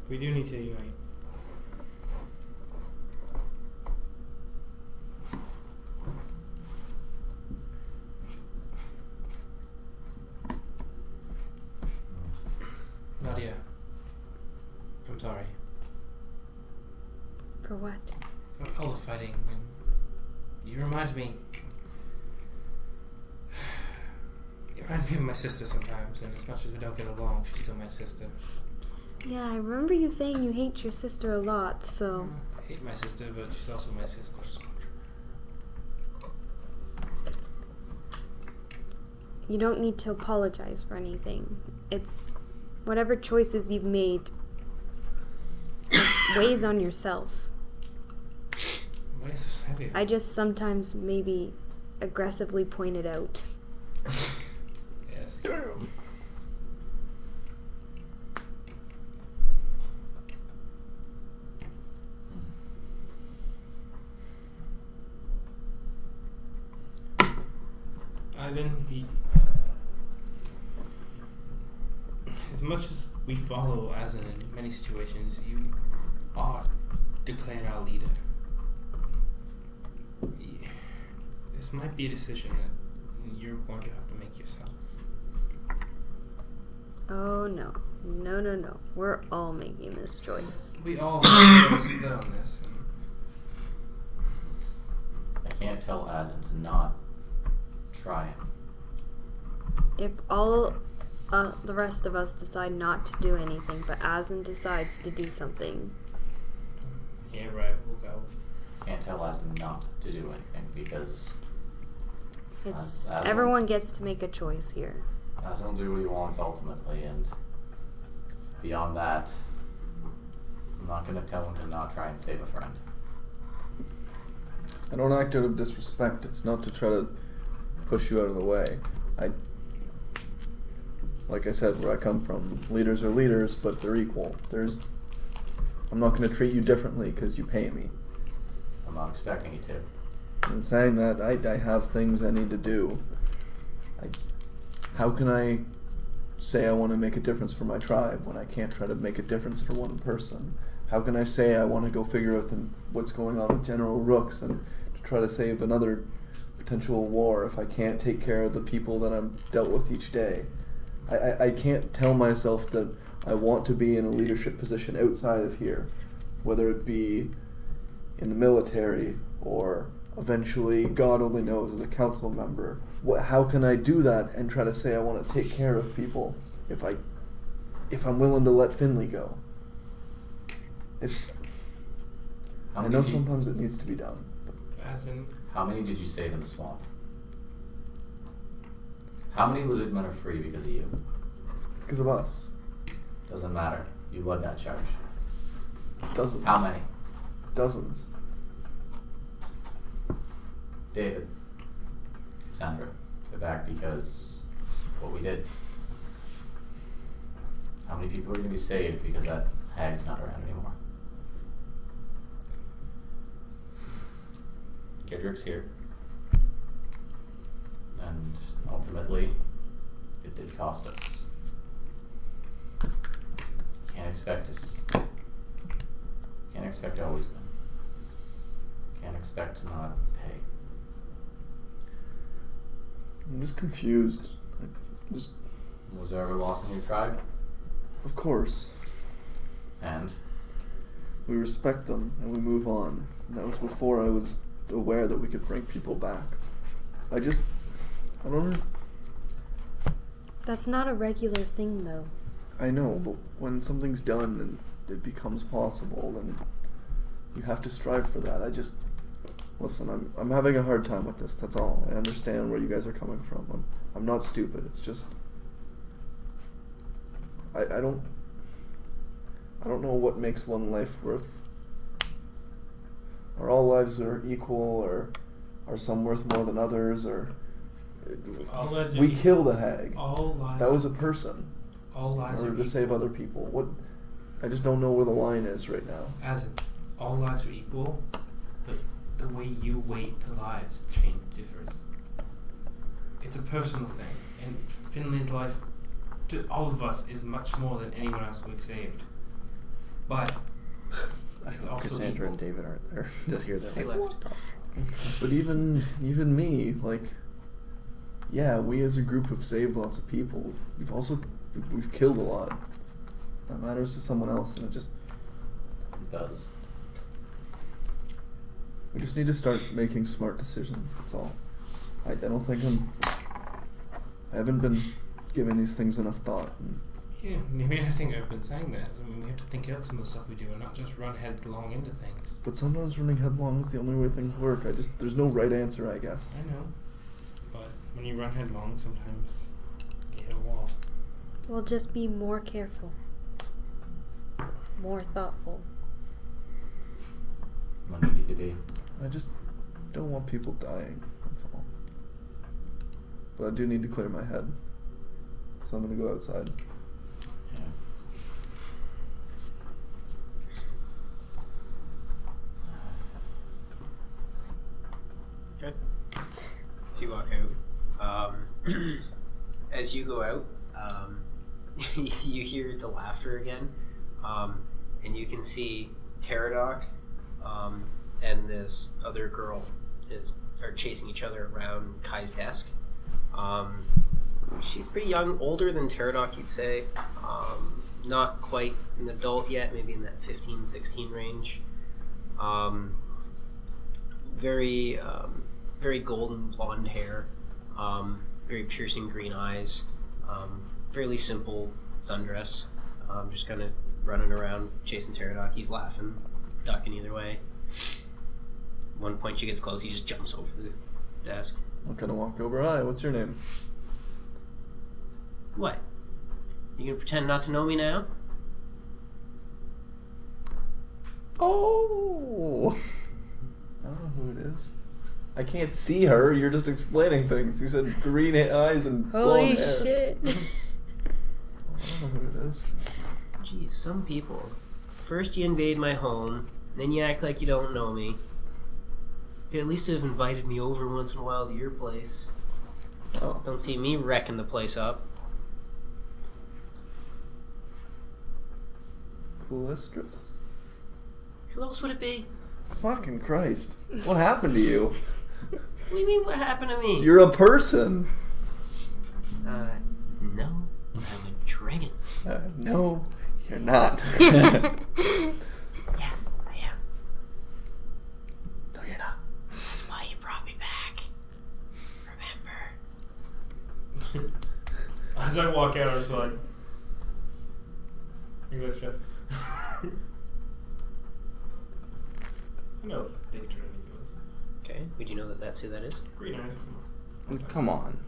D: We do need to unite. Nadia, I'm sorry.
F: For what?
D: For all the fighting. And you remind me. You remind me of my sister sometimes, and as much as we don't get along, she's still my sister.
F: Yeah, I remember you saying you hate your sister a lot, so...
D: I hate my sister, but she's also my sister.
F: You don't need to apologize for anything. It's whatever choices you've made weighs on yourself.
D: Weighs heavy.
F: I just sometimes maybe aggressively point it out.
D: Yes.
H: Damn.
D: Ivan, as much as we follow Azan in many situations, you are declared our leader. This might be a decision that you're going to have to make yourself.
F: Oh no. No. We're all making this choice.
D: We all have to split on this.
E: I can't tell Azan to not try it.
F: If all the rest of us decide not to do anything, but Azan decides to do something.
D: Yeah, right, we'll go.
E: Can't tell Azan not to do anything because
F: It's
E: Azan-
F: everyone gets to make a choice here.
E: Azan will do what he wants ultimately, and beyond that, I'm not going to tell him to not try and save a friend.
H: I don't act out of disrespect. It's not to try to push you out of the way. Like I said, where I come from, leaders are leaders, but they're equal. I'm not going to treat you differently because you pay me.
E: I'm not expecting you to.
H: In saying that, I have things I need to do. How can I say I want to make a difference for my tribe when I can't try to make a difference for one person? How can I say I want to go figure out what's going on with General Rooks and to try to save another potential war if I can't take care of the people that I'm dealt with each day? I can't tell myself that I want to be in a leadership position outside of here, whether it be in the military or eventually, God only knows, as a council member. How can I do that and try to say I want to take care of people if I'm willing to let Finley go? I know sometimes it needs to be done.
D: Azan,
E: How many did you save in the swamp? How many lizard men are free because of you?
H: Because of us.
E: Doesn't matter. You led that charge.
H: Dozens.
E: How many?
H: Dozens.
E: David, Cassandra, they're back because what we did. How many people are going to be saved because that hag's not around anymore? Gedrick's here. And ultimately, it did cost us. Can't expect to always win. Can't expect to not pay.
H: I'm just confused.
E: Was there ever loss in your tribe?
C: Of course.
E: And
C: We respect them and we move on. And that was before I was aware that we could bring people back. I don't know.
F: That's not a regular thing, though.
C: I know, but when something's done and it becomes possible, then you have to strive for that. Listen, I'm having a hard time with this, that's all. I understand where you guys are coming from. I'm not stupid, it's just... I don't know what makes one life worth... Are all lives are equal, or are some worth more than others, or...
D: All lives are
C: We
D: equal.
C: killed a hag.
D: All lives.
C: That was a person.
D: All lives
C: In
D: are
C: order to
D: equal.
C: save other people. What? I just don't know where the line is right now.
D: As in, all lives are equal, but the way you weight the lives differs. It's a personal thing, and Finley's life, to all of us, is much more than anyone else we've saved. But it's also
A: Cassandra
D: equal.
A: and David aren't there to hear that.
B: They
A: Like,
B: left.
C: But even me, like, yeah, we as a group have saved lots of people. We've killed a lot. That matters to someone else, and
E: it does.
C: we just need to start making smart decisions. That's all. I don't think I haven't been giving these things enough thought. And
D: Yeah, maybe I think I've been saying that. I mean, we have to think out some of the stuff we do and not just run headlong into things.
C: but sometimes running headlong is the only way things work. There's no right answer, I guess.
D: I know. But when you run headlong, sometimes you hit a wall.
F: We'll just be more careful. More thoughtful.
E: When we need to be.
C: I just don't want people dying. That's all. But I do need to clear my head, so I'm gonna go outside.
E: Yeah.
B: Okay. So you walk out. As you go out, you hear the laughter again, and you can see Pterodoc and this other girl are chasing each other around Kai's desk. She's pretty young, older than Pterodoc, you'd say. Not quite an adult yet, maybe in that 15, 16 range. Very golden blonde hair, very piercing green eyes, fairly simple sundress, just kind of running around chasing Pterodoc. He's laughing, ducking either way. At one point she gets close, he just jumps over the desk.
C: I'm gonna walk over. Hi, what's your name?
B: What? You gonna pretend not to know me now?
C: Oh! I don't know who it is. I can't see her. You're just explaining things. You said green eyes and
F: Holy
C: blonde hair.
F: shit.
C: I don't know who it is.
B: Geez, some people. First you invade my home, then you act like you don't know me. You could at least have invited me over once in a while to your place.
C: Oh.
B: Don't see me wrecking the place up.
C: Callistra?
B: Who else would it be?
C: Fucking Christ. What happened to you?
B: What do you mean, what happened to me?
C: You're a person.
B: No, I'm a dragon.
C: No, you're not.
B: Yeah, I am.
C: No, you're not.
B: That's why you brought me back. Remember?
D: As I walk out, I was like, English shit. I know Daedra Eagles.
B: Okay, would you know that that's who that is?
D: Green eyes.
A: come on.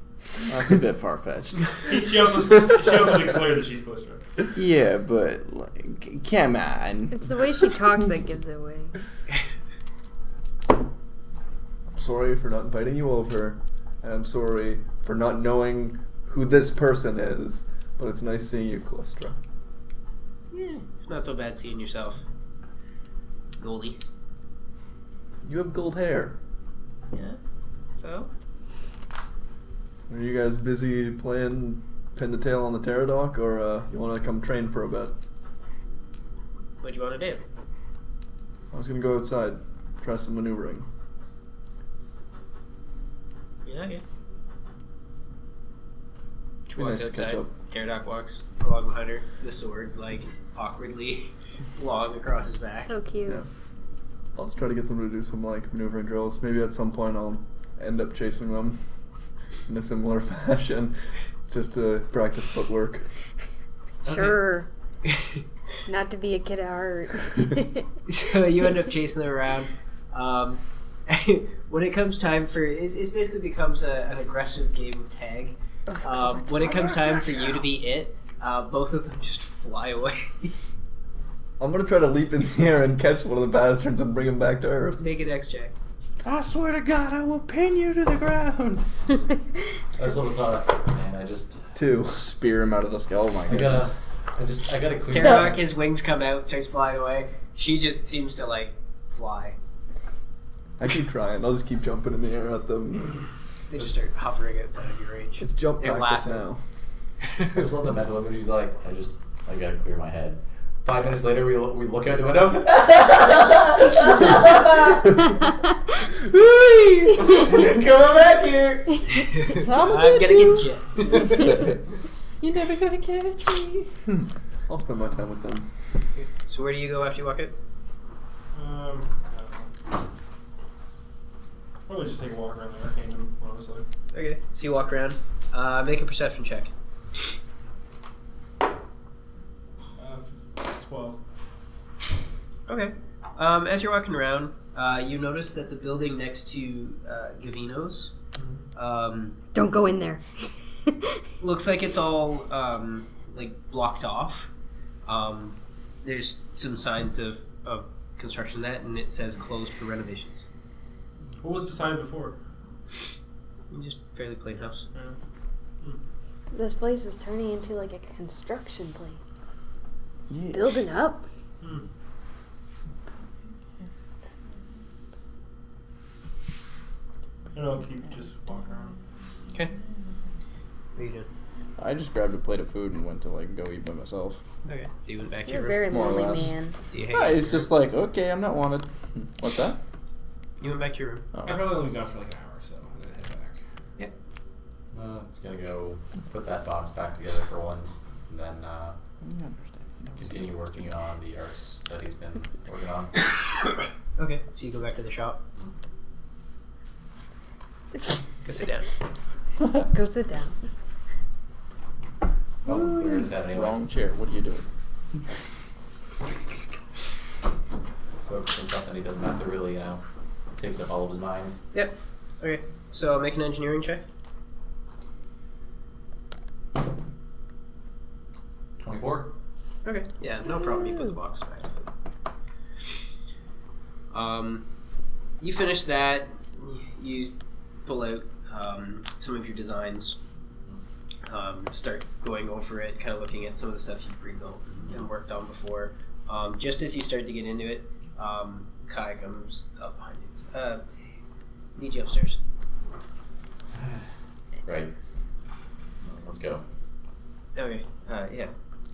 A: That's a bit far-fetched.
D: She also declared that she's Callisto.
A: Yeah, but, like, come on.
F: It's the way she talks that gives it away.
C: I'm sorry for not inviting you over, and I'm sorry for not knowing who this person is, but it's nice seeing you, Callistra.
B: Yeah, it's not so bad seeing yourself. Goldie.
C: You have gold hair.
B: Yeah? So?
C: Are you guys busy playing Pin the Tail on the Pterodoc, or you want to come train for a bit?
B: What do you want to do?
C: I was going to go outside, try some maneuvering.
B: Yeah, okay.
C: It'd be nice to catch up.
B: Caradoc walks along behind her, the sword, like, awkwardly long across his back.
F: So cute.
H: Yeah. I'll just try to get them to do some like maneuvering drills. Maybe at some point I'll end up chasing them in a similar fashion, just to practice footwork.
F: Sure. Not to be a kid at heart.
B: So you end up chasing them around. When it comes time for it basically becomes an aggressive game of tag. When it comes time for you to be it, both of them just fly away.
H: I'm gonna try to leap in the air and catch one of the bastards and bring him back to Earth.
B: Make an X check.
A: I swear to God, I will pin you to the ground.
E: I still thought, man, I just
H: 2.
A: Spear him out of the skull. Oh my
E: I
A: goodness.
E: gotta clear.
B: Caradoc, his wings come out, starts flying away. She just seems to like fly.
H: I keep trying. I'll just keep jumping in the air at them.
B: They just start hovering outside of your range.
H: It's jump
B: They're
H: practice
B: laughing.
H: now.
E: I just love the mental image. He's like, I gotta clear my head. 5 minutes later, we look out the window. Come back here.
B: I'm gonna get you.
A: You're never gonna catch me.
H: I'll spend my time with them.
B: So where do you go after you walk it?
I: I don't know. Probably just take a walk around the Arcanum, honestly.
B: Okay, so you walk around. Make a perception check.
I: 12.
B: Okay. As you're walking around, you notice that the building next to Gavino's
F: Don't go in there.
B: looks like it's all like blocked off. There's some signs of construction that, and it says closed for renovations.
I: What was beside it before?
B: Just fairly plain house.
I: Yeah.
F: This place is turning into like a construction place.
H: Yeah.
F: Building up.
I: Hmm. And I'll keep just walking around.
B: Okay. What are you doing?
A: I just grabbed a plate of food and went to like go eat by myself.
B: Okay. So you went back to
F: You're a
B: your
F: very
B: room.
A: More or
F: lonely
A: less.
F: man.
B: So you hang
A: Right,
B: out
A: it's
B: in your
A: just like, okay, I'm not wanted. What's that?
B: room. You went back to your room.
A: Oh.
I: I probably only gone for like an hour or so. I'm gonna head back.
B: Yep.
E: It's gonna go put that box back together for one, and then
A: I understand.
E: continue working on the arts that he's been working on.
B: Okay. So you go back to the shop. Go sit down.
F: Go sit down.
E: Oh, clear his head anyway.
A: Wrong chair. What are you doing?
E: Focus on something he doesn't have to really, it takes up all of his mind.
B: Yep. Okay. So make an engineering check.
E: 24.
B: Okay. Yeah, no problem. You put the box back. You finish that. You pull out some of your designs. Start going over it, kind of looking at some of the stuff you've rebuilt and worked on before. Just as you start to get into it, Kai comes up behind you. Need you upstairs.
E: Right. Let's go.
B: Okay. Yeah.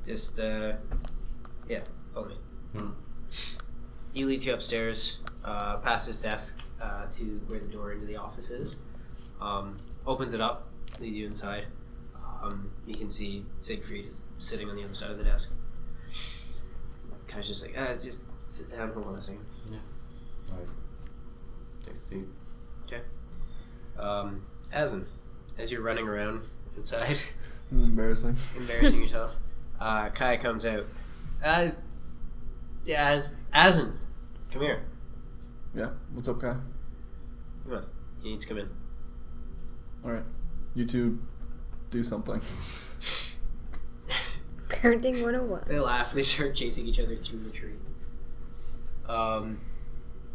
B: Just yeah. Follow me. He leads you upstairs, past his desk to where the door into the office is. Opens it up, leads you inside. You can see Siegfried is sitting on the other side of the desk. Kai's just like, just sit down, hold on a second.
E: Yeah. Alright. Take a seat.
B: Okay. As you're running around inside,
H: This is embarrassing.
B: embarrassing yourself, Kai comes out. Yeah, Azen, come here.
H: Yeah. What's up, Kai?
B: Come on, you need to come in.
H: All right. You two do something.
F: Parenting 101.
B: They laugh. They start chasing each other through the tree.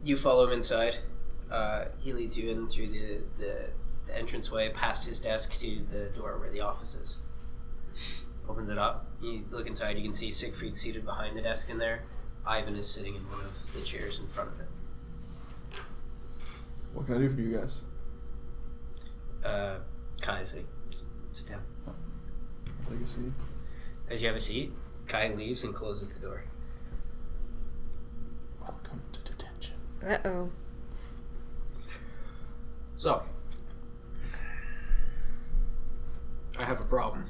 B: You follow him inside. He leads you in through the entranceway, past his desk to the door where the office is. Opens it up. You look inside. You can see Siegfried seated behind the desk in there. Ivan is sitting in one of the chairs in front of it.
H: What can I do for you guys?
B: Kai's like, sit down.
H: Take a seat.
B: As you have a seat, Kai leaves and closes the door.
A: Welcome to detention.
F: Uh-oh.
B: So, I have a problem.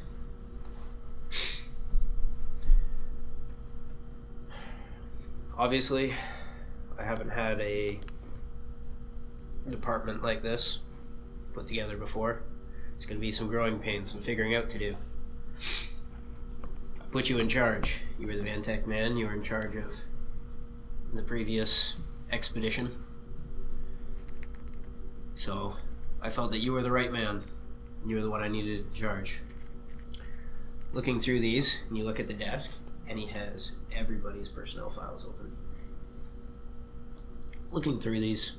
B: Obviously, I haven't had a department like this put together before. There's going to be some growing pains, some figuring out to do. I put you in charge. You were the Vantech man. You were in charge of the previous expedition. So I felt that you were the right man. You were the one I needed in charge. Looking through these, and you look at the desk, and he has everybody's personnel files open. Looking through these,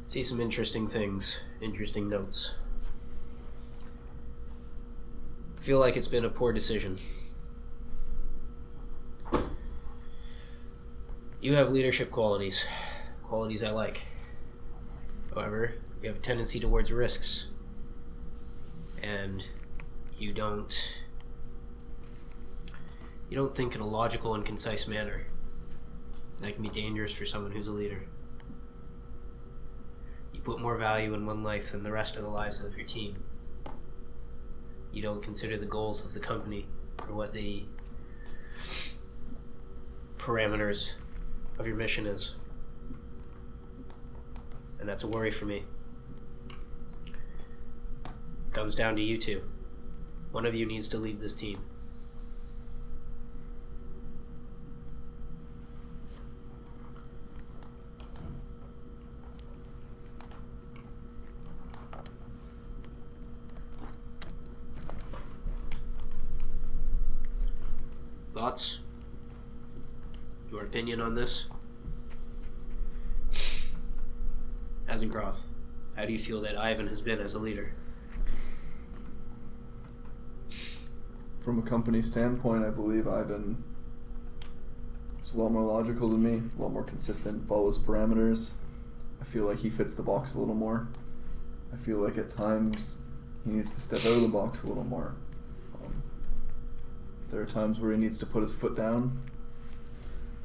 B: see some interesting things, interesting notes. Feel like it's been a poor decision. You have leadership qualities, qualities I like. However, you have a tendency towards risks, and you don't think in a logical and concise manner. That can be dangerous for someone who's a leader. You put more value in one life than the rest of the lives of your team. You don't consider the goals of the company or what the parameters of your mission is. And that's a worry for me. It comes down to you two. One of you needs to lead this team. Thoughts? Your opinion on this? Azencroft, how do you feel that Ivan has been as a leader?
C: From a company standpoint, I believe Ivan is a lot more logical than me, a lot more consistent, follows parameters. I feel like he fits the box a little more. I feel like at times he needs to step out of the box a little more. There are times where he needs to put his foot down,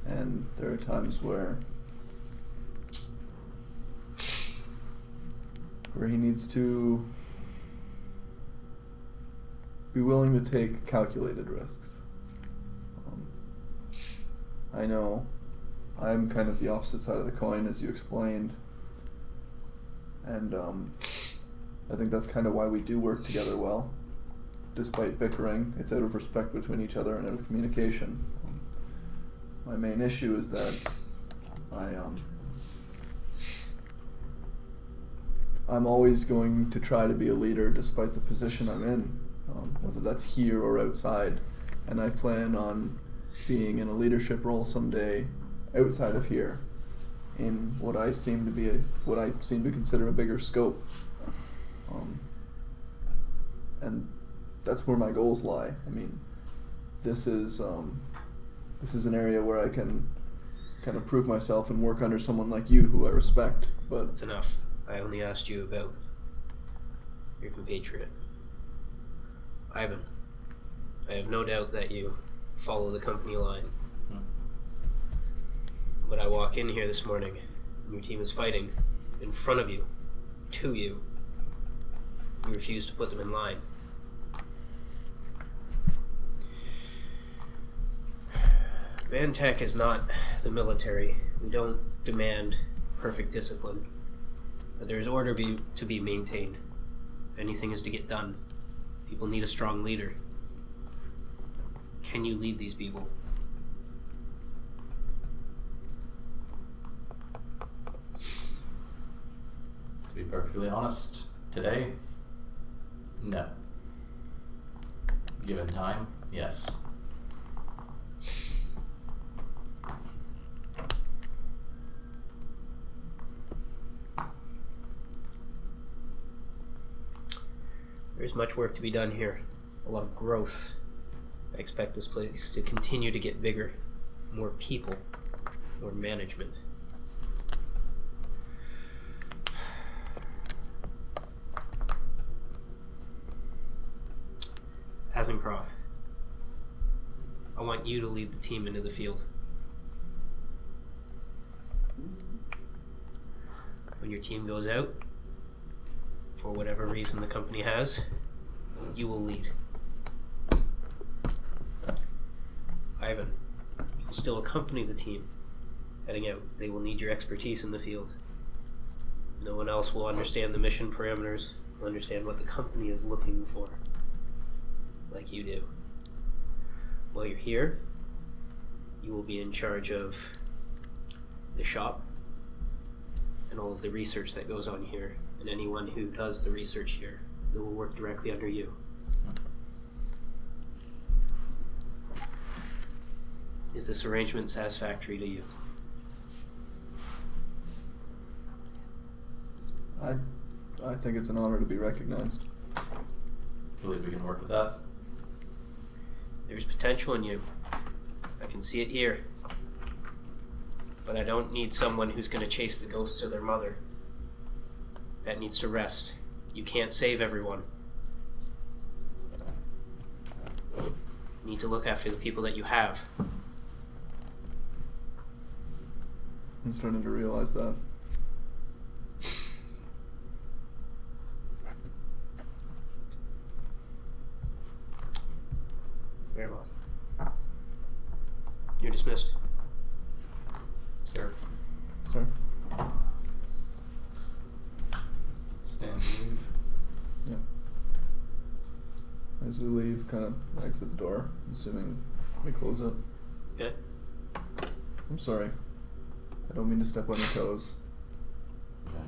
C: and there are times where he needs to be willing to take calculated risks. I know I'm kind of the opposite side of the coin, as you explained, and I think that's kind of why we do work together well. Despite bickering, it's out of respect between each other and out of communication. My main issue is that I'm always going to try to be a leader despite the position I'm in, whether that's here or outside, and I plan on being in a leadership role someday outside of here in what I seem to consider a bigger scope. And that's where my goals lie. I mean, this is an area where I can kind of prove myself and work under someone like you, who I respect. But
B: that's enough. I only asked you about your compatriot, Ivan. I have no doubt that you follow the company line. But I walk in here this morning, and your team is fighting in front of you, to you. You refuse to put them in line. Vantech is not the military. We don't demand perfect discipline. But there is order to be maintained. If anything is to get done, people need a strong leader. Can you lead these people?
E: To be perfectly honest, today, no. Given time, yes.
B: There's much work to be done here. A lot of growth. I expect this place to continue to get bigger. More people. More management. Azencroft, I want you to lead the team into the field. When your team goes out, for whatever reason the company has, you will lead. Ivan, you still accompany the team heading out. They will need your expertise in the field. No one else will understand the mission parameters, will understand what the company is looking for, like you do. While you're here, you will be in charge of the shop and all of the research that goes on here, and anyone who does the research here, they will work directly under you. Is this arrangement satisfactory to you?
H: I think it's an honor to be recognized.
E: Believe we can work with that.
B: There's potential in you. I can see it here. But I don't need someone who's going to chase the ghosts of their mother. That needs to rest. You can't save everyone. You need to look after the people that you have.
H: I'm starting to realize that.
B: Very well. You're dismissed.
E: Sir,
H: Sir?
E: stand and leave.
H: Yeah. As we leave, kind of exit the door, assuming we close it.
B: Okay.
H: I'm sorry. I don't mean to step on your toes.
E: Yeah.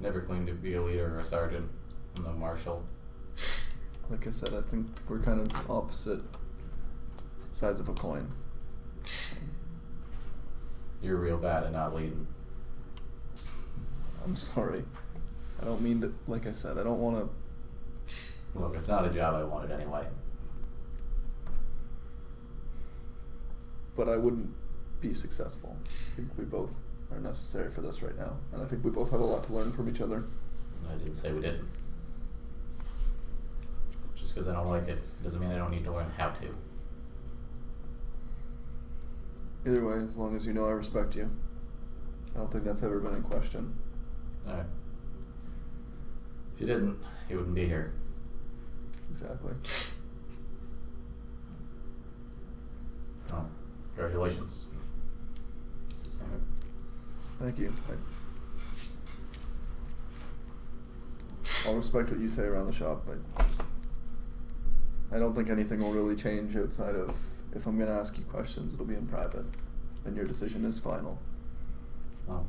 E: Never claimed to be a leader or a sergeant. I'm the marshal.
H: Like I said, I think we're kind of opposite sides of a coin.
E: You're real bad at not leading.
H: I'm sorry. I don't mean to, like I said, I don't want to.
E: Look, it's not a job I wanted anyway.
H: But I wouldn't be successful. I think we both are necessary for this right now. And I think we both have a lot to learn from each other.
E: I didn't say we didn't. Just because I don't like it doesn't mean I don't need to learn how to.
H: Either way, as long as you know I respect you. I don't think that's ever been in question.
E: Alright. If you didn't, you wouldn't be here.
H: Exactly.
E: Oh, congratulations. It's the same.
H: Thank you. I'll respect what you say around the shop, but I don't think anything will really change outside of, if I'm going to ask you questions, it'll be in private, and your decision is final.
E: Oh.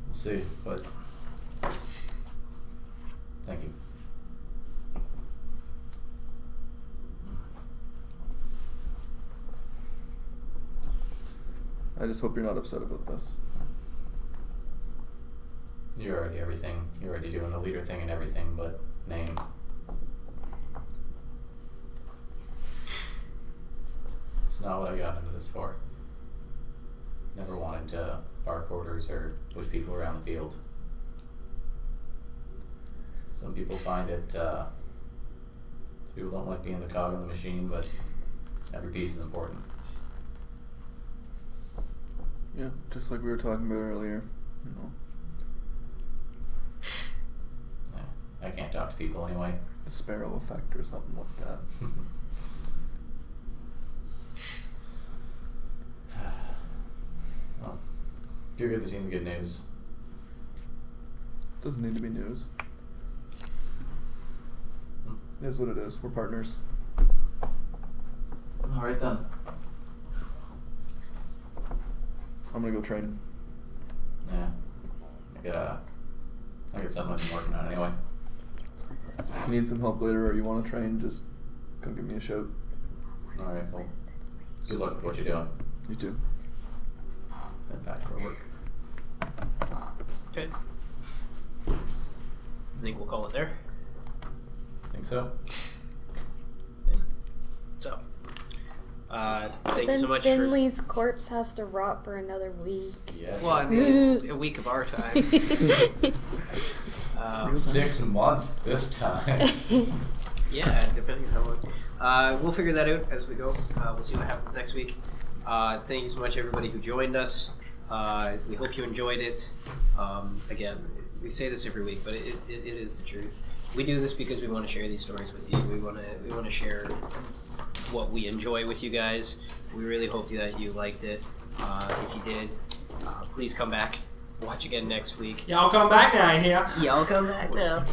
E: We'll see, but thank you.
H: I just hope you're not upset about this.
E: You're already everything. You're already doing the leader thing and everything but name. It's not what I got into this for. Never wanted to bark orders or push people around the field. Some people find it, some people don't like being the cog in the machine, but every piece is important.
H: Yeah, just like we were talking about earlier, you know.
E: Yeah, I can't talk to people anyway.
H: The sparrow effect or something like that.
E: Well, do give the team the good news.
H: Doesn't need to be news. It is what it is. We're partners.
E: Alright then.
H: I'm gonna go train.
E: Yeah. I got something I've been working on anyway.
H: If you need some help later or you want to train, just come give me a shout.
E: Alright, well, good luck with what you're doing.
H: You too.
E: Head back to our work.
B: Okay. I think we'll call it there.
E: Think so?
B: So, thank
F: then
B: you so much
F: Finley's corpse has to rot for another week.
E: Yes.
B: Well, I mean, it's a week of our time.
E: 6 months this time.
B: Yeah, depending on how long. We'll figure that out as we go. We'll see what happens next week. Thank you so much, everybody who joined us. We hope you enjoyed it. Again, we say this every week, but it is the truth. We do this because we want to share these stories with you. We want to share what we enjoy with you guys. We really hope that you liked it. If you did, please come back. Watch again next week.
I: Y'all come back now, yeah.
B: Y'all come back now.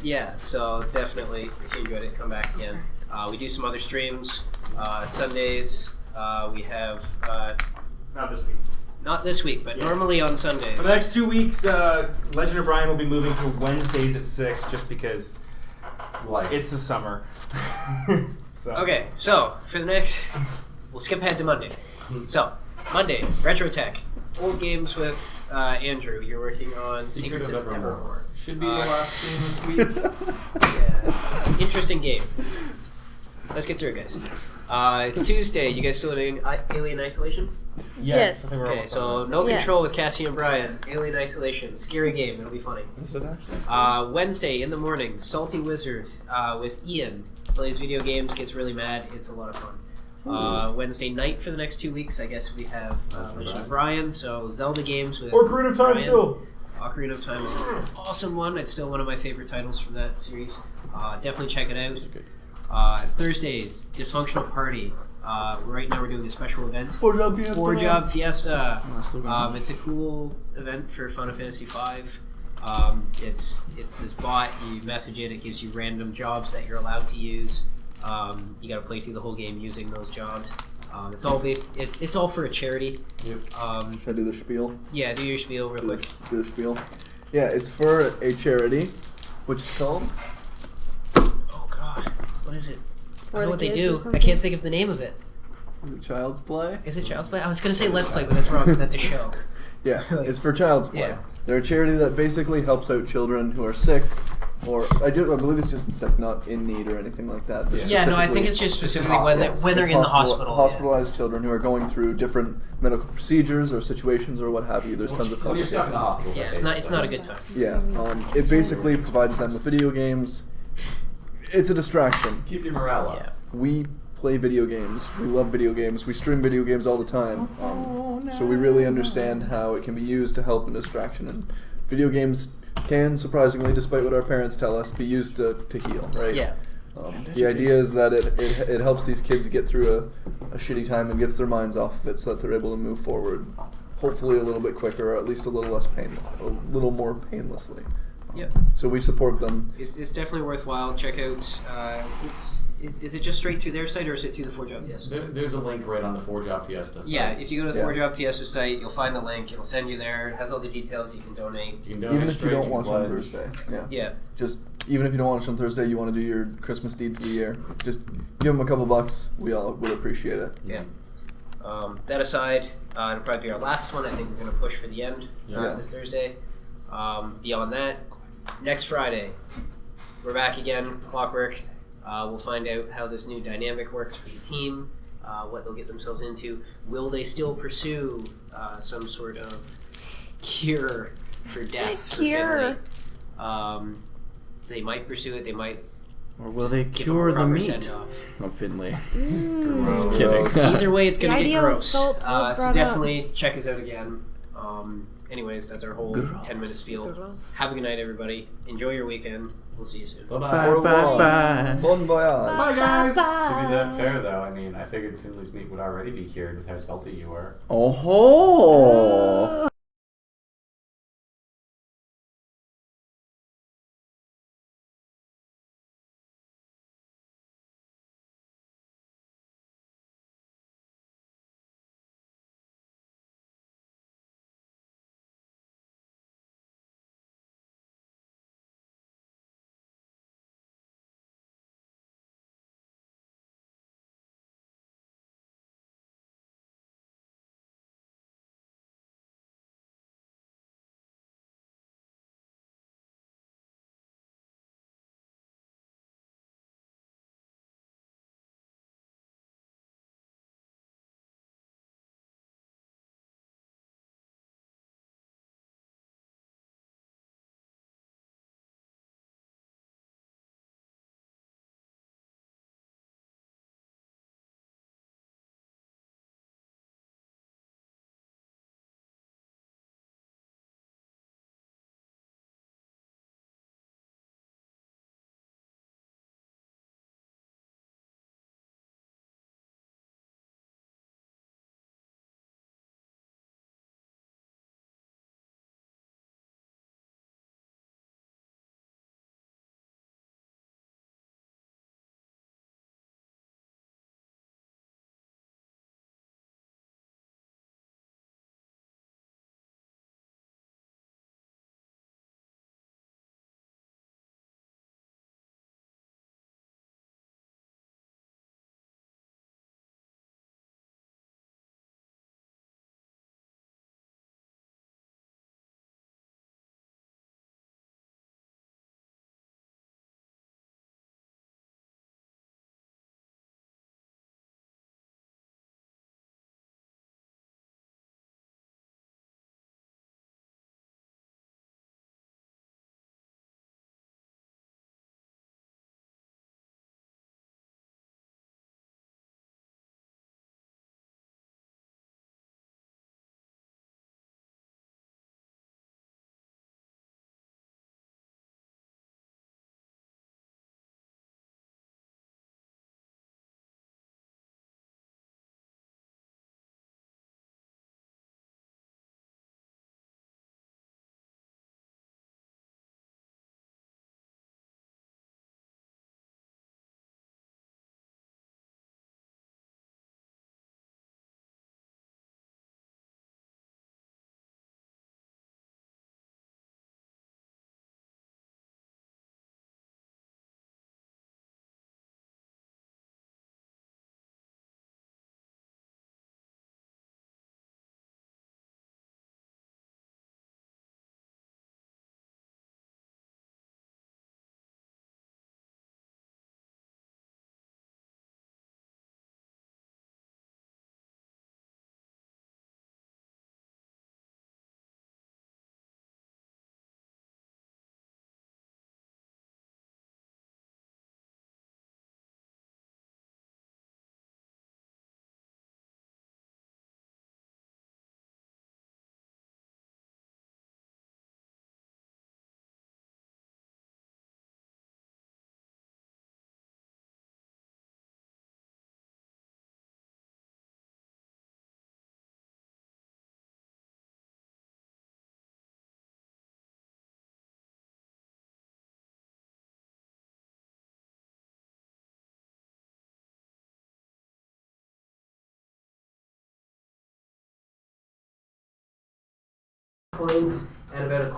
B: Yeah, so definitely, if you enjoyed it, come back again. We do some other streams. Sundays, we have...
I: Not this week.
B: Not this week, but normally on Sundays.
I: For the next 2 weeks, Legend of Brian will be moving to Wednesdays at 6 just because it's the summer. So.
B: Okay, so for the next... We'll skip ahead to Monday. So, Monday, Retro Tech. Old games with Andrew. You're working on Secrets of Nevermore.
E: Should be the last stream this week.
B: Yeah. Interesting game. Let's get through it, guys. Tuesday, you guys still doing Alien Isolation?
F: Yes.
I: I think we're
B: Okay,
I: almost
B: so
I: done.
B: No
F: Yeah.
B: Control with Cassie and Brian. Alien Isolation. Scary game. It'll be funny.
A: Is it actually?
B: Wednesday in the morning, Salty Wizard with Ian. Plays video games, gets really mad. It's a lot of fun. Wednesday night for the next 2 weeks, I guess we have Legend of Brian, so Zelda games with
I: Ocarina of Time
B: Brian.
I: still.
B: Ocarina of Time is an awesome one. It's still one of my favorite titles from that series. Definitely check it out. Thursdays, Dysfunctional Party. Right now we're doing a special event.
C: 4-Job Fiesta.
B: 4-Job Fiesta.
A: still going.
B: It's a cool event for Final Fantasy V. It's this bot, you message it gives you random jobs that you're allowed to use. You gotta play through the whole game using those jobs. It's all based. It's all for a charity.
C: Yep. Should I do the spiel?
B: Yeah, do your spiel real quick.
C: Do the spiel. Yeah, it's for a charity, which is called.
B: Oh God, what is it? I
F: For
B: know
F: the
B: what they
F: kids or
B: do. I
F: something?
B: can't think of the name of it.
C: Is it Child's Play?
B: Is it Child's Play? I was gonna say Let's Play, but that's wrong because that's a show.
C: Yeah, it's for Child's Play.
B: Yeah.
C: They're a charity that basically helps out children who are sick, or I believe it's just sick, not in need or anything like that. but
B: Yeah, no, I think
C: specifically-
B: it's just specifically when they're
C: It's
B: in the hospital.
C: Hospitalized children who are going through different medical procedures or situations or what have you. There's tons of
E: When you're stuck in the
C: complications.
E: hospital.
B: Yeah, it's not a good time.
C: Yeah, it basically provides them with video games. It's a distraction.
E: Keep your morale up.
B: Yeah.
C: We play video games. We love video games. We stream video games all the time. So we really understand how it can be used to help in distraction. And video games can, surprisingly, despite what our parents tell us, be used to heal, right?
B: Yeah.
C: The idea is that it helps these kids get through a shitty time and gets their minds off of it so that they're able to move forward, hopefully a little bit quicker or at least a little less a little more painlessly.
B: Yep.
C: So we support them.
B: It's definitely worthwhile. Check out. Is it just straight through their site or is it through the 4-Job Fiesta site?
E: There's a link right on the 4-Job Fiesta site.
B: Yeah, if you go to the
C: Yeah.
B: 4-Job Fiesta site, you'll find the link. It'll send you there. It has all the details. You can donate.
E: You can donate
C: Even if you
E: straight,
C: don't
E: can
C: watch on
E: pledge.
C: Thursday. Yeah.
B: Yeah.
C: Just even if you don't watch on Thursday, you want to do your Christmas deed for the year. Just give them a couple bucks. We all would appreciate it.
B: Yeah. That aside, it'll probably be our last one. I think we're going to push for the end
C: Yeah.
B: this Thursday. Beyond that, next Friday, we're back again, Clockwork. We'll find out how this new dynamic works for the team, what they'll get themselves into. Will they still pursue some sort of cure for death? for
F: Cure.
B: Finley? They might pursue it. They might
A: Or will they
B: give
A: cure
B: them a
A: the
B: proper
A: meat
B: send-off.
A: of Finley?
C: Just
A: kidding.
B: Either way, it's going
F: The
B: to be
F: idea of
B: gross.
F: salt was
B: So
F: brought up.
B: definitely check us out again. Anyways, that's our whole
A: Gross.
B: 10-minute spiel.
F: Gross.
B: Have a good night, everybody. Enjoy your weekend. We'll see you soon.
E: Bye-bye.
A: Bye
C: Au
A: bye
C: revoir.
A: bye.
C: Bon voyage.
I: Bye, guys.
E: To be that fair, though, I mean, I figured Finley's meat would already be cured with how salty you were.
A: Oh ho!
B: coins and about a quarter